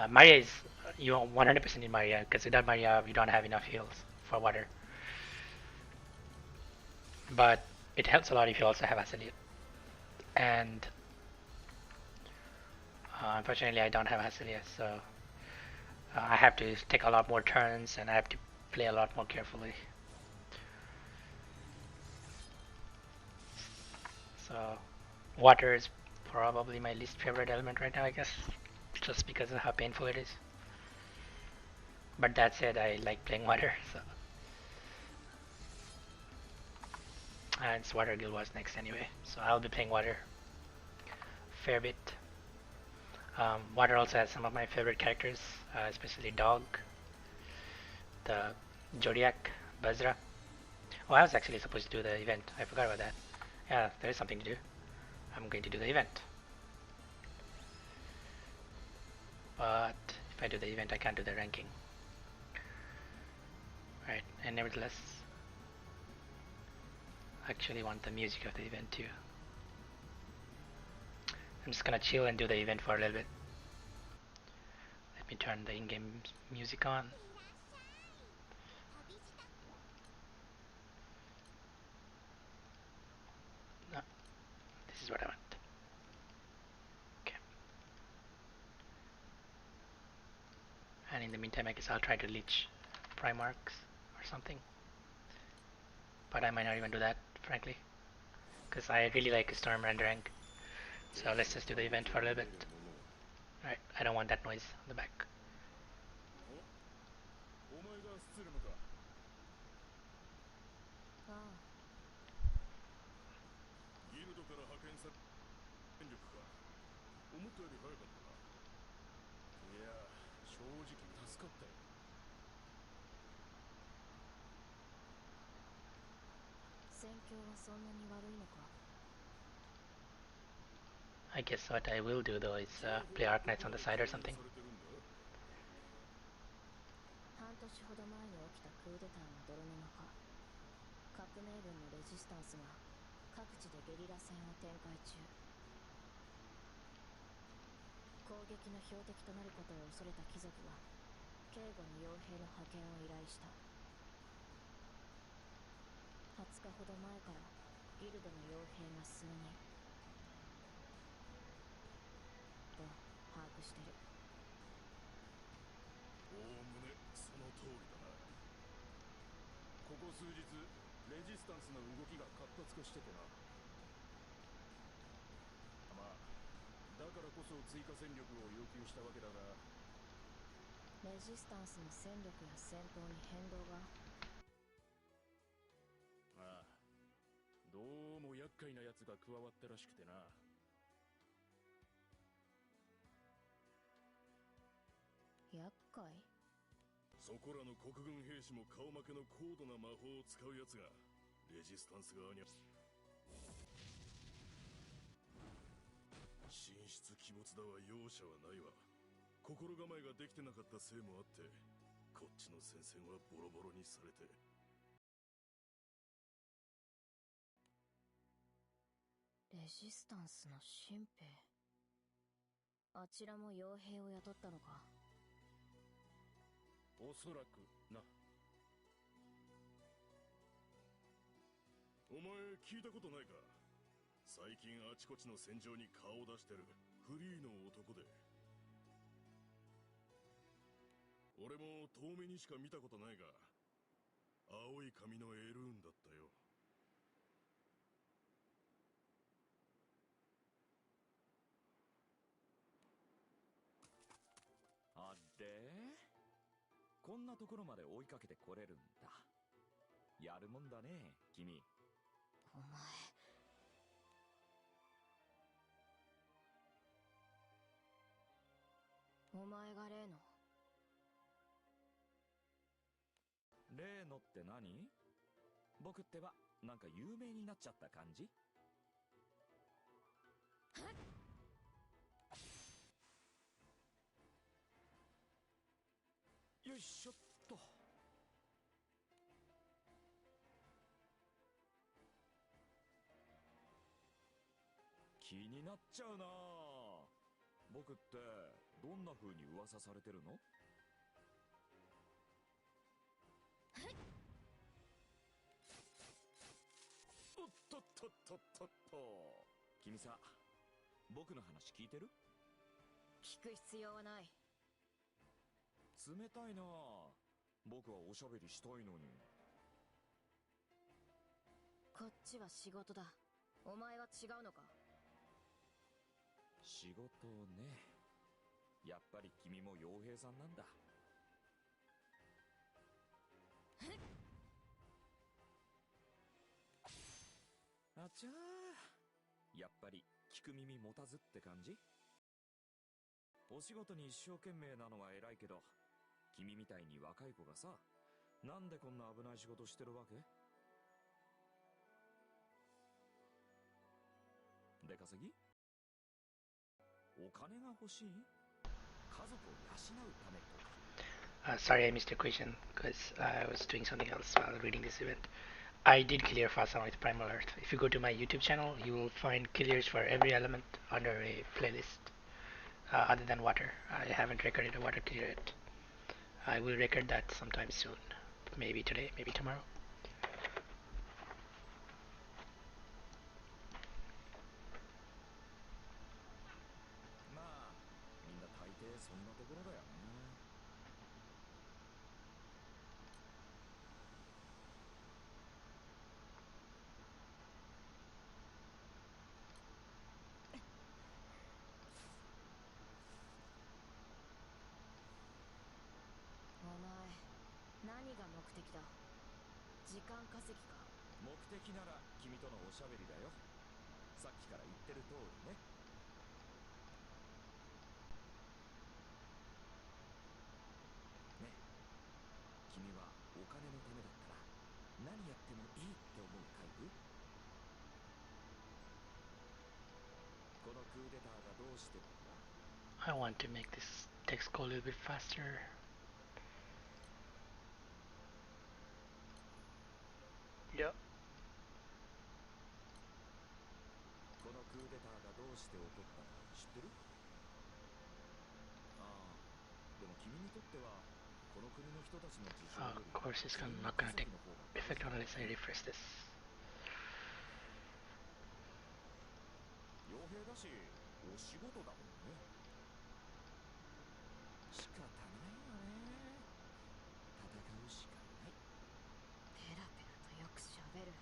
Maria is you 100% in Maria because without Maria you don't have enough heals for water. But it helps a lot if you also have Asalia. And unfortunately I don't have Asalia, so I have to take a lot more turns and I have to play a lot more carefully. So water is probably my least favorite element right now, I guess, just because of how painful it is. But that said, I like playing water, so. And Water Guild was next anyway, so I'll be playing water a fair bit. Water also has some of my favorite characters, especially Dog, the Zodiac, Bazra. Oh, I was actually supposed to do the event. I forgot about that. Yeah, there is something to do. I'm going to do the event. But if I do the event, I can't do the ranking. Right, and nevertheless, I actually want the music of the event too. I'm just gonna chill and do the event for a little bit. Let me turn the in-game music on. No, this is what I want. Okay. And in the meantime, I guess I'll try to leech Primarchs or something. But I might not even do that, frankly. Because I really like Storm rendering. So let's just do the event for a little bit. Alright, I don't want that noise on the back. I guess what I will do though is play Arknights on the side or something. 厄介？そこらの国軍兵士も顔負けの高度な魔法を使うやつがレジスタンス側に神出鬼没だわ。容赦はないわ。心構えができてなかったせいもあってこっちの戦線はボロボロにされて。レジスタンスの新兵。あちらも傭兵を雇ったのか？おそらくな。お前聞いたことないか？最近あちこちの戦場に顔を出してるフリーの男で。俺も遠目にしか見たことないが青い髪のエルーンだったよ。あれ？こんなところまで追いかけてこれるんだ。やるもんだね、君。お前が例の？例のって何？僕ってばなんか有名になっちゃった感じ？よいしょっと。気になっちゃうな。僕ってどんな風に噂されてるの？おっとっとっとっとっと。君さ、僕の話聞いてる？聞く必要はない。冷たいな。僕はおしゃべりしたいのに。こっちは仕事だ。お前は違うのか？仕事ね。やっぱり君も傭兵さんなんだ。あちゃー。やっぱり聞く耳持たずって感じ？お仕事に一生懸命なのは偉いけど、君みたいに若い子がさ、なんでこんな危ない仕事してるわけ？出稼ぎ？お金が欲しい？家族を養うためとか。Sorry, I missed your question because I was doing something else while reading this event. I did clear fast on with Primal Earth. If you go to my YouTube channel, you will find clears for every element under a playlist. Other than water, I haven't recorded a water clear yet. I will record that sometime soon. Maybe today, maybe tomorrow. まあみんな大抵そんなところだよね。お前、何が目的だ？時間稼ぎか？目的なら君とのおしゃべりだよ。さっきから言ってる通りね。ねえ、君はお金のためだったら何やってもいいって思うタイプ？このクーデターがどうして？ I want to make this text go a little bit faster. Yeah. このクーデターがどうして起こったか知ってる？ああ、でも君にとってはこの国の人たちの事情よ Of り course, it's 自分の not 家 gonna 族 take の方が大 effect 事だよ unless I ね。 refresh this. 傭兵だしお仕事だもんね。仕方ないよね。戦うしかない。ペラペラとよくしゃべる。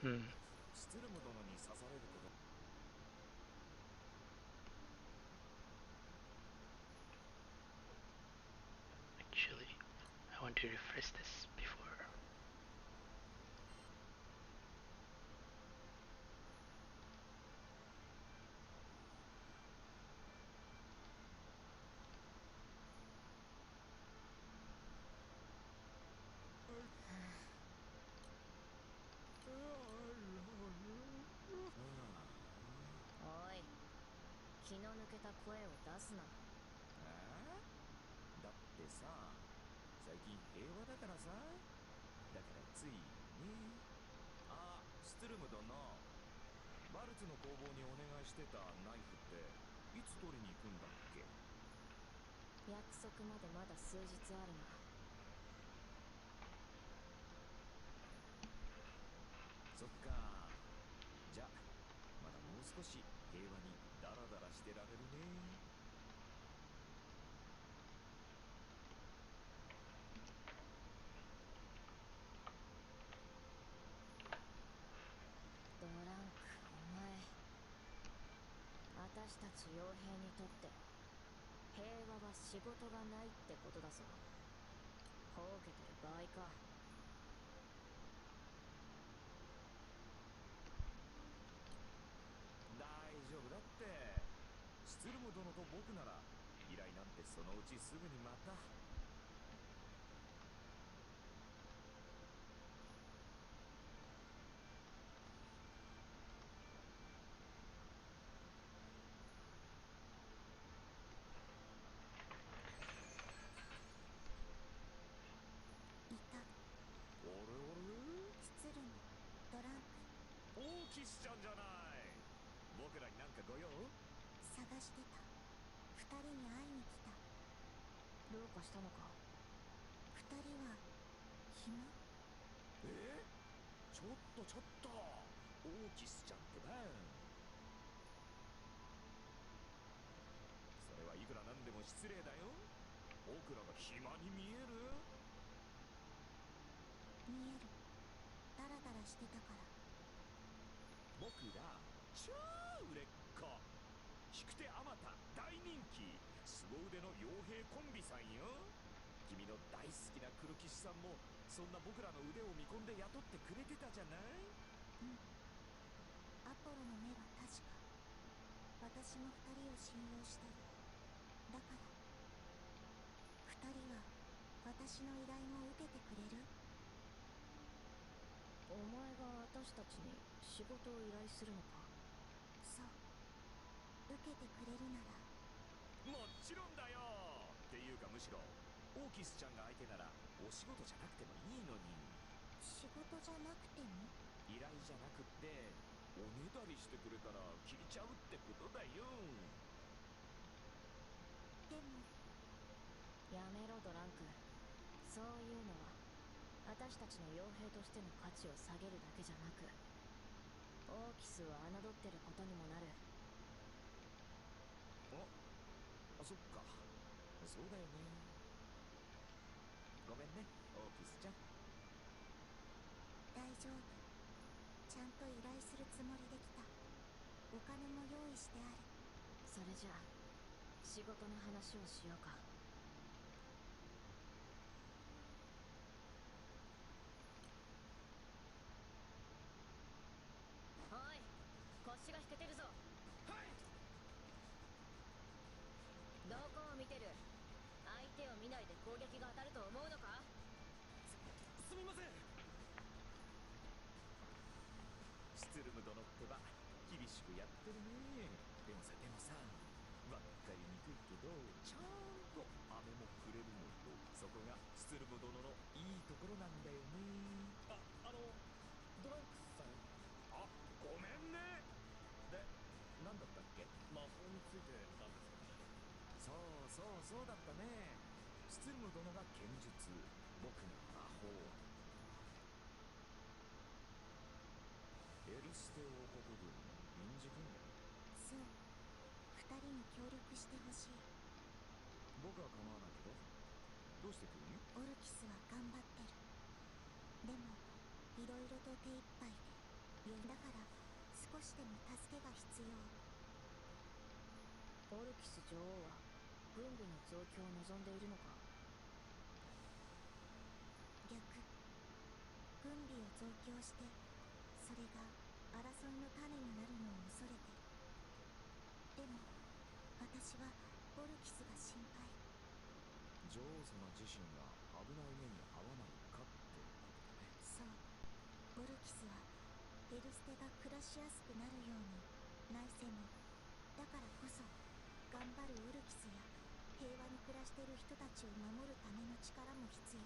うん。スツルム殿に刺されること。 Actually, I want to refresh this before.おい、気の抜けた声を出すな。だってさ、最近平和だからさ。だからついね。あ、スツルム殿、バルツの工房にお願いしてたナイフっていつ取りに行くんだっけ？約束までまだ数日あるな。そっか。じゃあまだもう少し平和にダラダラしてられるね。ドランク、お前。私たち傭兵にとって平和は仕事がないってことだぞ。ほうけてる場合か。大丈夫だって。スツルム殿と僕なら依頼なんてそのうちすぐにまた。いた。おれおれ、スツルム、ドランク。オーキスちゃんじゃない。僕らになんかご用？探してた。二人に会いに来た。どうかしたのか？二人は暇？ちょっとちょっと、オーキスちゃんってば。それはいくらなんでも失礼だよ。僕らが暇に見える？見える。ダラダラしてたから。僕ら超売れっ子、引く手あまた大人気、凄腕の傭兵コンビさんよ。君の大好きな黒騎士さんもそんな僕らの腕を見込んで雇ってくれてたじゃない。うん。アポロの目は確か。私も二人を信用してる。だから二人は私の依頼も受けてくれる？お前が私たちに仕事を依頼するのか？そう。受けてくれるなら。もちろんだよ。っていうかむしろオーキスちゃんが相手ならお仕事じゃなくてもいいのに。仕事じゃなくても？依頼じゃなくっておねだりしてくれたら聞いちゃうってことだよ。でも。やめろドランク。そういうのは私たちの傭兵としての価値を下げるだけじゃなく、オーキスを侮ってることにもなる。あ、そっか。そうだよね。ごめんね、オーキスちゃん。大丈夫。ちゃんと依頼するつもりできた。お金も用意してある。それじゃあ仕事の話をしようか。おい、腰が引けてるぞ。はい。どこを見てる？相手を見ないで攻撃が当たると思うのか？すみません。スツルム殿ってば厳しくやってるね。でもさわっかりにくいけどちゃんと飴もくれるのよ。そこがスツルム殿のいいところなんだよね。ドランクさん。あ、ごめんね。で、なんだったっけ？魔法についてなんですか？そうだったね。スツルム殿が剣術、僕が魔法。エルステ王国軍臨時訓練。そう。二人に協力してほしい。僕は構わないけど、どうして急に？オルキスは頑張ってる。でもいろいろと手一杯で。だから少しでも助けが必要。オルキス女王は軍備の増強を望んでいるのか？逆。軍備を増強して、それが争いの種になるのを恐れて。でも私はオルキスが心配。女王様自身が危ない目に遭わないかってことだね。そう。オルキスはデルステが暮らしやすくなるように内政も。だからこそ頑張るオルキスや平和に暮らしている人たちを守るための力も必要。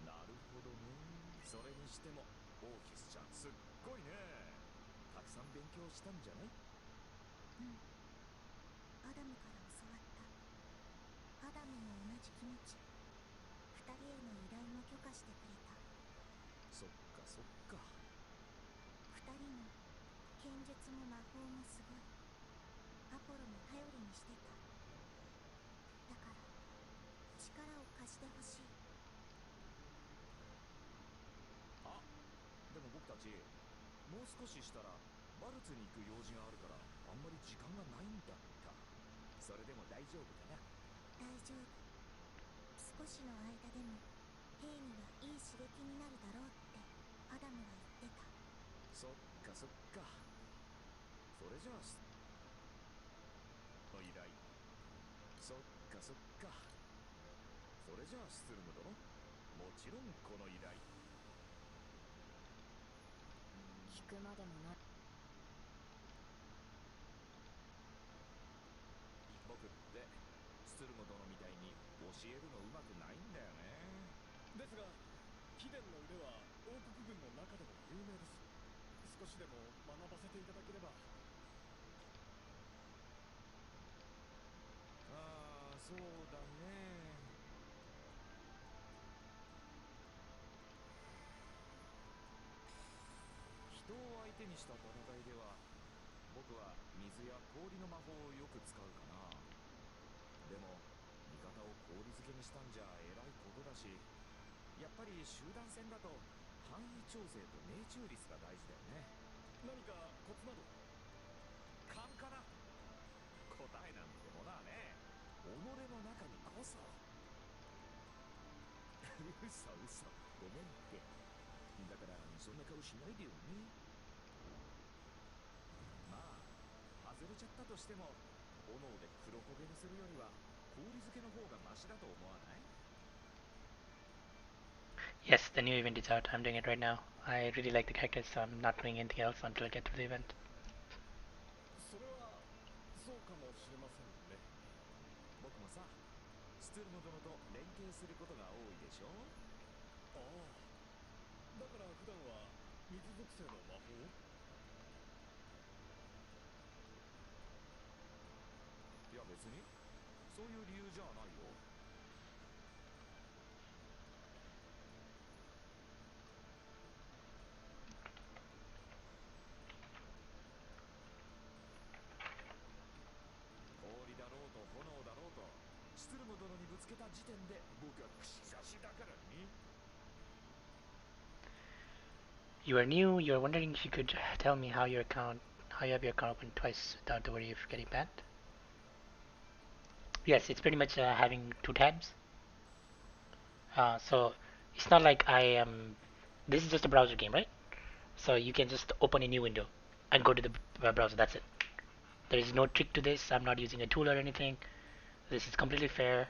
なるほどね。それにしてもオーキスちゃんすっごいね。たくさん勉強したんじゃない？うん。アダムから教わった。アダムも同じ気持ち。二人への依頼も許可してくれた。そっかそっか。二人の剣術も魔法もすごい。アポロも頼りにしてた。だから力を貸してほしい。あ、でも僕たちもう少ししたらバルツに行く用事があるからあんまり時間がないんだった。それでも大丈夫かな？大丈夫。少しの間でも兵にはいい刺激になるだろうってアダムは言ってた。そっかそっか。それじゃあの依頼。そっかそっか。それじゃあスツルム殿、もちろんこの依頼。聞くまでもない。僕ってスツルム殿みたいに教えるのうまくないんだよね。ですが貴殿の腕は王国軍の中でも有名です。少しでも学ばせていただければ。ああ、そうだね。人を相手にした戦いでは僕は水や氷の魔法をよく使うかな。でも味方を氷漬けにしたんじゃえらいことだし、やっぱり集団戦だと範囲調整と命中率が大事だよね。何かコツなど？勘かな。答えなんてものはね、己の中にこそ。嘘嘘、ごめんって。だからそんな顔しないでよね。まあ外れちゃったとしても炎で黒焦げにするよりは氷漬けの方がマシだと思わない？ Yes, the new event is out. I'm doing it right now. I really like the characters, so I'm not doing anything else until I get to the event. それはそうかもしれませんね。僕もさ、スツルム殿と連携することが多いでしょ。ああ、だから普段は水属性の魔法を？いや別にそういう理由じゃないよ。氷だろうと炎だろうとスツルム殿にぶつけた時点で僕は串刺しだからね。You are new. You're wondering if you could tell me how how you have your account open twice without the worry of getting banned. Yes, it's pretty much having two tabs. So it's not like I am. This is just a browser game, right? So you can just open a new window and go to the browser. That's it. There is no trick to this. I'm not using a tool or anything. This is completely fair.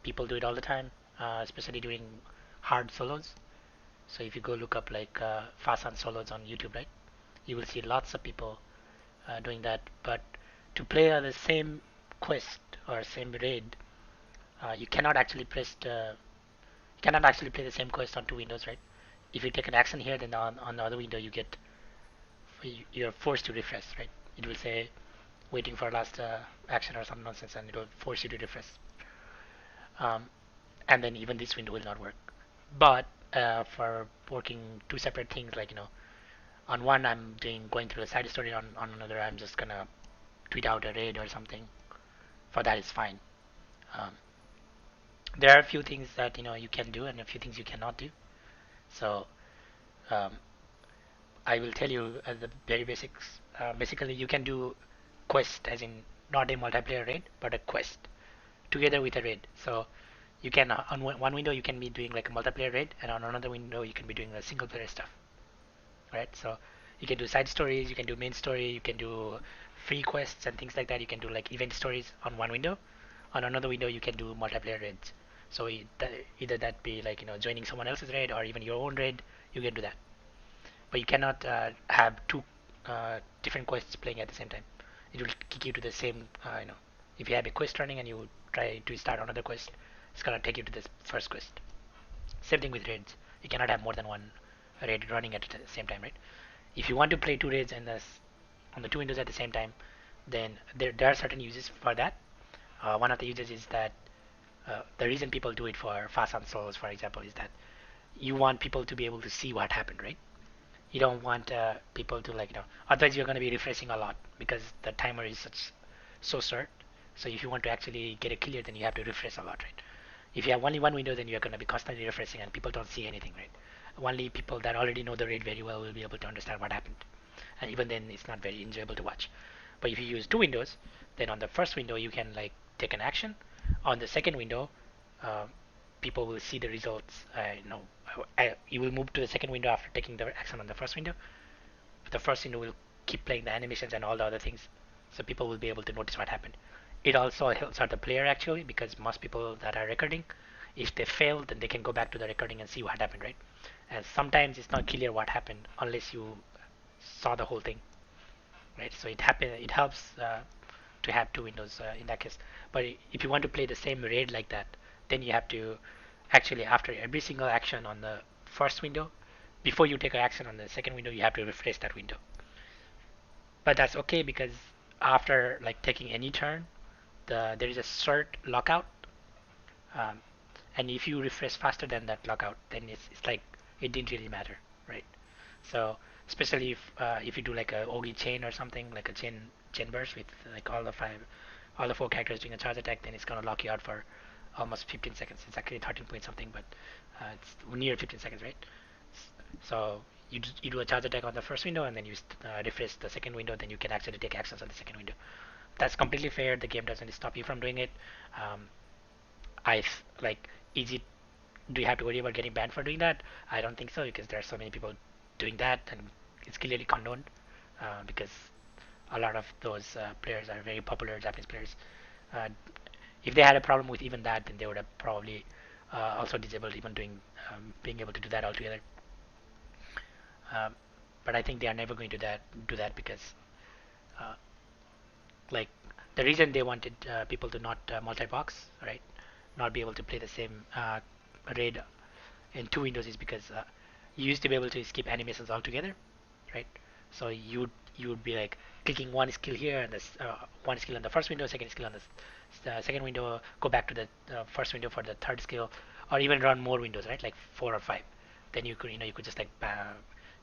People do it all the time, especially during hard solos. So if you go look up like Fasan solos on YouTube, right, you will see lots of people doing that. But to play the same quest or same raid, you cannot actually you cannot actually play the same quest on two windows, right? If you take an action here, then on the other window you're forced to refresh, right? It will say waiting for last action or some nonsense, and it will force you to refresh. Um, and then even this window will not work. But for working two separate things, like on one I'm going through a side story, on another I'm just gonna tweet out a raid or something. For that it's fine. Um, there are a few things that you can do and a few things you cannot do. So um, I will tell you the very basics. Basically, you can do quest, as in not a multiplayer raid, but a quest together with a raid. So you can on one window you can be doing like a multiplayer raid, and on another window you can be doing a single player stuff. Right? So you can do side stories, you can do main story, you can do free quests and things like that. You can do like event stories on one window. On another window you can do multiplayer raids. So either that be like joining someone else's raid or even your own raid, you can do that. But you cannot have two different quests playing at the same time. It will kick you to the same. If you have a quest running and you try to start another quest, it's gonna take you to this first quest. Same thing with raids. You cannot have more than one raid running at the same time, right? If you want to play two raids on the two windows at the same time, then there are certain uses for that. One of the uses is that the reason people do it for fast installs, for example, is that you want people to be able to see what happened, right? You don't want people to otherwise you're going to be refreshing a lot because the timer is so short. So if you want to actually get it clear, then you have to refresh a lot, right? If you have only one window, then you're going to be constantly refreshing and people don't see anything, right? Only people that already know the raid very well will be able to understand what happened, and even then it's not very enjoyable to watch. But if you use two windows, then on the first window you can like take an action. On the second window, uh, people will see the results. You will move to the second window after taking the action on the first window. The first window will keep playing the animations and all the other things, so people will be able to notice what happened. It also helps out the player actually because most people that are recording, if they fail, then they can go back to the recording and see what happened, right? And sometimes it's not clear what happened unless you saw the whole thing, right? So it helps to have two windows in that case. But if you want to play the same raid like that, then you have to actually after every single action on the first window, before you take an action on the second window, you have to refresh that window. But that's okay because after like taking any turn, there is a cert lockout, um, and if you refresh faster than that lockout, then it's like it didn't really matter, right? So especially if you do like a Ogi chain or something like a chain burst with like all the four characters doing a charge attack, then it's gonna lock you out for almost 15 seconds. It's actually 13 point something, but it's near 15 seconds, right? So you do a charge attack on the first window and then you refresh the second window, then you can actually take actions on the second window. That's completely fair. The game doesn't stop you from doing it. Um, I like is it do you have to worry about getting banned for doing that? I don't think so because there are so many people doing that and it's clearly condoned because a lot of those players are very popular Japanese players. Uh, if they had a problem with even that, then they would have probably also disabled even doing being able to do that altogether. Um, but I think they are never going to do that because uh, like the reason they wanted people to not multi-box, right? Not be able to play the same raid in two windows is because you used to be able to skip animations altogether, right? So you would be like clicking one skill here and this one skill on the first window, second skill on the second window, go back to the first window for the third skill, or even run more windows, right? Like four or five. Then you could just like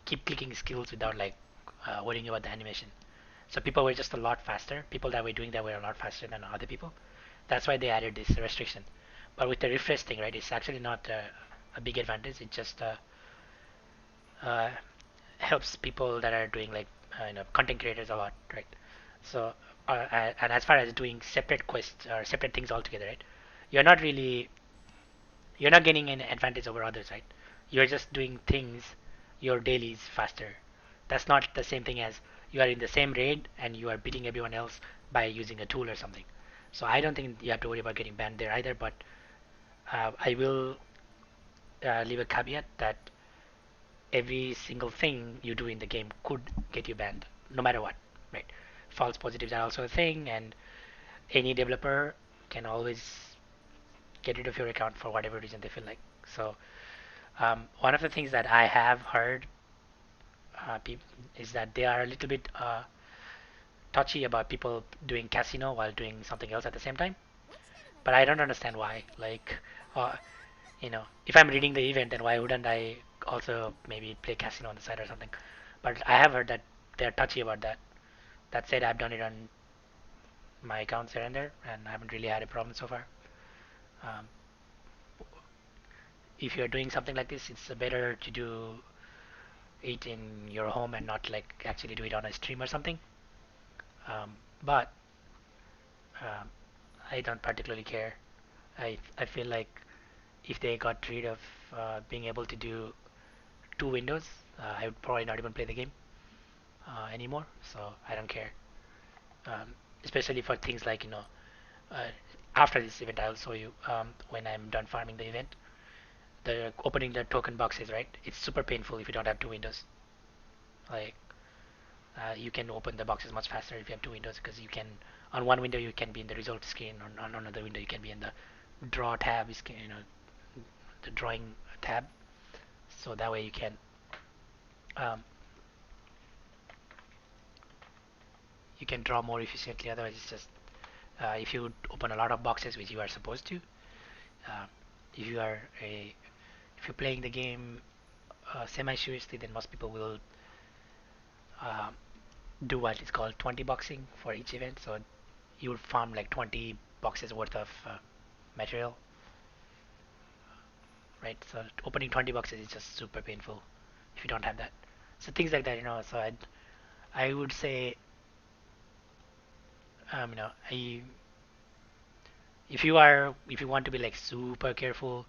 keep clicking skills without like worrying about the animation. So people were just a lot faster. People that were doing that were a lot faster than other people. That's why they added this restriction. But with the refresh thing, right, it's actually not a big advantage. It just uh, helps people that are doing like content creators a lot, right? So and as far as doing separate quests or separate things altogether, right? You're not really you're not gaining an advantage over others, right? You're just doing things your dailies faster. That's not the same thing as you are in the same raid and you are beating everyone else by using a tool or something. So I don't think you have to worry about getting banned there either. But I will leave a caveat that every single thing you do in the game could get you banned, no matter what, right? False positives are also a thing, and any developer can always get rid of your account for whatever reason they feel like. So one of the things that I have heard is that they are a little bit touchy about people doing casino while doing something else at the same time. But I don't understand why. Like, uh, if I'm reading the event, then why wouldn't I also maybe play casino on the side or something? But I have heard that they're touchy about that. That said, I've done it on my accounts here and there, and I haven't really had a problem so far. Um, if you're doing something like this, it's better to do it in your home and not like actually do it on a stream or something. But um, I don't particularly care. I feel like if they got rid of being able to do two windows, I would probably not even play the game anymore. So I don't care. Um, Especially for things like uh, after this event, I'll show you when I'm done farming the event. The opening the token boxes, right? It's super painful if you don't have two windows. Like you can open the boxes much faster if you have two windows because you can on one window you can be in the result screen, on another window you can be in the draw tab, the drawing tab. So that way um, you can draw more efficiently. Otherwise, it's just if you open a lot of boxes, which you are supposed to, uh, if you are a if you're playing the game semi-seriously, then most people will uh, do what is called 20 boxing for each event. So you would farm like 20 boxes worth of material, right? So opening 20 boxes is just super painful if you don't have that. So things like that. So I would say, if you want to be like super careful,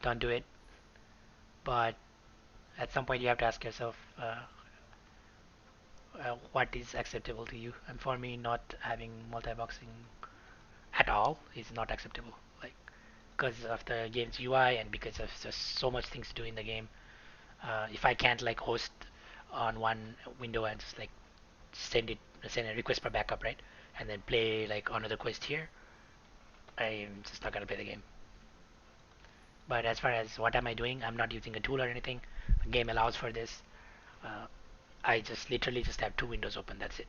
don't do it. But at some point you have to ask yourself what is acceptable to you. And for me, not having multi-boxing at all is not acceptable. Like because of the game's UI and because of just so much things to do in the game. If I can't like host on one window and just like send a request for backup, right, and then play like another quest here, I'm just not gonna play the game. But as far as what am I doing, I'm not using a tool or anything. The game allows for this. Uh, I just literally just have two windows open. That's it.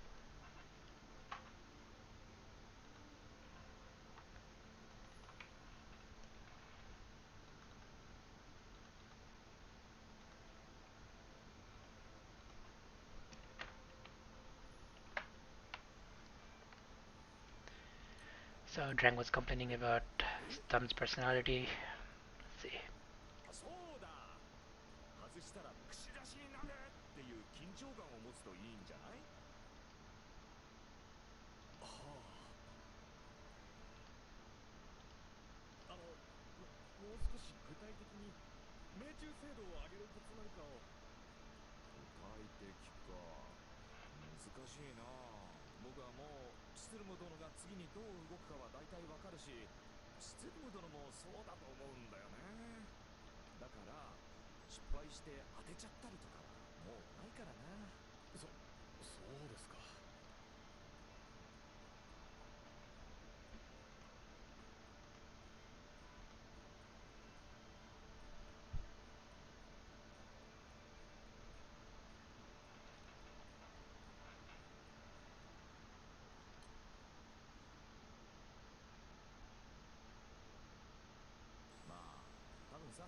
So Drang was complaining about Stum's personality. Let's see. そうだ。外したら串出しになるっていう緊張感を持つといいんじゃない？はあもう少し具体的に命中精度を上げるコツなんかを。具体的か。難しいな。僕はもうシツルム殿が次にどう動くかは大体わかるし、シツルム殿もそうだと思うんだよね。だから失敗して当てちゃったりとかはもうないからな。そうですか。まあ多分さ、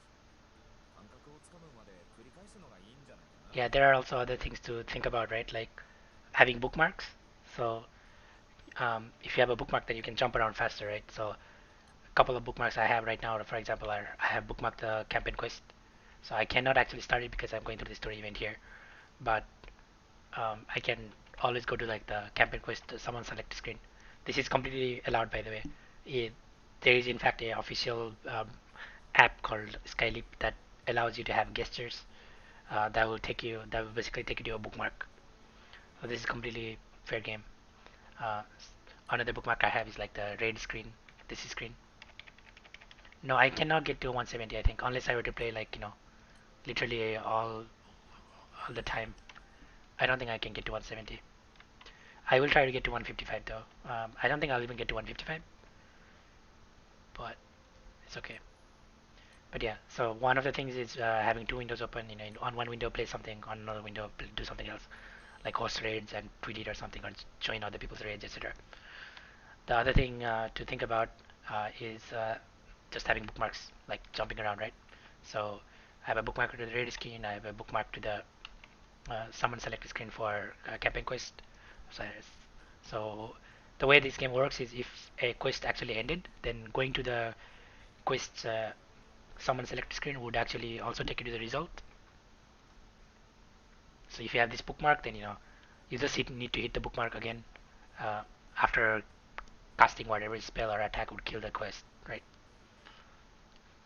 感覚をつかむまで繰り返すのがいいんじゃないかな。Yeah, there are also other things to think about, right? Like having bookmarks. So if you have a bookmark, then you can jump around faster, right? So a couple of bookmarks I have right now, for example, are I have bookmarked the campaign quest. So I cannot actually start it because I'm going through the story event here. But I can always go to like the campaign quest, someone select screen. This is completely allowed, by the way. It, there is in fact a official app called Skyleap that allows you to have gestures that will basically take you to a bookmark. So this is completely fair game. Uh, Another bookmark I have is like the raid screen. This is screen. No, I cannot get to 170. I think unless I were to play like literally all the time. I don't think I can get to 170. I will try to get to 155 though. I don't think I'll even get to 155, but it's okay. But yeah, so one of the things is having two windows open. On one window play something, on another window do something else, like host raids and tweet it or something, or join other people's raids, etc. The other thing to think about is just having bookmarks, like jumping around, right? So I have a bookmark to the raid screen. I have a bookmark to the summon select screen for campaign quest. So the way this game works is if a quest actually ended, then going to the quest summon select screen would actually also take you to the result. So if you have this bookmark, then you just need to hit the bookmark again uh, after casting whatever spell or attack would kill the quest, right?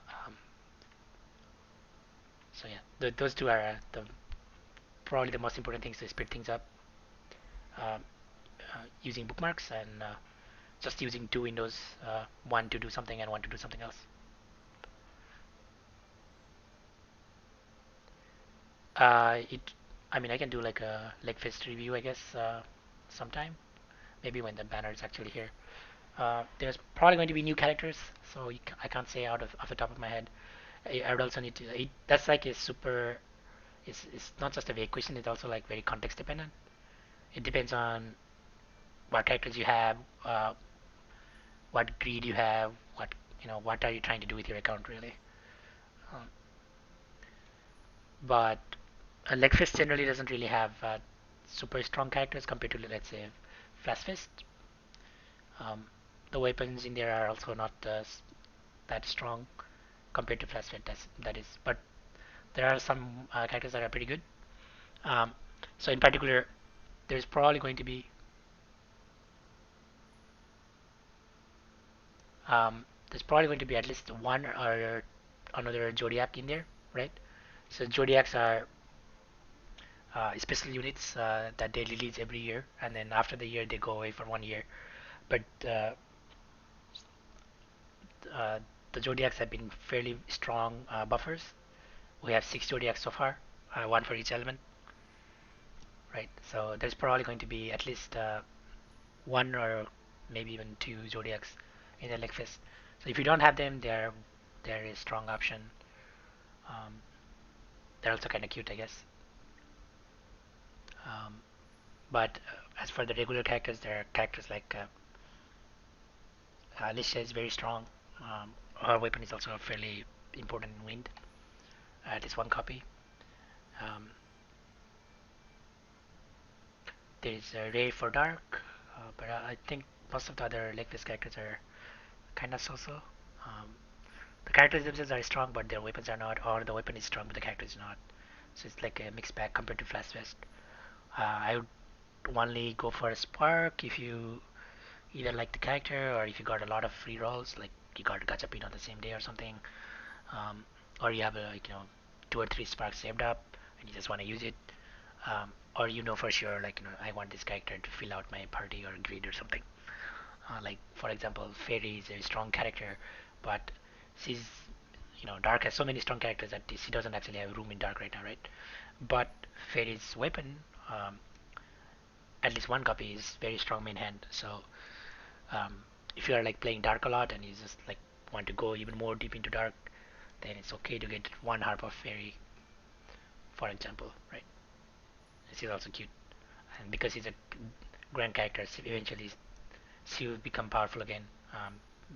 Um, so yeah, those two are probably the most important things to speed things up. Um, Using bookmarks and just using two windows, one to do something and one to do something else. It, I mean, I can do like a fest review, I guess, sometime. Maybe when the banner is actually here. There's probably going to be new characters, so I can't say out of off the top of my head. I would also need to. That's like a super. It's not just a vague question. It's also like very context dependent. It depends on what characters you have, what greed you have, what are you trying to do with your account really. Um, but Legfest generally doesn't really have super strong characters compared to, let's say, Flashfest. Um, the weapons in there are also not that strong compared to Flashfest. That is, but there are some characters that are pretty good. Um, so in particular, there's probably going to be at least one or another Zodiac in there, right? So Zodiacs are special units that they release every year, and then after the year they go away for 1 year. But uh, the Zodiacs have been fairly strong buffers. We have 6 Zodiacs so far, one for each element, right? So there's probably going to be at least one or maybe even two Zodiacs in the Legfest. So if you don't have them, they're a strong option. Um, they're also kind of cute, I guess. Um, but as for the regular characters, there are characters like Alicia is very strong. Her weapon is also fairly important in Wind. At least one copy. Um, there is Ray for Dark, but I think most of the other Legfest characters are kind of so-so. Um, the characters themselves are strong, but their weapons are not, or the weapon is strong, but the character is not. So it's like a mixed bag compared to Flashfest. I would only go for a Spark if you either like the character or if you got a lot of free rolls, like you got a Gachapin on the same day or something, um, or you have like 2 or 3 sparks saved up and you just want to use it, or for sure like I want this character to fill out my party or grid or something. Like for example, Fairy is a strong character, but she's Dark has so many strong characters that she doesn't actually have room in Dark right now, right? But Fairy's weapon, um, at least one copy, is very strong main hand. So if you are like playing Dark a lot and you just like want to go even more deep into Dark, then it's okay to get one Harp of Fairy, for example, right? She's also cute, and because he's a grand character, eventually she will become powerful again,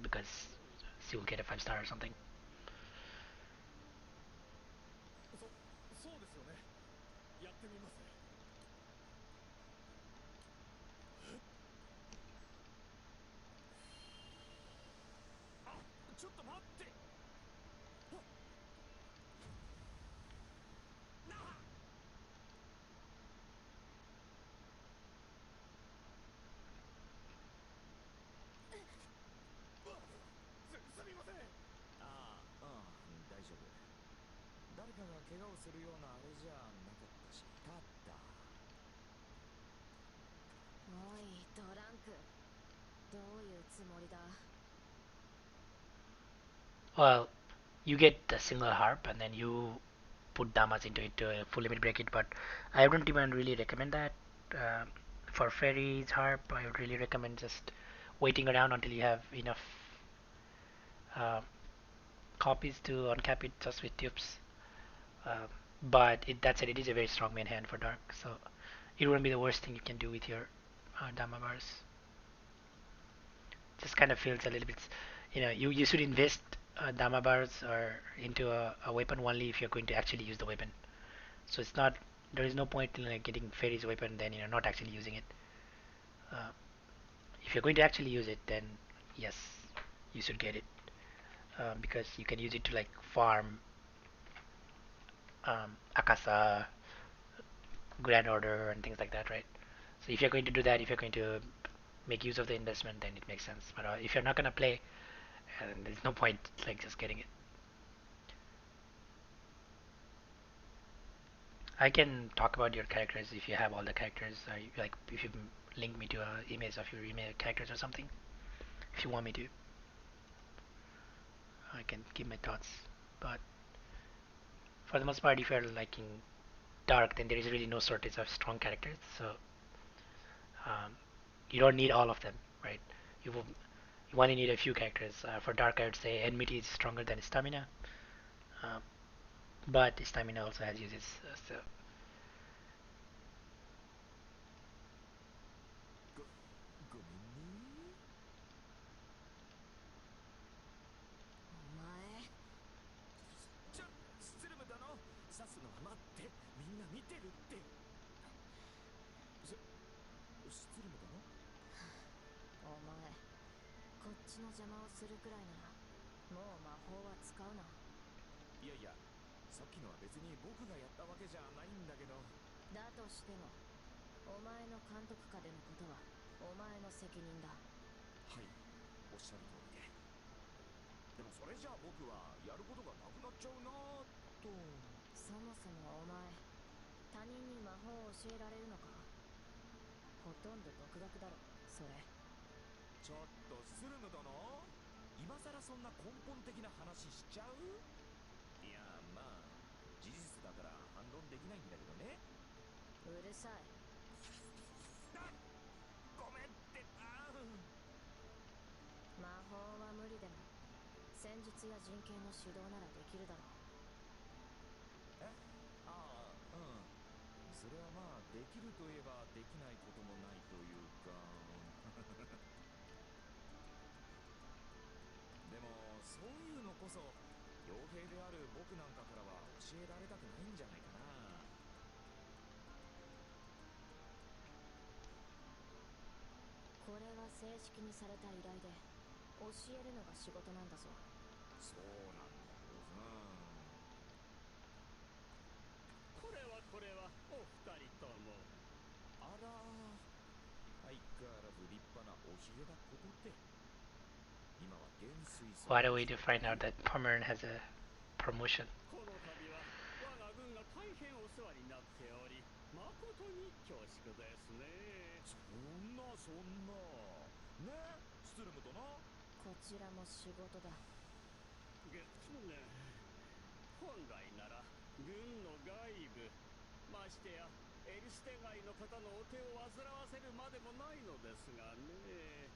because she will get a 5 star or something. そうですよね。やってみますね。あ、ちょっと待って。なあ。すみません。ああ、うん、大丈夫。誰かが怪我をするようなあれじゃなかったし。ただ。おいドランク、どういうつもりだ。 Well, you get a single harp and then you put damas into it to full limit break it, but I wouldn't even really recommend that. Uh, for Fairy's harp, I would really recommend just waiting around until you have enough uh, copies to uncap it just with tubes. Uh, but that said, it is a very strong main hand for Dark, so it wouldn't be the worst thing you can do with your Dama bars. Just kind of feels a little bit, you should invest Dama bars or into a weapon only if you're going to actually use the weapon. So it's not, there is no point in like getting Fairy's weapon then not actually using it. Uh, if you're going to actually use it, then yes, you should get it. because you can use it to like farm Akasa, Grand Order, and things like that, right? So if you're going to do that, if you're going to make use of the investment, then it makes sense. But if you're not gonna play, there's no point like just getting it. I can talk about your characters if you have all the characters. Like if you link me to a image of your email characters or something. If you want me to, I can give my thoughts. But for the most part, if you're liking dark, then there is really no shortage of strong characters. So um, you don't need all of them, right? You will, you only need a few characters. For dark, I would say enmity is stronger than stamina, uh, but stamina also has uses. So ごめんね。お前スツルム殿、刺すのは待って、みんな見てるって。スツルム殿、お前こっちの邪魔をするくらいならもう魔法は使うな。いやいや、さっきのは別に僕がやったわけじゃないんだけど。だとしてもお前の監督下でのことはお前の責任だ。はい、おっしゃる通りで。でもそれじゃあ僕はやることがなくなっちゃうなぁと。そもそもお前他人に魔法を教えられるのか。ほとんど独学だろそれ。ちょっとスルム殿、今さらそんな根本的な話しちゃう？いやまあ事実だから反論できないんだけどね。うるさい。ごめんって。魔法は無理でも戦術や陣形の指導ならできるだろう。ああ、うん。それはまあできるといえばできないこともないというか。でもそういうのこそ傭兵である僕なんかからは教えられたくないんじゃないかな。これは正式にされた依頼で教えるのが仕事なんだぞ。そうなんだけどさ。これはお二人とも。あら、相変わらず立派なおひげだことって。今は元帥様。 what a way to find out that Pomeran has a promotion. この度は我が軍が大変お世話になっており、誠に恐縮ですね。そんなね、スツルムとな。こちらも仕事だ。本来なら軍の外部、ましてやエリステ外の方のお手を煩わせるまでもないのですがね。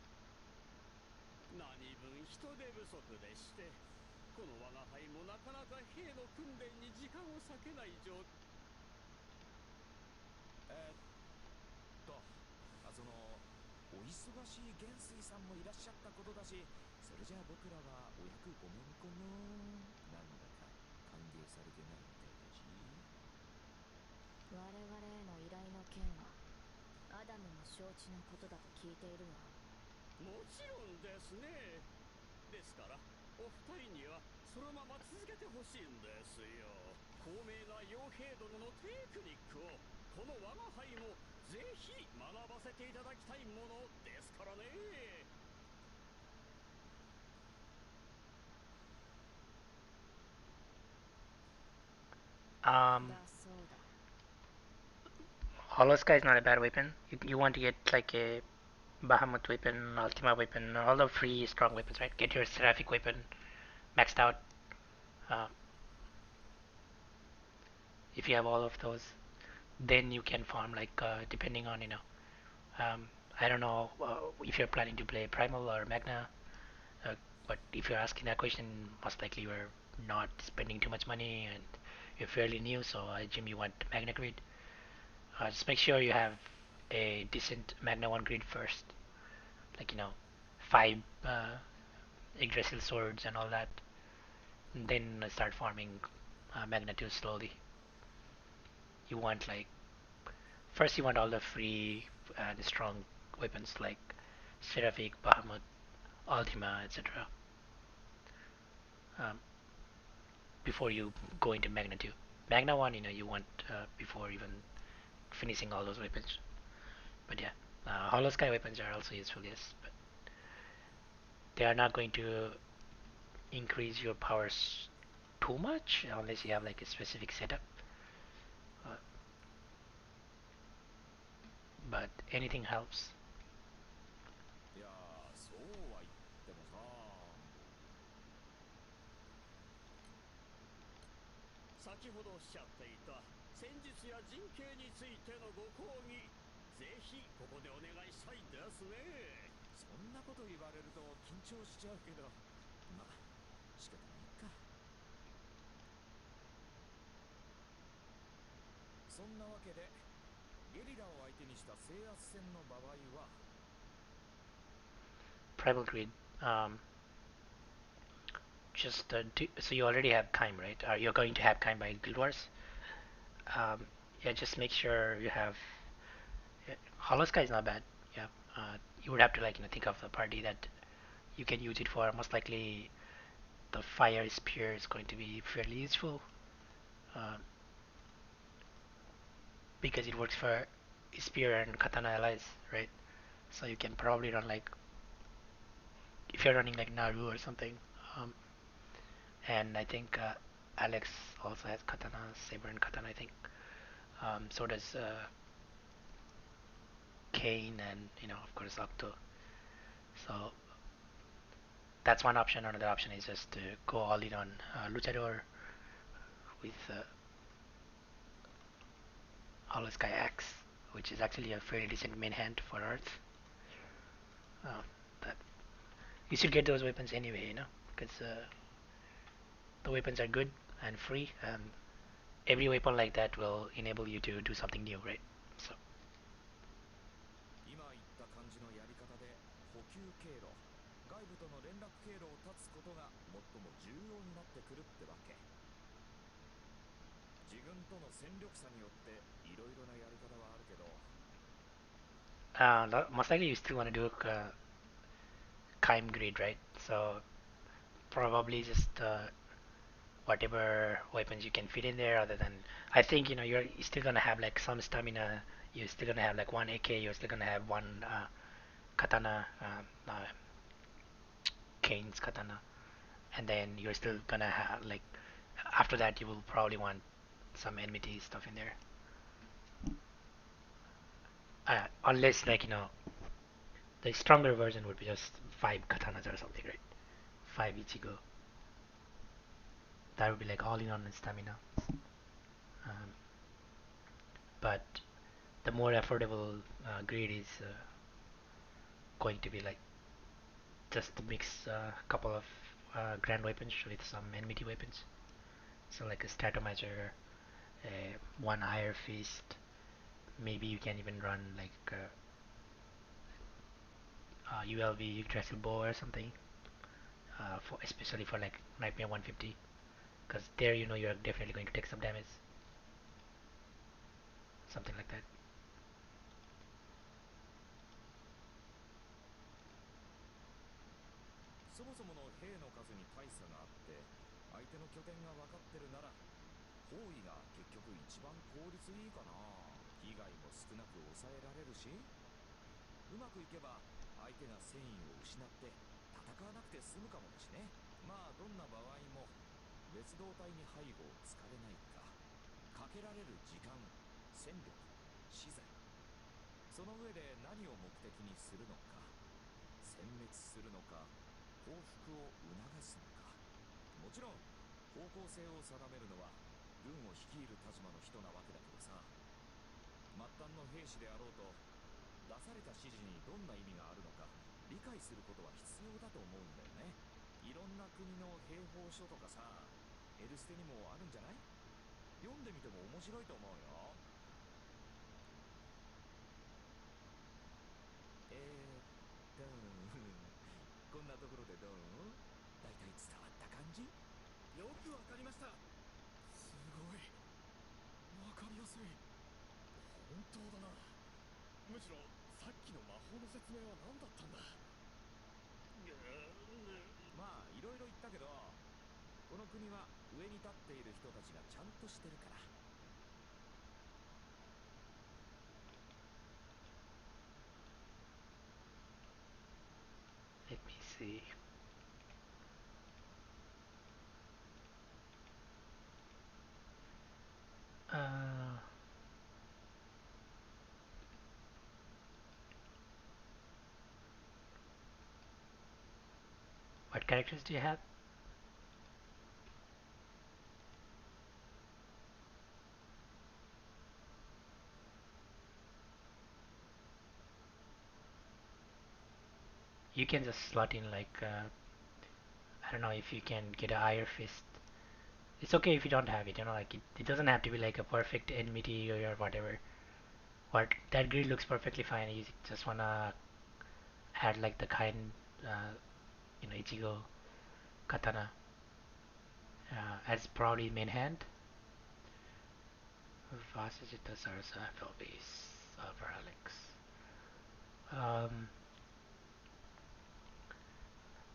何分人手不足でして、この我が輩もなかなか兵の訓練に時間を割けない状態。そのお忙しい元帥さんもいらっしゃったことだし、それじゃあ僕らはお役ごめんこのなんだか歓迎されてないみたいだし。我々への依頼の件はアダムも承知のことだと聞いているが。もちろんですね。ですからお二人にはそのまま続けてほしいんですよ。高名な傭兵殿のテクニックをこの我が輩もぜひ学ばせていただきたいものですからね。だそうだ。 Hollow Sky is not a bad weapon. You want to get like a Bahamut weapon, Ultima weapon, all the free strong weapons, right? Get your Seraphic weapon maxed out. Uh, if you have all of those, then you can farm like depending on Um, I don't know if you're planning to play Primal or Magna, but if you're asking that question, most likely you're not spending too much money and you're fairly new, so I assume you want Magna Grid. Just make sure you have a decent Magna 1 grid first, like 5 Yggdrasil swords and all that, and then start farming Magna 2 slowly. You want like first you want all the free and strong weapons like Seraphic, Bahamut, Ultima, etc. um, before you go into Magna 2. Magna 1, you want before even finishing all those weapons. But yeah, Hollow Sky weapons are also useful, yes, but they are not going to increase your powers too much unless you have like a specific setup. Uh, but anything helps. いやー、そうは言ってもさ。先ほどおっしゃっていた戦術や陣形についてのご講義、ぜひここでお願いしたいですね。そんなこと言われると緊張しちゃうけど、まあ仕方ないか。そんなわけでゲリラを相手にした制圧戦の場合は Primal Greed. Just so you already have Kaim, right? You're going to have Kaim by Guild Wars. Yeah, just make sure you have. Hollow Sky is not bad. Yeah, you would have to like think of the party that you can use it for. Most likely, the Fire Spear is going to be fairly useful uh, because it works for Spear and Katana allies, right? So you can probably run like if you're running like Naru or something. Um, and I think Alex also has Katana, Saber and Katana. I think. So does Kane and of course Octo. So that's one option. Another option is just to go all in on Luchador with Hollow Sky Axe, which is actually a fairly decent main hand for Earth. That you should get those weapons anyway, because the weapons are good and free, and every weapon like that will enable you to do something new, right? So 今言った感じのやり方で補給経路、外部との連絡経路を断つことが最も重要になってくるってわけ。自分との戦力差によっていろいろなやり方はあるけど、most likely you still want to do Kaim Grid, right? So probably just whatever weapons you can fit in there other than I think you're still gonna have like some stamina, you're still gonna have like one AK, you're still gonna have one katana, Kane's katana, and then you're still gonna have like after that you will probably want some enmity stuff in there, unless like the stronger version would be just 5 katanas or something, right? 5 Ichigo, that would be like all in on stamina. um, but the more affordable grade is going to be like just to mix a couple of grand weapons with some enmity weapons. So like a Statomager, one Higher Fist. Maybe you can even run like ULV Yggdrasil Bow or something. For especially for like Nightmare 150, because there you're definitely going to take some damage. Something like that. そもそもの兵の数に大差があって相手の拠点が分かってるなら包囲が結局一番効率いいかな。被害も少なく抑えられるし、うまくいけば相手が戦意を失って戦わなくて済むかもだしね。まあどんな場合も別動隊に背後を突かれないか、かけられる時間、戦力、資材、その上で何を目的にするのか、殲滅するのか、報復を促すのか。もちろん方向性を定めるのは軍を率いる立場の人なわけだけどさ、末端の兵士であろうと出された指示にどんな意味があるのか理解することは必要だと思うんだよね。いろんな国の兵法書とかさ、エルステにもあるんじゃない？読んでみても面白いと思うよ。こんなところでどう？だいたい伝わった感じ？よくわかりました。すごいわかりやすい。本当だな。むしろさっきの魔法の説明は何だったんだ。まあいろいろ言ったけど、この国は上に立っている人たちがちゃんとしてるから。Let me see. What characters do you have? You can just slot in like I don't know if you can get a Iron Fist. It's okay if you don't have it, like it doesn't have to be like a perfect enmity or whatever. What that grid looks perfectly fine. You just wanna add like the kind, Ichigo Katana as probably main hand. Vasajita Sarasa FLBs for Alex.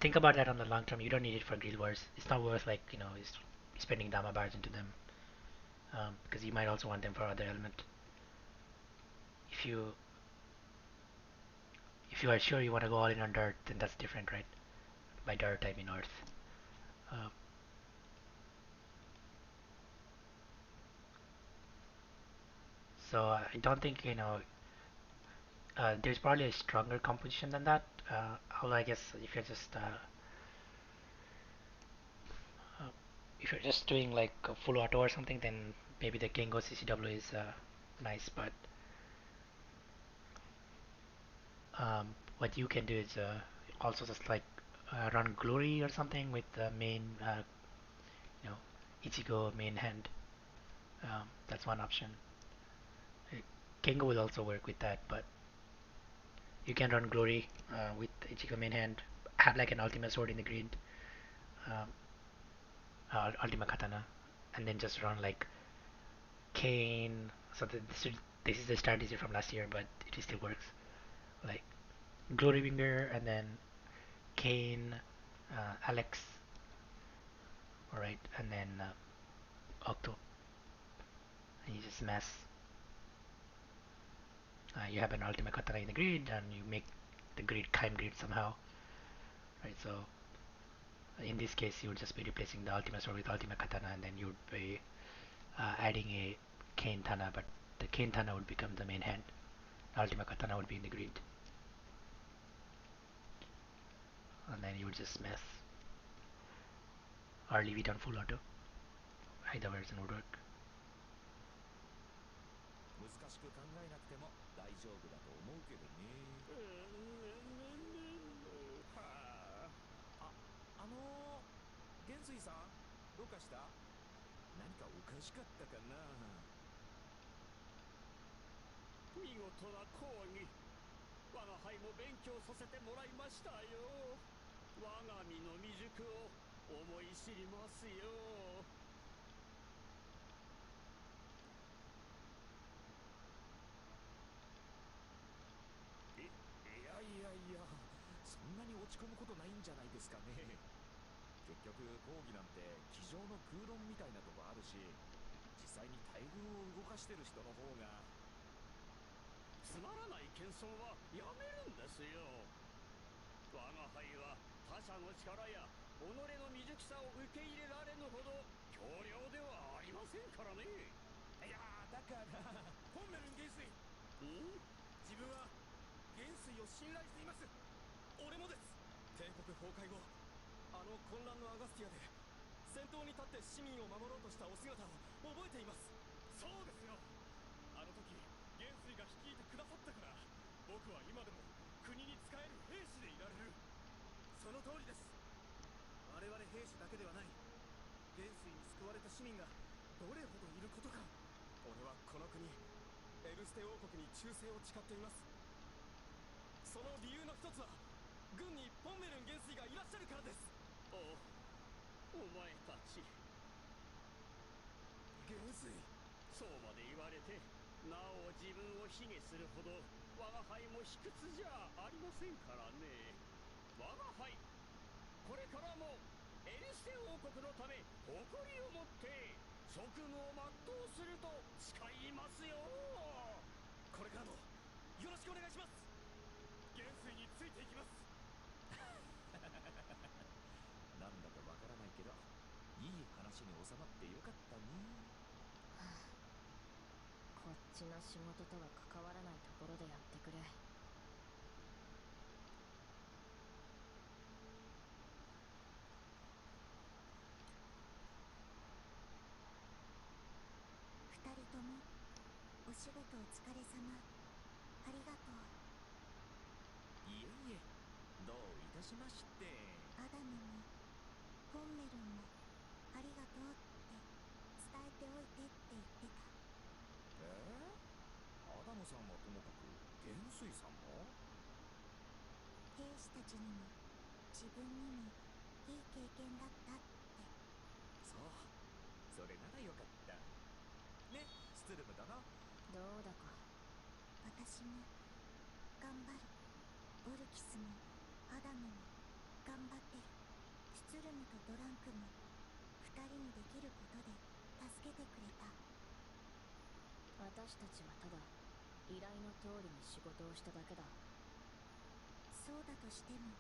Think about that on the long term. You don't need it for guild wars. It's not worth like spending Dama bars into them because you might also want them for other element. If you if you are sure you want to go all in on dirt, then that's different, right? By dirt I mean earth. Uh, so I don't think there's probably a stronger composition than that. Although I guess uh, if you're just doing like a full auto or something, then maybe the Gengo CCW is nice. But what you can do is also just like run Glory or something with the main, you know, Ichigo main hand. That's one option. Gengo will also work with that, but you can run Glory with Ichigo main hand. Have like an Ultima Sword in the grid, um, Ultima Katana, and then just run like Kane. So this is the strategy from last year, but it still works. Like Glory Winger and then Kane, Alex, alright, and then Octo. And you just mess. You have an Ultima Katana in the grid, and you make the grid Kaim grid somehow, right? So in this case, you would just be replacing the Ultima Sword with Ultima Katana, and then you would be adding a Kane Tana, but the Kane Tana would become the main hand. The Ultima Katana would be in the grid, and then you would just mess or leave it on full auto. Either version would work. 難しく考えなくても大丈夫だと思うけどね。はあ。元帥さん、どうかした？何かおかしかったかな？見事な講義。我が輩も勉強させてもらいましたよ。我が身の未熟を思い知りますよ。いや、そんなに落ち込むことないんじゃないですかね。結局講義なんて机上の空論みたいなとこあるし、実際に大軍を動かしてる人の方が。つまらない謙遜はやめるんですよ。我が輩は他者の力や己の未熟さを受け入れられぬほど強量ではありませんからね。いやだからポンメルン元帥、自分は元帥を信頼しています。俺もです。帝国崩壊後、あの混乱のアガスティアで先頭に立って市民を守ろうとしたお姿を覚えています。そうですよ。あの時元帥が率いてくださったから僕は今でも国に仕える兵士でいられる。その通りです。我々兵士だけではない、元帥に救われた市民がどれほどいることか。俺はこの国エルステ王国に忠誠を誓っています。その理由の一つは軍にポンメルン元帥がいらっしゃるからです。お前たち。元帥、そうまで言われてなお自分を卑下するほど我が輩も卑屈じゃありませんからね。我が輩これからもエルスステ王国のため誇りを持って職務を全うすると誓いますよ。これからもよろしくお願いします。元帥についていきます。なんだかわからないけど、いい話に収まってよかったね。こっちの仕事とは関わらないところでやってくれ。二人ともお仕事お疲れ様。ありがとう。いえいえ、どういたしまして。アダムもポンメルンもありがとうって伝えておいてって言ってた。アダムさんはともかく元帥さんも兵士たちにも自分にもいい経験だったって。そう、それならよかったね、スツルム殿。どうだか。私も頑張る。オルキスもアダムも頑張ってる。スツルムとドランクも二人にできることで助けてくれた。私たちはただ依頼の通りに仕事をしただけだ。そうだとしても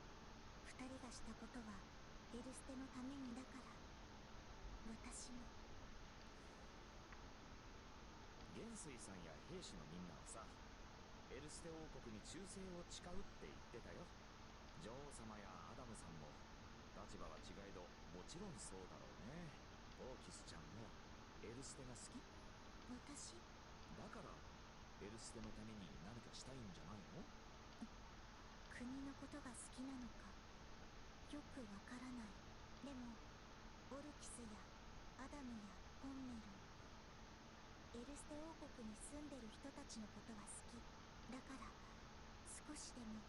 二人がしたことはエルステのためにだから。私も。元帥さんや兵士のみんなはさ、エルステ王国に忠誠を誓うって言ってたよ。女王様やアダムさんも立場は違えどもちろんそうだろうね。オーキスちゃんもエルステが好き？私？だからエルステのために何かしたいんじゃないの？国のことが好きなのかよくわからない。でもオルキスやアダムやポンメルン、エルステ王国に住んでる人たちのことは好きだから、少しでも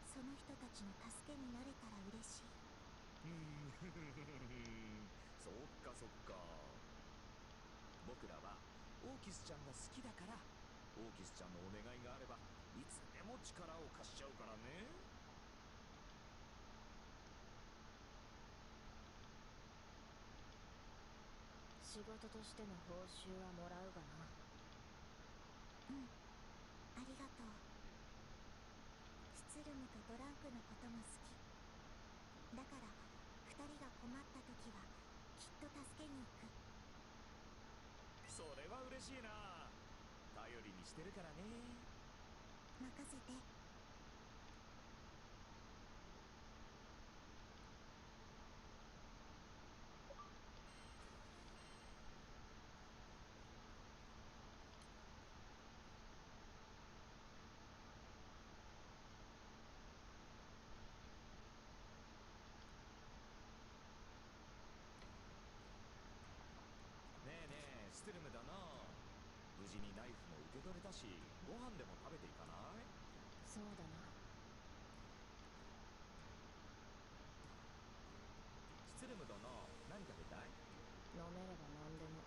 その人たちの助けになれたら嬉しい。そっかそっか。僕らはオーキスちゃんが好きだから、オーキスちゃんのお願いがあればいつでも力を貸しちゃうからね。仕事としての報酬はもらうがな。うん、ありがとう。スツルムとドランクのことも好きだから、二人が困った時はきっと助けに行く。それは嬉しいな。頼りにしてるからね。任せて。ねえねえ、ストゥルムだな。無事にナイフも受け取れたし、ご飯でも食べていかない？そうだな。ストゥルムだな、何食べたい？飲めれば何でも。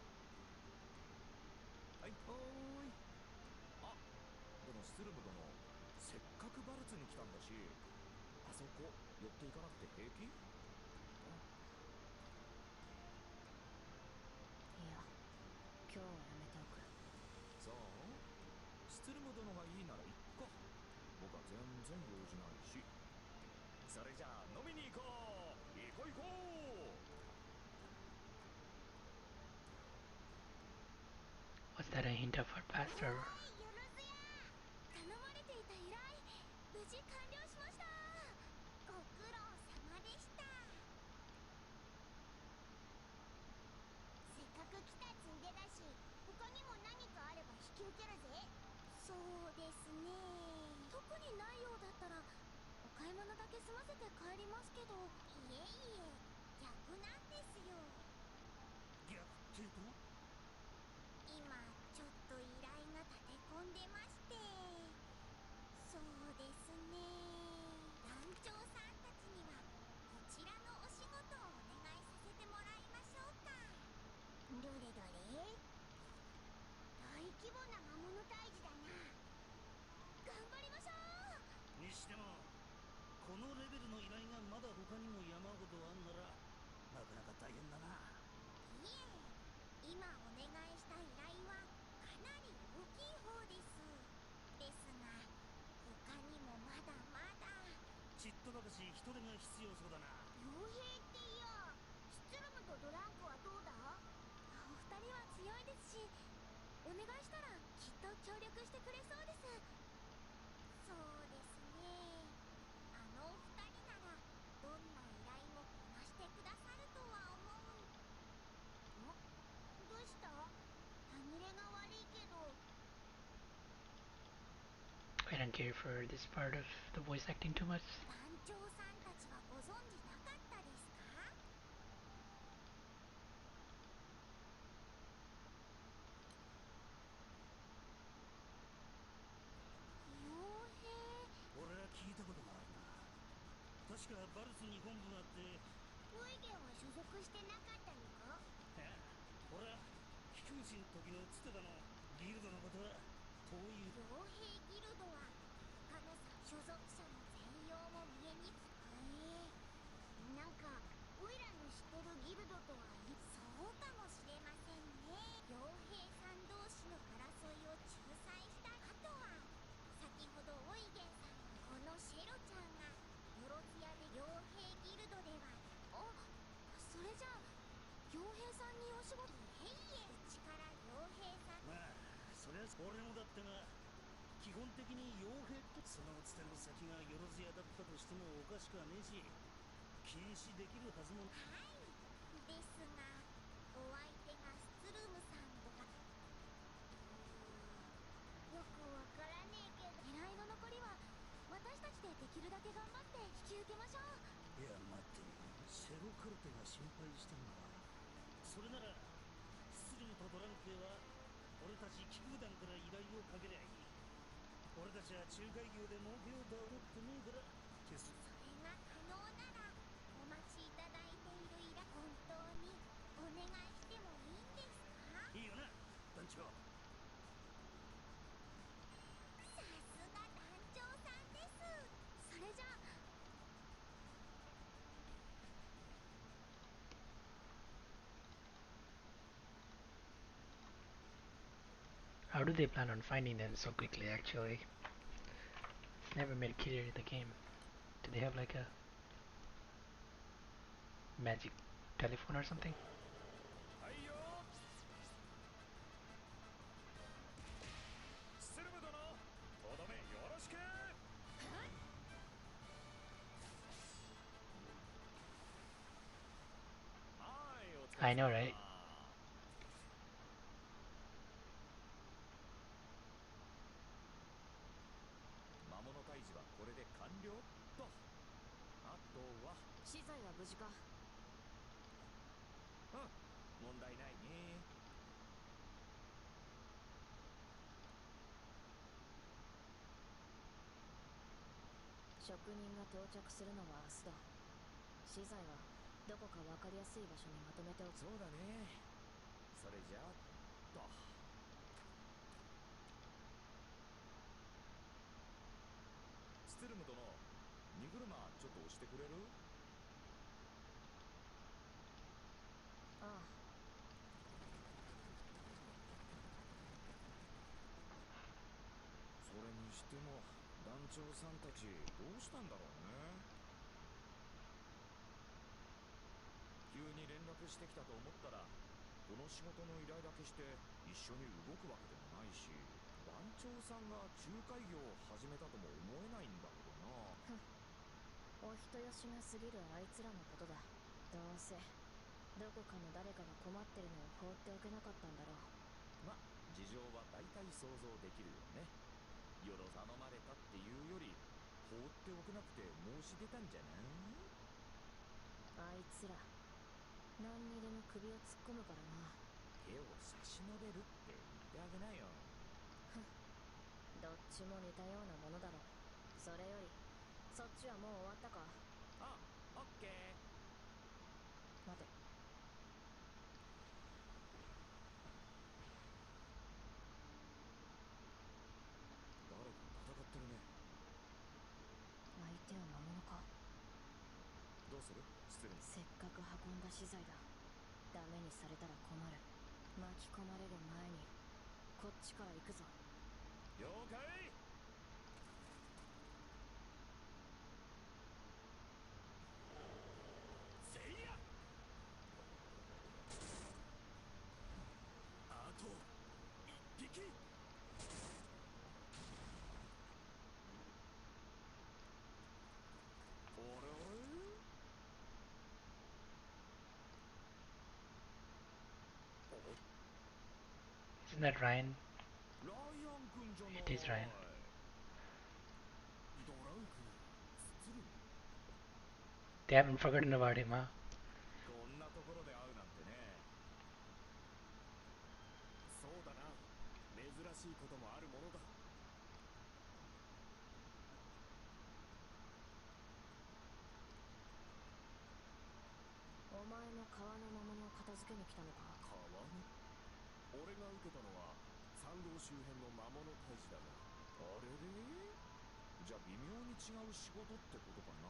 はいほーい。あ、でもストゥルム殿、せっかくバルツに来たんだし、あそこ寄っていかなくて平気？いや、今日はやめておく。そう？ストゥルム殿がいいならいっか。僕は全然用事ないし。それじゃあ飲みに行こう。行こう行こう。Was that a hint of her past or? ゆるずや、頼まれていた依頼無事完了しました。ご苦労様でした。せっかく来たついでだし、他にも何かあれば引き受けるぜ。そうですね、特にないようだったらお買い物だけ済ませて帰りますけど。いえいえ、逆なんですよ。逆っていうと？今ちょっと依頼が立て込んでまして。そうですね、団長さんたちにはこちらのお仕事をお願いさせてもらいましょうか。どれどれ。大規模な魔物退治だな。頑張りましょう。にしてもこのレベルの依頼がまだ他にも山ほどあんなら、なかなか大変だな。いえ、今お願いした依頼はかなり大きい方です。ですが他にもまだまだ。ちっとばかし人手が必要そうだな。傭兵っていや、スツルムとドランクはどうだ？お二人は強いですし、お願いしたらきっと協力してくれそうです。そうですね、あのお二人ならどんな依頼もこなしてくださるとは思う。どうした？歯切れが悪いけど。 I don't care for this part of the voice acting too much. 団長さんたちはご存知なかったですか？傭兵。俺は聞いたことがあるな。確かバルスに本部があって。オイゲンは所属してなかったのか？いや、俺は飛行士の時のつてたのギルドのことは遠い。傭兵ギルドは他の所属者の全容も見えにくい。なんかオイラの知ってるギルドとはそうかもしれませんね。傭兵さん同士の争いを仲裁したあとは、先ほどオイゲンさんのこのシェロちゃんがよろずやで傭兵ギルドでは。あ、それじゃあ傭兵さんにお仕事。いえいえ、うちから傭兵さん。まあそりゃ俺もだったが、基本的に傭兵ってそのつての先がよろずやだったとしてもおかしくはねえし、禁止できるはずも。はい、ですがお相手がスツルムさんとか。よくわからねえけど、狙いの残りは私たちでできるだけ頑張って引き受けましょう。いや待って、シェロカルテが心配してるのは、それならスツルムとドランクへは俺たち騎空団から依頼をかけりゃいい。俺たちは仲介業で儲けようとは思ってねえから消す。それが可能ならお待ちいただいている依頼、本当にお願いしてもいいんですか？いいよな団長。さすが団長さんです。それじゃあ。How do they plan on finding them so quickly, actually? It's never made clear in the game. Do they have like a magic telephone or something? はいよ、スツルム殿、とどめよろしく。はい、お疲 I れ know, 様。 right? 魔物退治はこれで完了と。あとは資材は無事か？うん、問題ないね。職人が到着するのは明日だ。資材はどこか分かりやすい場所にまとめておく。そうだね。それじゃあと。スツルム殿、荷車ちょっと押してくれる？ああ、それにしても団長さんたちどうしたんだろうね。急に連絡してきたと思ったら、この仕事の依頼だけして一緒に動くわけでもないし、団長さんが仲介業を始めたとも思えないんだけどな。お人よしが過ぎるあいつらのことだ。どうせどこかの誰かが困ってるのを放っておけなかったんだろう。ま、事情は大体想像できるよね。よろ頼まれたっていうより、放っておけなくて申し出たんじゃない？あいつら何にでも首を突っ込むからな。手を差し伸べるって言ってあげなよ。どっちも似たようなものだろう。それよりそっちはもう終わったか？あ、オッケー。待て。誰か戦ってるね。相手は魔物か？どうする？スツルム。せっかく運んだ資材だ。ダメにされたら困る。巻き込まれる前にこっちから行くぞ。了解。せいや、あと一匹。あれ Isn't that Ryan? ライアンくんじゃない。 It is Ryan. ドランクスツルム。 They haven't forgotten about him, huh? こんなところで会うなんてね。そうだな、珍しいこともあるものだ。お前も川の魔物を片付けに来たのか。川の、俺が受けたのは参道周辺の魔物退治だが。あれれ、じゃあ微妙に違う仕事ってことかな。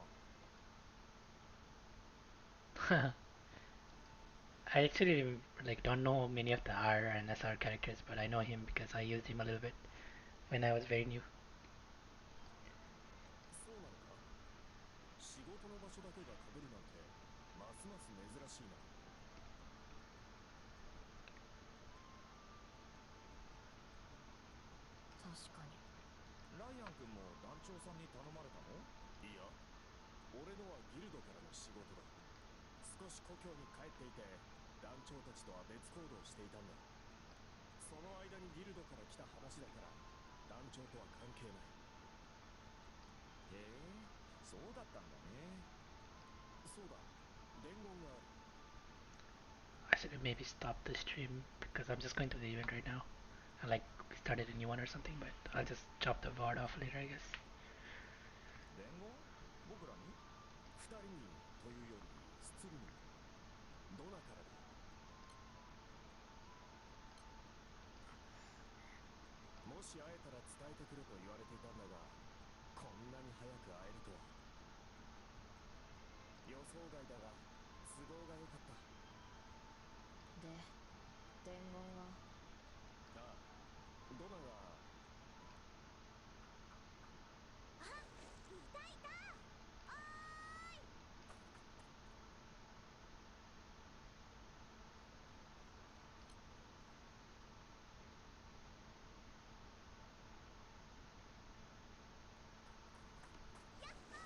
I actually like don't know many of the R and SR characters, but I know him because I used him a little bit when I was very new. そうなのか。仕事の場所だけが被るなんてますます珍しいな。確かに。ライアンくんも団長さんに頼まれたの？いや、俺のはギルドからの仕事だ。少し故郷に帰っていて、団長たちとは別行動していたんだ。その間にギルドから来た話だから、団長とは関係ない。へえ、そうだったんだね。そうだ、伝言がある。I should maybe stop the stream because I'm just going to the event right now. I like started a new one or something, but I'll just chop the VOD off later, I guess. 伝言？僕らに？二人にというより、スツルムに。ドナからだ。もし会えたら伝えてくれと言われていたんだが、こんなに早く会えるとは。予想外だが都合が良かった。で、伝言は？ああ、ドナが。あ、いたいた。おーい。やっほー、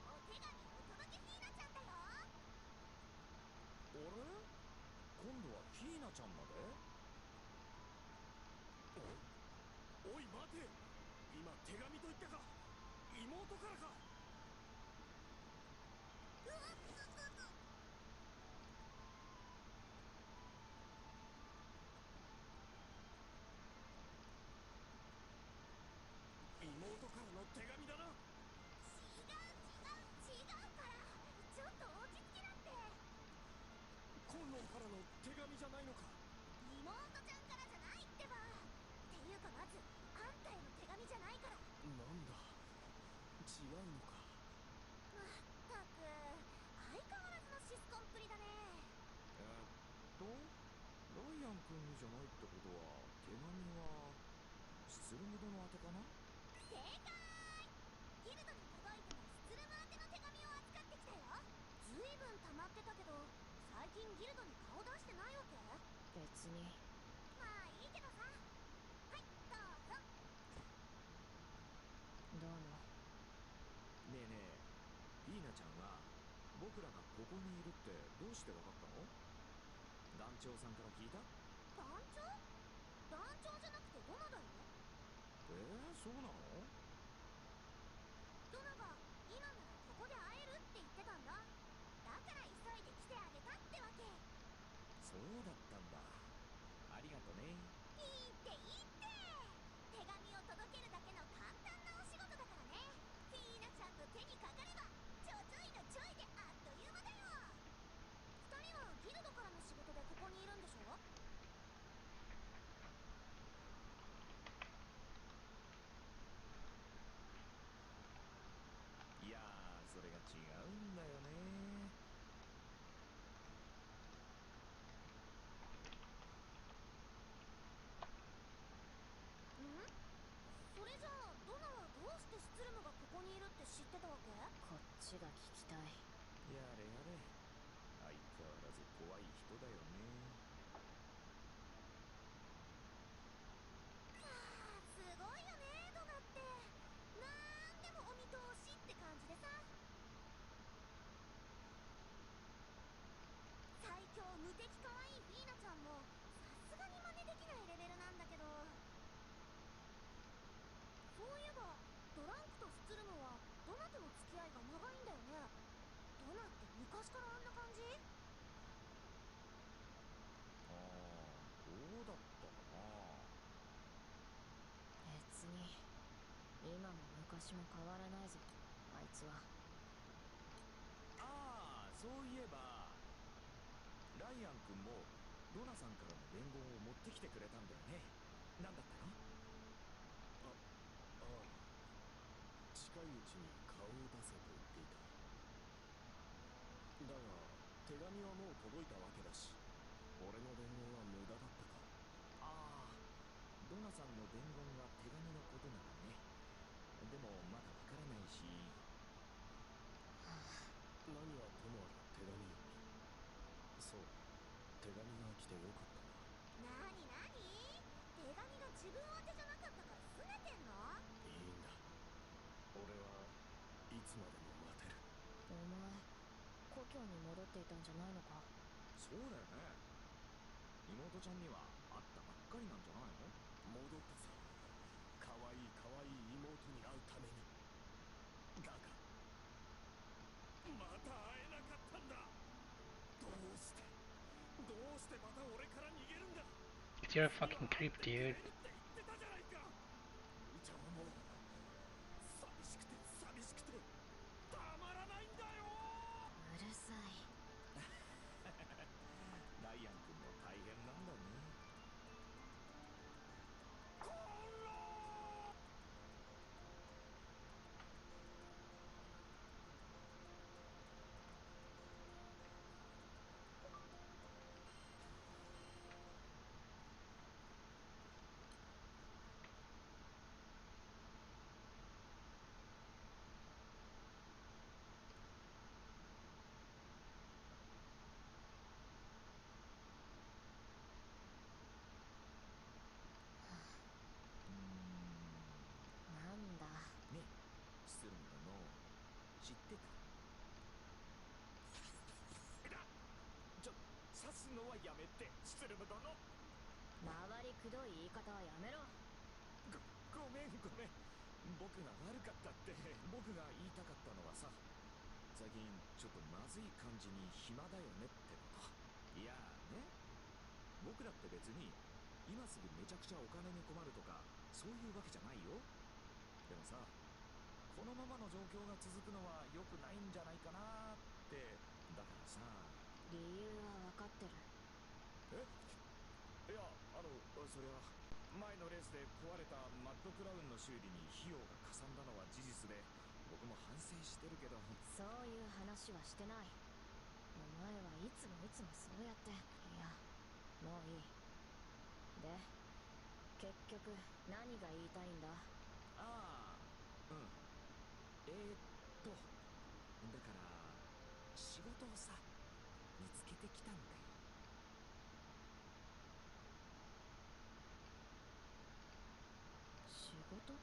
お手紙お届けひーなちゃんだよ。あれ？今度はフィーナちゃんまで？おい待て、今手紙と言ったか。妹からか。うわっ、妹からの手紙だな。違うから、ちょっと落ち着きなって。コンロンからの手紙じゃないのか。妹ちゃんからじゃないってば。っていうか、まずあんたへの手紙じゃないから。なんだ、違うのか。まったく相変わらずのシスコンっぷりだね。ライアンくんにじゃないってことは、手紙はスツルム殿宛てかな？正解。ギルドに届いてないスツルム宛ての手紙を扱ってきたよ。ずいぶん溜まってたけど、最近ギルドに顔出してないわけ？別に。まあいいけどさ。はい、どうぞ。どうも。ねえねえ、フィーナちゃんは僕らがここにいるってどうしてわかったの？団長さんから聞いた？団長？団長じゃなくてドナだよ。そうなの？ドナが今ならここで会えるって言ってたんだ。だから急いで来てあげたってわけ。そうだったんだ。ありがとね。いいっていいって。手紙を届けるだけの簡単なお仕事だからね。フィーナちゃんの手にかかればちょちょいのちょいであっという間だよ。二人はギルドからの仕事でここにいるんでしょ？知ってたわけ？こっちが聞きたい。やれやれ、相変わらず怖い人だよね。すごいよねドナって。なんでもお見通しって感じでさ。最強無敵可愛いフィーナちゃんもさすがに真似できないレベルなんだけど。そういえばドランクとスツルムはドナとの付き合いが長いんだよね。ドナって昔からあんな感じ？ああ、どうだったかな。別に今も昔も変わらないぞ、あいつは。ああ、そういえばライアン君もドナさんからの伝言を持ってきてくれたんだよね。何だったの？ああ、近いうちに顔を出せと言っていた。だが手紙はもう届いたわけだし、俺の伝言は無駄だったか。ああ、ドナさんの伝言が手紙のことならね。でもまだわからないし。何はともあれ手紙。そう、手紙が来てよかったな。なになに？手紙が自分宛てじゃなかったから拗ねてんの？いいんだ、俺はいつまでも待てる。お前故郷に戻っていたんじゃないのか？そうだよね。妹ちゃんには会ったばっかりなんじゃないの？戻ったさ、可愛い可愛い妹に会うために。だがまた会えなかったんだ。どうしてまた俺から逃げるんだ。 It's your fucking creep, 次は会 dude. ってくれるって言ってたじゃないか。兄ちゃんはもう寂しくてたまらないんだよ。うるさい。ライアン君も大変なんだね。コンロなんだ。ねえ、シスルム殿、知ってた？刺すのはやめて、シスルム殿。回りくどい言い方はやめろ。ごめん。僕が悪かったって。僕が言いたかったのはさ、最近ちょっとまずい感じに暇だよねってこと。いやね、僕だって別に今すぐめちゃくちゃお金に困るとかそういうわけじゃないよ。でもさ、このままの状況が続くのは良くないんじゃないかなって。だからさ。理由は分かってる。いや、そりゃ前のレースで壊れたマッドクラウンの修理に費用がかさんだのは事実で、僕も反省してるけど。そういう話はしてない。お前はいつもそうやって。いや、もういい。で、結局何が言いたいんだ？ああ、うん。だから仕事をさ、見つけてきたんだよ。仕事？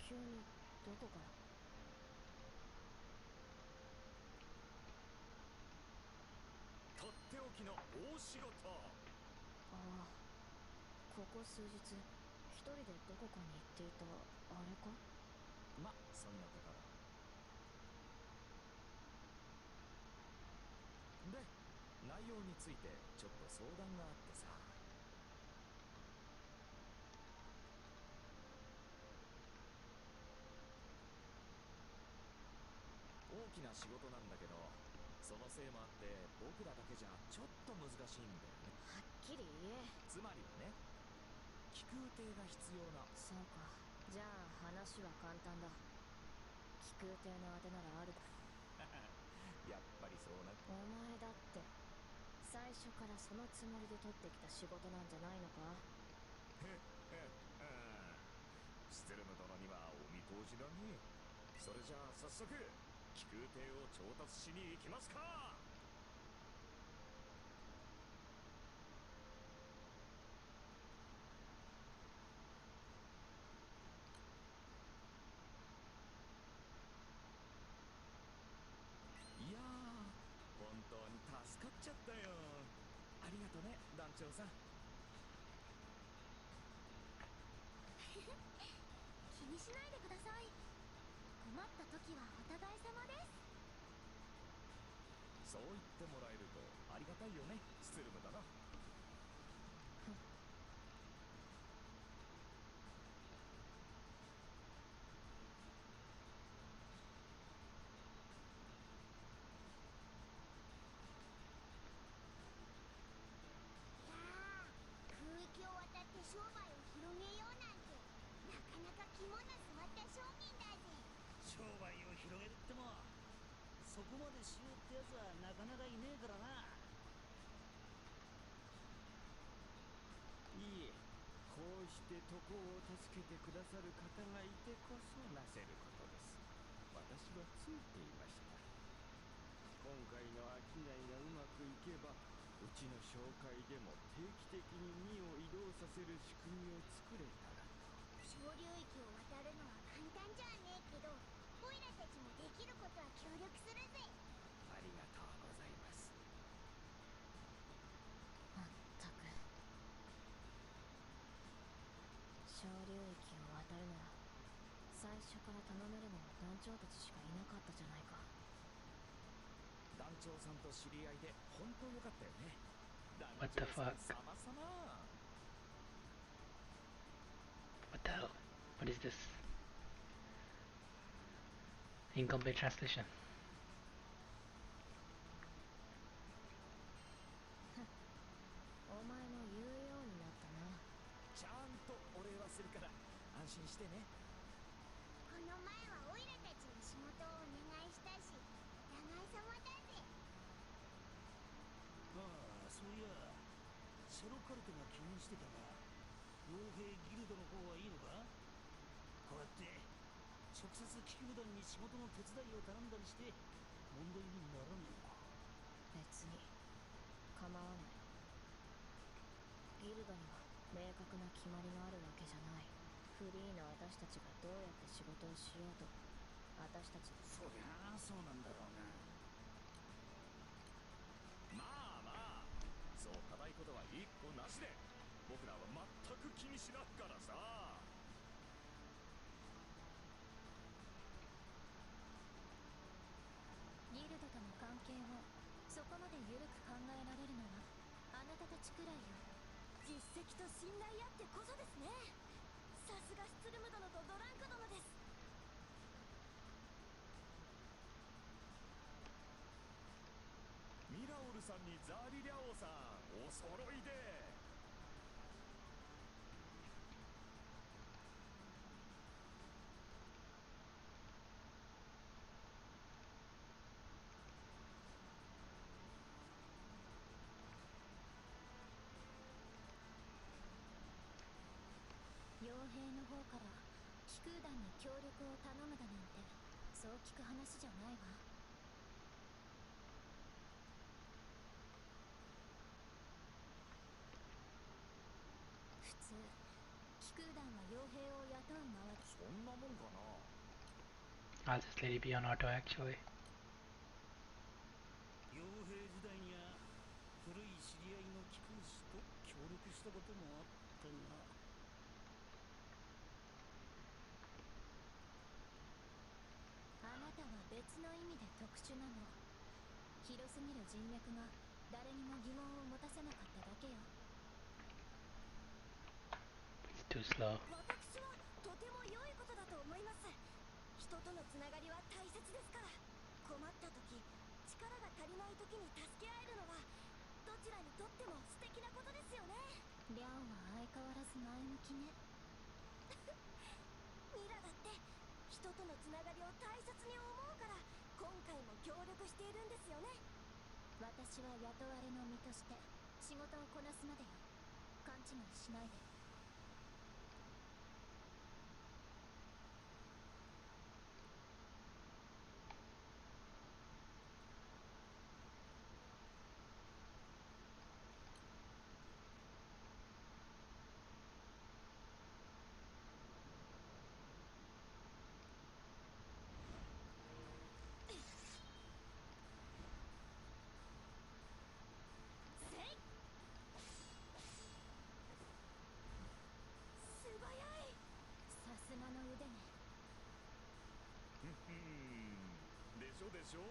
急にどこから？とっておきの大仕事。ああ、ここ数日一人でどこかに行っていたあれか？ま、そんなところで、内容についてちょっと相談があってさ。大きな仕事なんだけど、そのせいもあって僕らだけじゃちょっと難しいんだよね。はっきり言え。つまりはね、気空艇が必要な。そうか。じゃあ話は簡単だ。気空艇のあてならあるだ。やっぱりそうな。お前だって最初からそのつもりで取ってきた仕事なんじゃないのか？シツルム殿にはお見通しだね。それじゃあ早速気空艇を調達しに行きますか。いやー、本当に助かっちゃったよ。ありがとね、団長さん。気にしないでください。困った時はお互い様です。そう言ってもらえるとありがたいよね、スツルムだな。空域を渡って商売を広げようなんてなかなか肝の据わった商人だぜ。商売を広げるってもそこまでしようってやつはなかなかいねえからな。いいえ、こうして床を助けてくださる方がいてこそなせることです。私はついていました。今回の商いがうまくいけば、うちの商会でも定期的に荷を移動させる仕組みを作れたらと。小流域を渡るのは簡単じゃねえけど、オイラたちもできることは協力するぜ。ありがとうございます。まったく小流域を渡るなら最初から頼めるのは団長たちしかいなかったじゃないか。団長さんと知り合いで本当よかったよね。団 What 長 the さん fuck? 様様。What the hell? What is this? Incomplete translation. お前も言うようになったな。ちゃんとお礼はするから安心してね。この前はオイラたちの仕事をお願いしたし、お互い様だぜ。ああ、そういやセロカルテが気にしてたが、傭兵ギルドの方はいいのか。こうやって直接気空団に仕事の手伝いを頼んだりして問題にならねえのか。別に構わない。ギルドには明確な決まりがあるわけじゃない。フリーの私たちがどうやって仕事をしようと、私たちの。そりゃあそうなんだろうな。まあまあ、そう固いことは一個なしで、僕らは全く気にしないからさ。ギルドとの関係をそこまで緩く考えられるのはあなたたちくらいよ。実績と信頼あってこそですね。さすがスツルム殿とドランク殿です。ミラオルさんにザリリャオさん、お揃いで。傭兵の方から気空団に協力を頼むだなんてそう聞く話じゃないわ。普通気空団は傭兵を雇う側で。そんなもんかな。 I'll just let it be on auto actually. 傭兵時代には古い知り合いの貴空士と協力したこともあったが。あなたは別の意味で特殊なの。広すぎる人脈が誰にも疑問を持たせなかっただけよ。It's too slow. 私はとても良いことだと思います。人とのつながりは大切ですから。困った時、力が足りない時に助け合えるのはどちらにとっても素敵なことですよね。リャンは相変わらず前向きね。ミラだって人とのつながりを大切に思うから今回も協力しているんですよね。私は雇われの身として仕事をこなすまでよ。勘違いしないで。でしょでしょ。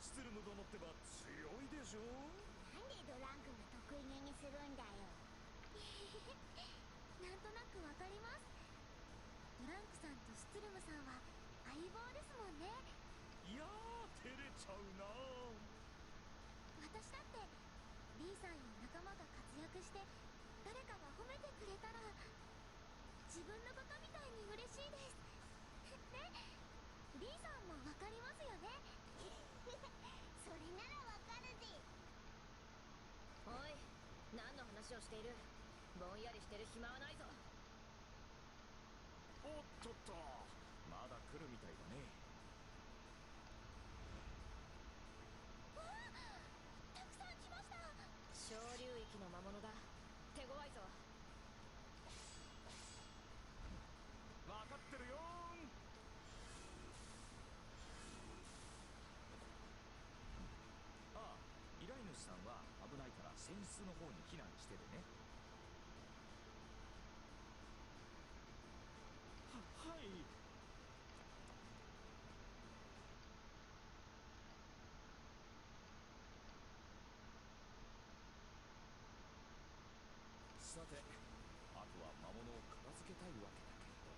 スツルム殿ってば強いでしょ。なんでドランクが得意げにするんだよ。なんとなくわかります。ドランクさんとスツルムさんは相棒ですもんね。いやー、照れちゃうな。私だってリーさんや仲間が活躍して誰かが褒めてくれたら自分のことみたいに嬉しいです。ね、リーさんもわかりますよね。それならわかるぜ。おい、何の話をしている。ぼんやりしてる暇はないぞ。おっとっと、まだ来るみたいだね。わあ、たくさん来ました。小流域の魔物だ。手強いぞ。分かってるよーん。ああ、依頼主さんは危ないから船室の方に避難しててね。はい。さて、あとは魔物を片付けたいわけだけど。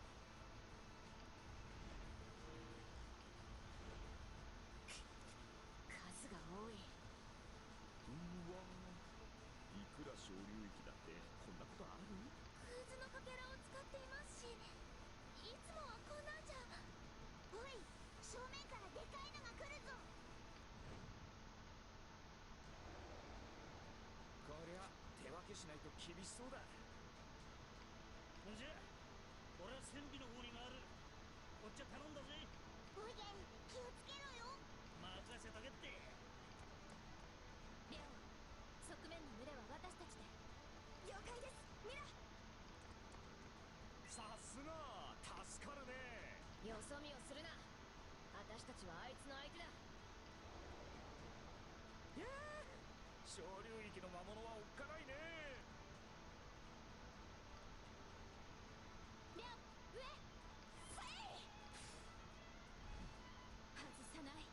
数が多い。うわー、いくら小流域だってこんなことある？空図のかけらを使っていますし、いつもはこんなんじゃ。おい、正面からでかいのが来るぞ。こりゃ手分けしないと厳しそうだ。ほんじゃ俺は船尾の方に回る。こっちは頼んだぜ。おい、気をつけろよ。任せとけって。リャオ、側面の群れは私たちで。了解です、ミラ。さすが助かるね。よそ見をするな。私たちはあいつの相手だ。いやー、小流域の魔物はおっかないね。リャオ、上。ファイ。外さない。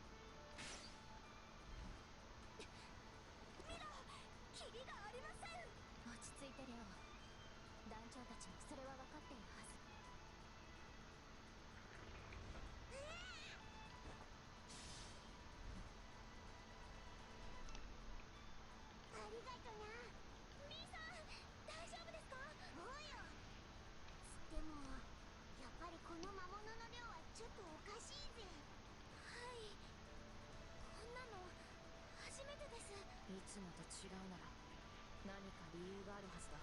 ミラ、キリがありません。落ち着いてリャオ。団長たちもそれは分かっているはず。ありがとな。リーさん、大丈夫ですか？おうよ。でもやっぱりこの魔物の量はちょっとおかしいぜ。はい、こんなの初めてです。いつもと違うなら何か理由があるはずだ。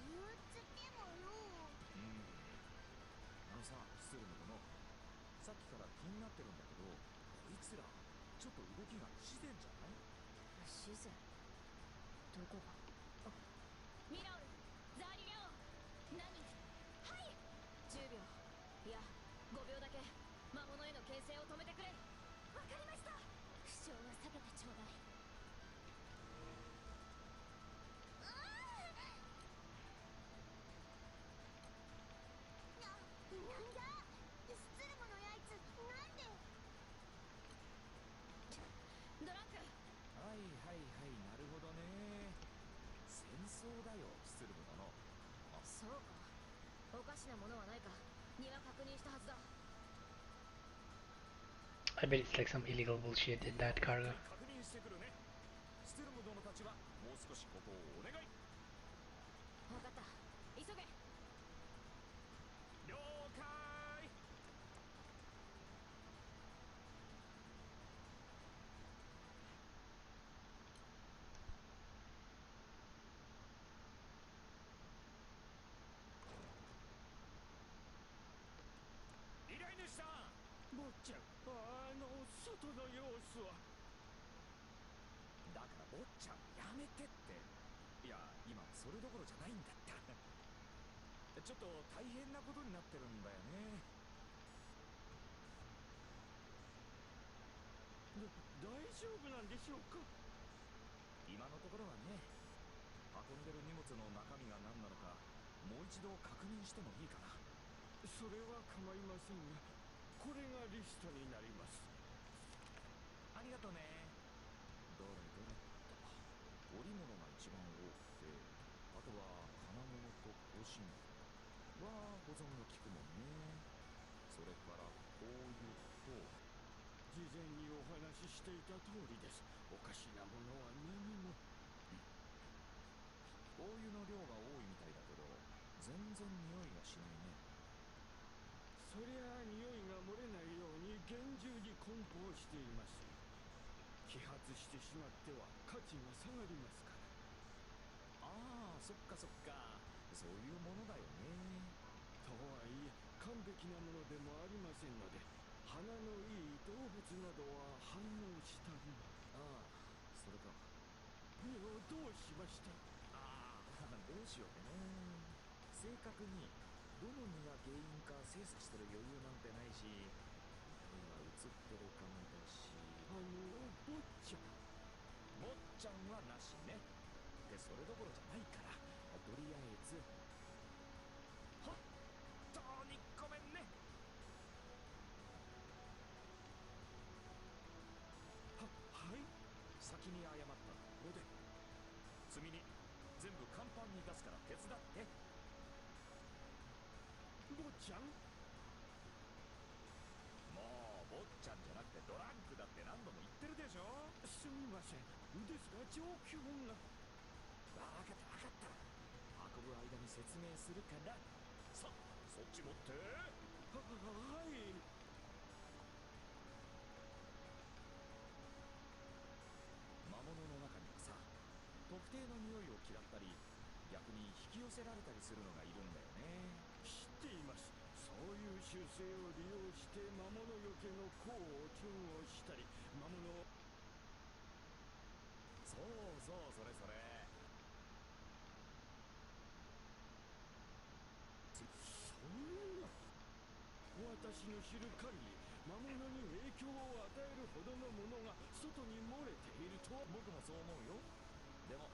理由つってもよ。さ、スツルム殿、さっきから気になってるんだけど、こいつらちょっと動きが不自然じゃない？不自然？どこが？ミラオル、ザーリリャオ、何？はい。10秒、いや5秒だけ魔物への牽制を止めてくれ。わかりました。負傷は避けてちょうだい。なんだスツルムのやつ、なんで。ドランク。はいはいはい、なるほどね。戦争だよ、スツルム殿。そうか。おかしなものはないか。庭確認したはずだ。I bet it's like some illegal bullshit in that やっぱ cargo. り確認してくるね。スツルム殿たちはもう少しここをお願い。分かった、急げ。了解。依頼主さん。坊ちゃん、外の様子は。だから坊ちゃんやめてって。いや、今それどころじゃないんだった。ちょっと大変なことになってるんだよね。大丈夫なんでしょうか？今のところはね。運んでる荷物の中身が何なのかもう一度確認してもいいかな。それは構いませんが、これがリストになります。ありがとね。どれどれっと織物が一番多くて、あとは金物と香辛料は保存が効くもんね。それから香油と、事前にお話ししていた通りです。おかしなものは何も。香油の量が多いみたいだけど、全然匂いがしないね。そりゃあ匂いが漏れないように厳重に梱包しています。揮発してしまっては価値が下がりますから。ああ、そっかそっか。そういうものだよね。とはいえ完璧なものでもありませんので、鼻のいい動物などは反応したり。ああ、それか。目をどうしました？ああ、どうしようかな。正確にどの実が原因か精査してる余裕なんてないし、匂いは移ってるかもだし。坊ちゃん。坊ちゃんはなしね。で、それどころじゃないから、とりあえず。本当にごめんね。はい。先に謝ったところで、次に全部甲板に出すから手伝って。坊ちゃん。もう坊ちゃんじゃなくてドランクだって何度も言ってるでしょ。すみません。ですが状況が。分かった分かった。運ぶ間に説明するから。さあ、そっち持って。はい。魔物の中にはさ、特定の匂いを嫌ったり、逆に引き寄せられたりするのがいるんだよね。知っています。そういう習性を利用して魔物よけの功を調合したり、魔物を。そうそう、それそれ。そんな。私の知る限り、魔物に影響を与えるほどのものが外に漏れているとは。僕もそう思うよ。でも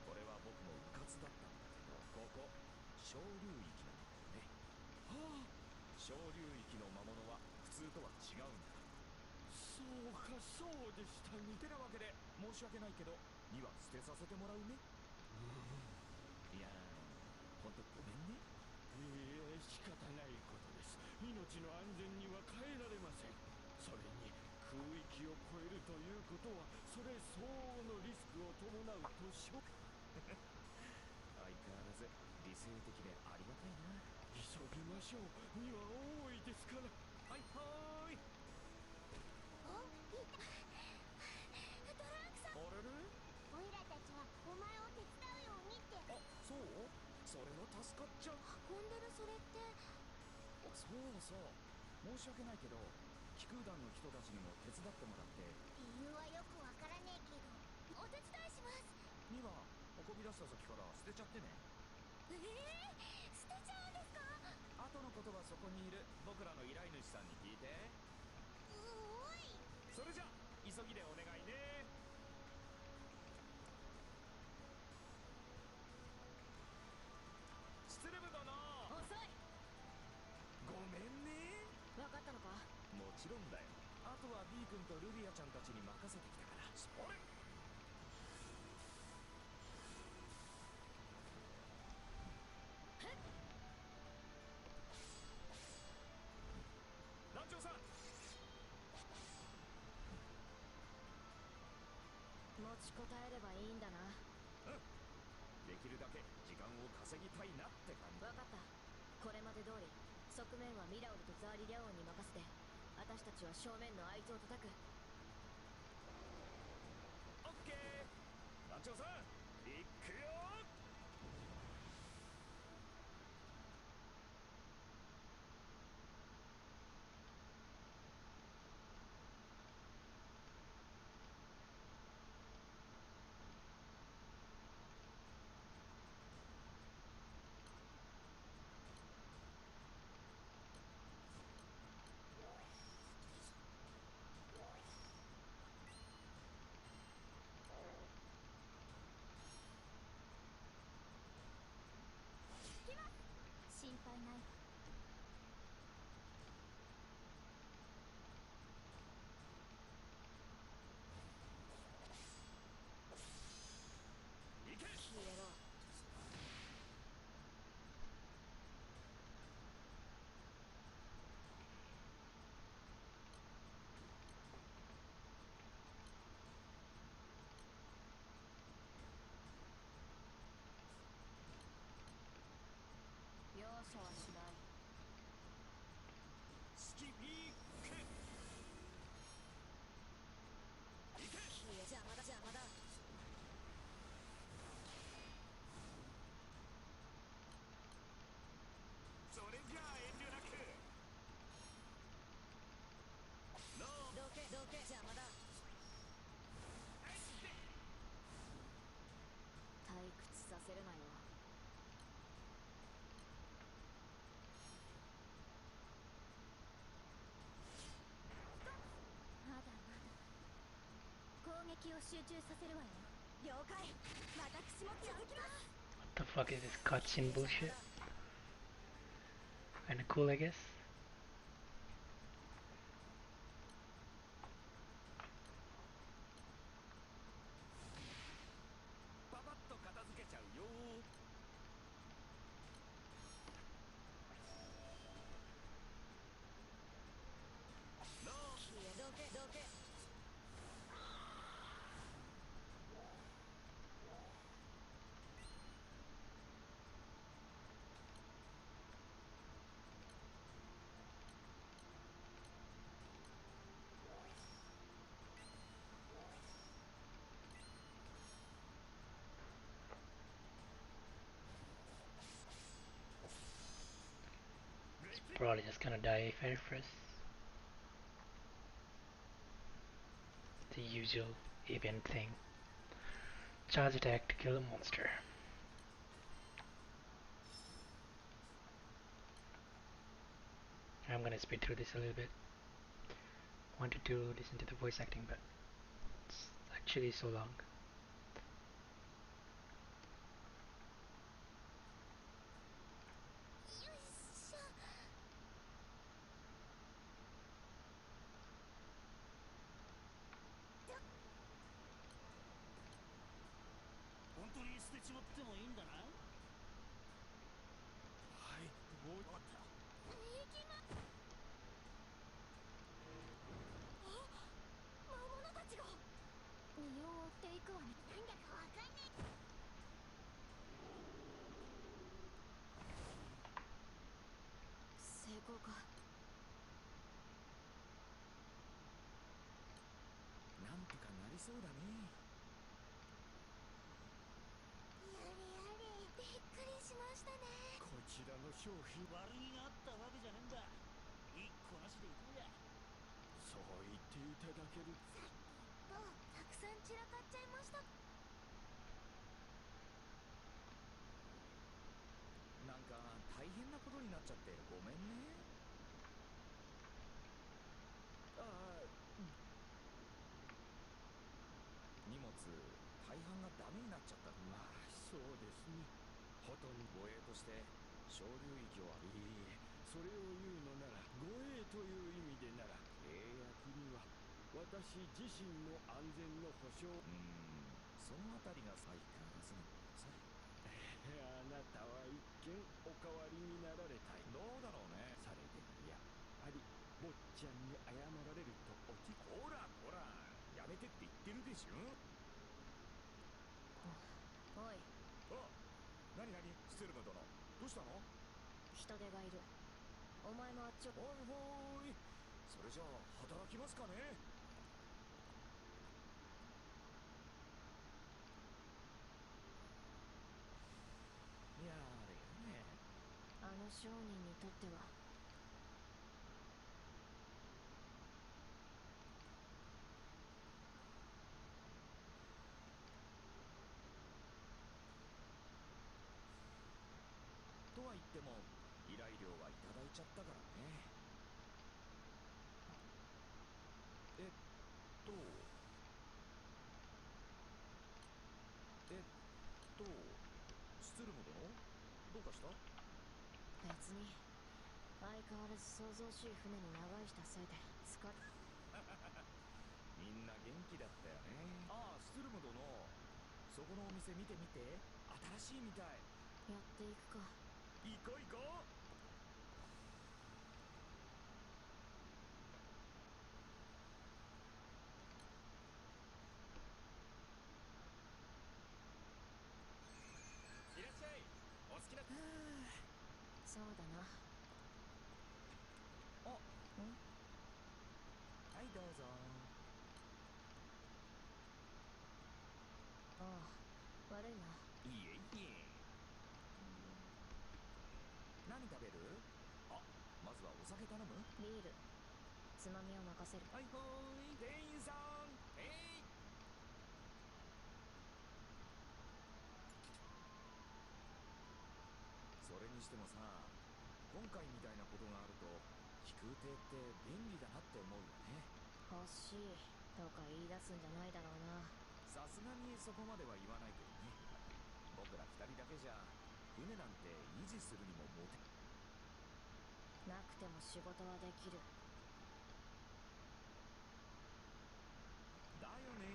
これは僕のうかつだったんだけど、ここ小流域なんだよね。はあ。小流域の魔物は普通とは違うんだ。そうか、そうでしたね。てなわけで申し訳ないけど2は捨てさせてもらうね。いやー、ほんとごめんね。いいえ、仕方ないことです。命の安全には変えられません。それに空域を超えるということはそれ相応のリスクを伴うとしょ。相変わらず理性的でありがたいな。急ぎましょう。荷は多いですから。はいはーい。お、いた。トランクさん。あれれ。オイラたちはお前を手伝うようにって。あ、そう。それは助かっちゃう。運んでるそれって。そうそう、申し訳ないけど気空団の人たちにも手伝ってもらって。理由はよくわからねえけど、お手伝いします。2は運び出した時から捨てちゃってね。捨てちゃうんですか？後のことはそこにいる僕らの依頼主さんに聞いて。おい。それじゃ急ぎでお願いね。スツレブ殿、遅い。ごめんね。分かったのか？もちろんだよ。あとは B 君とルビアちゃんたちに任せてきたから。それ。団長さん。持ちこたえればいいんだな。うん、できるだけ時間を稼ぎたいなって感じ。分かった。これまで通り側面はミラオルとザーリリャオンに任せて、私たちは正面のあいつを叩く。オッケー。団長さん、行くよ。させるなよ。まだまだ攻撃を集中させるわよ。了解。私も続きます。 What the fuck is this cutscene bullshit? Kinda cool, I guess. パパッと片付けちゃうよ。どけどけ。Probably just gonna die fair first. The usual event thing. Charge attack to kill a monster. I'm gonna speed through this a little bit. Wanted to listen to the voice acting, but it's actually so long. よいしょ。本当に捨てちまってもいいんだな。はい、もう分かった。行きま。あ、魔物たちが。身を追っていくわね。なんだかわかんねえ。成功か。なんとかなりそうだね。やれやれ、びっくりしましたね。こちらの商品悪気があったわけじゃねえんだ。一個なしでいこうや。そう言っていただける。さっきとたくさん散らかっちゃいました。なんか大変なことになっちゃってごめんね。ああ、荷物大半がダメになっちゃった。まあそうですね。ほとんど護衛として小流域をいいえ、それを言うのなら護衛という意味でなら契約には私自身の安全の保証。そのあたりが相変わらずのさ。あなたは一見お変わりになられたい。どうだろうね。されでもやっぱり坊ちゃんに謝られると落ち。ほらほら、やめてって言ってるでしょ。おい、あ、なになに、スツルム殿、どうしたの。人手がいる。お前もあっちを。おいほーい、それじゃあ働きますかね。やれやれ。あの商人にとってはとは言っても依頼料はいただいちゃったからね。えっとスツルム殿、どうかした。別に。相変わらず騒々しい船に長居したせいで疲れ。みんな元気だったよね。ああ、スツルム殿、そこのお店見てみて、新しいみたい。やっていくか。行こう行こう。いらっしゃい、お好きな。そうだな。あ、はいどうぞ。ああ、悪いな。いえいえ。何食べる。あ、まずはお酒頼む。ビール、つまみを任せる。はいほーい、店員さん、してもさ、今回みたいなことがあると飛空艇って便利だなって思うよね。欲しいとか言い出すんじゃないだろうな。さすがにそこまでは言わないけどね。僕ら2人だけじゃ船なんて維持するにも持てなくても仕事はできる。だよね。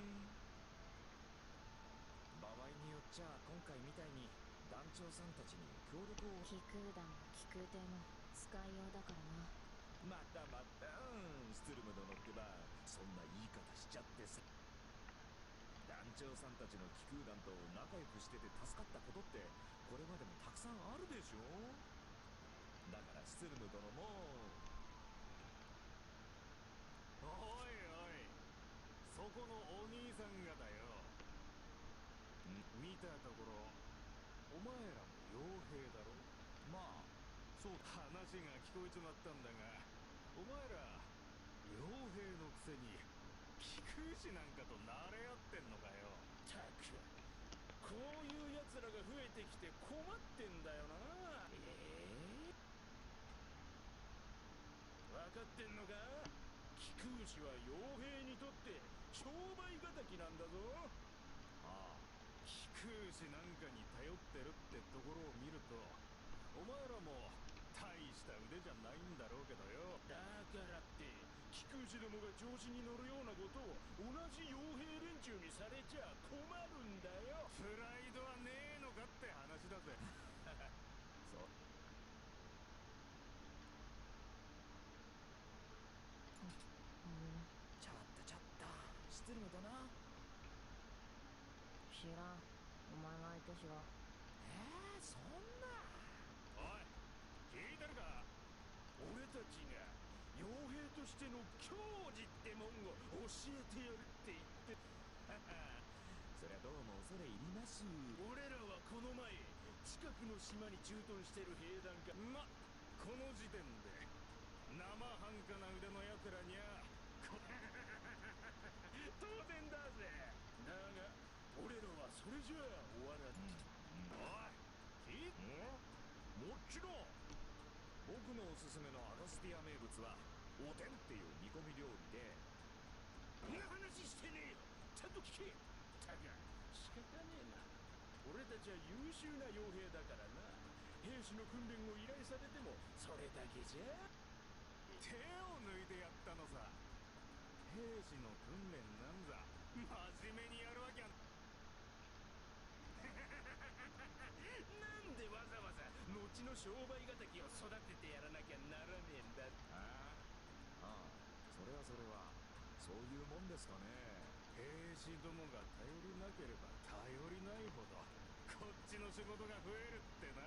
場合によっちゃ今回みたいに団長さんたちに協力を。気空団も気空艇も使いようだからな。またまた、スツルム殿ってばそんな言い方しちゃってさ。団長さんたちの気空団と仲良くしてて助かったことってこれまでもたくさんあるでしょ。だからスツルム殿も。おいおい、そこのお兄さんがだよ。見たところお前らも傭兵だろ。まあそう。話が聞こえちまったんだが、お前ら傭兵のくせに貴空士なんかと慣れ合ってんのかよ。たくこういう奴らが増えてきて困ってんだよな。分かってんのか。貴空士は傭兵にとって商売敵なんだぞ。ああ、貴空士なんかに頼ってるってところを見ると、お前らも大した腕じゃないんだろうけどよ。だからって貴空士どもが調子に乗るようなことを同じ傭兵連中にされちゃ困るんだよ。プライドはねえのかって話だぜ。そう。ちょっとスツルム殿。知らん。お前が相手しろ。そんな。おい、聞いてるか。俺たちが傭兵としての矜持ってもんを教えてやるって言って。そりゃどうも恐れ入ります。俺らはこの前近くの島に駐屯してる兵団か。この時点で生半可な腕の奴らにゃ当然だぜ。だが俺らはそれじゃあ終わらん。おい、もちろん。僕のおすすめのアガスティア名物はおでんっていう煮込み料理で。そんな話してねえよ。ちゃんと聞け。たが仕方ねえな。俺たちは優秀な傭兵だからな。兵士の訓練を依頼されてもそれだけじゃ。手を抜いてやったのさ。兵士の訓練なんざ真面目にやるわけやん。なんでわざわざ後の商売敵を育ててやらなきゃならねえんだ。ああ、それはそういうもんですかね。兵士どもが頼りなければ頼りないほどこっちの仕事が増えるってな。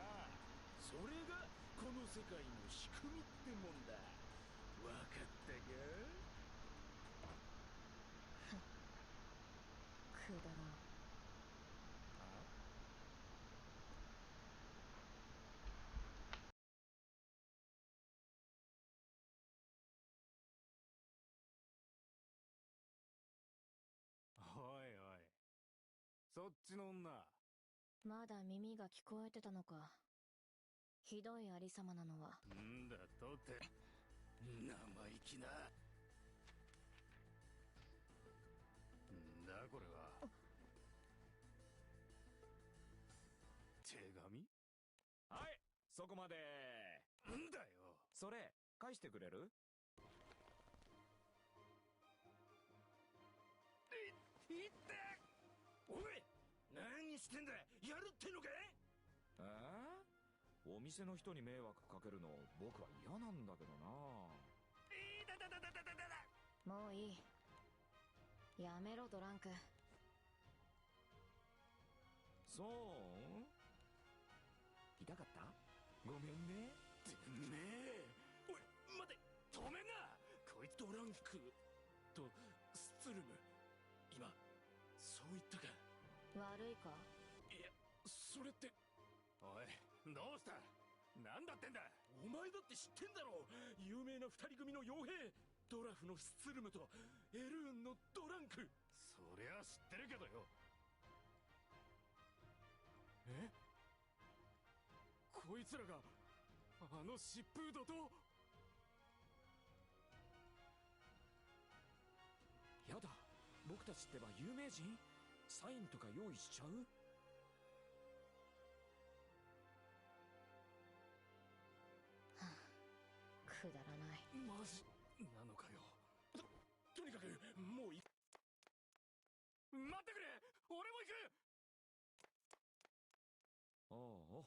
それがこの世界の仕組みってもんだ。わかったか。くだらん。おいおい、そっちの女まだ耳が聞こえてたのか。ひどいありさまなのは。んだとて生意気な。んだこれは。手紙？はい、そこまで。んだよ。それ返してくれる？いっておい、何してんだ。やるってのか。お店の人に迷惑かけるの僕は嫌なんだけどな。もういい。やめろドランク。そう痛かった？ごめんね。てめえ。おい待て、止めんな。こいつドランクとスツルム、今そう言ったか。悪いか。いやそれって。おい、どうした？なんだってんだ。お前だって知ってんだろ。有名な二人組の傭兵、ドラフのスツルムとエルーンのドランク。そりゃ知ってるけどよ。え、ここいつらがあの疾風怒涛。やだ、僕たちってば有名人？サインとか用意しちゃう？くだらない。マジなのかよ。とにかくもう待ってくれ、俺も行く。ああ、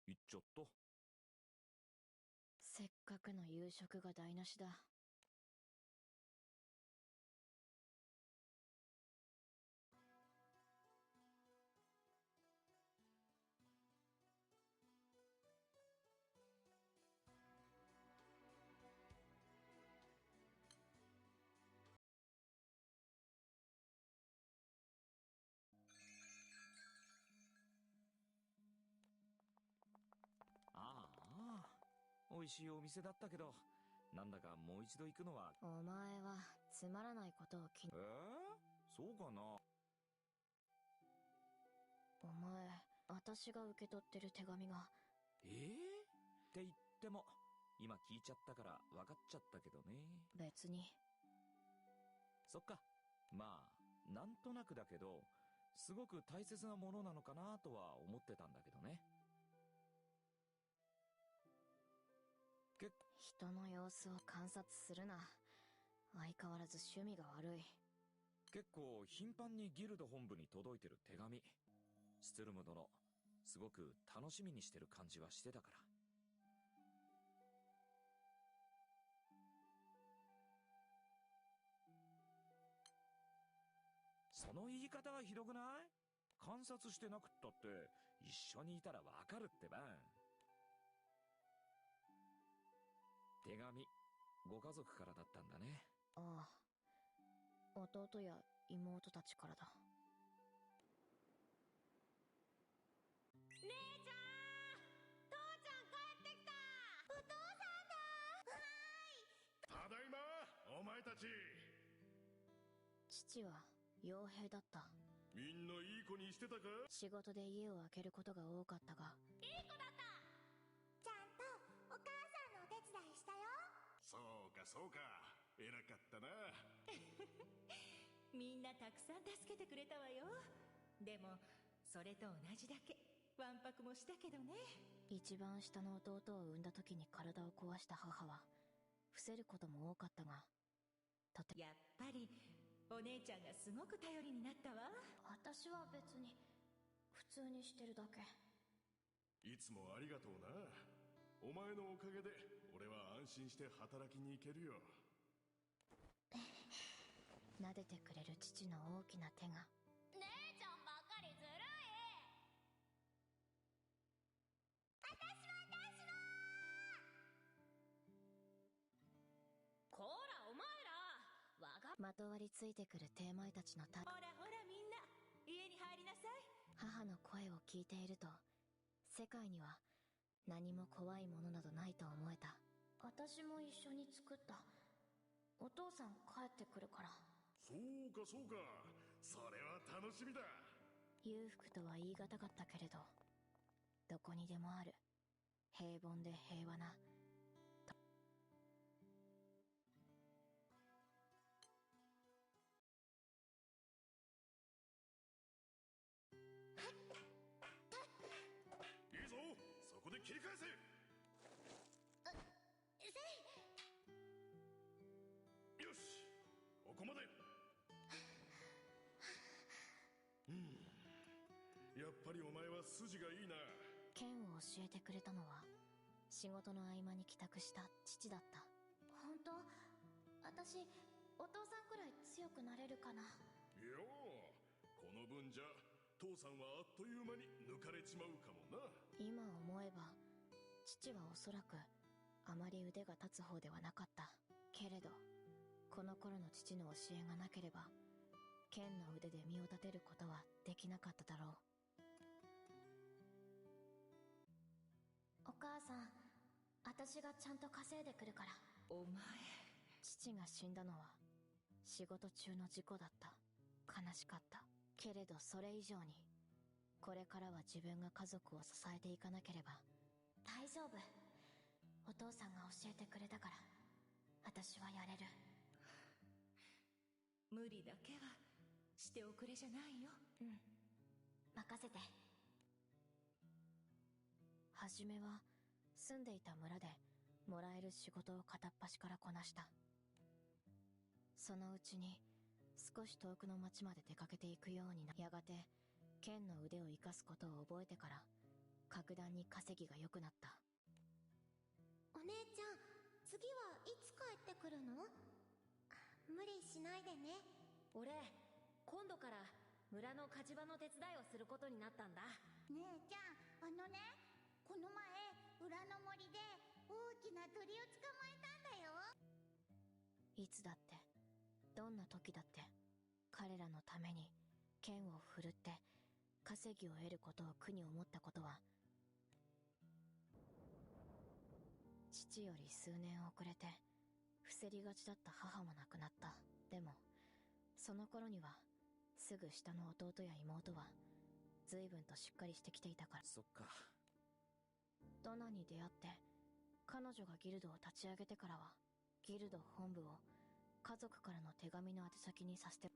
行っちゃった。せっかくの夕食が台無しだ。ああ、美味しいお店だったけど、なんだかもう一度行くのは。お前はつまらないことをそうかな。お前、私が受け取ってる手紙が。って言っても今聞いちゃったから分かっちゃったけどね。別に。そっか。まあなんとなくだけど、すごく大切なものなのかなとは思ってたんだけどね。人の様子を観察するな。相変わらず趣味が悪い。結構頻繁にギルド本部に届いてる手紙。スツルム殿、すごく楽しみにしてる感じはしてたから。その言い方はひどくない？観察してなくったって一緒にいたらわかるってば。手紙、ご家族からだったんだね。ああ、弟や妹たちからだ。姉ちゃん、父ちゃん帰ってきた。お父さんだ。ただいま、お前たち。父は傭兵だった。みんないい子にしてたか？仕事で家を空けることが多かったが。いい子だった。ちゃんとお母さんのお手伝いしたよ。そうかそうか、偉かったな。みんなたくさん助けてくれたわよ。でもそれと同じだけわんぱくもしたけどね。一番下の弟を産んだ時に体を壊した母は伏せることも多かったが、やっぱりお姉ちゃんがすごく頼りになったわ。私は別に普通にしてるだけ。いつもありがとうな。お前のおかげで俺は安心して働きに行けるよ。撫でてくれる父の大きな手が。姉ちゃんばっかりずるい。私もこらお前ら、まとわりついてくるテーマイたちのほらほらみんな家に入りなさい。母の声を聞いていると、世界には何も怖いものなどないと思えた。私も一緒に作った。お父さん帰ってくるから。そうかそうか、それは楽しみだ。裕福とは言い難かったけれど、どこにでもある平凡で平和な。いいぞ、そこで切り返せ。よし、ここまで。やっぱりお前は筋がいいな。剣を教えてくれたのは仕事の合間に帰宅した父だった。本当？私、お父さんくらい強くなれるかな。いや、この分じゃ父さんはあっという間に抜かれちまうかもな。今思えば父はおそらくあまり腕が立つ方ではなかった。けれどこの頃の父の教えがなければ剣の腕で身を立てることはできなかっただろう。お母さん、私がちゃんと稼いでくるから。お前、父が死んだのは仕事中の事故だった。悲しかった。けれどそれ以上にこれからは自分が家族を支えていかなければ大丈夫。お父さんが教えてくれたから私はやれる。無理だけはしておくれじゃないよ。うん、任せて。はじめは住んでいた村でもらえる仕事を片っ端からこなした。そのうちに少し遠くの町まで出かけていくようにな、やがて剣の腕を生かすことを覚えてから格段に稼ぎが良くなった。お姉ちゃん、次はいつ帰ってくるの？無理しないでね。俺、今度から村の火事場の手伝いをすることになったんだ。姉ちゃん、この前裏の森で大きな鳥を捕まえたんだよ。いつだってどんな時だって彼らのために剣を振るって稼ぎを得ることを苦に思ったことは、父より数年遅れて伏せりがちだった母も亡くなった。でもその頃にはすぐ下の弟や妹は随分としっかりしてきていたから。そっか。ドナに出会って彼女がギルドを立ち上げてからはギルド本部を家族からの手紙の宛先にさせて。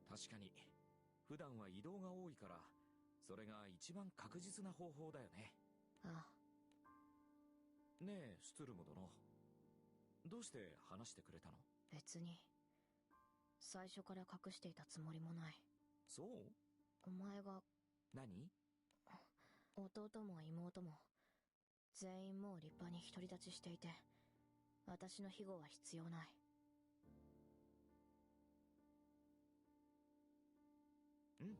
確かに普段は移動が多いからそれが一番確実な方法だよね。ああ。ねえストゥルム殿、どうして話してくれたの？別に最初から隠していたつもりもない。そう？お前が。何？弟も妹も全員もう立派に独り立ちしていて私の庇護は必要ない。うん、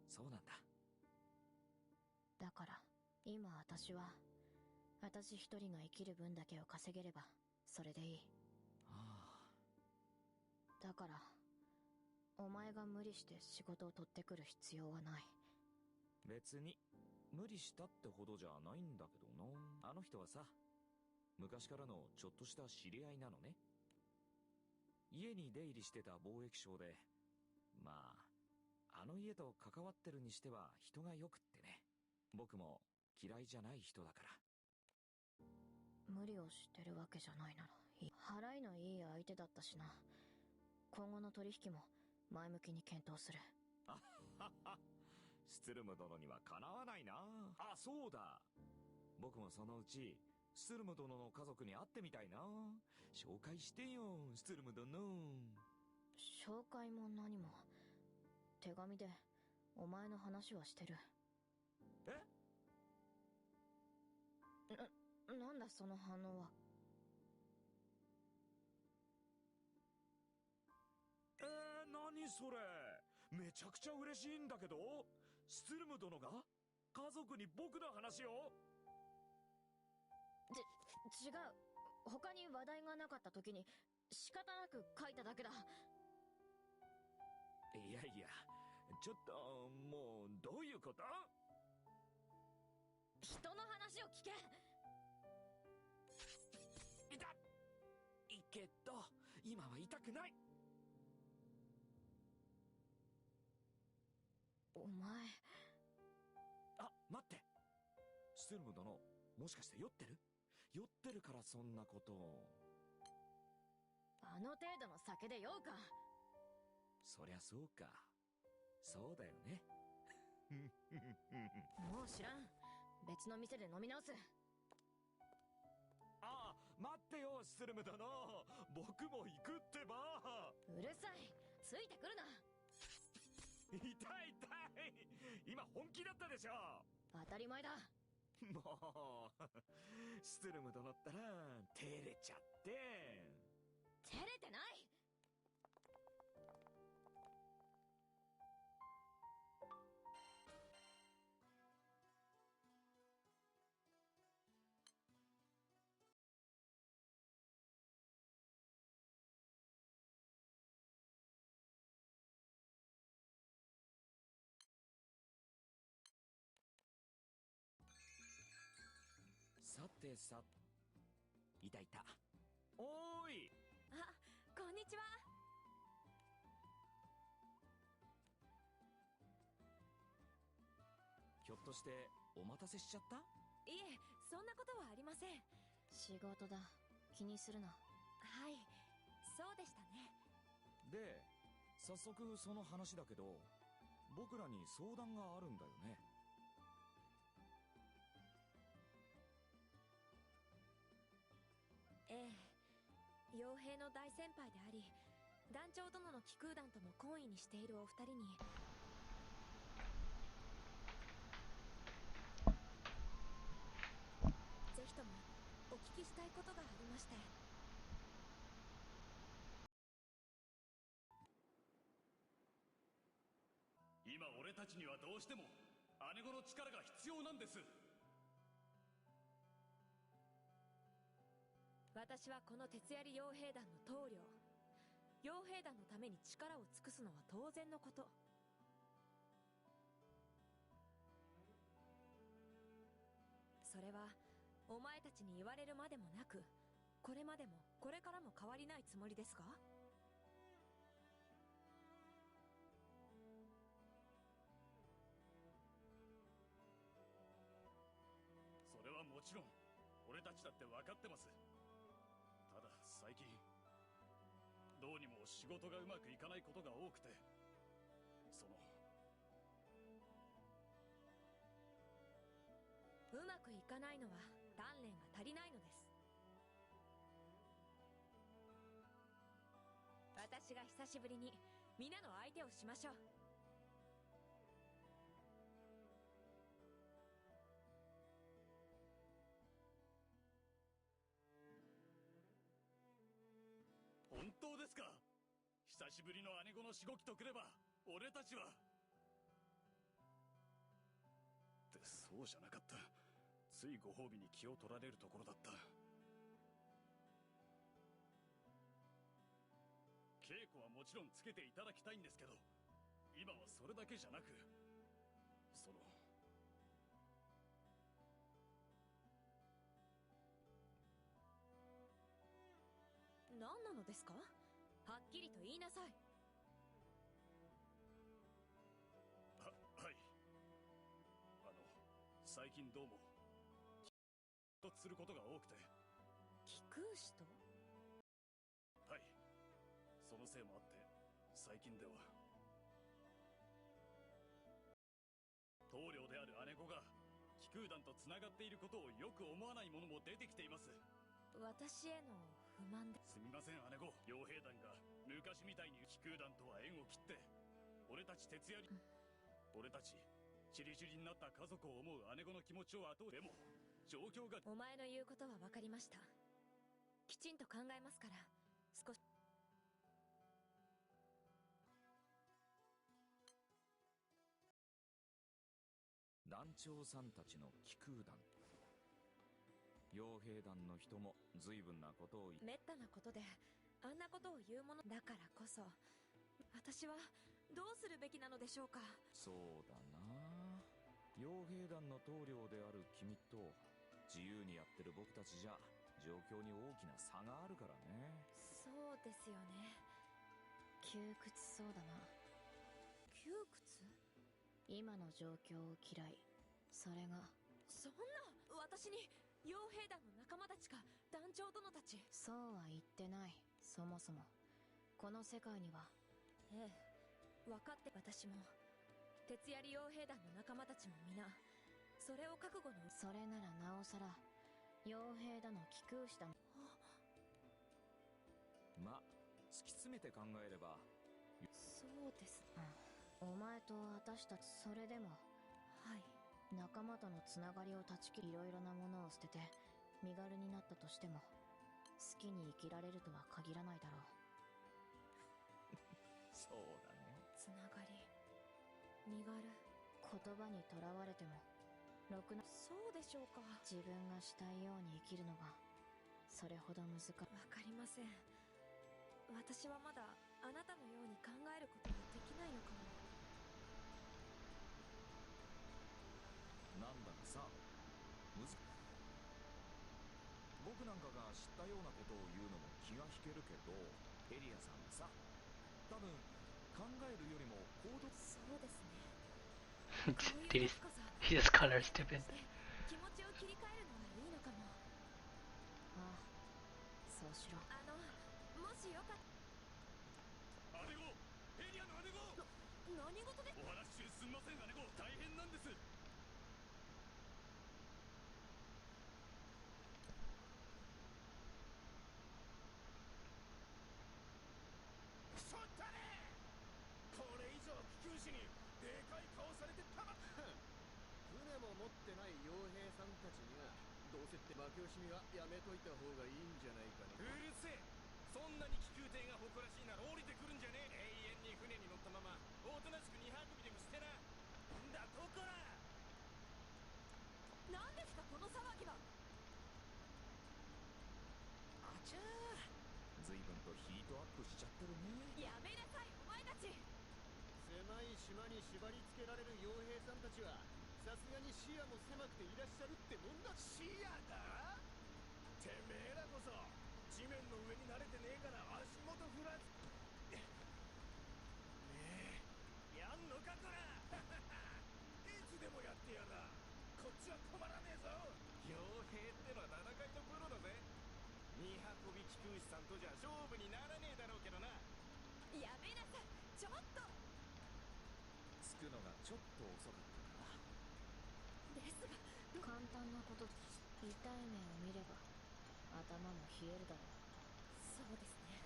そうなんだ。だから今私は私一人が生きる分だけを稼げればそれでいい。はあ。だからお前が無理して仕事を取ってくる必要はない。別に無理したってほどじゃないんだけどな。あの人はさ、昔からのちょっとした知り合いなのね。家に出入りしてた貿易商で、まああの家と関わってるにしては人がよくってね。僕も嫌いじゃない人だから。無理をしてるわけじゃないならいい。払いのいい相手だったしな。今後の取引も前向きに検討する。あはは、スツルム殿にはかなわないな。あ、そうだ、僕もそのうちスツルム殿の家族に会ってみたいな。紹介してよスツルム殿。紹介も何も手紙でお前の話はしてる。え？なんだその反応は。何それ、めちゃくちゃ嬉しいんだけど。スツルム殿が家族に僕の話を。違う、他に話題がなかった時に仕方なく書いただけだ。いやいや、ちょっともうどういうこと？人の話を聞け。痛いけど今は痛くない。お前。あ、待って、スツルム殿、もしかして酔ってる？酔ってるからそんなことを。あの程度の酒で酔うか。そりゃそうか。そうだよね。もう知らん。別の店で飲み直す。ああ、待ってよスツルム殿、僕も行くってば。うるさい、ついてくるな。痛い痛い、今本気だったでしょ。当たり前だ。もうスツルム殿ったら照れちゃって。照れてない。さてさ、いたいた。おーい。あ、こんにちは。ひょっとしてお待たせしちゃった？いえ、そんなことはありません。仕事だ、気にするな。はい、そうでしたね。で、早速その話だけど、僕らに相談があるんだよね。ええ、傭兵の大先輩であり、団長殿の気空団とも懇意にしているお二人に、ぜひともお聞きしたいことがありまして。今俺たちにはどうしても姉子の力が必要なんです。私はこの鉄槍傭兵団の棟梁。傭兵団のために力を尽くすのは当然のこと。それはお前たちに言われるまでもなく、これまでもこれからも変わりないつもりですか？それはもちろん俺たちだって分かってます。ただ最近どうにも仕事がうまくいかないことが多くて、うまくいかないのは鍛錬が足りないのです。私が久しぶりに皆の相手をしましょう。本当ですか？久しぶりの姉子のしごきとくれば俺たちは。ってそうじゃなかった。ついご褒美に気を取られるところだった。稽古はもちろんつけていただきたいんですけど、今はそれだけじゃなく、何なのですか？はっきりと言いなさい。はい。最近どうもとすることが多くて。気空使と？はい、そのせいもあって最近では棟梁である姉子が気空団とつながっていることをよく思わない者も出てきています。私への不満で。すみません姉子。傭兵団が昔みたいに気空団とは縁を切って俺たち徹夜に、俺たちチリチリになった家族を思う姉子の気持ちを後でも状況が。お前の言うことは分かりました。きちんと考えますから。少し。団長さんたちの気空団、傭兵団の人も随分なことをめったなことであんなことを言うものだからこそ、私はどうするべきなのでしょうか。そうだな、傭兵団の棟梁である君と自由にやってる僕たちじゃ状況に大きな差があるからね。そうですよね。窮屈そうだな。窮屈？今の状況を嫌い。それが。そんな、私に傭兵団の仲間たちか団長殿たち。そうは言ってない。そもそもこの世界には。ええ、分かって。私も鉄槍傭兵団の仲間たちも皆それを覚悟の。それならなおさら傭兵だの気空使だの。ま、突き詰めて考えれば。そうです。お前と私たち、それでも。はい。仲間とのつながりを断ち切り、いろいろなものを捨てて身軽になったとしても好きに生きられるとは限らないだろう。そうだね。つながり、身軽。言葉にとらわれてもろくな。そうでしょうか。自分がしたいように生きるのがそれほど難しい。わかりません。私はまだあなたのように考えることができないのかも。なんだかさ、僕なんかが知ったようなことを言うのも気が引けるけど、エリアさんはさ、多分考えるよりも行動。そうですね。こう Did いう he, 時こそ he just called her stupid. 気持ちを切り替えるのがいいしろ。もしよかった。姉子、ヘリアの姉子。何事で。お話し中すんません姉子、大変なんです。そったね。これ以上気球師にでかい顔されてたま船も持ってない傭兵さんたちにはどうせって負け惜しみはやめといた方がいいんじゃないかな。うるせえ。そんなに気球艇が誇らしいなら降りてくるんじゃねえ。永遠に船に乗ったままおとなしく二運びでもしてな。んだとこら。何ですかこの騒ぎは。あちゃー、随分とヒートアップしちゃってるね。やめなさいお前たち。狭い島に縛り付けられる傭兵さんたちはさすがに視野も狭くていらっしゃるってもんだ。視野だ。てめえらこそ地面の上に慣れてねえから足元ふらつねえやんのかこらいつでもやってやら。こっちは困らねえぞ。傭兵ってのは戦いのプロだぜ。二運び気球師さんとじゃ勝負にならねえだろうけどな。やめなさいちょっと。着くのがちょっと遅かったか。ですが簡単なこと。痛い目を見れば頭も冷えるだろう。そうですね。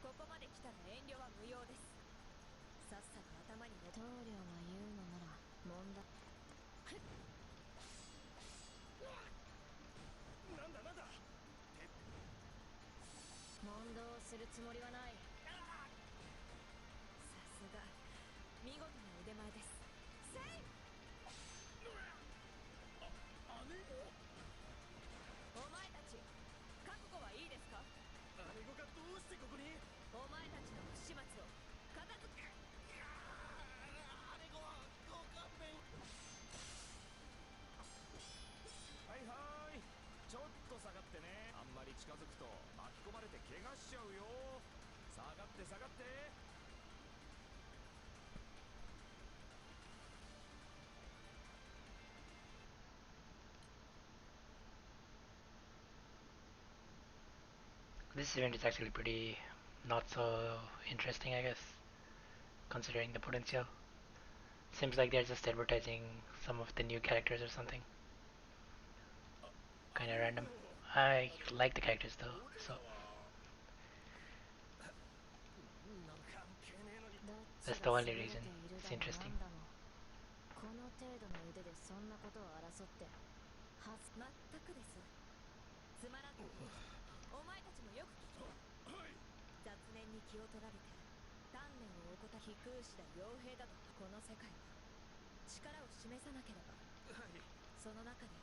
ここまで来たら遠慮は無用です。さっさと頭に棟梁が言うのなら問題。なんだなんだ。問答するつもりはない。さすが見事な腕前です。セイフ。姉子。お前たち覚悟はいいですか。姉子がどうしてここに。お前たちの不始末を片付け。姉子はご勘弁。はいはーい、ちょっと下がってね。あんまり近づくと巻き込まれて怪我しちゃうよ。下がって下がって。This event is actually pretty not so interesting, I guess, considering the potential. Seems like they're just advertising some of the new characters or something. Kinda random. I like the characters though, so なん関係ねえのに。that's the only reason it's interesting. この程度の腕でそんなことを争ってはず。全くです。つまらん。お前たちもよく聞け。はい。雑念に気を取られて鍛錬を怠った飛空士だ傭兵だと。この世界は力を示さなければ。はい。その中で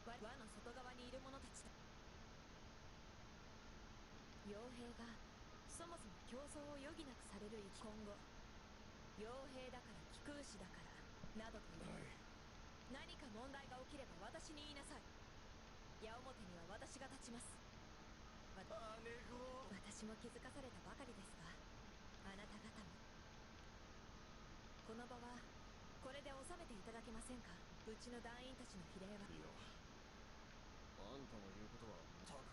輪の外側にいる者たちだ。傭兵がそもそも競争を余儀なくされる今後傭兵だから気空士だからなどと言う、何か問題が起きれば私に言いなさい。矢面には私が立ちます。姉子。私も気づかされたばかりですが、あなた方も。この場はこれで収めていただけませんか。うちの団員たちの比例は。いや、あんたの言うことはたく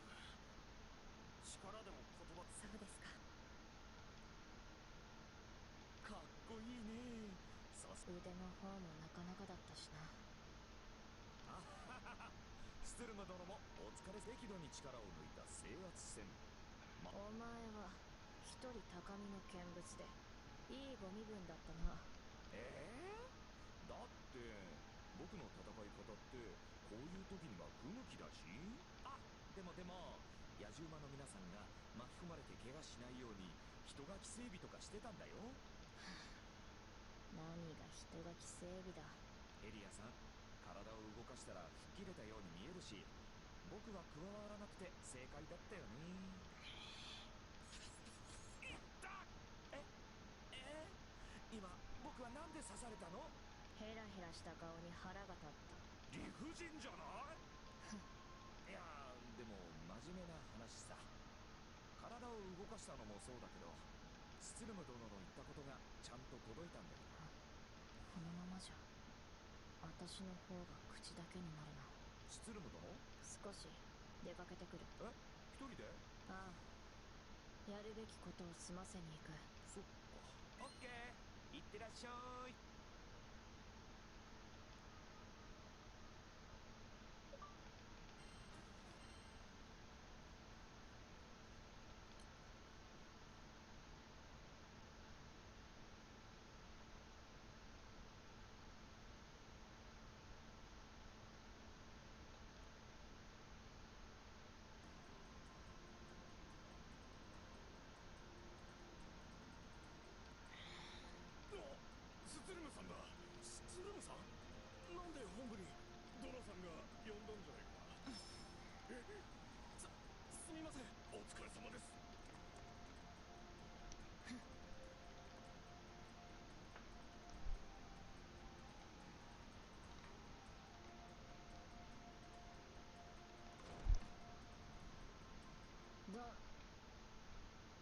力でも言葉。そうですか。かっこいいね。さす腕の方もなかなかだったしな。あははは、スツルム殿もお疲れ。適度に力を抜いた制圧戦。お前は一人高みの見物でいいご身分だったな。だって僕の戦い方ってこういう時には不向きだし。あ、でも野獣馬の皆さんが巻き込まれて怪我しないように人垣整備とかしてたんだよ。何が人垣整備だ。エリアさん、体を動かしたら吹っ切れたように見えるし、僕は加わらなくて正解だったよね。いった。今僕はなんで刺されたの。ヘラヘラした顔に腹が立った。理不尽じゃない。いやでも真面目な話さ。体を動かしたのもそうだけど、スツルム殿の言ったことがちゃんと届いたんだよ。このままじゃ私の方が口だけになるな。スツルム殿、少し出かけてくる。一人で。ああ、やるべきことを済ませに行く。そっか。オッケー、いってらっしゃい。スツルムさんだ。スツルムさん、なんで本部にドラさんが呼んだんじゃないか。すみません、お疲れ様です。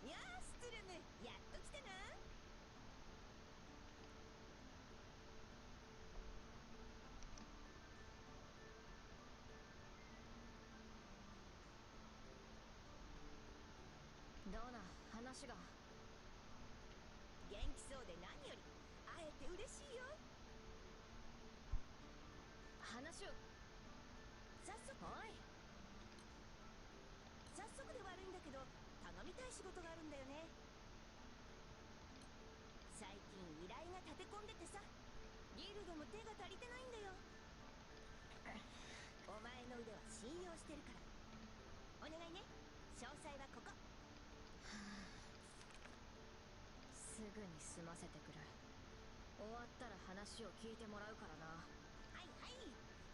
やあスツルム、やっと来たな。どうな話が。元気そうで何より、会えて嬉しいよ。話を。早速で悪いんだけど、頼みたい仕事があるんだよね。最近依頼が立て込んでてさ、ギルドも手が足りてないんだよ。お前の腕は信用してるから、お願いね。詳細はここ。すぐに済ませてくる。終わったら話を聞いてもらうからな。はいはい、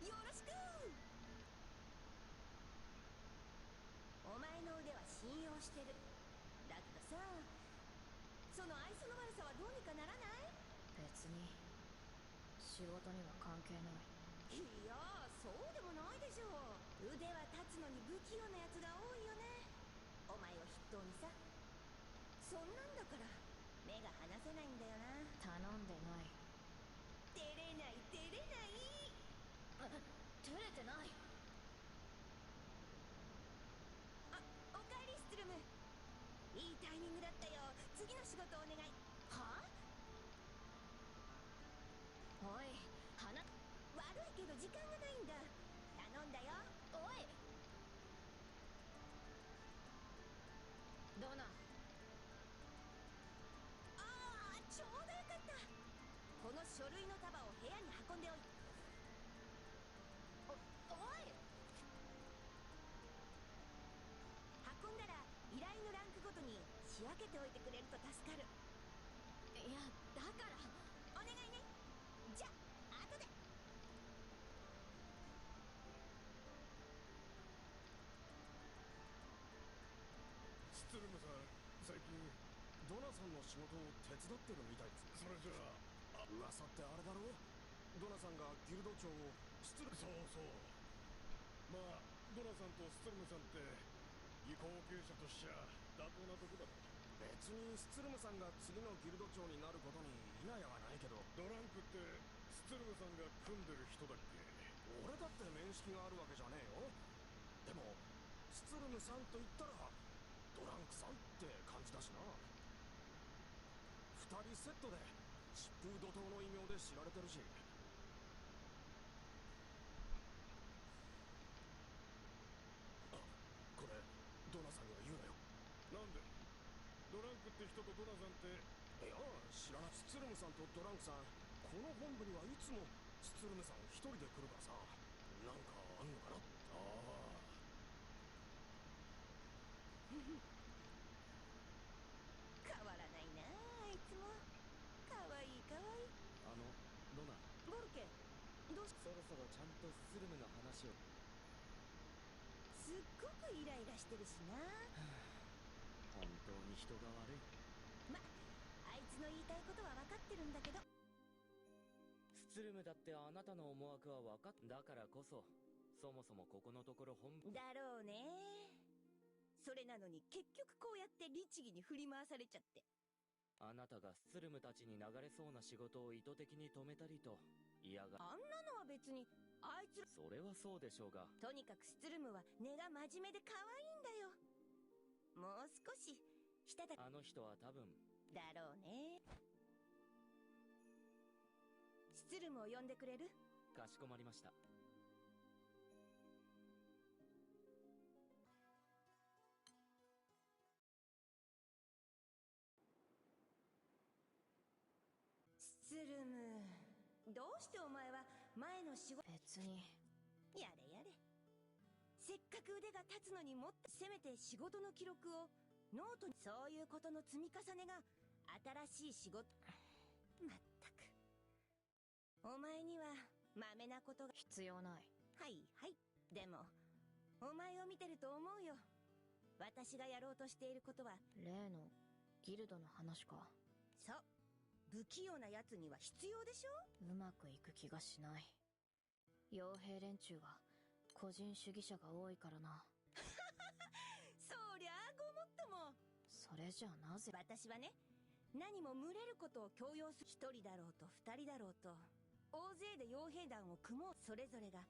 よろしく。お前の腕は信用してる。だけどさ、その愛想の悪さはどうにかならない？別に仕事には関係ない。いやそうでもないでしょう。腕は立つのに不器用なやつが多いよね、お前を筆頭にさ。そんなんだから目が離せないんだよな。頼んでない。照れない照れない。照れてない。おかえりスツルム。いいタイミングだったよ。次の仕事お願い。はあ？おい、悪いけど時間がないんだ。頼んだよ。おいドナ。ああ、ちょうどよかった。この書類の束を部屋に運んでおいて。おい運んだら依頼のランクごとに仕分けておいてくれると助かる。いや、だからお願いね。じゃあ後で。スツルムさん、最近ドナさんの仕事を手伝ってるみたいです。それじゃあ、噂ってあれだろう。ドナさんがギルド長をそうそう。まあドナさんとスツルムさんって違後継者としちゃ妥当なとこだろ。別にスツルムさんが次のギルド長になることに否やはないけど。ドランクってスツルムさんが組んでる人だっけ？俺だって面識があるわけじゃねえよ。でもスツルムさんと言ったらドランクさんって感じだしな。二人セットで疾風怒涛の異名で知られてるし。あ、これドナさんには言うなよ。なんで？ドランクって人とドナさんって。いや知らない。スツルムさんとドランクさん、この本部にはいつもスツルムさん一人で来るからさ。なんかあんのかな。ああ変わらないなあいつも。かわいいかわいい。ドナ、ボルケ、どうし。そろそろちゃんとスツルムの話を。すっごくイライラしてるしな。本当に人が悪い。ま、あいつの言いたいことは分かってるんだけど。スツルムだってあなたの思惑は分かっ。だからこそそもそもここのところ本部だろうね。それなのに結局こうやって律儀に振り回されちゃって。あなたがスツルムたちに流れそうな仕事を意図的に止めたりと嫌が。あんなのは別にあいつ。それはそうでしょうが。とにかくスツルムは根が真面目で可愛いんだよ。もう少ししたたあの人は多分。だろうね。スツルムを呼んでくれる？かしこまりました。スツルム、どうしてお前は前の仕事。別に。やれやれ。せっかく腕が立つのにもっとせめて仕事の記録をノートに。そういうことの積み重ねが新しい仕事。まったくお前にはまめなことが必要ない。はいはい。でもお前を見てると思うよ。私がやろうとしていることは例のギルドの話か。そう、不器用なやつには必要でしょ。うまくいく気がしない。傭兵連中は個人主義者が多いからな。そりゃあごもっとも。それじゃあなぜ。私はね、何も群れることを強要する。一人だろうと二人だろうと大勢で傭兵団を組もう。それぞれが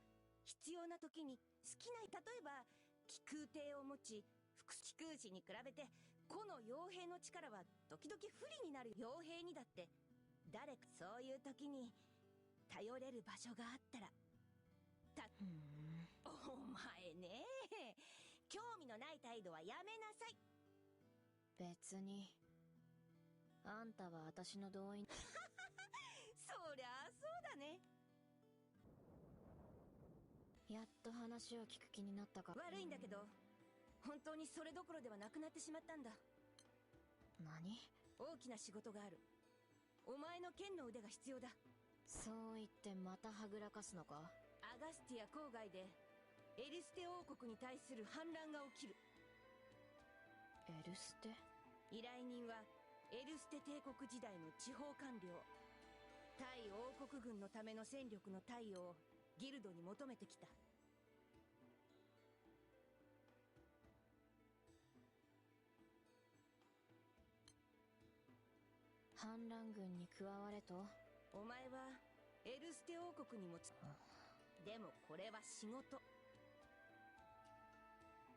必要な時に好きな、例えば気空艇を持ち気空士に比べて個の傭兵の力は時々不利になる。傭兵にだって誰かそういう時に頼れる場所があったら。お前ね、興味のない態度はやめなさい。別に。あんたは私の同意。そりゃあそうだね。やっと話を聞く気になったか。悪いんだけど本当にそれどころではなくなってしまったんだ。何？大きな仕事がある。お前の剣の腕が必要だ。そう言ってまたはぐらかすのか？アガスティア郊外でエルステ王国に対する反乱が起きる。エルステ？依頼人はエルステ帝国時代の地方官僚。対王国軍のための戦力の貸与をギルドに求めてきた。反乱軍に加われと？お前はエルステ王国にもでもこれは仕事。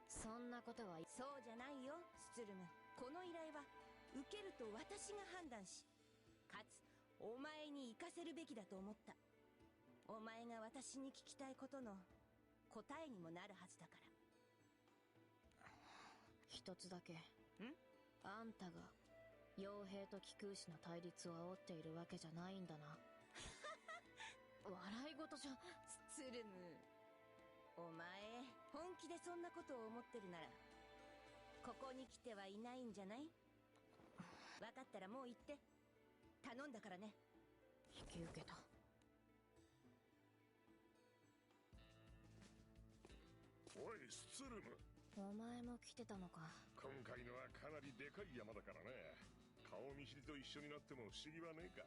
そんなことは。そうじゃないよスツルム。この依頼は受けると私が判断し、かつお前に行かせるべきだと思った。お前が私に聞きたいことの答えにもなるはずだから。一つだけ。ん？あんたが傭兵と気空士の対立を煽っているわけじゃないんだな。笑い事じゃ。スツルム、お前本気でそんなことを思ってるならここに来てはいないんじゃない？分かったらもう行って。頼んだからね。引き受けた。おいスツルム、お前も来てたのか。今回のはかなりでかい山だからね。顔見知りと一緒になっても不思議はねえか。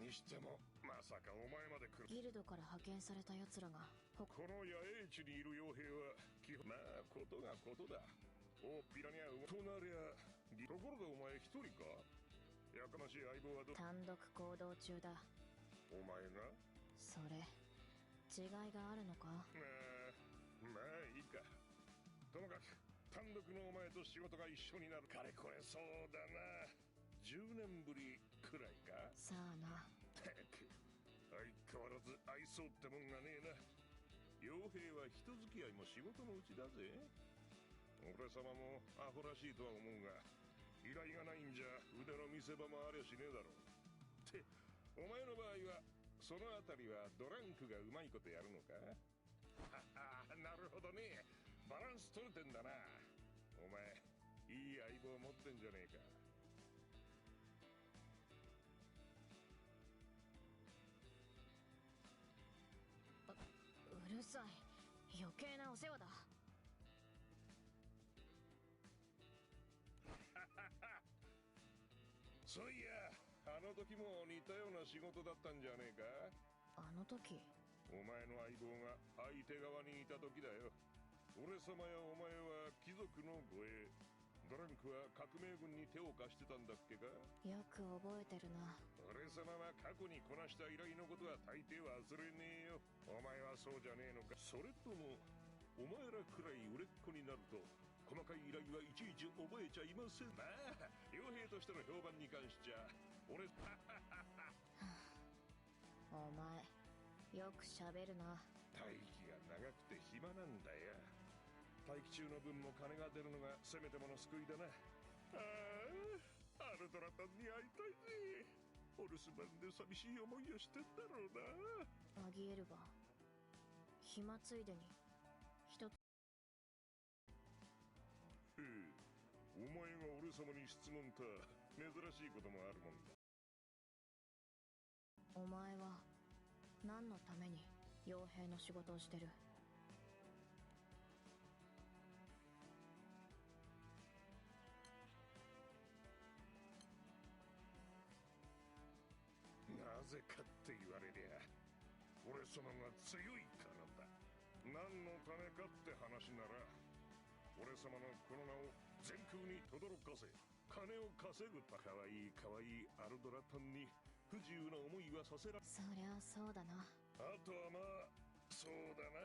にしてもまさかお前まで来る。ギルドから派遣された奴らがこの野営地にいる傭兵は基本まあことがことだ。大っぴらにゃとなりゃ。ところでお前一人か？やかましい相棒は単独行動中だ。お前が？それ違いがあるのか？まあいいか。ともかく単独のお前と仕事が一緒になるかれこれそうだな10年ぶりくらいか。さあな。たく相変わらず愛想ってもんがねえな。傭兵は人付き合いも仕事のうちだぜ。俺様もアホらしいとは思うが依頼がないんじゃ腕の見せ場もありゃしねえだろう。ってお前の場合はそのあたりはドランクがうまいことやるのか？ははなるほどね。バランス取れてんだな。お前いい相棒持ってんじゃねえか。うるさい。余計なお世話だ。そういやあの時も似たような仕事だったんじゃねえか。あの時？お前の相棒が相手側にいた時だよ。俺様やお前は貴族の護衛、ドランクは革命軍に手を貸してたんだっけか？よく覚えてるな。俺様は過去にこなした依頼のことは大抵忘れねえよ。お前はそうじゃねえのか？それともお前らくらい売れっ子になると細かい依頼はいちいち覚えちゃいません。まあ傭兵としての評判に関しちゃ俺お前よく喋るな。待機が長くて暇なんだよ。待機中の分も金が出るのがせめてもの救いだな。ああ、アルドラタンに会いたいぜ。お留守番で寂しい思いをしてんだろうな。あぎえるば暇ついでに一つ。へえ、お前が俺様に質問か。珍しいこともあるもんだ。お前は何のために傭兵の仕事をしてる？なぜかって言われりゃ俺様が強いからだ。何のためかって話なら俺様のこの名を全空に轟かせ金を稼ぐ。かわいいかわいいアルドラタンに不自由な思いはさせら。そりゃそうだな。あとはまあそうだな。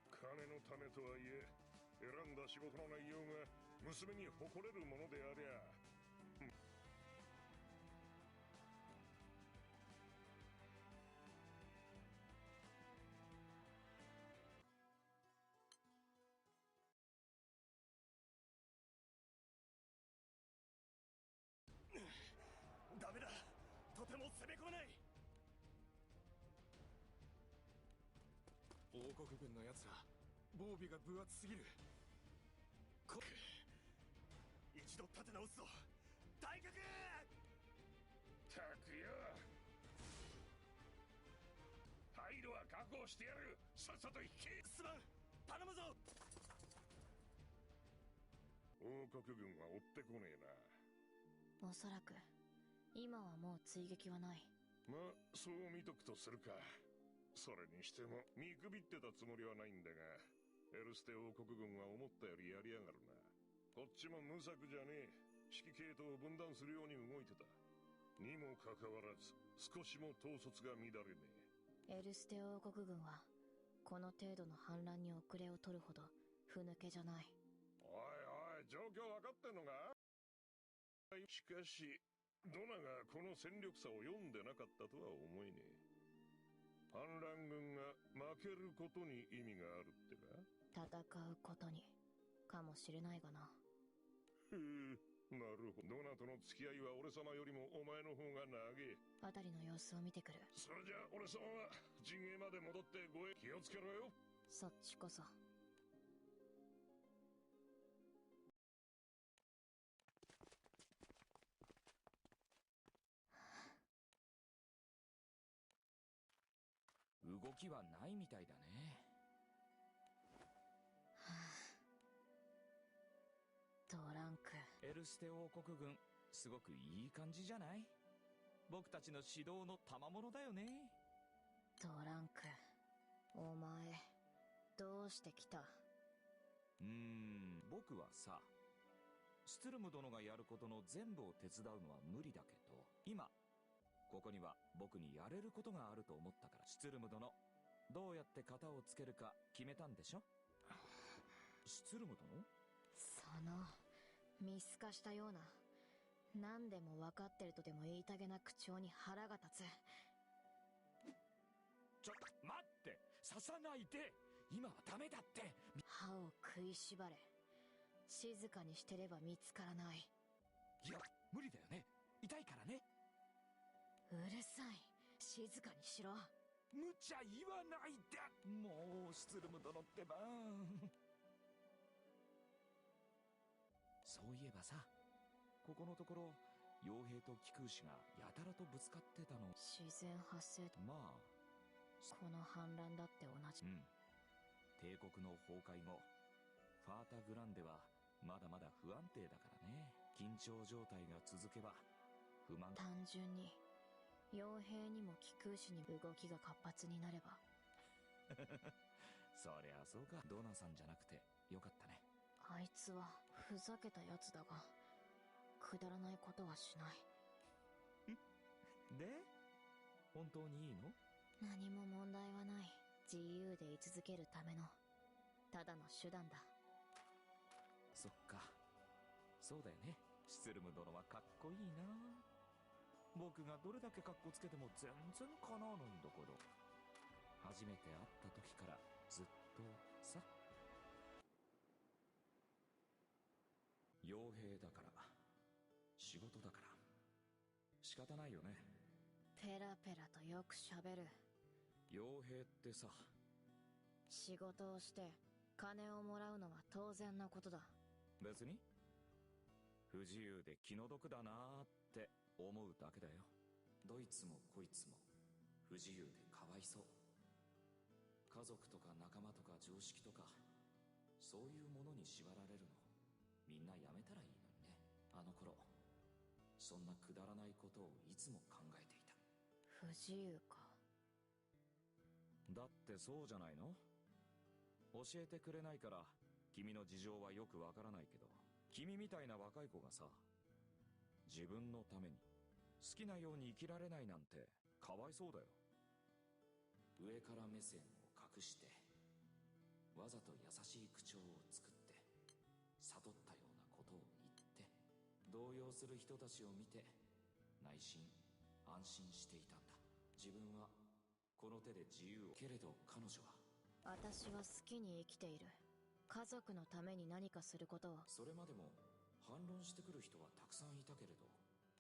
金のためとはいえ選んだ仕事の内容が娘に誇れるものでありゃダメだ、とても攻め込めない。王国軍のやつら防備が分厚すぎる。一度立て直すぞ大角。たくよ、退路は確保してやる。さっさと行け。すまん、頼むぞ。王国軍は追ってこねえな。おそらく今はもう追撃はない。まあそう見とくとするか。それにしても見くびってたつもりはないんだが、エルステ王国軍は思ったよりやりやがるな。こっちも無策じゃねえ。指揮系統を分断するように動いてたにもかかわらず少しも統率が乱れねエルステ王国軍はこの程度の反乱に遅れを取るほどふぬけじゃない。え。おいおい、状況分かってんのか？しかしドナがこの戦力差を読んでなかったとは思えねえ。反乱軍が負けることに意味があるってか？戦うことにかもしれないがな。へえ、なるほど。ドナとの付き合いは俺様よりもお前の方が長え。辺りの様子を見てくる。それじゃ俺様は陣営まで戻って護衛気をつけろよ。そっちこそ。動きはないみたいだね。ドランク。エルステ王国軍すごくいい感じじゃない？僕たちの指導の賜物だよね。ドランク、お前どうして来た？僕はさ、スツルム殿がやることの全部を手伝うのは無理だけど、今ここには僕にやれることがあると思ったから。スツルム殿、どうやって型をつけるか決めたんでしょ？スツルム殿？その見透かしたような、何でも分かってるとでも言いたげな口調に腹が立つ。ちょっと待って、刺さないで。今はダメだって。歯を食いしばれ。静かにしてれば見つからない。いや無理だよね、痛いからね。うるさい、静かにしろ。無茶言わないで。もうスツルム殿ってば。そういえばさ、ここのところ傭兵と騎空士がやたらとぶつかってたの。自然発生。まあこの反乱だって同じ。帝国の崩壊後、ファータグランデはまだまだ不安定だからね。緊張状態が続けば不満。単純に傭兵にも騎空士に動きが活発になれば。そりゃそうか。ドナさんじゃなくてよかったね。あいつはふざけたやつだが、くだらないことはしない。で、本当にいいの？何も問題はない。自由で居続けるためのただの手段だ。そっか、そうだよね。シツルム殿はかっこいいな。僕がどれだけかっこつけても全然かなわないんだけど、初めて会った時からずっとさ。傭兵だから、仕事だから、仕方ないよね。ペラペラとよくしゃべる。傭兵ってさ、仕事をして金をもらうのは当然のことだ。別に不自由で気の毒だなーって思うだけだよ。どいつもこいつも不自由でかわいそう。家族とか仲間とか常識とか、そういうものに縛られるのみんなやめたらいいのにね。あの頃そんなくだらないことをいつも考えていた。不自由か。だってそうじゃないの？教えてくれないから君の事情はよくわからないけど、君みたいな若い子がさ、自分のために好きなように生きられないなんてかわいそうだよ。上から目線を隠してわざと優しい口調を作って悟ったようなことを言って動揺する人たちを見て内心安心していたんだ。自分はこの手で自由を。けれど彼女は、私は好きに生きている。家族のために何かすることを。それまでも反論してくる人はたくさんいたけれど、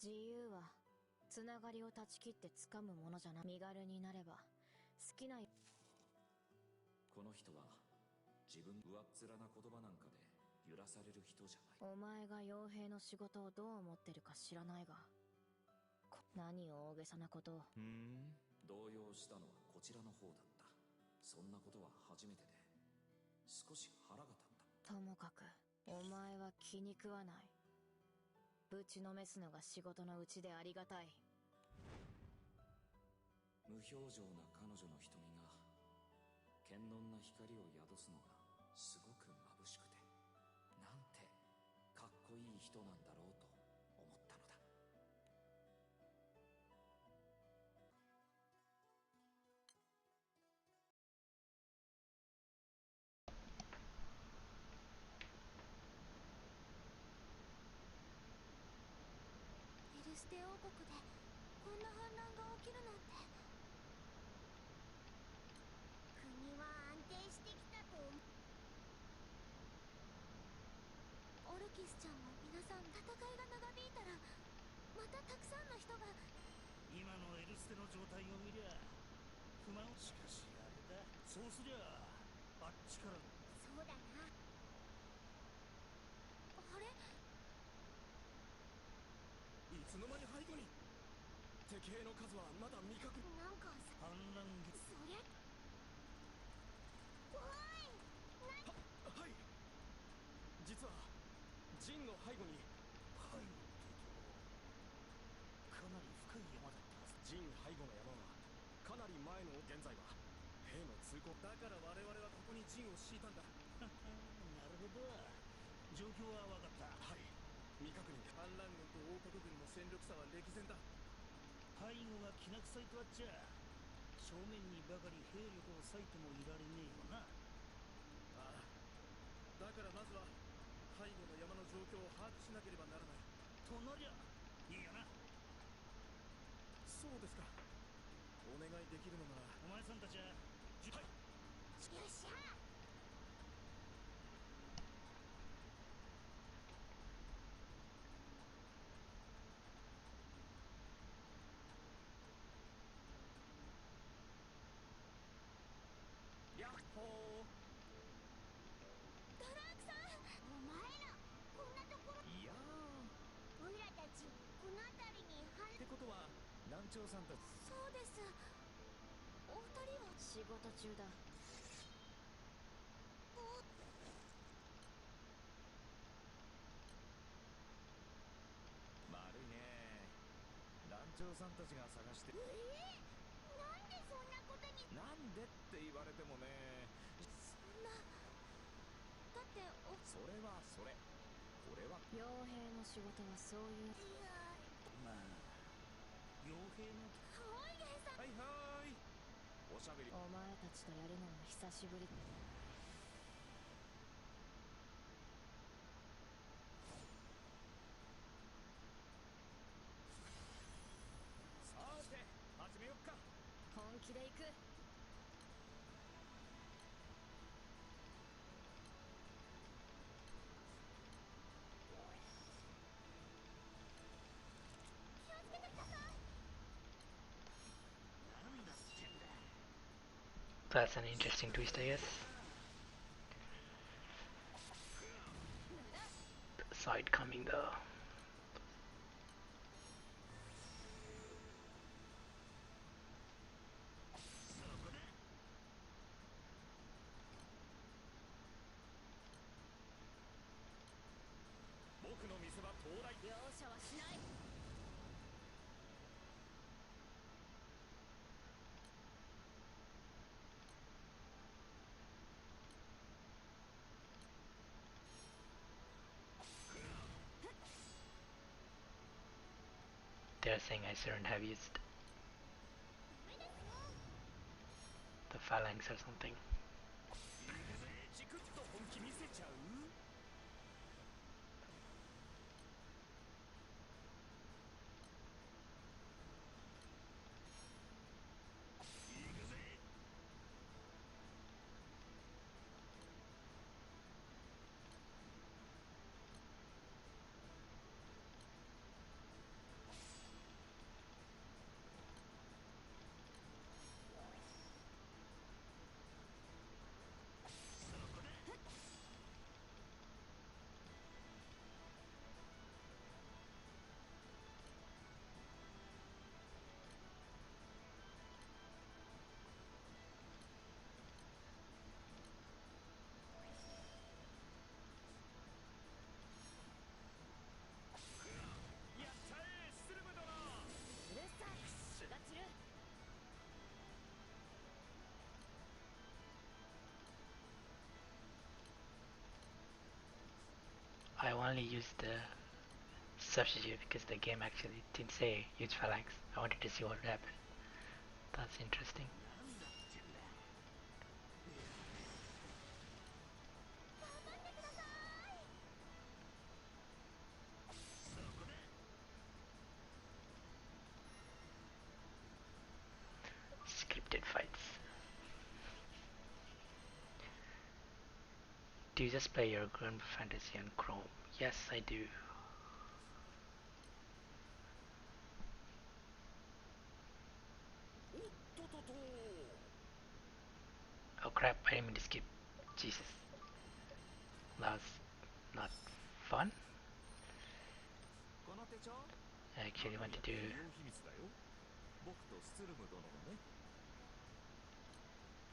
自由はつながりを断ち切って掴むものじゃな。身軽になれば好きな。この人は自分上っ面な言葉なんかで揺らされる人じゃない。お前が傭兵の仕事をどう思ってるか知らないが、何を大げさなことを。動揺したのはこちらの方だった。そんなことは初めてで少し腹が立った。ともかくお前は気に食わない。ぶちのめすのが仕事のうちでありがたい。無表情な彼女の瞳が堅穏な光を宿すのがすごく眩しくて、なんてかっこいい人なんだろうと思ったのだ。エルステ王国でこんな反乱が起きるなんて。国は安定してきたと思う。オルキスちゃんも皆さん、戦いが長引いたらまたたくさんの人が。今のエルステの状態を見りゃ不満。しかしあれだ、そうすりゃあっちから。そうだな。あれ、いつの間に背後に。敵兵の数はまだ未確認。なんか反乱劇。そりゃ。おい、はい。実はジンの背後に。背後ってとかなり深い山だったはず。ジン背後の山はかなり前の。現在は兵の通行だから我々はここに陣を敷いたんだ。なるほど、状況は分かった。はい、未確認で。反乱軍と王国軍の戦力差は歴然だ。背後がきな臭いとあっちゃ正面にばかり兵力を割いてもいられねえよな。ああ、だからまずは背後の山の状況を把握しなければならない。となりゃいいよな。そうですか。お願いできるのなら。お前さんたちは。はい。よっしゃ。ヤッホー。ドラークさん、お前らこんなところ。いやオイラたちこの辺りにってことは団長さんたち。そうです。お二人は。仕事中だ。悪いね。団長さんたちが探して。なんでそんなことに。なんでって言われてもね。そんな。だっってそれはそれ。これは傭兵の仕事はそういう。まあ傭兵のはいはーい。おしゃべり。お前たちとやるのも久しぶり。さて始めよっか。本気で行く。That's an interesting twist, I guess. The side coming though. They're saying I shouldn't have used the phalanx or something. チクッと本気見せちゃう。I only used the substitute because the game actually didn't say use phalanx. I wanted to see what would happen. That's interesting. Scripted fights. Do you just play your Granblue Fantasy on Chrome? Yes, I do. Oh crap, I didn't mean to skip. Jesus. That was not fun. I actually wanted to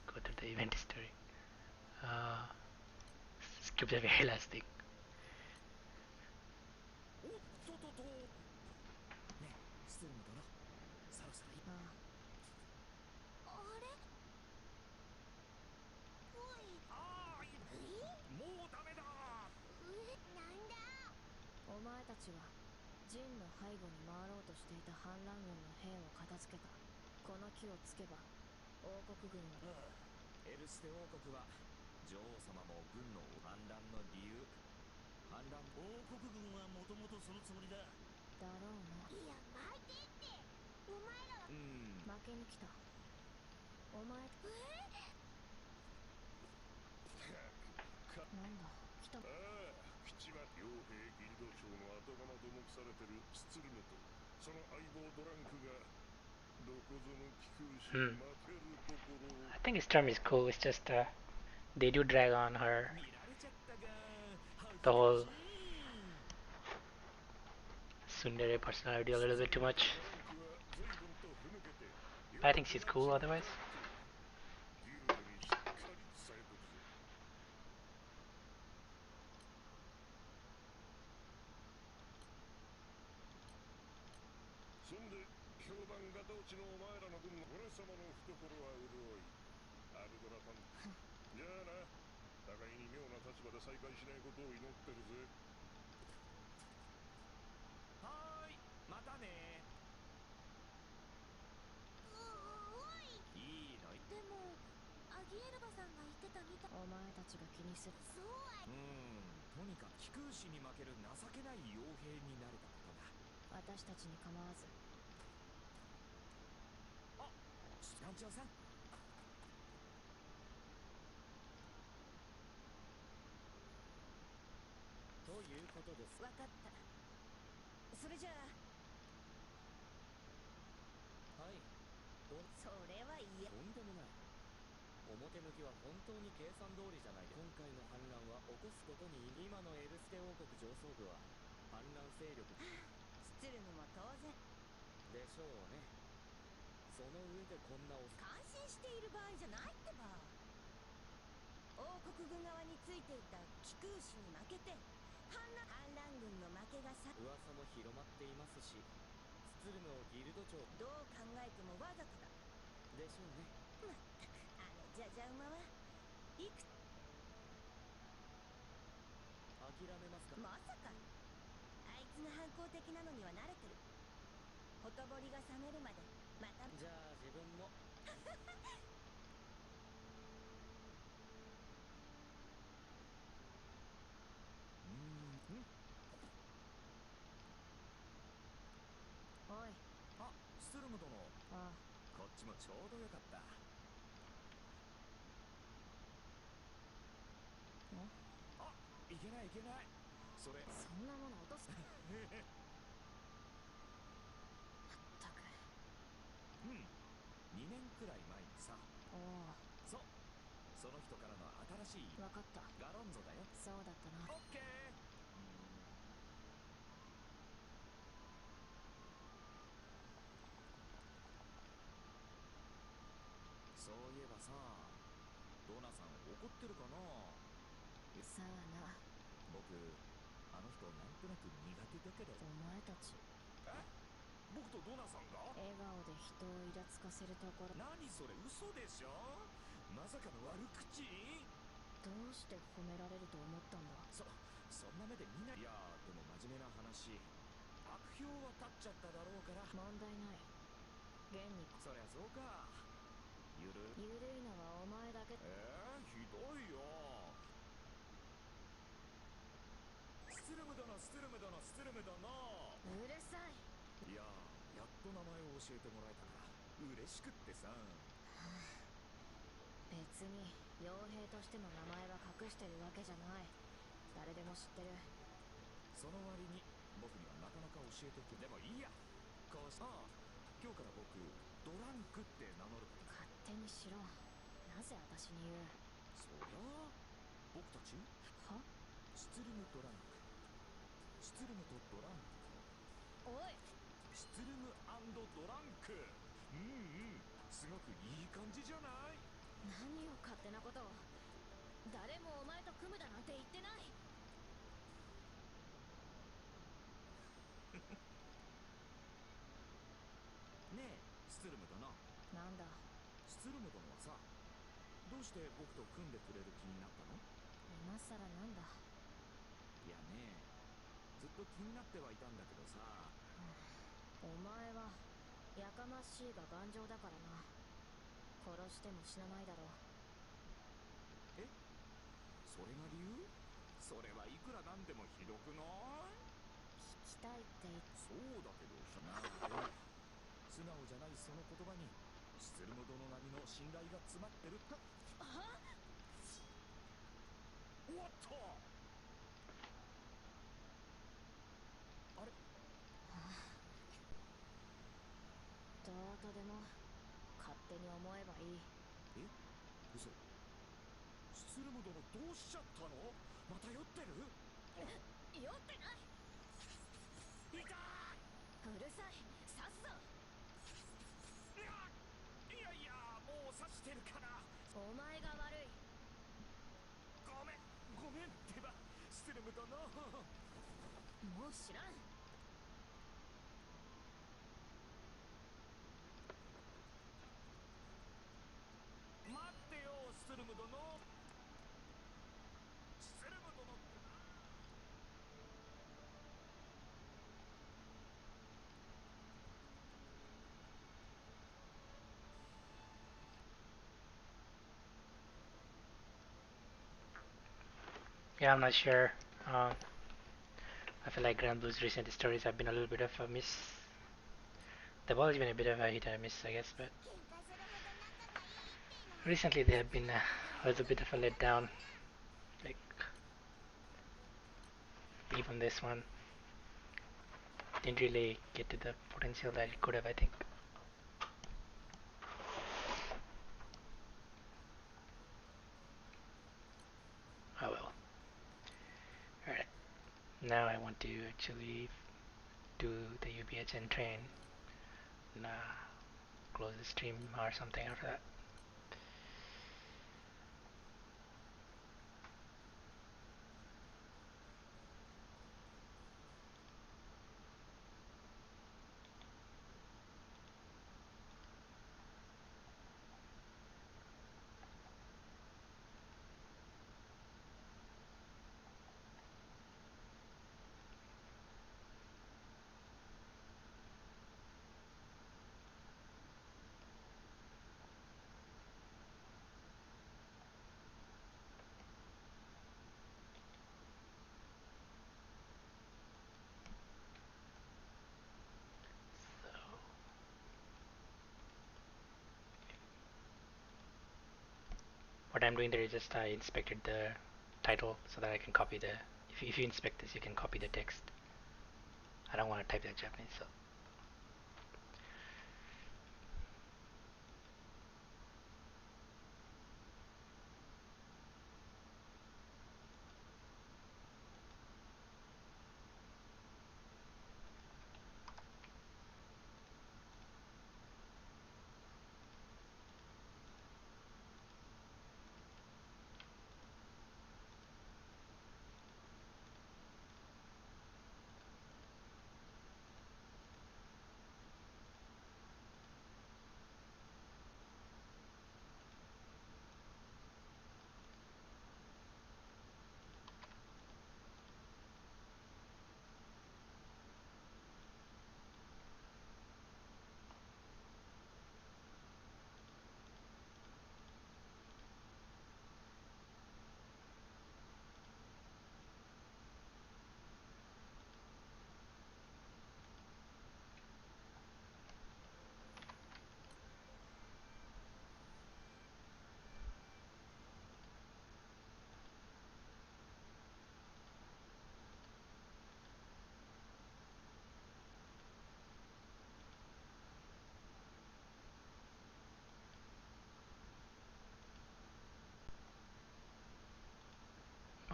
go to the event history. Skip the very last thing. スツルム殿、そろそろいい。あれおいあーい、もうダメだ。なんだ。お前たちはジンの背後に回ろうとしていた反乱軍の兵を片付けた。この木をつけば王国軍は。エルステ王国は女王様も軍の反乱の理由。反乱王国軍はもともとそのつもりだ。だろうな。いや待てって、お前らは負けに来た。お前なんだ来た。ああ、口は傭兵ギルド長の後釜と目されてるスツルムとその相棒ドランクがどこぞの貴公子に負けるところを。 I think his term is cool. It's just they do drag on her. 見られちゃったが The whole tsundere personality a little bit too much. But I think she's cool otherwise. ギルドにしっかり伝えとくぜ。そんで評判がどちのお前らの分の俺様の懐は潤いアルドラファンじゃあな、互いに妙な立場で再会しないことを祈ってるぜ。はーい、またね。いいの。でもアギエルバさんが言ってたみたい。お前たちが気にする。そうはとにかく貴空士に負ける情けない傭兵になれたことだ。私たちに構わず。あ、団長さん。ということです。わかった。それじゃあはい。それは嫌。とんでもない。表向きは本当に計算通りじゃないで。今回の反乱は起こすことに今のエルステ王国上層部は反乱勢力スツルムも当然でしょうね。その上でこんな感心している場合じゃないってば。王国軍側についていた貴空士に負けて反乱軍の負けがさ。噂も広まっていますし、スツルムをギルド長どう考えてもわざとだ。でしょうね。まったくあのじゃじゃ馬はいく諦めますか。まさか。あいつが反抗的なのには慣れてる。ほとぼりが冷めるまでまた。じゃあ自分もおい。あ、スツルム殿。ああ、こっちもちょうどよかった。あ、いけないいけない。それそんなもの落とす。まったく。2年くらい前にさ。おお、そう、その人からの新しい分かった。ガロンゾだよ。そうだったな。オッケー。そういえばさ、ドナさん怒ってるかな。さあな。僕あの人なんとなく苦手だけど。お前たち僕とドナさんが笑顔で人をイラつかせるところ。何それ、嘘でしょ。まさかの悪口。どうして褒められると思ったんだ。そんな目で見ない。いやー、でも真面目な話、悪評は立っちゃっただろうから。問題ない。現にそりゃそうか。ゆるいのはお前だけ。ひどいよ。スツルム殿、スツルム殿、スツルム殿。うるさい。いやー、やっと名前を教えてもらえたから嬉しくってさ。別に傭兵としての名前は隠してるわけじゃない。誰でも知ってる。その割に僕にはなかなか教えてくれ。でもいいや。こうし今日から僕ドランクって名乗ること。勝手にしろ。なぜ私に言う。そりゃ僕たちはスツルムドランク、スツルムとドランク、おい。スツルムドランク。すごくいい感じじゃない。何を勝手なことを。誰もお前と組むだなんて言ってない。ねえスツルム殿。なんだ。スツルム殿はさ、どうして僕と組んでくれる気になったの。今さらなんだ。いやね、ずっと気になってはいたんだけどさ。お前はやかましいが頑丈だからな。殺しても死なないだろう。それが理由。それはいくらなんでもひどくない。聞きたいって言っ。そうだけど素直じゃないその言葉にスツルム殿並みの信頼が詰まってる。おっと、あれ。どうとでも勝手に思えばいい。嘘。スツルム殿どうしちゃったの。また酔ってる。酔ってない。痛い。うるさい。刺すぞ。いやいや、もう刺してるから。お前が悪い。ごめんってばスツルム殿。もう知らん。待ってよスツルム殿。Yeah, I'm not sure. Uh, I feel like Granblue's recent stories have been a little bit of a miss. They've always been a bit of a hit and a miss, I guess, but recently they have been a little bit of a letdown. Like even this one didn't really get to the potential that it could have, I think. Oh well. Alright. Now I want to actually do the UBH and train. Nah, close the stream or something after that. What I'm doing there is just I inspected the title so that I can copy the. If you inspect this, you can copy the text. I don't want to type that Japanese, so.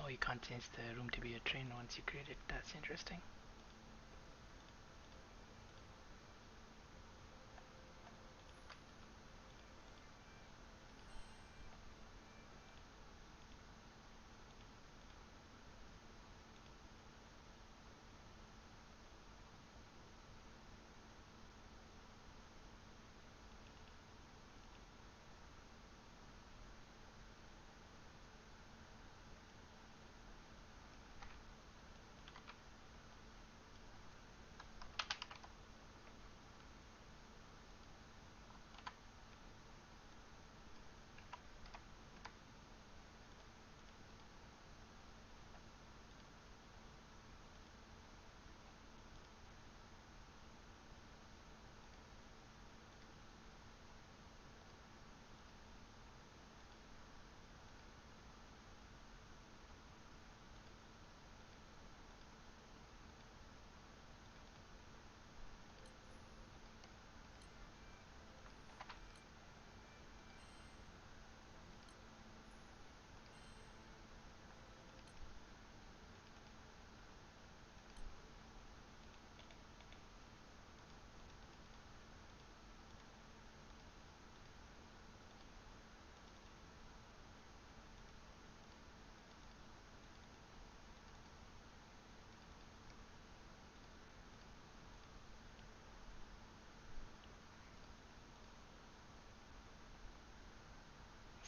Oh, you can't change the room to be a train once you create it. That's interesting.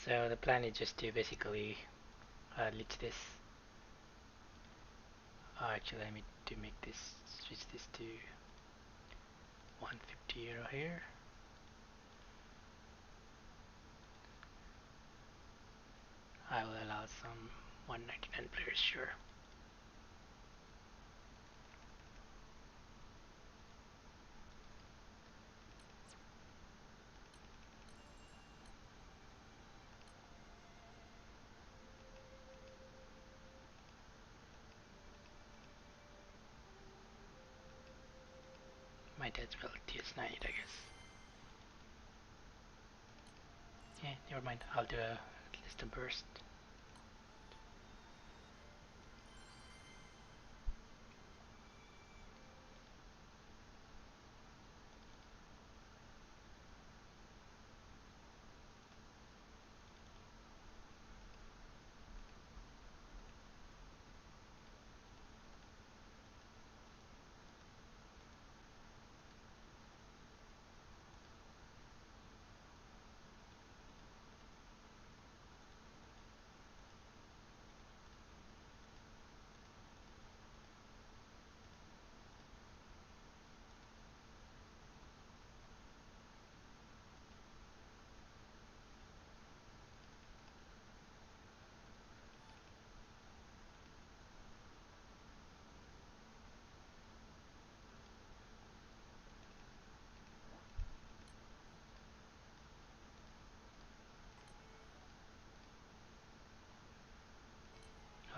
So the plan is just to basically glitch this. Actually, I need to make this, switch this to 150 euro here. I will allow some 199 players, sure. My dad's ability is 9, I guess. Yeah, never mind. I'll do a list of burst.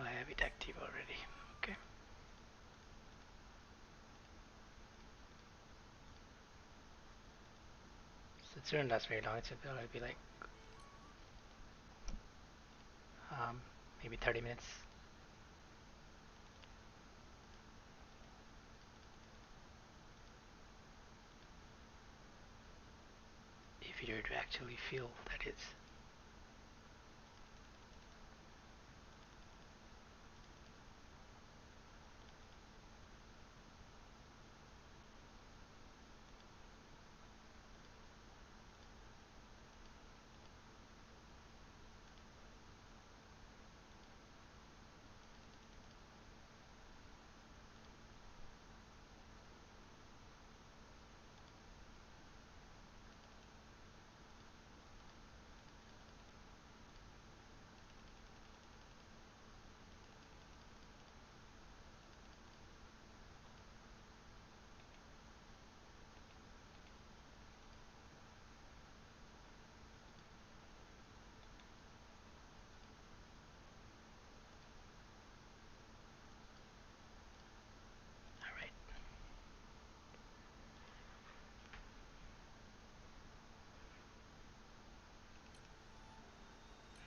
Oh, I have it active already. Okay. So it shouldn't last very long. It'll be like maybe 30 minutes. If you do actually feel that is. Alright.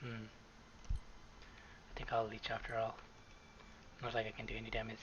I think I'll leech after all. Not like I can do any damage.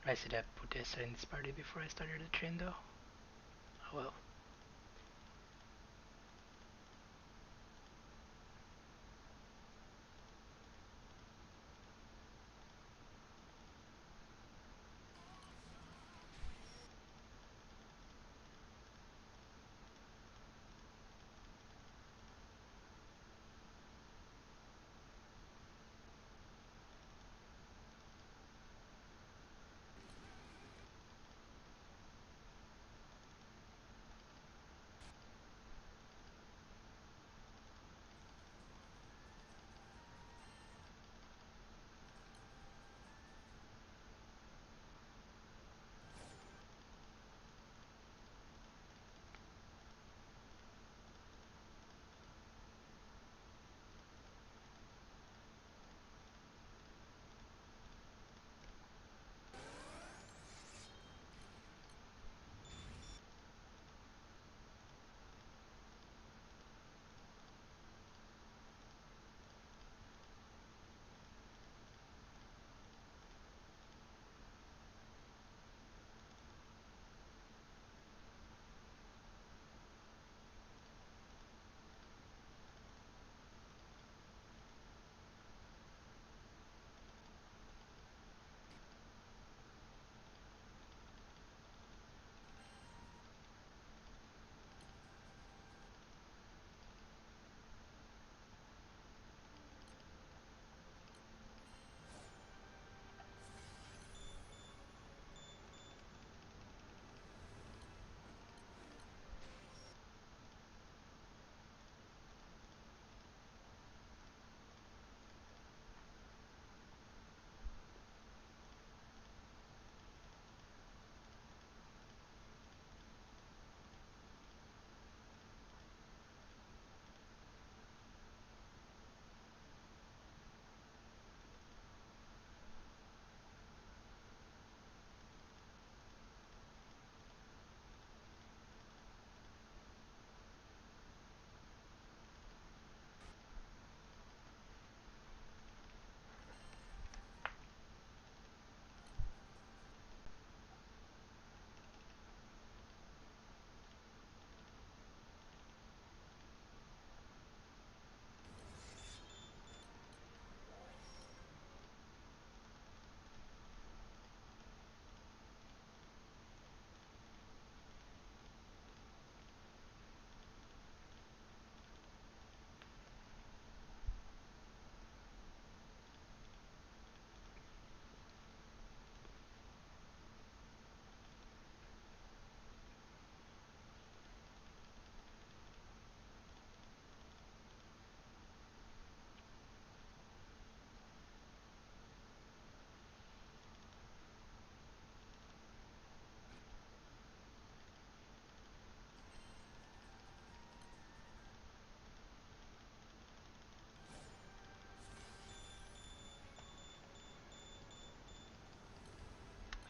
I should have put Essa in this party before I started the train though. Oh well.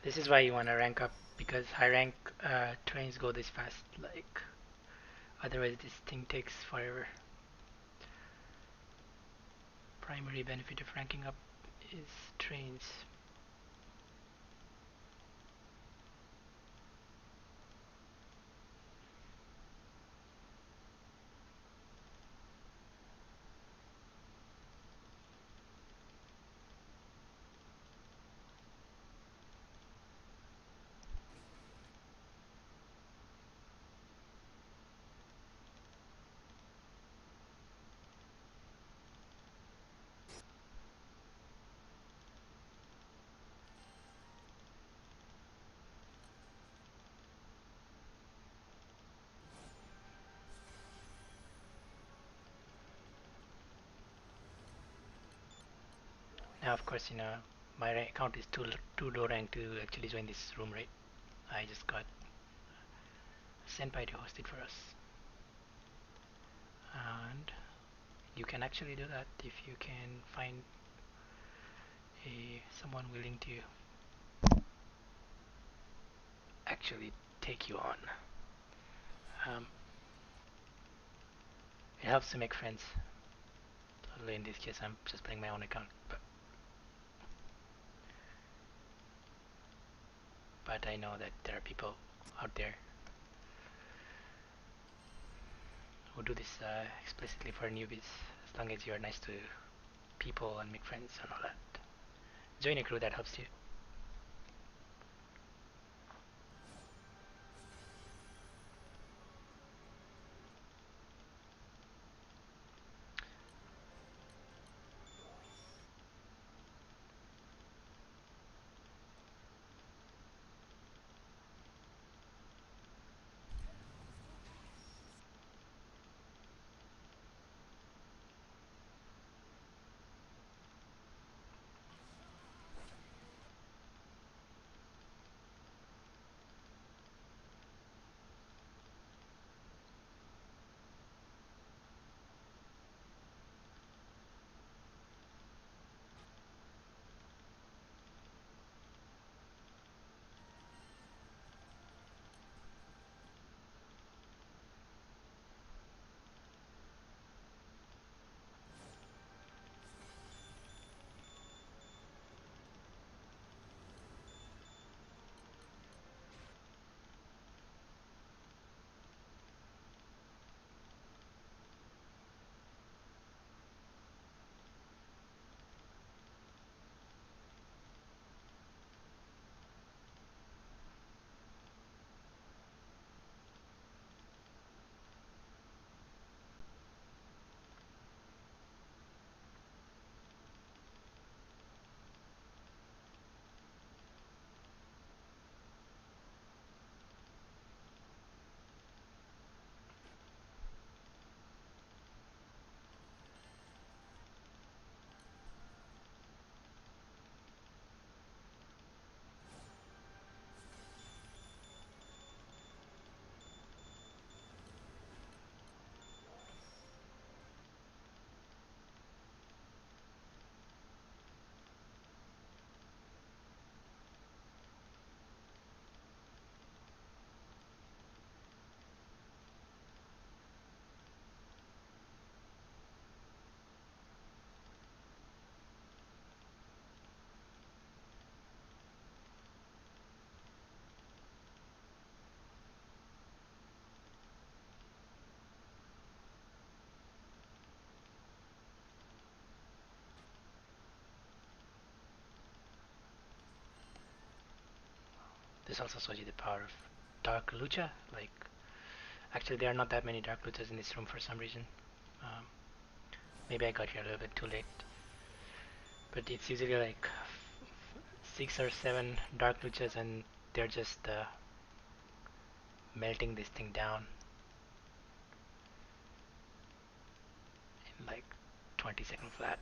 This is why you want to rank up, because high rank trains go this fast, like otherwise this thing takes forever. Primary benefit of ranking up is trains. Now, of course, my account is too low rank to actually join this room, right? I just got Senpai to host it for us, and you can actually do that if you can find someone willing to actually take you on. Um, it helps to make friends. Although in this case, I'm just playing my own account, but but I know that there are people out there who do this explicitly for newbies. As long as you're nice to people and make friends and all that. Join a crew that helps you. This also shows you the power of Dark Lucha. Like, actually, there are not that many Dark Luchas in this room for some reason. Um, Maybe I got here a little bit too late. But it's usually like 6 or 7 Dark Luchas, and they're just melting this thing down in like 20-second flat.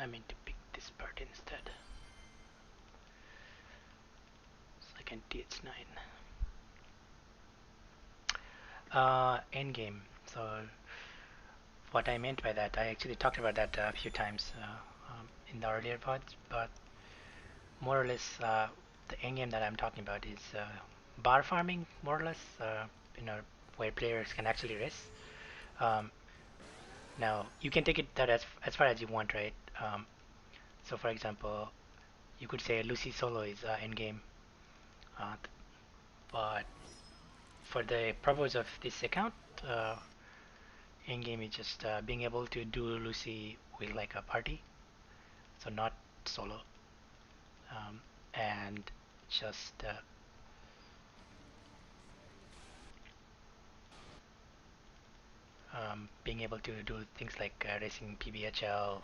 I mean to pick this part instead, so I can TH9. Endgame. So what I meant by that. I actually talked about that a few times in the earlier pods, but more or less the end game that I'm talking about is bar farming, more or less, you know, where players can actually race. Um, Now you can take it that as far as you want, right? So for example, you could say Lucy solo is end game, uh, but for the purpose of this account, uh, end game is just being able to do Lucy with like a party, so not solo, um, and just being able to do things like racing PBHL,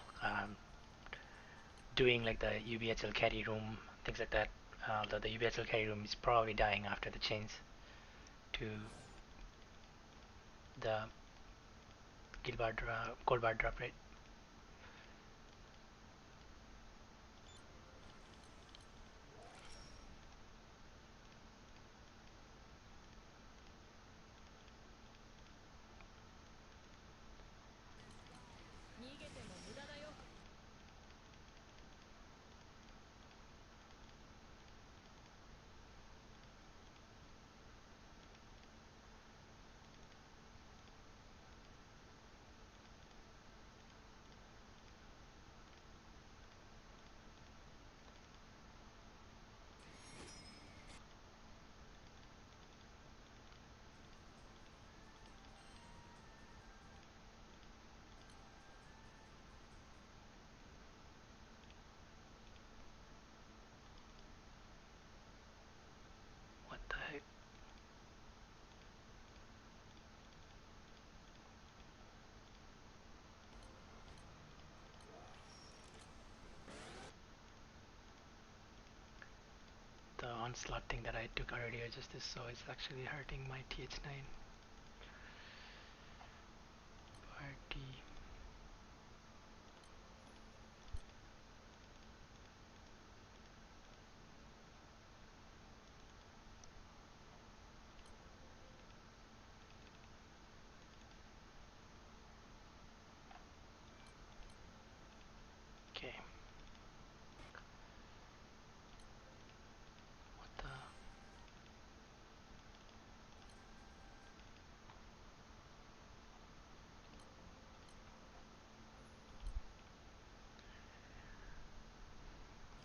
doing like the UBHL carry room, things like that. Although the UBHL carry room is probably dying after the change to the gold bar drop rate. What the heck? The onslaught thing that I took earlier just is so it's actually hurting my TH9 party. Okay. What the?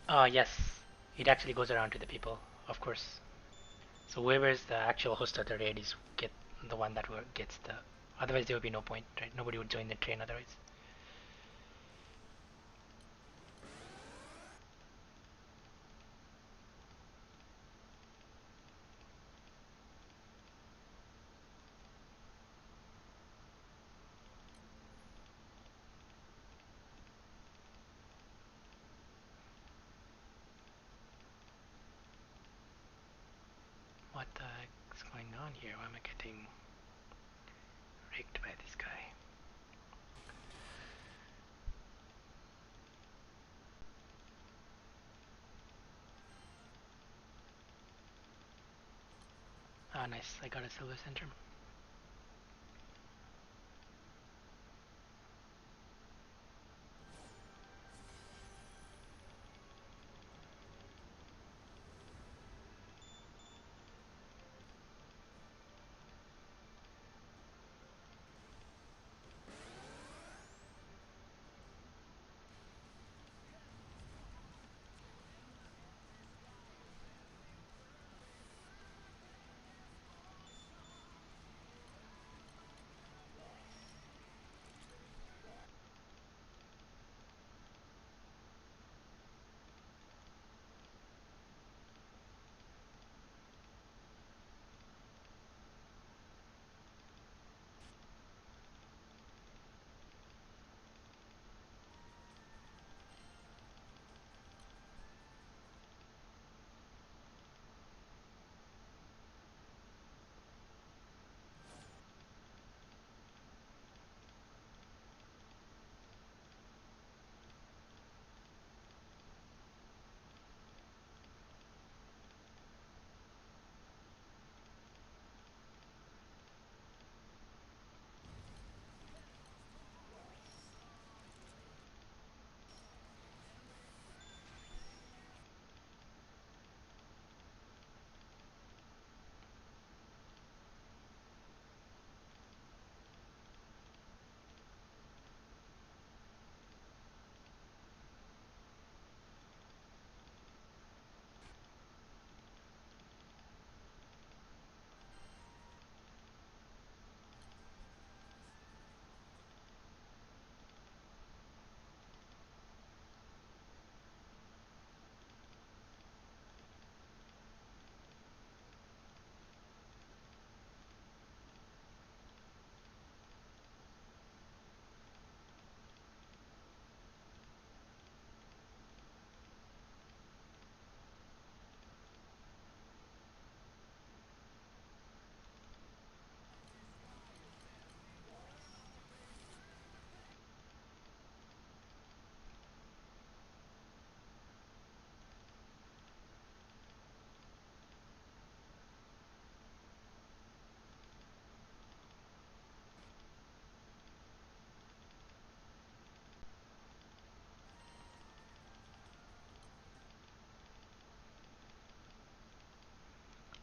Oh yes, it actually goes around to the people, of course. So whoever is the actual host of the raid is get the one that gets the. Otherwise, there would be no point, right? Nobody would join the train otherwise. What the heck's going on here? Why am I getting raked by this guy? Ah, nice. I got a silver centrum.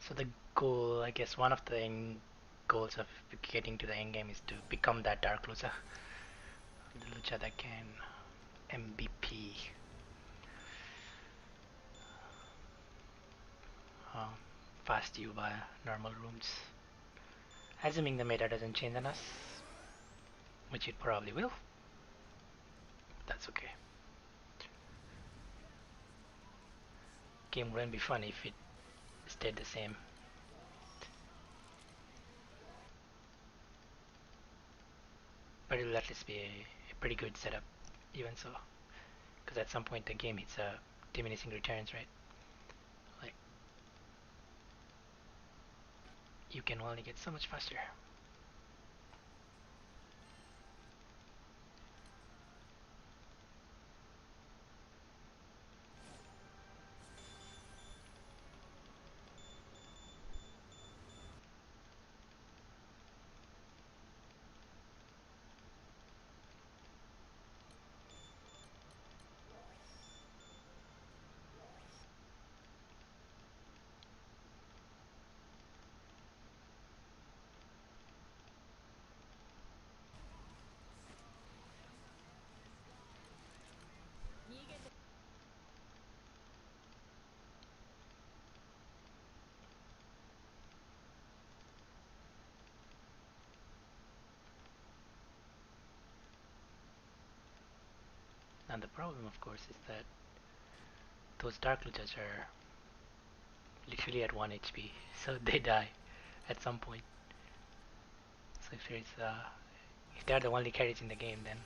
So the goal, I guess, one of the goals of getting to the end game is to become that Dark Lucha, the Lucha that can MVP. Um, Fast you by normal rooms. Assuming the meta doesn't change on us, which it probably will. That's okay. Game wouldn't be fun if it stayed the same. But it'll at least be a pretty good setup, even so. Because at some point the game hits diminishing returns, right? Like, you can only get so much faster. And the problem, of course, is that those Dark Luchas are literally at 1 HP, so they die at some point. So if they're the only carries in the game, then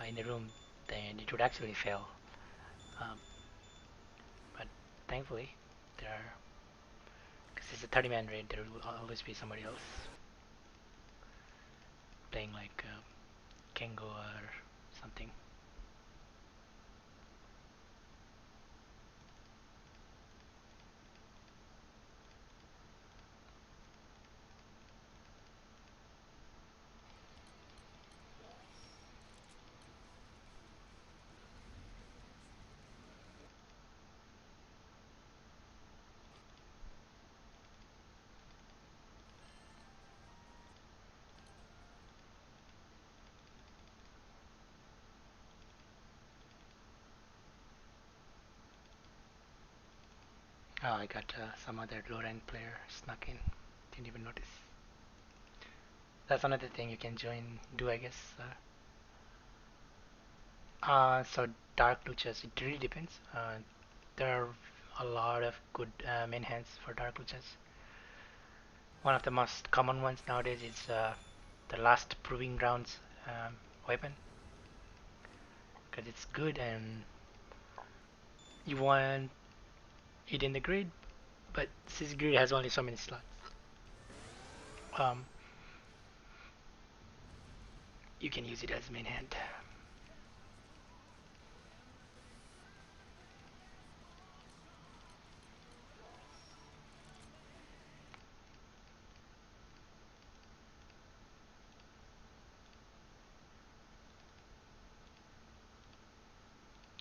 in the room, then it would actually fail. Um, but thankfully, there are, because it's a 30-man raid, there will always be somebody else playing like Kengo or something. Oh, I got some other low-rank player snuck in. Didn't even notice. That's another thing you can do, I guess. So Dark Luchas, it really depends. There are a lot of good main hands for Dark Luchas. One of the most common ones nowadays is the last proving grounds weapon, because it's good and you want it in the grid, but since grid has only so many slots, um, you can use it as main hand.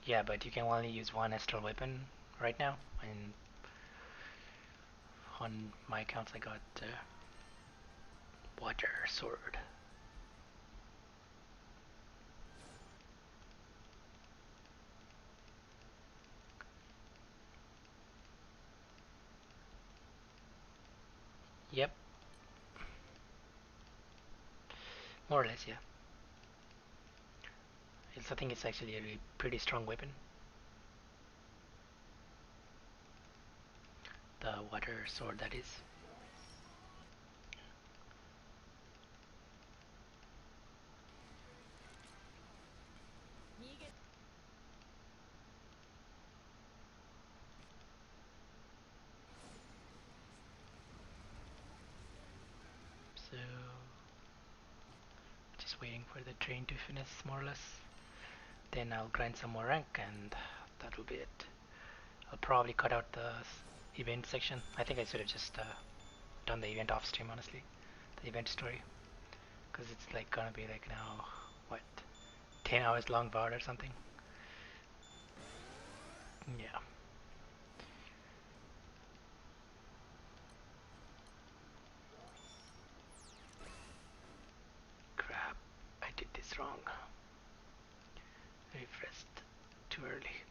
Yeah, but you can only use one astral weapon right now, and on my accounts I got water sword. Yep, more or less, yeah. I think it's actually a really pretty strong weapon. The water sword, that is. So, just waiting for the train to finish, more or less. Then I'll grind some more rank, and that will be it. I'll probably cut out the event section. I think I should have just done the event off stream, honestly. The event story. Because it's like gonna be like now, what, 10 hours long VOD or something? Yeah. too early.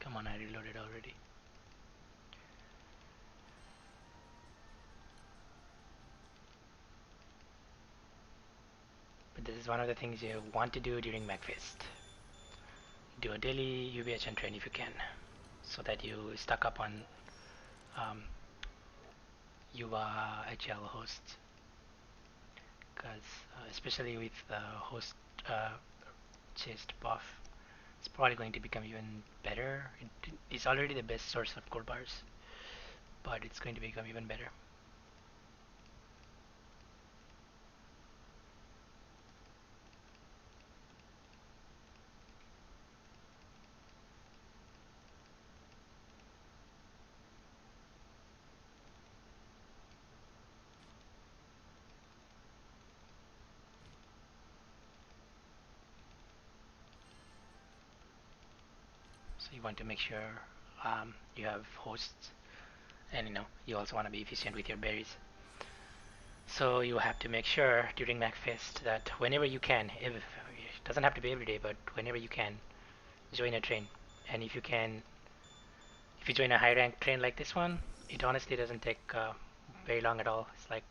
Come on, I reloaded already. But this is one of the things you want to do during MacFest. Do a daily UBHN train if you can, so that you stock up on um, HL hosts. Because especially with the host chest buff, it's probably going to become even better. It's already the best source of gold bars, but it's going to become even better. So you want to make sure you have hosts, and you also want to be efficient with your berries. So you have to make sure during MacFest that whenever you can, if it doesn't have to be every day, but whenever you can, join a train. And if you join a high rank train like this one, it honestly doesn't take very long at all. It's like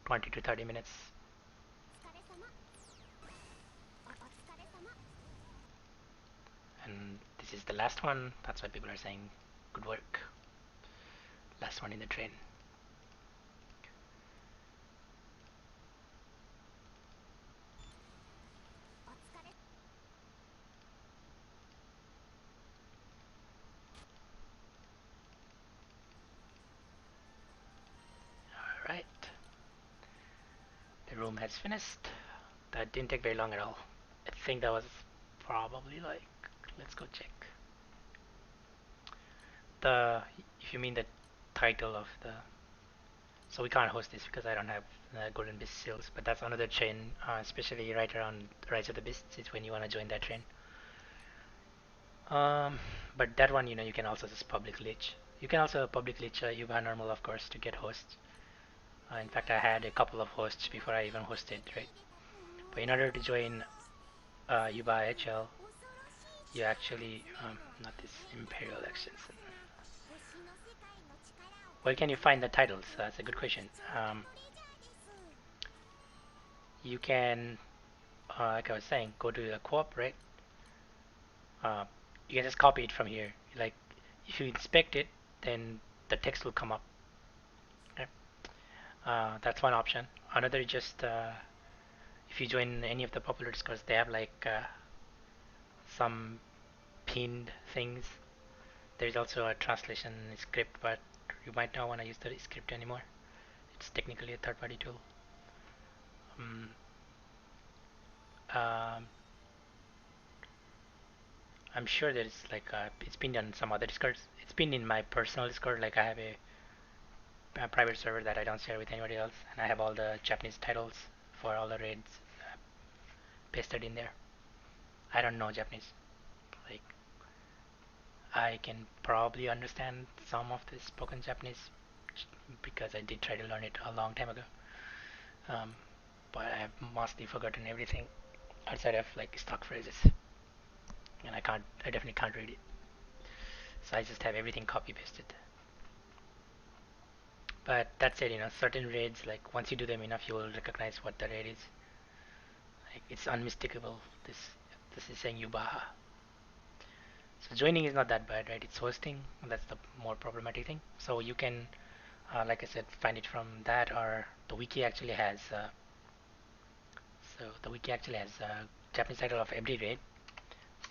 20 to 30 minutes. And this is the last one. That's why people are saying good work. Last one in the train. Alright. The room has finished. That didn't take very long at all. I think that was probably like, let's go check. If you mean the title of the, so we can't host this because I don't have Golden Beast seals, but that's another train, especially right around Rise of the Beasts. It's when you want to join that train. But that one, you can also just public glitch. You can also public glitch Yuga normal, of course, to get hosts. In fact, I had a couple of hosts before I even hosted, right? But in order to join Yuba HL, you actually, not this Imperial Actions. Where can you find the titles? That's a good question. You can, like I was saying, go to the co-op, right? Uh, you can just copy it from here. Like, if you inspect it, then the text will come up. Okay? That's one option. Another is just if you join any of the popular discords, they have like some pinned things. There's also a translation script, but you might not want to use the script anymore. It's technically a third-party tool. Um, um, I'm sure there's like it's pinned on some other discords. It's pinned in my personal discord. Like I have a private server that I don't share with anybody else, and I have all the Japanese titles for all the raids pasted in there. I don't know Japanese. Like I can probably understand some of the spoken Japanese because I did try to learn it a long time ago. Um, but I have mostly forgotten everything outside of like stock phrases, and I definitely can't read it. So I just have everything copy pasted. But that's it, certain raids, like once you do them enough, you will recognize what the raid is. Like it's unmistakable. This is saying Yubaha. So joining is not that bad, right? It's hosting. That's the more problematic thing. So you can, like I said, find it from that, or the wiki actually has. So the wiki actually has a Japanese title of every raid.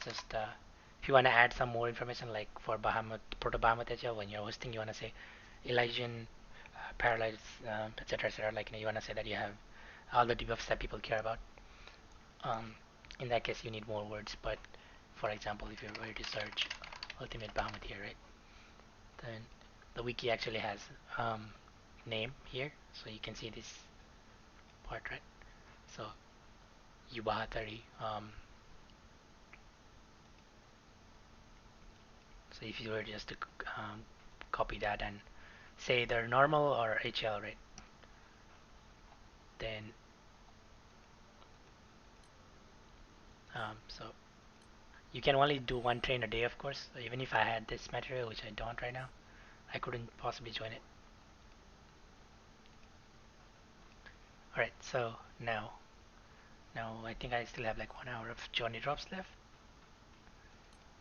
Just if you want to add some more information, like for Bahamut, Proto Bahamut Asia, when you're hosting, you want to say Elysian, Paralyze, etc., etc. Like you want to say that you have all the debuffs that people care about. Um, in that case, you need more words. But for example, if you were to search Ultimate Bahamut here, right, then the wiki actually has name here, so you can see this part, right? So Yubahatari. So if you were just to copy that and say either normal or HL, right? Then so you can only do one train a day, of course. So even if I had this material, which I don't right now, I couldn't possibly join it. All right, so now I think I still have like 1 hour of journey drops left,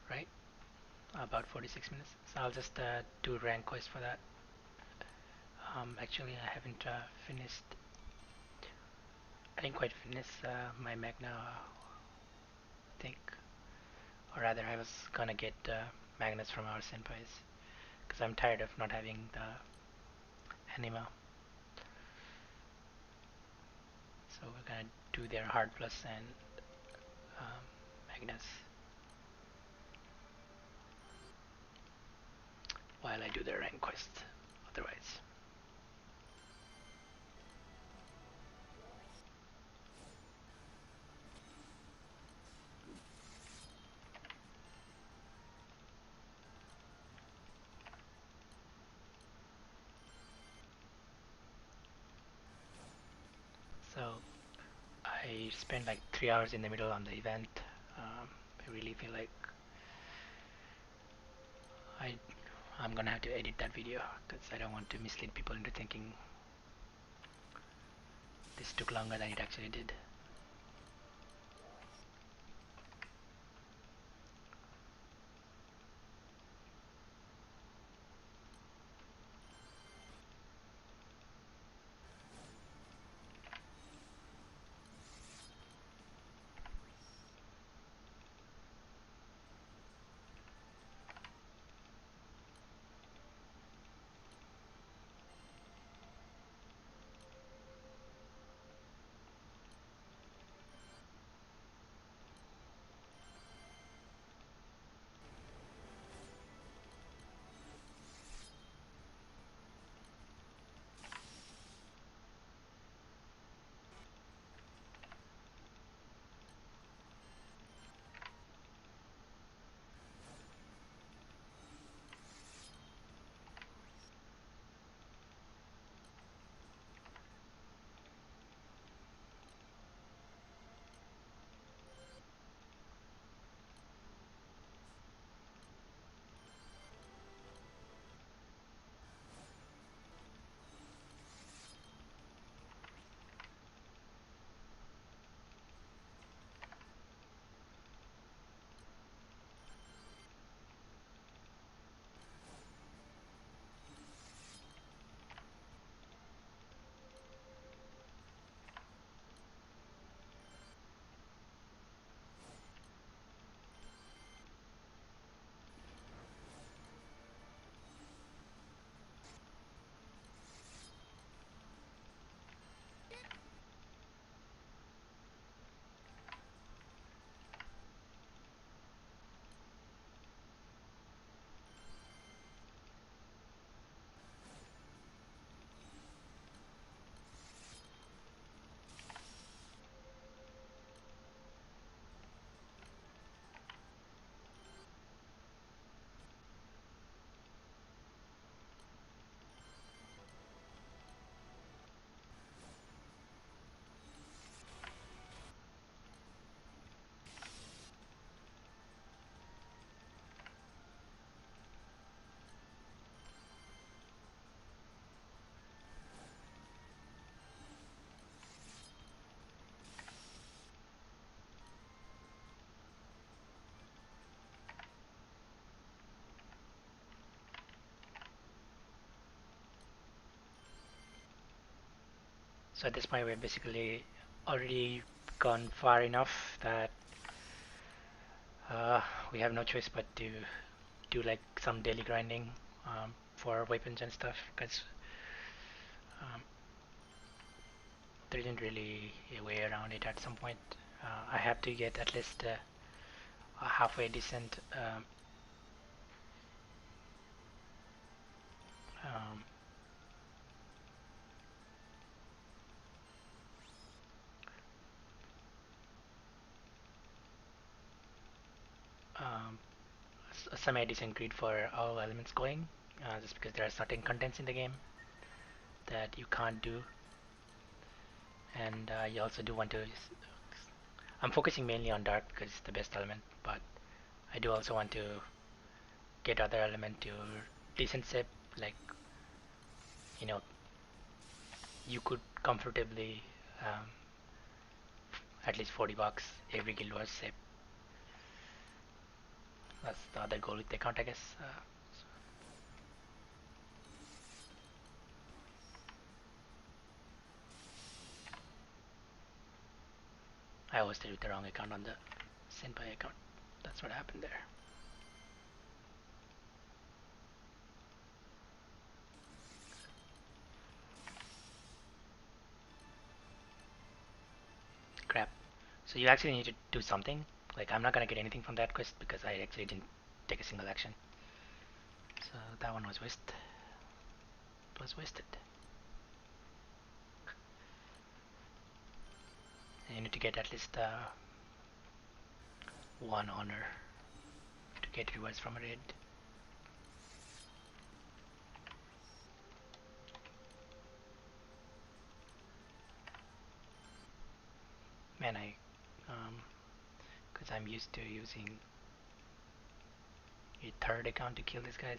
right? About 46 minutes. So I'll just do rank quest for that. Actually, I haven't finished. I didn't quite finish my Magna, I think, or rather, I was gonna get magnets from our senpais because I'm tired of not having the anima. So we're gonna do their hard plus and Magnus while I do the rank quest. Otherwise, so I spent like 3 hours in the middle on the event. I really feel like I I'm gonna have to edit that video because I don't want to mislead people into thinking this took longer than it actually did. So at this point, we've basically already gone far enough that we have no choice but to do like some daily grinding for weapons and stuff, because um, there isn't really a way around it at some point. I have to get at least a halfway decent um, um, a semi-decent grid for all elements going, just because there are certain contents in the game that you can't do, and you also do want to. I'm focusing mainly on dark because it's the best element, but I do also want to get other element to decent shape. Like, you know, you could comfortably at least $40 every guild wars shape. That's the other goal with the account, I guess. I hosted with the wrong account on the Senpai account. That's what happened there. Crap. So you actually need to do something. Like, I'm not gonna get anything from that quest because I actually didn't take a single action. So that one was wasted. It was wasted. And you need to get at least one honor to get rewards from a raid. Man, because I'm used to using a third account to kill these guys.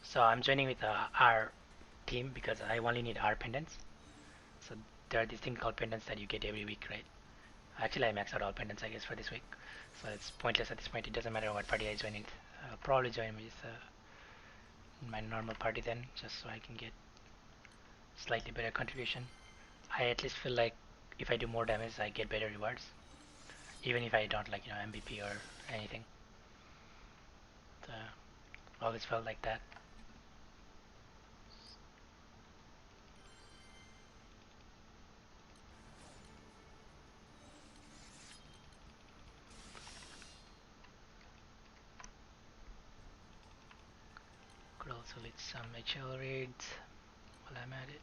So I'm joining with our team because I only need R pendants. So there are these things called pendants that you get every week, right? Actually, I maxed out all pendants, I guess, for this week. So it's pointless at this point. It doesn't matter what party I join it. I'll probably join with my normal party then, just so I can get slightly better contribution. I at least feel like if I do more damage, I get better rewards, even if I don't like MVP or anything. So, always felt like that. Could also lead some HL raids while I'm at it.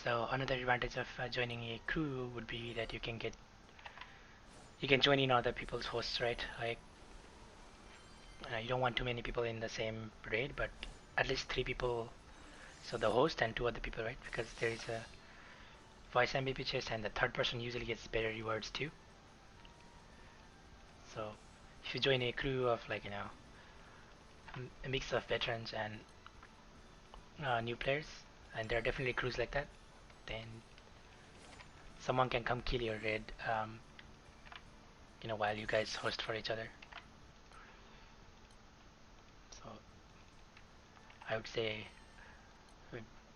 So another advantage of joining a crew would be that you can join in other people's hosts, right? Like you don't want too many people in the same raid, but at least 3 people. So the host and 2 other people, right? Because there is a voice MVP chest, and the third person usually gets better rewards too. So if you join a crew of like a mix of veterans and new players, and there are definitely crews like that, then someone can come kill your raid, while you guys host for each other. So I would say,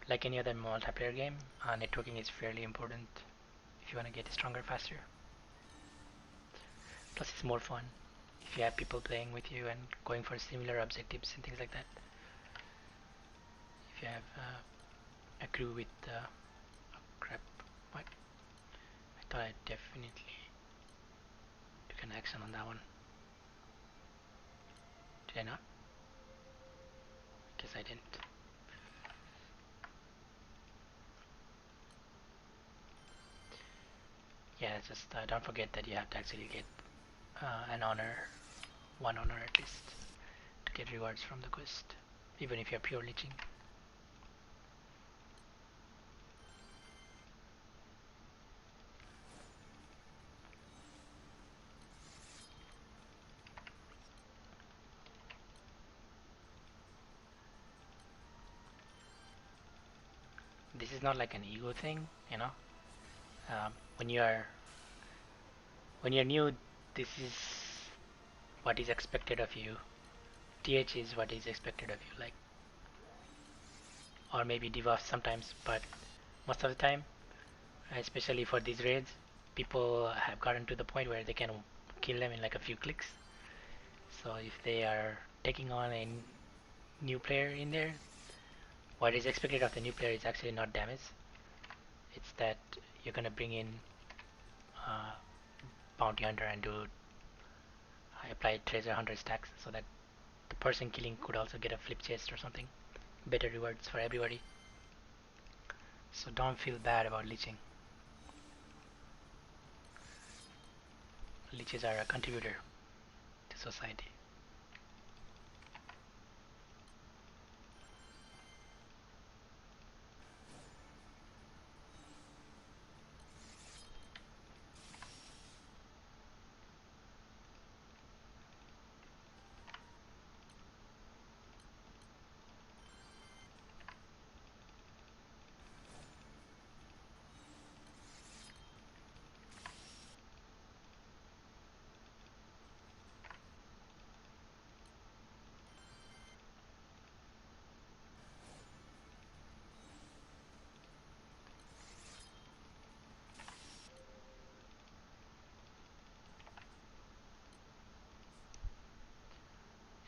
like any other multiplayer game, networking is fairly important if you want to get stronger faster. Plus, it's more fun if you have people playing with you and going for similar objectives and things like that. If you have a crew with oh crap, what? I thought I definitely took an action on that one. Did I not? Guess I didn't. Yeah, just don't forget that you have to actually get an honor, 1 honor at least, to get rewards from the quest, even if you're pure leeching. This is not like an ego thing, you know. Um, when you're new, this is what is expected of you. TH is what is expected of you, like, or maybe debuff sometimes, but most of the time, especially for these raids, people have gotten to the point where they can kill them in like a few clicks. So if they are taking on a new player in there, what is expected of the new player is actually not damage. It's that you're gonna bring in uh, bounty hunter and do apply treasure hunter stacks so that the person killing could also get a flip chest or something. Better rewards for everybody. So don't feel bad about leeching. Leeches are a contributor to society.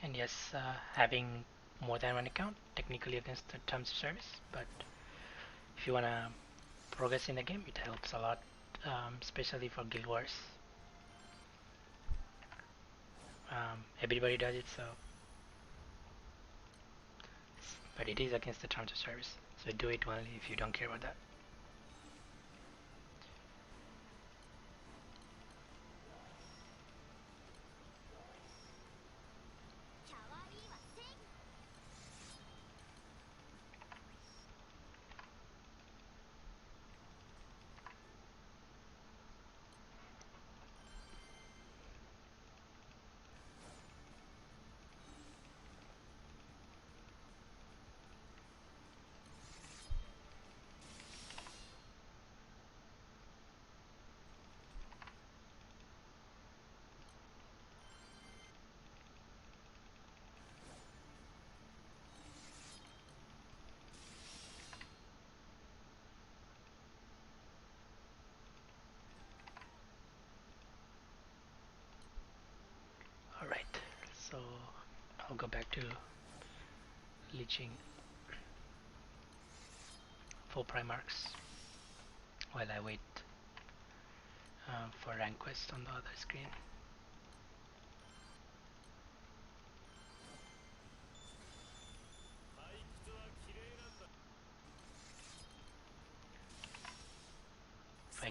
And yes, having more than one account technically against the terms of service, but if you wanna progress in the game, it helps a lot, especially for guild wars. Everybody does it, so but it is against the terms of service. So do it only if you don't care about that. Alright, so I'll go back to leeching full Primarchs while I wait for rank quest on the other screen.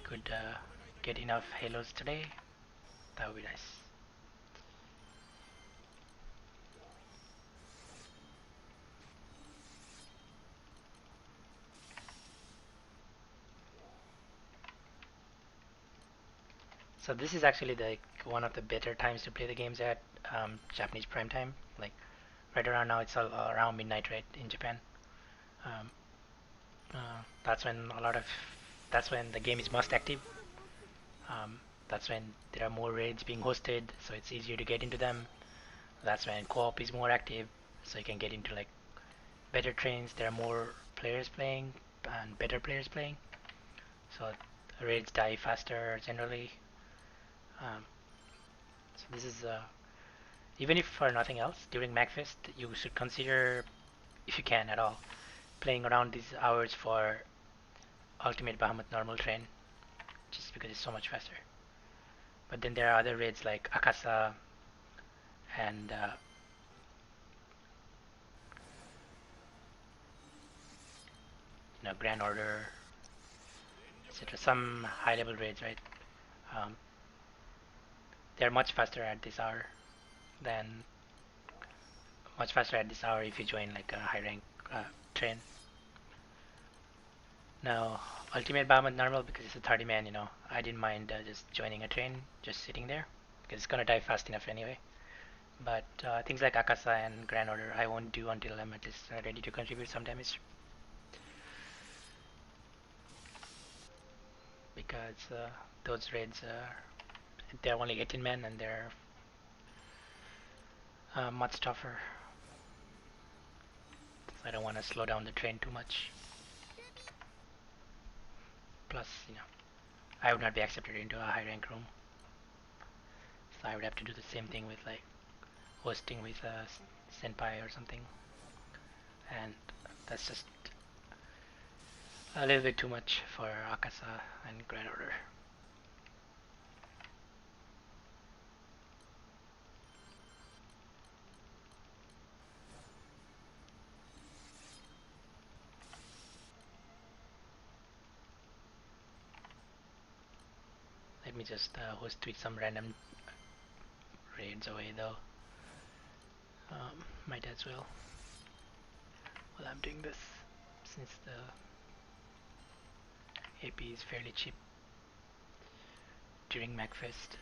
could get enough halos today, that would be nice. So this is actually the one of the better times to play the games at Japanese prime time. Like right around now, it's all around midnight, right, in Japan. Um, that's when that's when the game is most active. That's when there are more raids being hosted, so it's easier to get into them. That's when co-op is more active, so you can get into like better trains. There are more players playing and better players playing, so raids die faster generally. Um, so this is even if for nothing else during MacFest, you should consider, if you can at all, playing around these hours for Ultimate Bahamut normal train, just because it's so much faster. But then there are other raids like Akasa and Grand Order, etc. Some high-level raids, right? Um, they're than much faster at this hour if you join like a high rank train. Now, Ultimate Bahamut normal because it's a 30 man, I didn't mind just joining a train, just sitting there because it's gonna die fast enough anyway. But things like Akasa and Grand Order, I won't do until I'm at least ready to contribute some damage. Because those raids, they're only 18 men and they're much tougher. So I don't want to slow down the train too much. Plus, I would not be accepted into a high rank room. So I would have to do the same thing with like hosting with a senpai or something. And that's just a little bit too much for Akasa and Grand Order. Let me just host with some random raids away though. Might as well while I'm doing this, since the AP is fairly cheap during MacFest.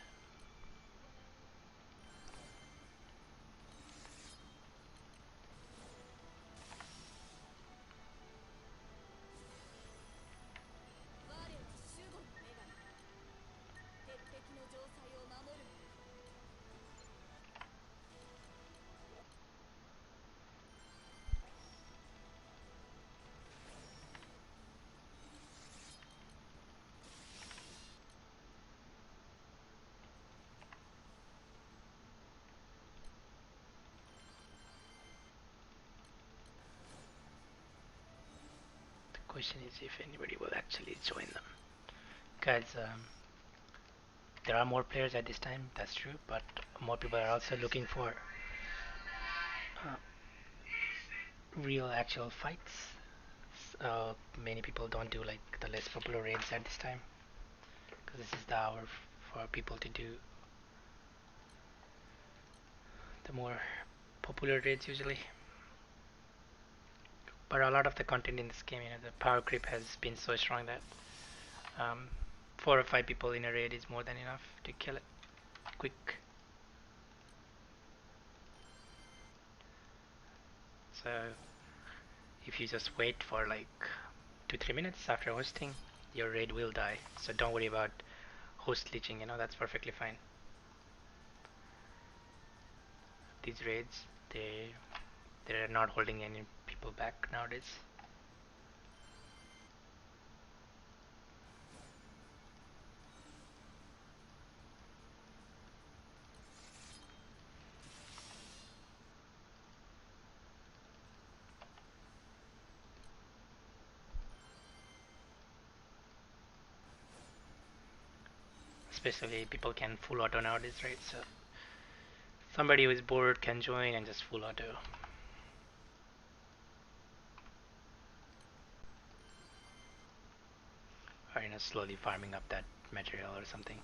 The question is if anybody will actually join them, because there are more players at this time, that's true, but more people are also looking for uh, real actual fights. Many people don't do like the less popular raids at this time, because this is the hour for people to do the more popular raids usually. But a lot of the content in this game, the power creep has been so strong that um, 4 or 5 people in a raid is more than enough to kill it quick. So if you just wait for like 2-3 minutes after hosting, your raid will die. So don't worry about host glitching, that's perfectly fine. These raids, they're not holding any people back nowadays. Especially people can full auto nowadays, right? So somebody who is bored can join and just full auto. or slowly farming up that material or something.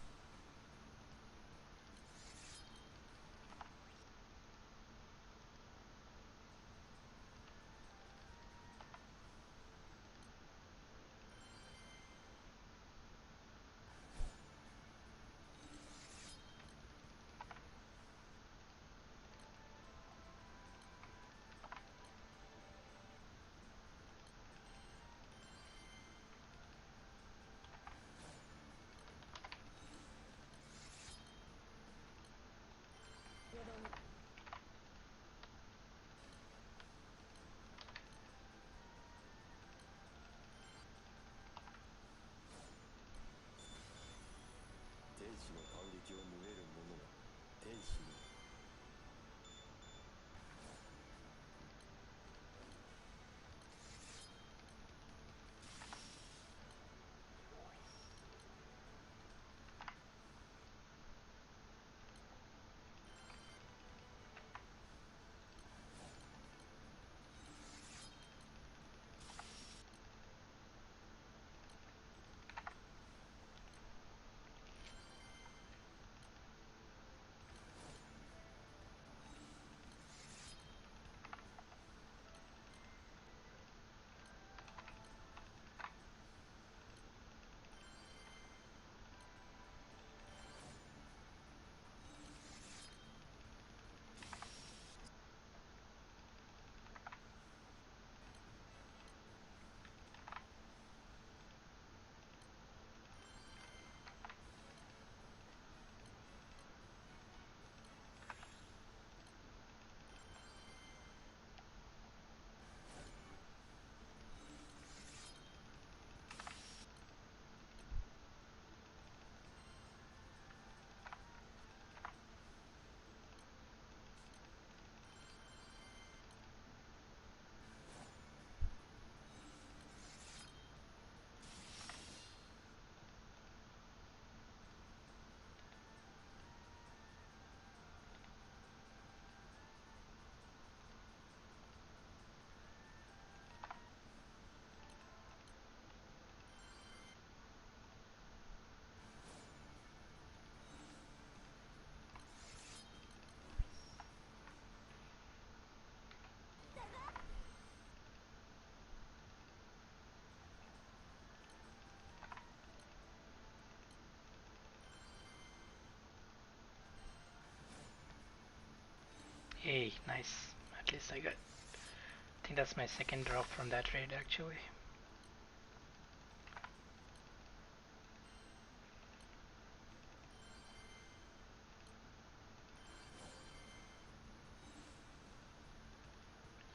Hey, nice. At least I think that's my second drop from that raid actually.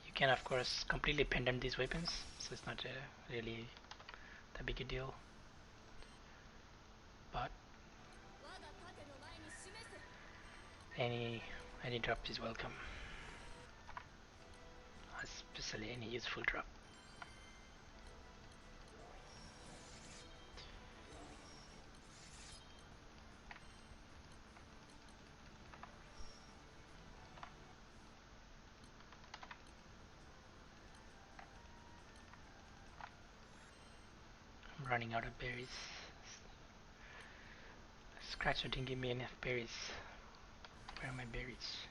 You can of course completely pendant these weapons, so it's not really that big a deal. But any drop is welcome, especially any useful drop. I'm running out of berries. Scratcher didn't give me enough berries. Where are my berries?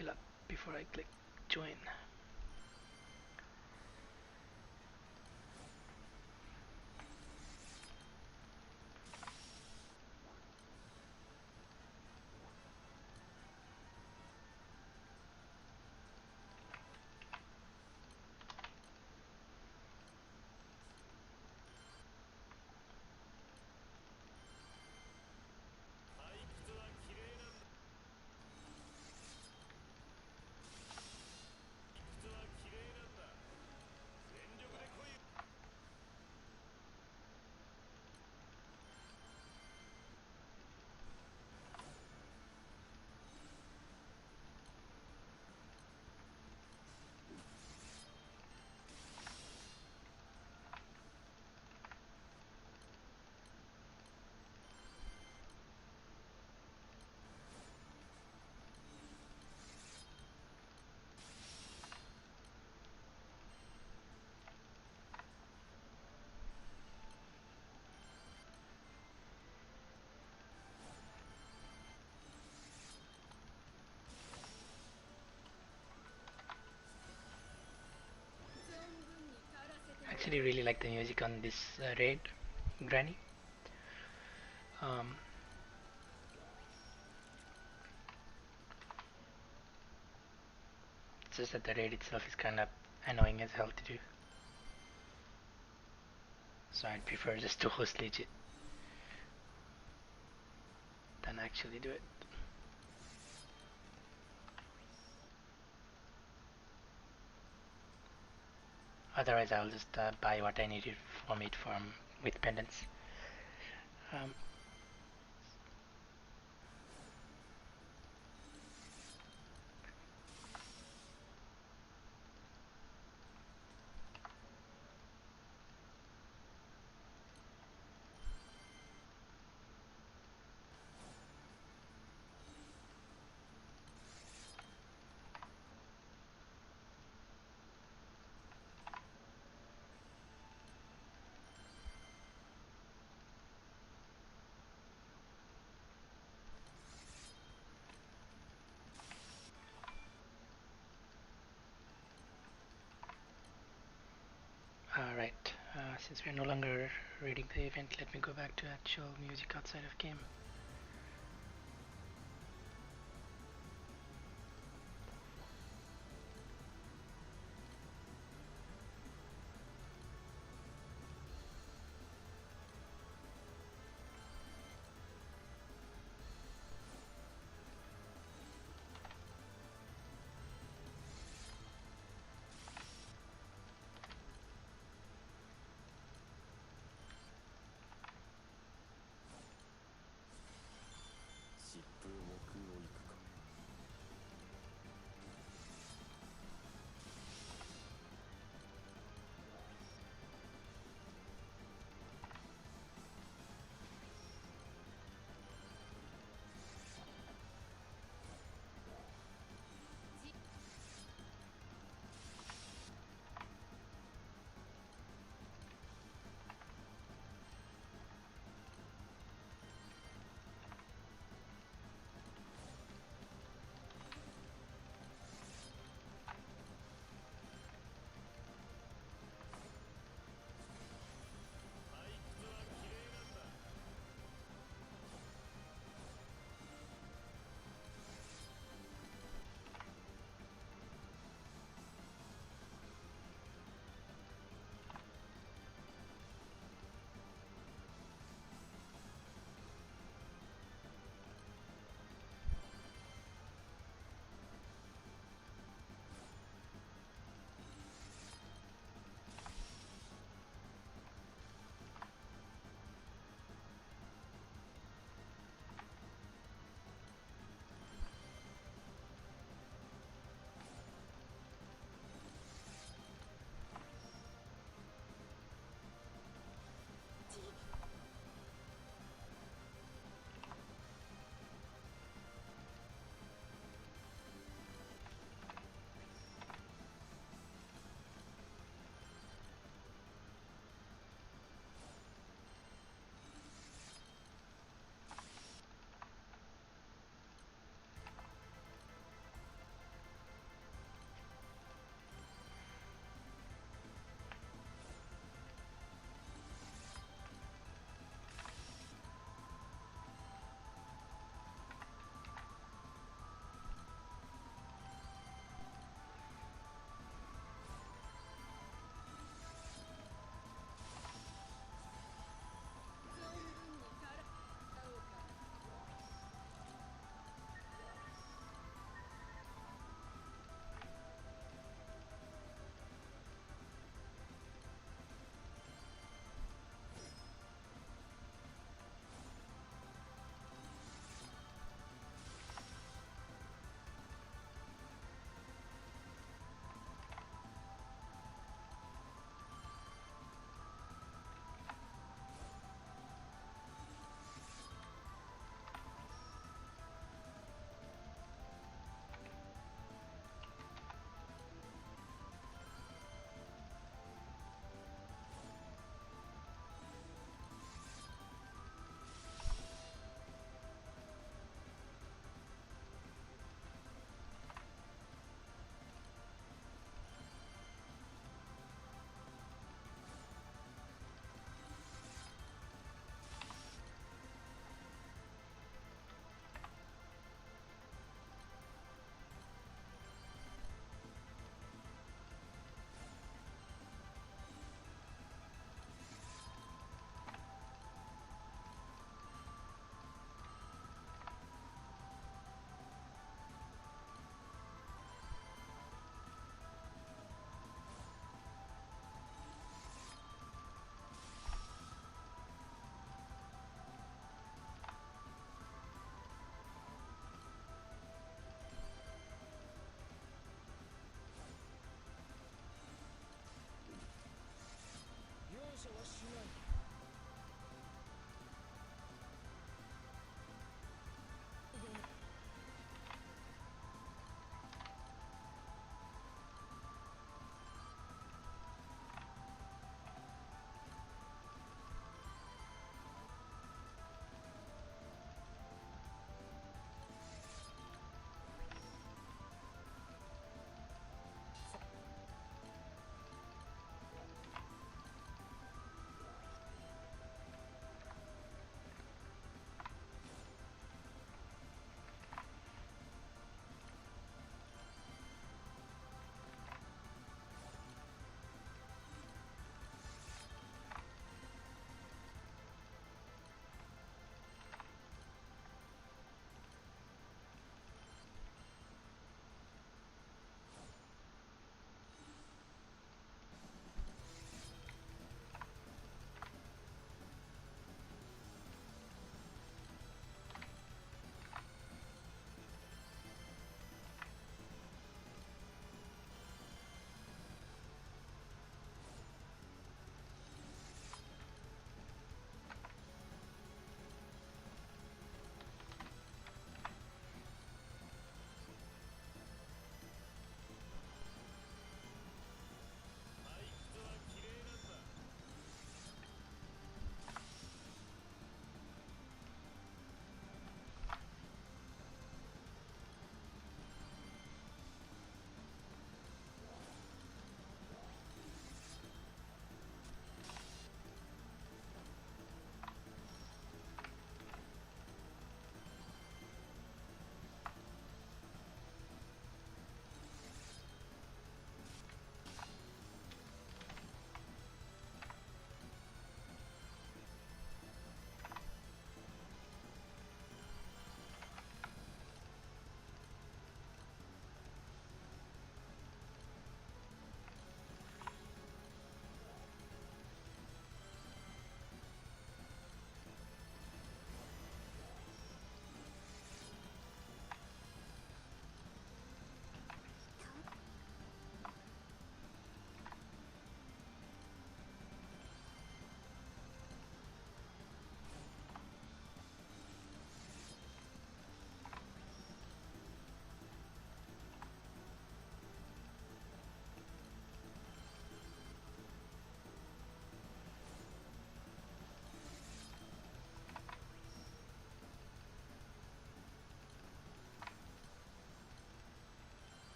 fill up before I click join. I actually really like the music on this raid, Granny. Um, it's just that the raid itself is kind of annoying as hell to do. So I'd prefer just to host legit than actually do it. Otherwise, I'll just buy what I needed from it from with pendants. Um, Alright, since we're no longer reading the event, let me go back to actual music outside of game.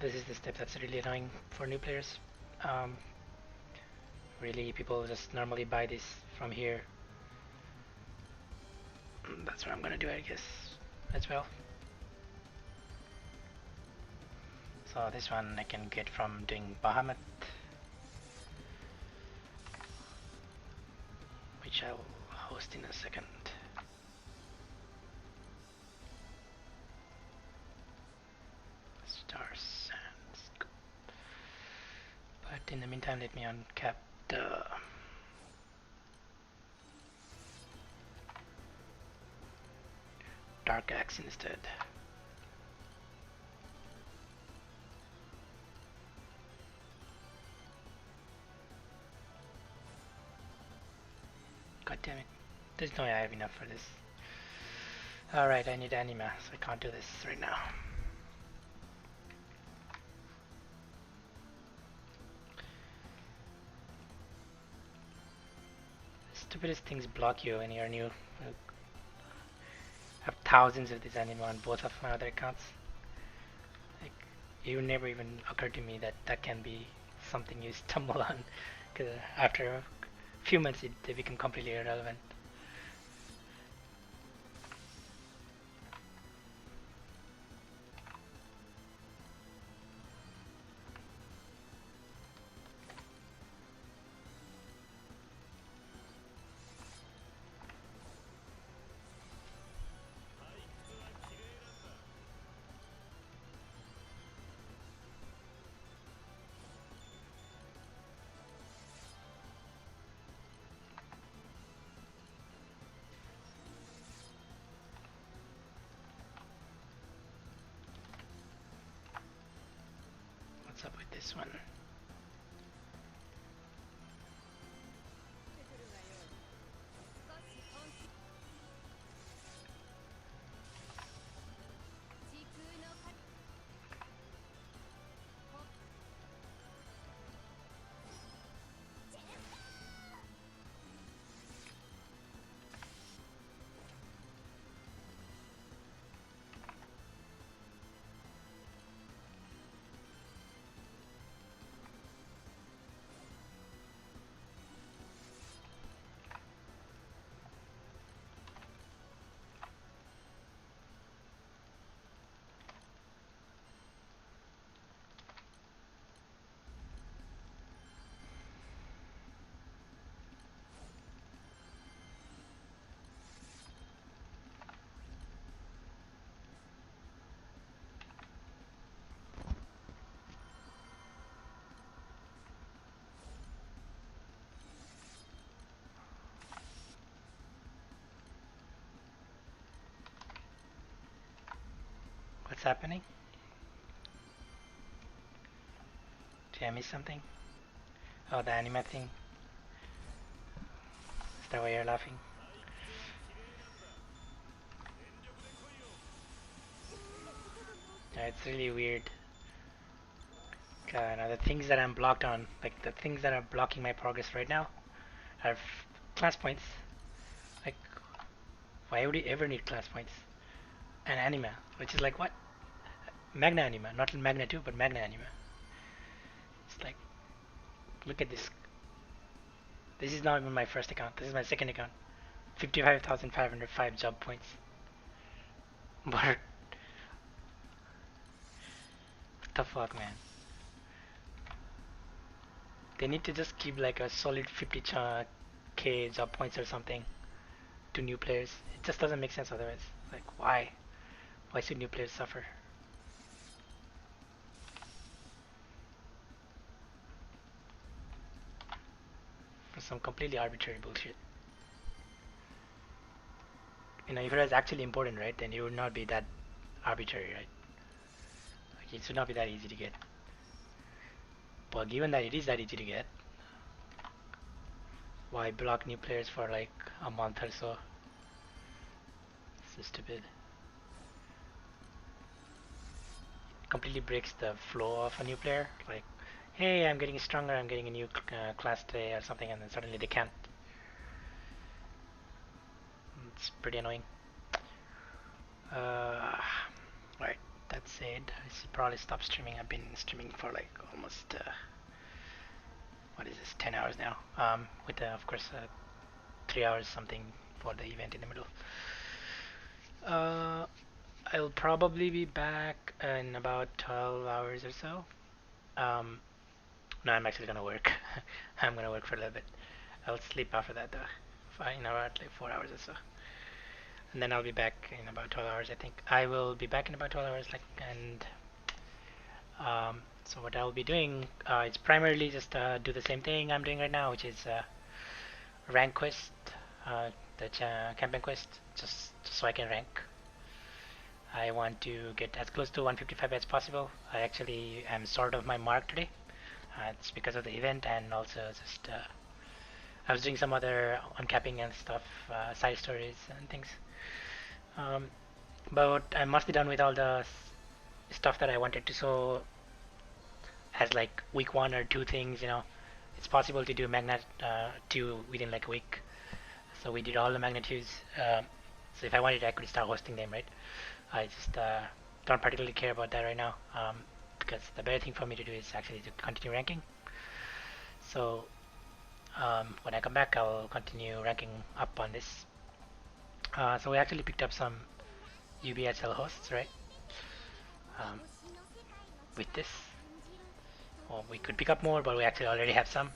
This is the step that's really annoying for new players. Um, really, people just normally buy this from here. That's what I'm gonna do, I guess, as well. So this one I can get from doing Bahamut, which I'll host in a second. Star Sands. But in the meantime, let me uncap the Dark Axe instead. God damn it. There's no way I have enough for this. Alright, I need anima, so I can't do this right now. Stupidest things block you when you're new. I have thousands of these anima on both of my other accounts. Like, it would never even occur to me that that can be something you stumble on, because after a few months they become completely irrelevant. What's up with this one? What's happening? Did I miss something? Oh, the anime thing. Is that why you're laughing? Yeah, it's really weird. Now the things that I'm blocked on, like the things that are blocking my progress right now, are class points. Like, why would you ever need class points? And anima, which is like what? Magna anima, not Magna 2, but Magna anima. It's like, look at this. This is not even my first account. This is my second account. 55,505 job points. But what the fuck, man? They need to just keep like a solid 50k job points or something to new players. It just doesn't make sense otherwise. Like, why? Why should new players suffer? For some completely arbitrary bullshit. You know, if it was actually important, right, then it would not be that arbitrary, right? Like, it should not be that easy to get. But given that it is that easy to get, why block new players for like a month or so? So stupid. Completely breaks the flow of a new player. Like, hey, I'm getting stronger, I'm getting a new class today or something, and then suddenly they can't. It's pretty annoying. Right. that's it. I should probably stop streaming. I've been streaming for like almost what is this, 10 hours now. With of course 3 hours something for the event in the middle. I'll probably be back in about 12 hours or so. Um, no, I'm actually gonna work. I'm gonna work for a little bit. I'll sleep after that though. Fine, about like 4 hours or so. And then I'll be back in about 12 hours. I think I will be back in about 12 hours. And so what I'll be doing, it's primarily just do the same thing I'm doing right now, which is rank quest, the campaign quest, just so I can rank. I want to get as close to 155 as possible. I actually am sort of my mark today. It's because of the event, and also just I was doing some other uncapping and stuff, side stories and things. Um, but I'm mostly done with all the stuff that I wanted to. So as like week 1 or 2 things, it's possible to do Magnet 2 within like a week. So we did all the Magnet 2s. So if I wanted, I could start hosting them, right? I just don't particularly care about that right now, because the better thing for me to do is actually to continue ranking. So when I come back, I'll continue ranking up on this. So we actually picked up some UBHL hosts, right? Um, with this. Well, we could pick up more, but we actually already have some.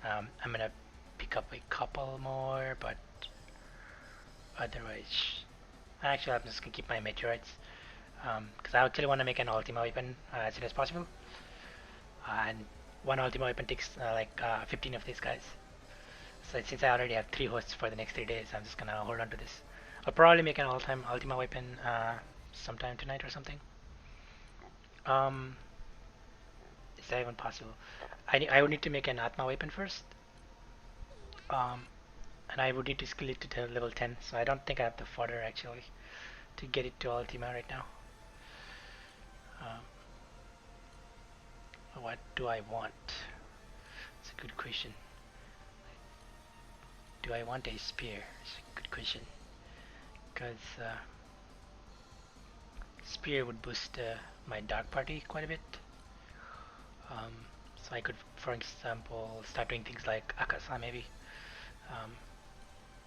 I'm gonna pick up a couple more, but otherwise, actually, I'm just gonna keep my meteorites, because I actually want to make an Ultima weapon as soon as possible. And one Ultima weapon takes 15 of these guys. So since I already have 3 hosts for the next 3 days, I'm just gonna hold on to this. I'll probably make an all-time Ultima weapon sometime tonight or something. Is that even possible? I would need to make an Atma weapon first. And I would need to skill it to level 10, so I don't think I have the fodder actually to get it to Ultima right now. What do I want? It's a good question. Do I want a spear? It's a good question. Because spear would boost my dark party quite a bit. So I could, for example, start doing things like Akasa maybe.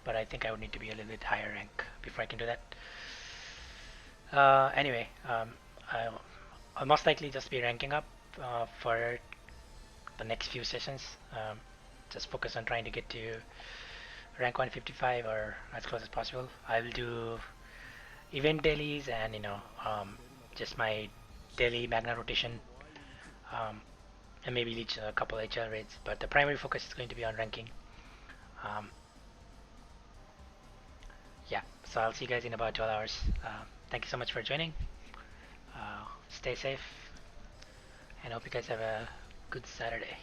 But I think I would need to be a little bit higher rank before I can do that. Anyway, I'll most likely just be ranking up for the next few sessions. Just focus on trying to get to rank 155 or as close as possible. I will do event dailies and just my daily Magna rotation, and maybe reach a couple HL raids. But the primary focus is going to be on ranking. Um, yeah, so I'll see you guys in about 12 hours. Thank you so much for joining. Stay safe, and hope you guys have a good Saturday.